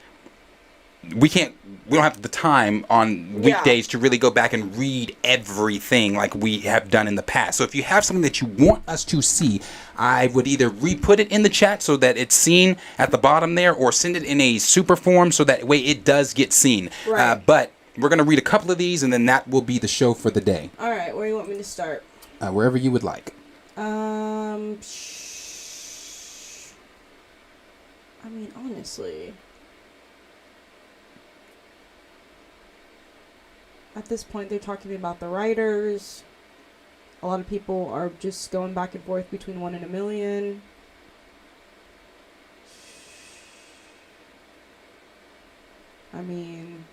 We don't have the time on weekdays to really go back and read everything like we have done in the past. So if you have something that you want us to see, I would either re-put it in the chat so that it's seen at the bottom there, or send it in a super form so that way it does get seen. Right. But we're going to read a couple of these, and then that will be the show for the day. All right. Where do you want me to start? Wherever you would like. I mean, honestly... At this point, they're talking about the writers. A lot of people are just going back and forth between 1 in a million. I mean...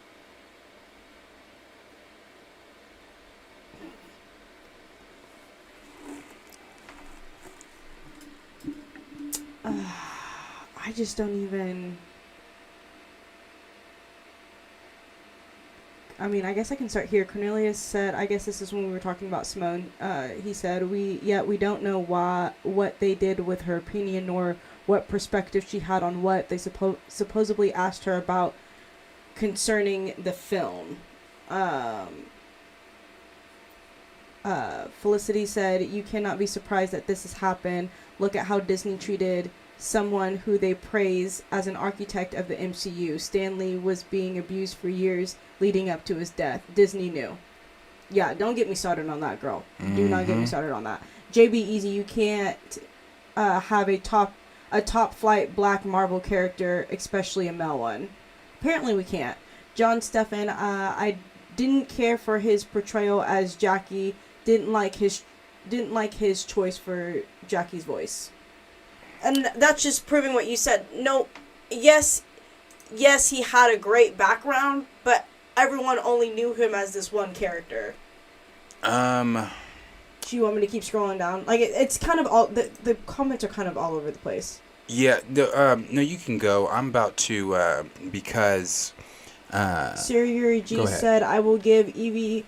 I just don't even... I mean, I guess I can start here. Cornelius said, I guess this is when we were talking about Simone. He said, we don't know what they did with her opinion, nor what perspective she had on what they supposedly asked her about concerning the film. Felicity said, you cannot be surprised that this has happened. Look at how Disney treated someone who they praise as an architect of the MCU. Stan Lee was being abused for years leading up to his death. Disney knew. Yeah, don't get me started on that, girl. Mm-hmm. Do not get me started on that. JB Easy, you can't have a top flight black Marvel character, especially a male one. Apparently we can't. John Stephan, I didn't care for his portrayal as Jackie. Didn't like his choice for Jackie's voice. And that's just proving what you said. No, yes, he had a great background, but everyone only knew him as this one character. Do you want me to keep scrolling down? Like, it's kind of all... The comments are kind of all over the place. Yeah, no, you can go. I'm about to, because... Siri G go ahead. said, I will give Eve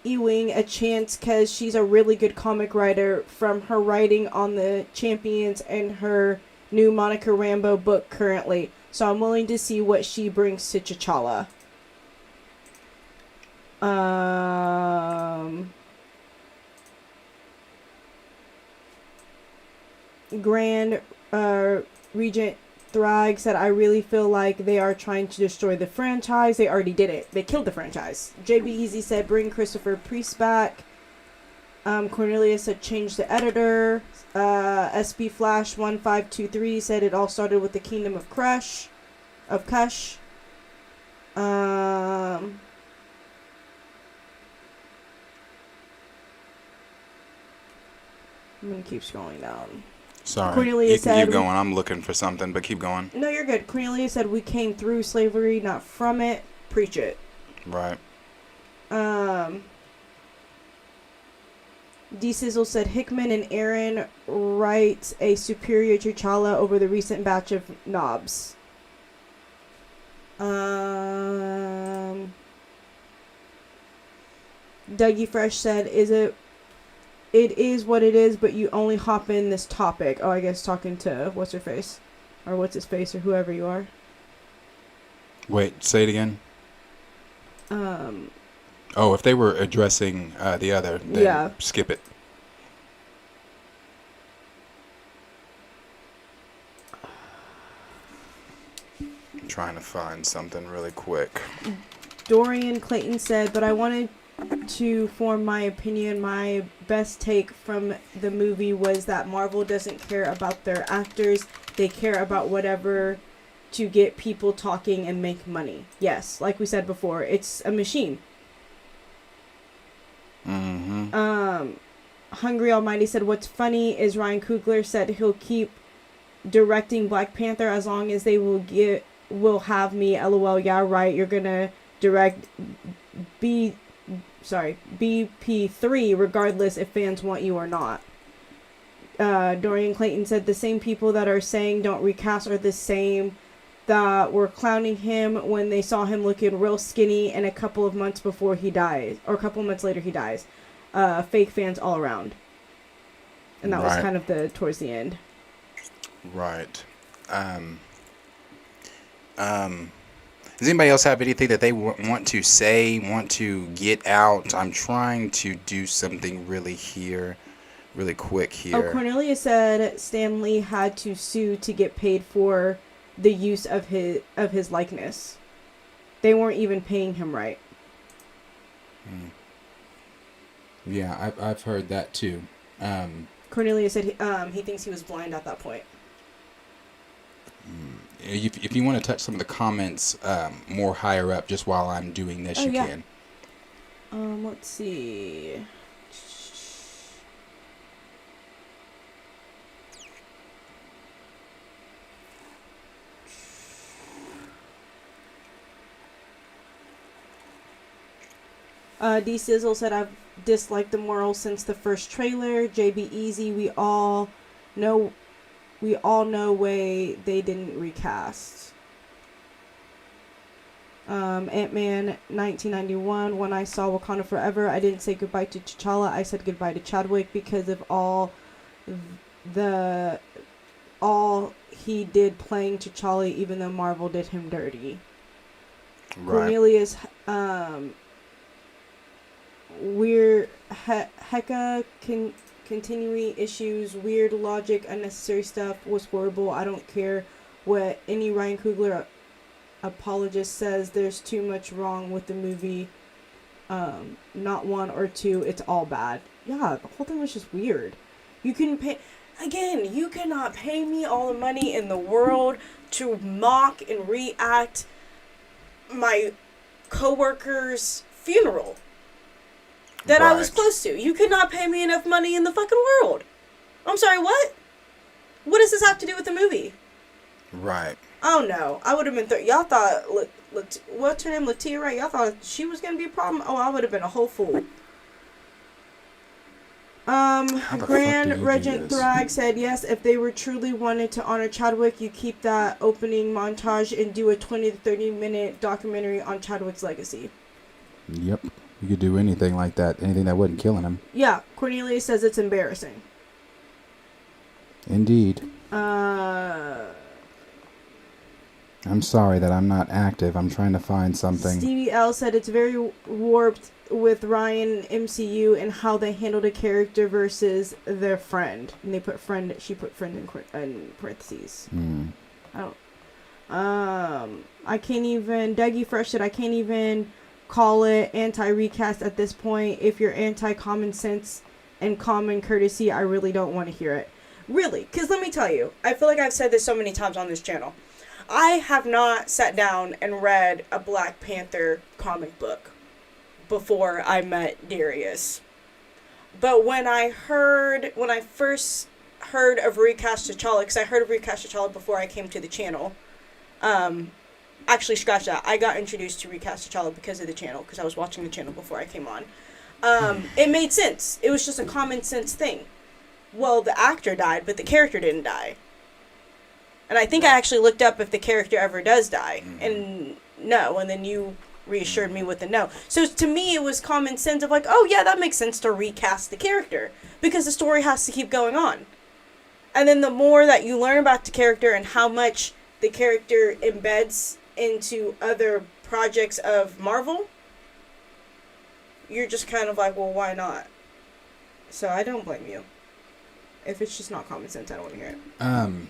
Ewing a chance because she's a really good comic writer from her writing on the Champions and her new Monica Rambeau book currently. So I'm willing to see what she brings to T'Challa. Grand Regent Thrag said, I really feel like they are trying to destroy the franchise. They already did it. They killed the franchise. JB Easy said, bring Christopher Priest back. Cornelia said, change the editor. SB Flash 1523 said, it all started with the Kingdom of Kush. I'm going to keep scrolling down. Sorry, Cornelia you can said, keep going. I'm looking for something, but keep going. No, you're good. Cornelia said, we came through slavery, not from it. Preach it. Right. D Sizzle said, Hickman and Aaron writes a superior T'Challa over the recent batch of knobs. Dougie Fresh said, it is what it is, but you only hop in this topic. Oh, I guess talking to what's her face, or what's his face, or whoever you are. Wait, say it again. Oh, if they were addressing the other, then yeah. Skip it. I'm trying to find something really quick. Dorian Clayton said, but I wanted to form my opinion. My best take from the movie was that Marvel doesn't care about their actors. They care about whatever to get people talking and make money. Yes, like we said before, it's a machine. Hungry Almighty said, what's funny is Ryan Coogler said he'll keep directing Black Panther as long as they will have me. LOL, yeah, right. You're gonna direct BP3 regardless if fans want you or not. Dorian Clayton said the same people that are saying don't recast are the same that were clowning him when they saw him looking real skinny and a couple of months before he dies, or a couple of months later he dies. Fake fans all around. And that was kind of towards the end. Right. Does anybody else have anything that they want to say, want to get out? I'm trying to do something really quick here. Oh, Cornelia said Stan Lee had to sue to get paid for the use of his likeness. They weren't even paying him right. Yeah, I've heard that too. Cornelia said he thinks he was blind at that point. If you want to touch some of the comments more higher up, just while I'm doing this, you can. Let's see. D Sizzle said, I've disliked the moral since the first trailer. JB Easy, we all know way they didn't recast. Ant-Man 1991, when I saw Wakanda Forever, I didn't say goodbye to T'Challa, I said goodbye to Chadwick because of all he did playing T'Challa, even though Marvel did him dirty. Right. Cornelius, weird hecka continuing issues, weird logic, unnecessary stuff was horrible. I don't care what any Ryan Coogler apologist says. There's too much wrong with the movie. Not one or two. It's all bad. Yeah, the whole thing was just weird. You cannot pay me all the money in the world to mock and react my coworker's funeral that I was close to. You could not pay me enough money in the fucking world. I'm sorry, what? What does this have to do with the movie? Right. Oh no, I would have been. Y'all thought, what's her name, Latia, right? Y'all thought she was gonna be a problem. Oh, I would have been a whole fool. Grand Regent Thrag said, yes, if they were truly wanted to honor Chadwick, you keep that opening montage and do a 20 to 30 minute documentary on Chadwick's legacy. Yep. You could do anything like that. Anything that wasn't killing him. Yeah. Cornelia says it's embarrassing. Indeed. I'm sorry that I'm not active. I'm trying to find something. Stevie L said it's very warped with Ryan MCU and how they handled a character versus their friend. And they put friend. She put friend in parentheses. I don't. I can't even. Dougie Fresh said I can't even call it anti-recast at this point. If you're anti-common sense and common courtesy, I really don't want to hear it. Really, because let me tell you, I feel like I've said this so many times on this channel. I have not sat down and read a Black Panther comic book before I met Darius. But when I first heard of Recast T'Challa, because I heard of Recast T'Challa before I came to the channel. Actually, scratch that. I got introduced to Recast T'Challa because of the channel, because I was watching the channel before I came on. It made sense. It was just a common sense thing. Well, the actor died, but the character didn't die. And I think I actually looked up if the character ever does die. And no. And then you reassured me with a no. So to me, it was common sense of like, oh yeah, that makes sense to recast the character. Because the story has to keep going on. And then the more that you learn about the character and how much the character embeds into other projects of Marvel, you're just kind of like, well, why not? So I don't blame you. If it's just not common sense, I don't want to hear it.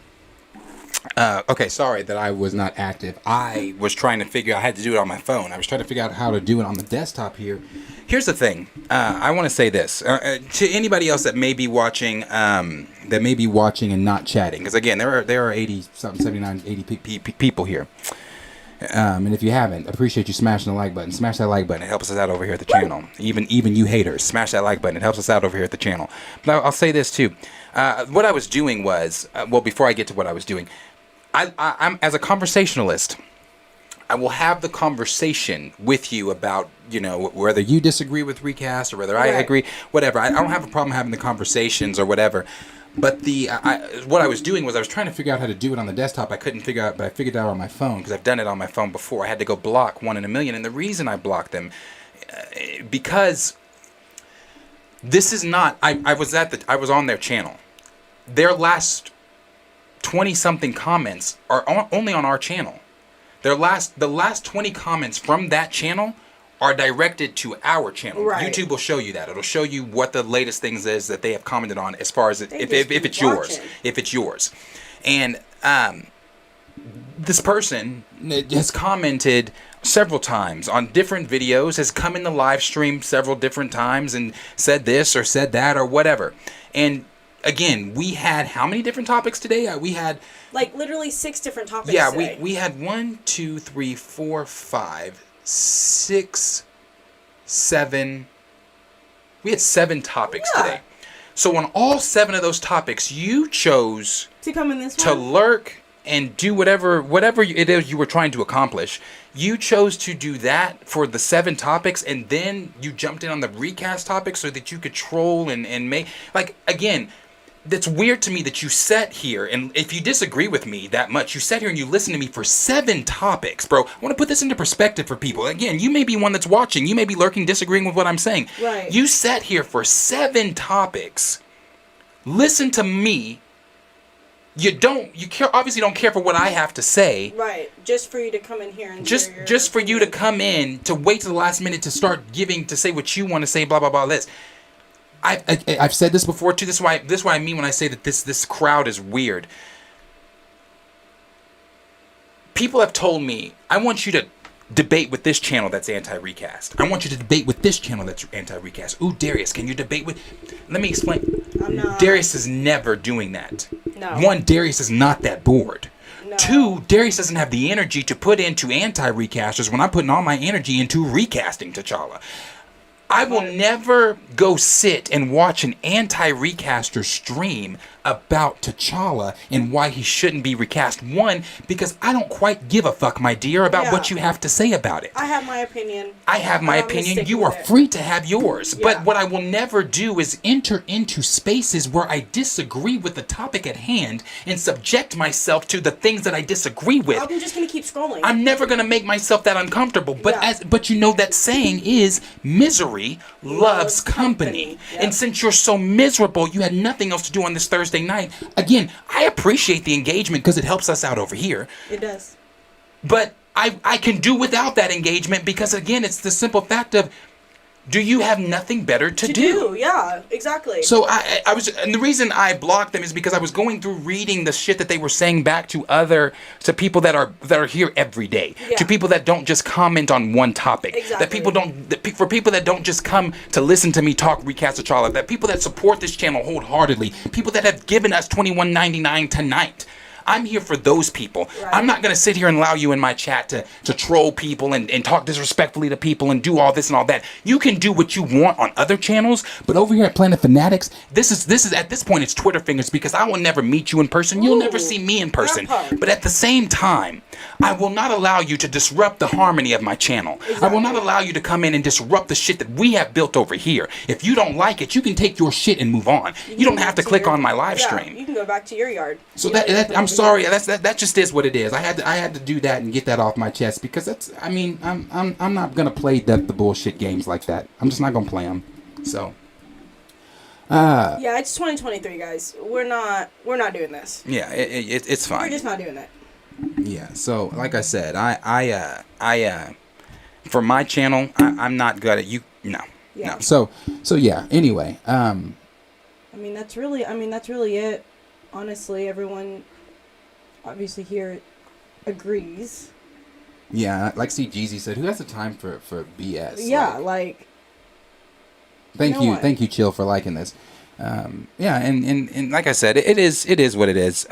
Okay, sorry that I was not active. I was trying to figure out, I had to do it on my phone. I was trying to figure out how to do it on the desktop here. Here's the thing. I want to say this to anybody else that may be watching, and not chatting. Because again, there are 80 something, 79, 80 people here. And if you haven't, appreciate you smashing the like button. Smash that like button. It helps us out over here at the channel. Even you haters, smash that like button. It helps us out over here at the channel. But I'll say this too. What I was doing was, before I get to what I was doing, I'm as a conversationalist, I will have the conversation with you about, whether you disagree with recast or whether I agree, whatever. I don't have a problem having the conversations or whatever. But what I was doing was I was trying to figure out how to do it on the desktop. I couldn't figure out, but I figured it out on my phone because I've done it on my phone before. I had to go block 1 in a million, and the reason I blocked them, because this is not. I was on their channel. Their last 20-something comments are only on our channel. The last 20 comments from that channel are directed to our channel. Right. YouTube will show you that. It'll show you what the latest things is that they have commented on as far as if it's yours. If it's yours. And this person has commented several times on different videos, has come in the live stream several different times and said this or said that or whatever. And again, we had how many different topics today? We had like literally 6 different topics today. we had 1, 2, 3, 4, 5, 6, 7. We had 7 topics today. So on all 7 of those topics, you chose to come in this to lurk and do whatever it is you were trying to accomplish. You chose to do that for the 7 topics, and then you jumped in on the recast topic so that you could troll and make, like, again, that's weird to me that you sat here, and if you disagree with me that much, you sat here and you listened to me for 7 topics, bro. I want to put this into perspective for people. Again, you may be one that's watching. You may be lurking, disagreeing with what I'm saying. Right. You sat here for 7 topics. Listen to me. Obviously don't care for what I have to say. Right. Just for you to come in here and just for you to come in, to wait to the last minute to start to say what you want to say, blah, blah, blah, this. I've said this before too. This is what I mean when I say that this crowd is weird. People have told me, I want you to debate with this channel that's anti-recast. I want you to debate with this channel that's anti-recast. Ooh, Darius, can you debate with... Let me explain. I'm not. Darius is never doing that. No. 1, Darius is not that bored. No. 2, Darius doesn't have the energy to put into anti-recasters when I'm putting all my energy into recasting T'Challa. I will never go sit and watch an anti-recaster stream about T'Challa and why he shouldn't be recast. One, because I don't quite give a fuck, my dear, about what you have to say about it. I have my opinion. I have my opinion. You are free to have yours. But what I will never do is enter into spaces where I disagree with the topic at hand and subject myself to the things that I disagree with. I'm just gonna keep scrolling. I'm never gonna make myself that uncomfortable. But you know that saying is misery loves company. Yep. And since you're so miserable, you had nothing else to do on this Thursday night. Again, I appreciate the engagement because it helps us out over here. It does. But I can do without that engagement because, again, it's the simple fact of, do you have nothing better to do? Yeah, exactly. So I was, and the reason I blocked them is because I was going through reading the shit that they were saying back to people that are here every day, to people that don't just comment on one topic, that for people that don't just come to listen to me talk recast T'Challa, that people that support this channel wholeheartedly, people that have given us $21.99 tonight. I'm here for those people. Right. I'm not going to sit here and allow you in my chat to troll people and talk disrespectfully to people and do all this and all that. You can do what you want on other channels, but over here at Planet Fanatics, this is at this point, it's Twitter fingers because I will never meet you in person. You'll never see me in person. But at the same time, I will not allow you to disrupt the harmony of my channel. Exactly. I will not allow you to come in and disrupt the shit that we have built over here. If you don't like it, you can take your shit and move on. You don't have to click on my live stream. You can go back to your yard. So I'm sorry. That just is what it is. I had to do that and get that off my chest because I'm not gonna play the bullshit games like that. I'm just not gonna play them. So. Yeah, it's 2023, guys. We're not doing this. Yeah, it's fine. We're just not doing it. Yeah. So, like I said, I for my channel, I'm not good at you. No. Yeah. No. So yeah. Anyway. That's really it. Honestly, everyone obviously here agrees. Yeah, like Jeezy said, who has the time for BS? Yeah, Thank you, Chill, for liking this. Yeah, and like I said, it is what it is.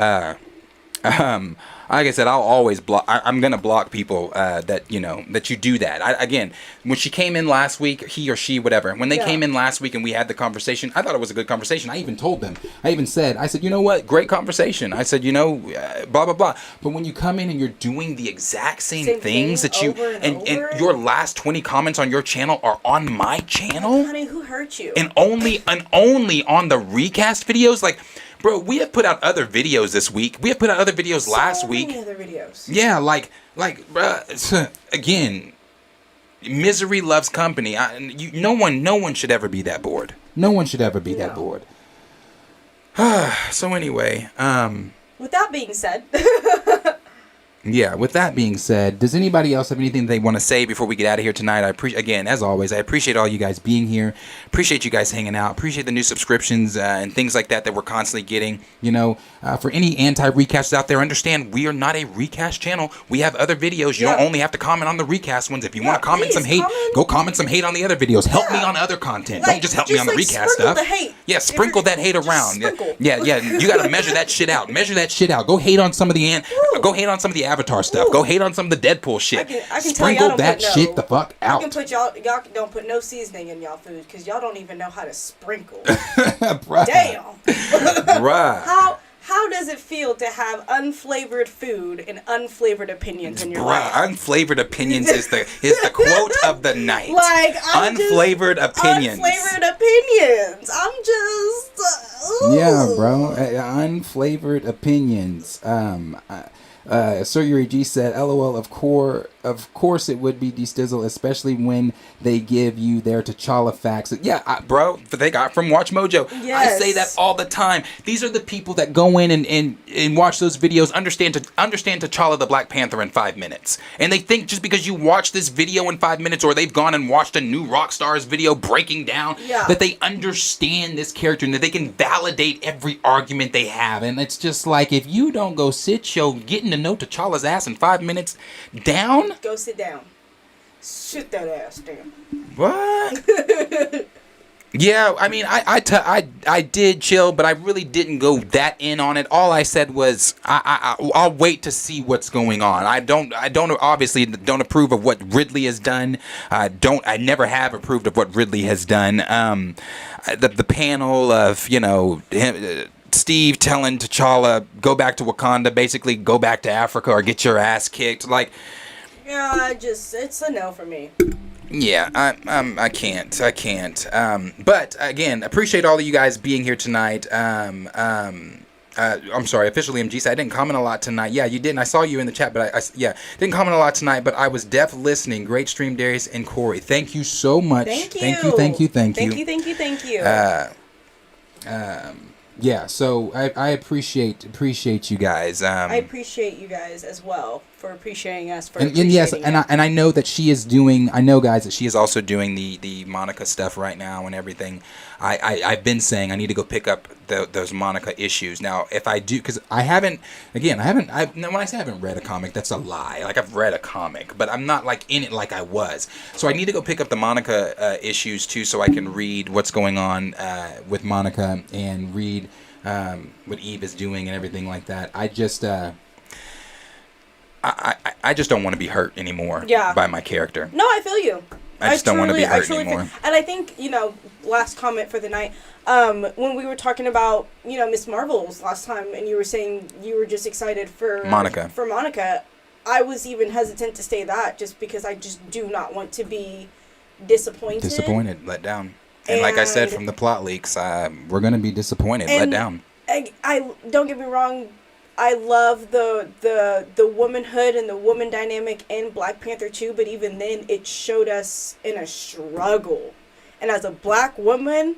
Like I said, I'll always block. I'm gonna block people that you do that. Again, when she came in last week, he or she, whatever. When they came in last week and we had the conversation, I thought it was a good conversation. I even told them. I said, you know what, great conversation. I said, blah blah blah. But when you come in and you're doing the exact same things that you and your last 20 comments on your channel are on my channel, honey, who hurt you? And only on the recast videos, like. Bro, we have put out other videos this week. We have put out other videos last week. So many other videos. Yeah, like, bruh, again, misery loves company. No one should ever be that bored. No one should ever be that bored. So anyway, with that being said. Yeah, with that being said, does anybody else have anything they want to say before we get out of here tonight? Again, as always, I appreciate all you guys being here. Appreciate you guys hanging out. Appreciate the new subscriptions and things like that we're constantly getting. For any anti-recasts out there, understand we are not a recast channel. We have other videos. You don't only have to comment on the recast ones. If you want to comment some hate, go comment some hate on the other videos. Help me on other content. Don't just help me on the recast stuff. The hate. Yeah, sprinkle that hate around. Yeah. You got to measure that shit out. Measure that shit out. Go hate on some of the Avatar stuff. Go hate on some of the Deadpool shit. I can Sprinkle tell that shit the fuck out. I can put y'all don't put no seasoning in y'all food because y'all don't even know how to sprinkle. Bruh. Damn. Bruh. How does it feel to have unflavored food and unflavored opinions in your life? Unflavored opinions is the quote of the night. Unflavored opinions. Unflavored opinions. I'm just. Yeah, bro. Unflavored opinions. Sir Yuri G said, LOL, of course it would be Destizzle, especially when they give you their T'Challa facts. Yeah, bro, they got from Watch Mojo. Yes. I say that all the time. These are the people that go in and watch those videos, understand T'Challa the Black Panther in 5 minutes. And they think just because you watch this video in 5 minutes, or they've gone and watched a new Rockstar's video breaking down, that they understand this character and that they can validate every argument they have. And it's just like, if you don't go sit your getting to know T'Challa's ass in 5 minutes down. Go sit down. Sit that ass down. What? Yeah, I mean, I did chill, but I really didn't go that in on it. All I said was I'll wait to see what's going on. I obviously don't approve of what Ridley has done. I never have approved of what Ridley has done. The panel of him, Steve telling T'Challa, go back to Wakanda, basically go back to Africa or get your ass kicked. Like, Yeah, it's a no for me. yeah, I can't. But again, appreciate all of you guys being here tonight. I'm sorry, officially MG said I didn't comment a lot tonight. Yeah, you didn't. I saw you in the chat, but I didn't comment a lot tonight, but I was deaf listening. Great stream, Darius and Corey. Thank you so much. Thank you. Thank you. Thank you. Yeah, so I appreciate you guys. I appreciate you guys as well for appreciating us for and yes, and I know that she is doing. I know, guys, that she is also doing the Monica stuff right now and everything. I've been saying I need to go pick up those Monica issues now. If I do, because I haven't. When I say I haven't read a comic, that's a lie. Like, I've read a comic, but I'm not like in it like I was. So I need to go pick up the Monica issues too, so I can read what's going on with Monica and read what Eve is doing and everything like that. I just don't want to be hurt anymore by my character. No, I feel you. I just don't want to be hurt anymore. And I think, last comment for the night, when we were talking about, Miss Marvel's last time, and you were saying you were just excited for Monica, I was even hesitant to say that just because I just do not want to be disappointed. Let down. And like I said from the plot leaks, we're going to be disappointed, let down. I don't get me wrong, I love the womanhood and the woman dynamic in Black Panther 2, but even then it showed us in a struggle. And as a black woman,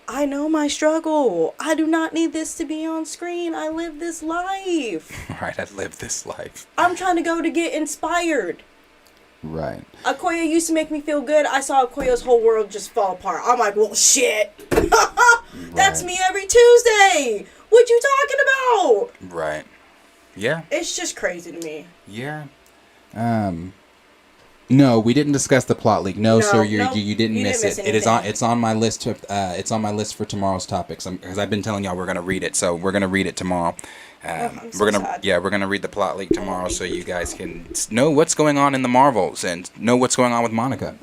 I know my struggle. I do not need this to be on screen. I live this life. Right, I live this life. I'm trying to go to get inspired. Right. Okoye used to make me feel good. I saw Okoye's whole world just fall apart. I'm like, well, shit. That's me every Tuesday. What you talking about? Right. Yeah. It's just crazy to me. Yeah. No, we didn't discuss the plot leak. No, sir, you didn't miss it. It's on my list. It's on my list for tomorrow's topics. Because I've been telling y'all we're gonna read it, so we're gonna read it tomorrow. We're gonna read the plot leak tomorrow, so you guys can know what's going on in the Marvels and know what's going on with Monica.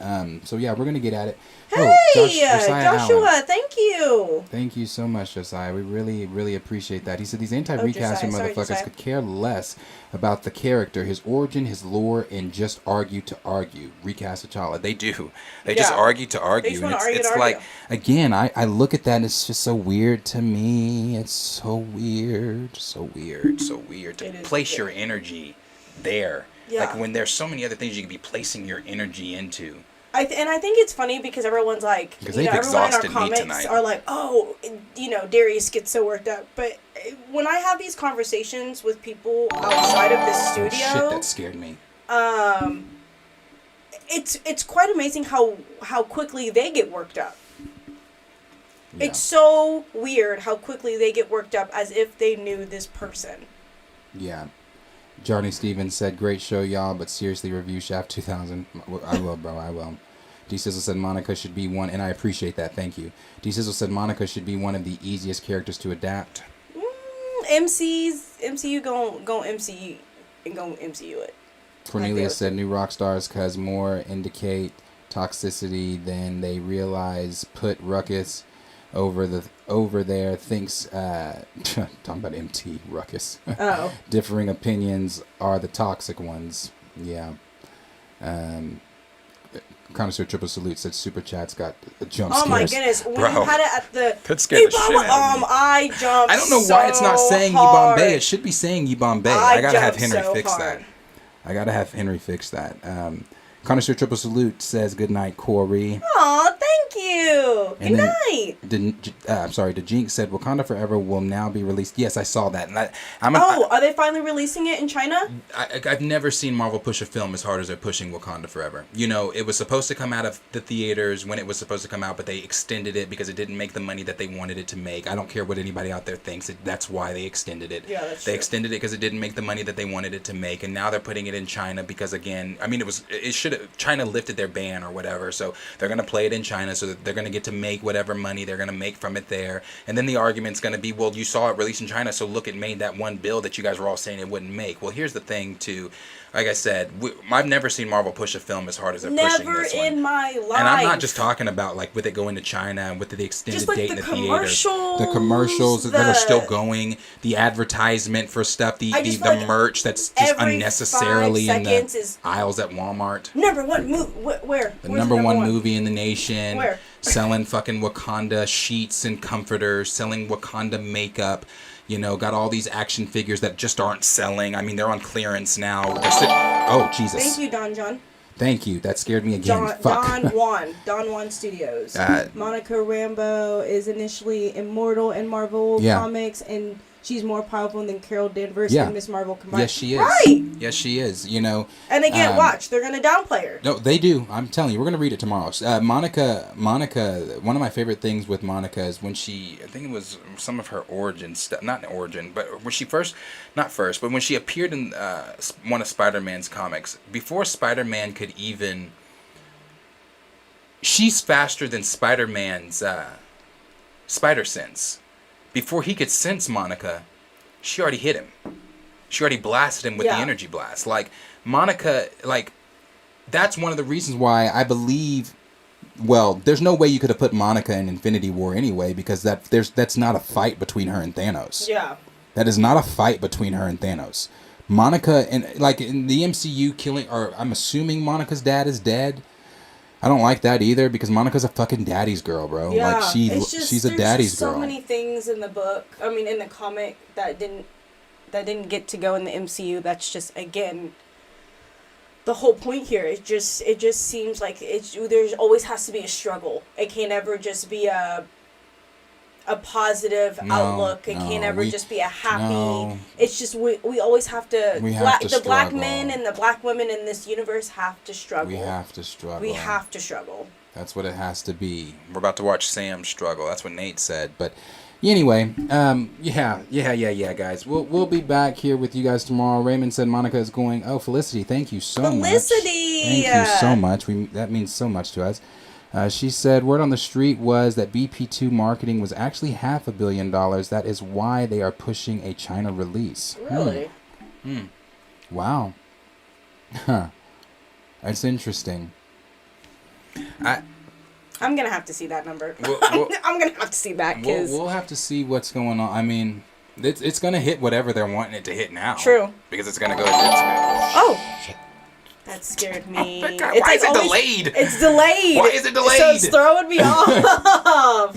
So yeah, we're gonna get at it. Hey, Joshua, thank you. Thank you so much, Josiah. We really, really appreciate that. He said these anti-recaster motherfuckers could care less about the character, his origin, his lore, and just argue to argue. Recast T'Challa. They do. They just argue to argue. And it's like, again, I look at that and it's just so weird to me. It's so weird. So weird to place your energy there. Yeah. Like when there's so many other things you could be placing your energy into. I think it's funny because everyone's like, everyone in our comments are like, oh, Darius gets so worked up. But when I have these conversations with people outside of the studio, shit, that scared me. It's quite amazing how quickly they get worked up. Yeah. It's so weird how quickly they get worked up as if they knew this person. Yeah. Johnny Stevens said, great show, y'all, but seriously, review Shaft 2000. I will, bro, I will. D Sizzle said Monica should be one, and I appreciate that, thank you. D Sizzle said Monica should be one of the easiest characters to adapt. MCU gon' MCU and gon' MCU it. Cornelius said new rock stars cause more indicate toxicity than they realize. Put Ruckus over there thinks talking about MT Ruckus. Oh. Differing opinions are the toxic ones. Yeah. Connoisseur Triple Salute said Super Chat's got a jump scares. Oh my goodness. When you had it at the that scared the shit out of me. I jumped I don't know why it's not saying hard. Yibambe. It should be saying Yibambe. I gotta have Henry fix that. I gotta have Henry fix that. Connoisseur Triple Salute says good night, Corey. Aw, thank you. Good night. The Jinx said Wakanda Forever will now be released. Yes, I saw that. And are they finally releasing it in China? I've never seen Marvel push a film as hard as they're pushing Wakanda Forever. It was supposed to come out of the theaters when it was supposed to come out, but they extended it because it didn't make the money that they wanted it to make. I don't care what anybody out there thinks. That's why they extended it. Yeah, that's They extended it because it didn't make the money that they wanted it to make, and now they're putting it in China because, again, China lifted their ban or whatever, so they're going to play it in China China, so that they're going to get to make whatever money they're going to make from it there. And then the argument's going to be, well, you saw it released in China, so look, it made that one bill that you guys were all saying it wouldn't make. Well, here's the thing, too. Like I said, I've never seen Marvel push a film as hard as they're pushing this one. Never in my life. And I'm not just talking about like with it going to China and with the extended date in the theater. The commercials that are still going, the advertisement for stuff, the merch that's just unnecessarily in the aisles at Walmart. Number one movie. Where? The number one movie in the nation. Where? Selling fucking Wakanda sheets and comforters, selling Wakanda makeup. You know, got all these action figures that just aren't selling. I mean, they're on clearance now. Oh, Jesus. Thank you, Don John. Thank you. That scared me again. Fuck. Don Juan Studios. Monica Rambeau is initially immortal in Marvel Comics, and she's more powerful than Carol Danvers and Miss Marvel combined. Yes, she is. Right. Yes, she is. You know. And again, watch. They're going to downplay her. No, they do. I'm telling you. We're going to read it tomorrow. Monica, one of my favorite things with Monica is when she, I think it was some of her origin stuff, not origin, but when she but when she appeared in one of Spider-Man's comics, before Spider-Man could even, she's faster than Spider-Man's spider sense. Before he could sense Monica, she already hit him. She already blasted him with the energy blast. Like, Monica, like, that's one of the reasons why I believe, well, there's no way you could have put Monica in Infinity War anyway, because that's not a fight between her and Thanos. Yeah. That is not a fight between her and Thanos. Monica, and like in the MCU I'm assuming Monica's dad is dead. I don't like that either because Monica's a fucking daddy's girl, bro. Yeah, like she's a daddy's girl. So many things in the book, in the comic that didn't get to go in the MCU. That's just, again, the whole point here. It just seems like there's always has to be a struggle. It can't ever just be a positive outlook. It can't ever just be a happy. No. It's just we always have to. The black men and the black women in this universe have to struggle. We have to struggle. We have to struggle. That's what it has to be. We're about to watch Sam struggle. That's what Nate said. But anyway, guys. We'll be back here with you guys tomorrow. Raymond said Monica is going. Oh, Felicity, thank you so much. Felicity, thank you so much. That means so much to us. She said, word on the street was that BP2 marketing was actually $500 million. That is why they are pushing a China release. Really? Wow. Huh. That's interesting. I'm going to have to see that number. I'm going to have to see that. We'll have to see what's going on. I mean, it's going to hit whatever they're wanting it to hit now. True. Because it's going to go... Oh! That scared me. Oh my God, why is it delayed? It's delayed. Why is it delayed? So it's throwing me off.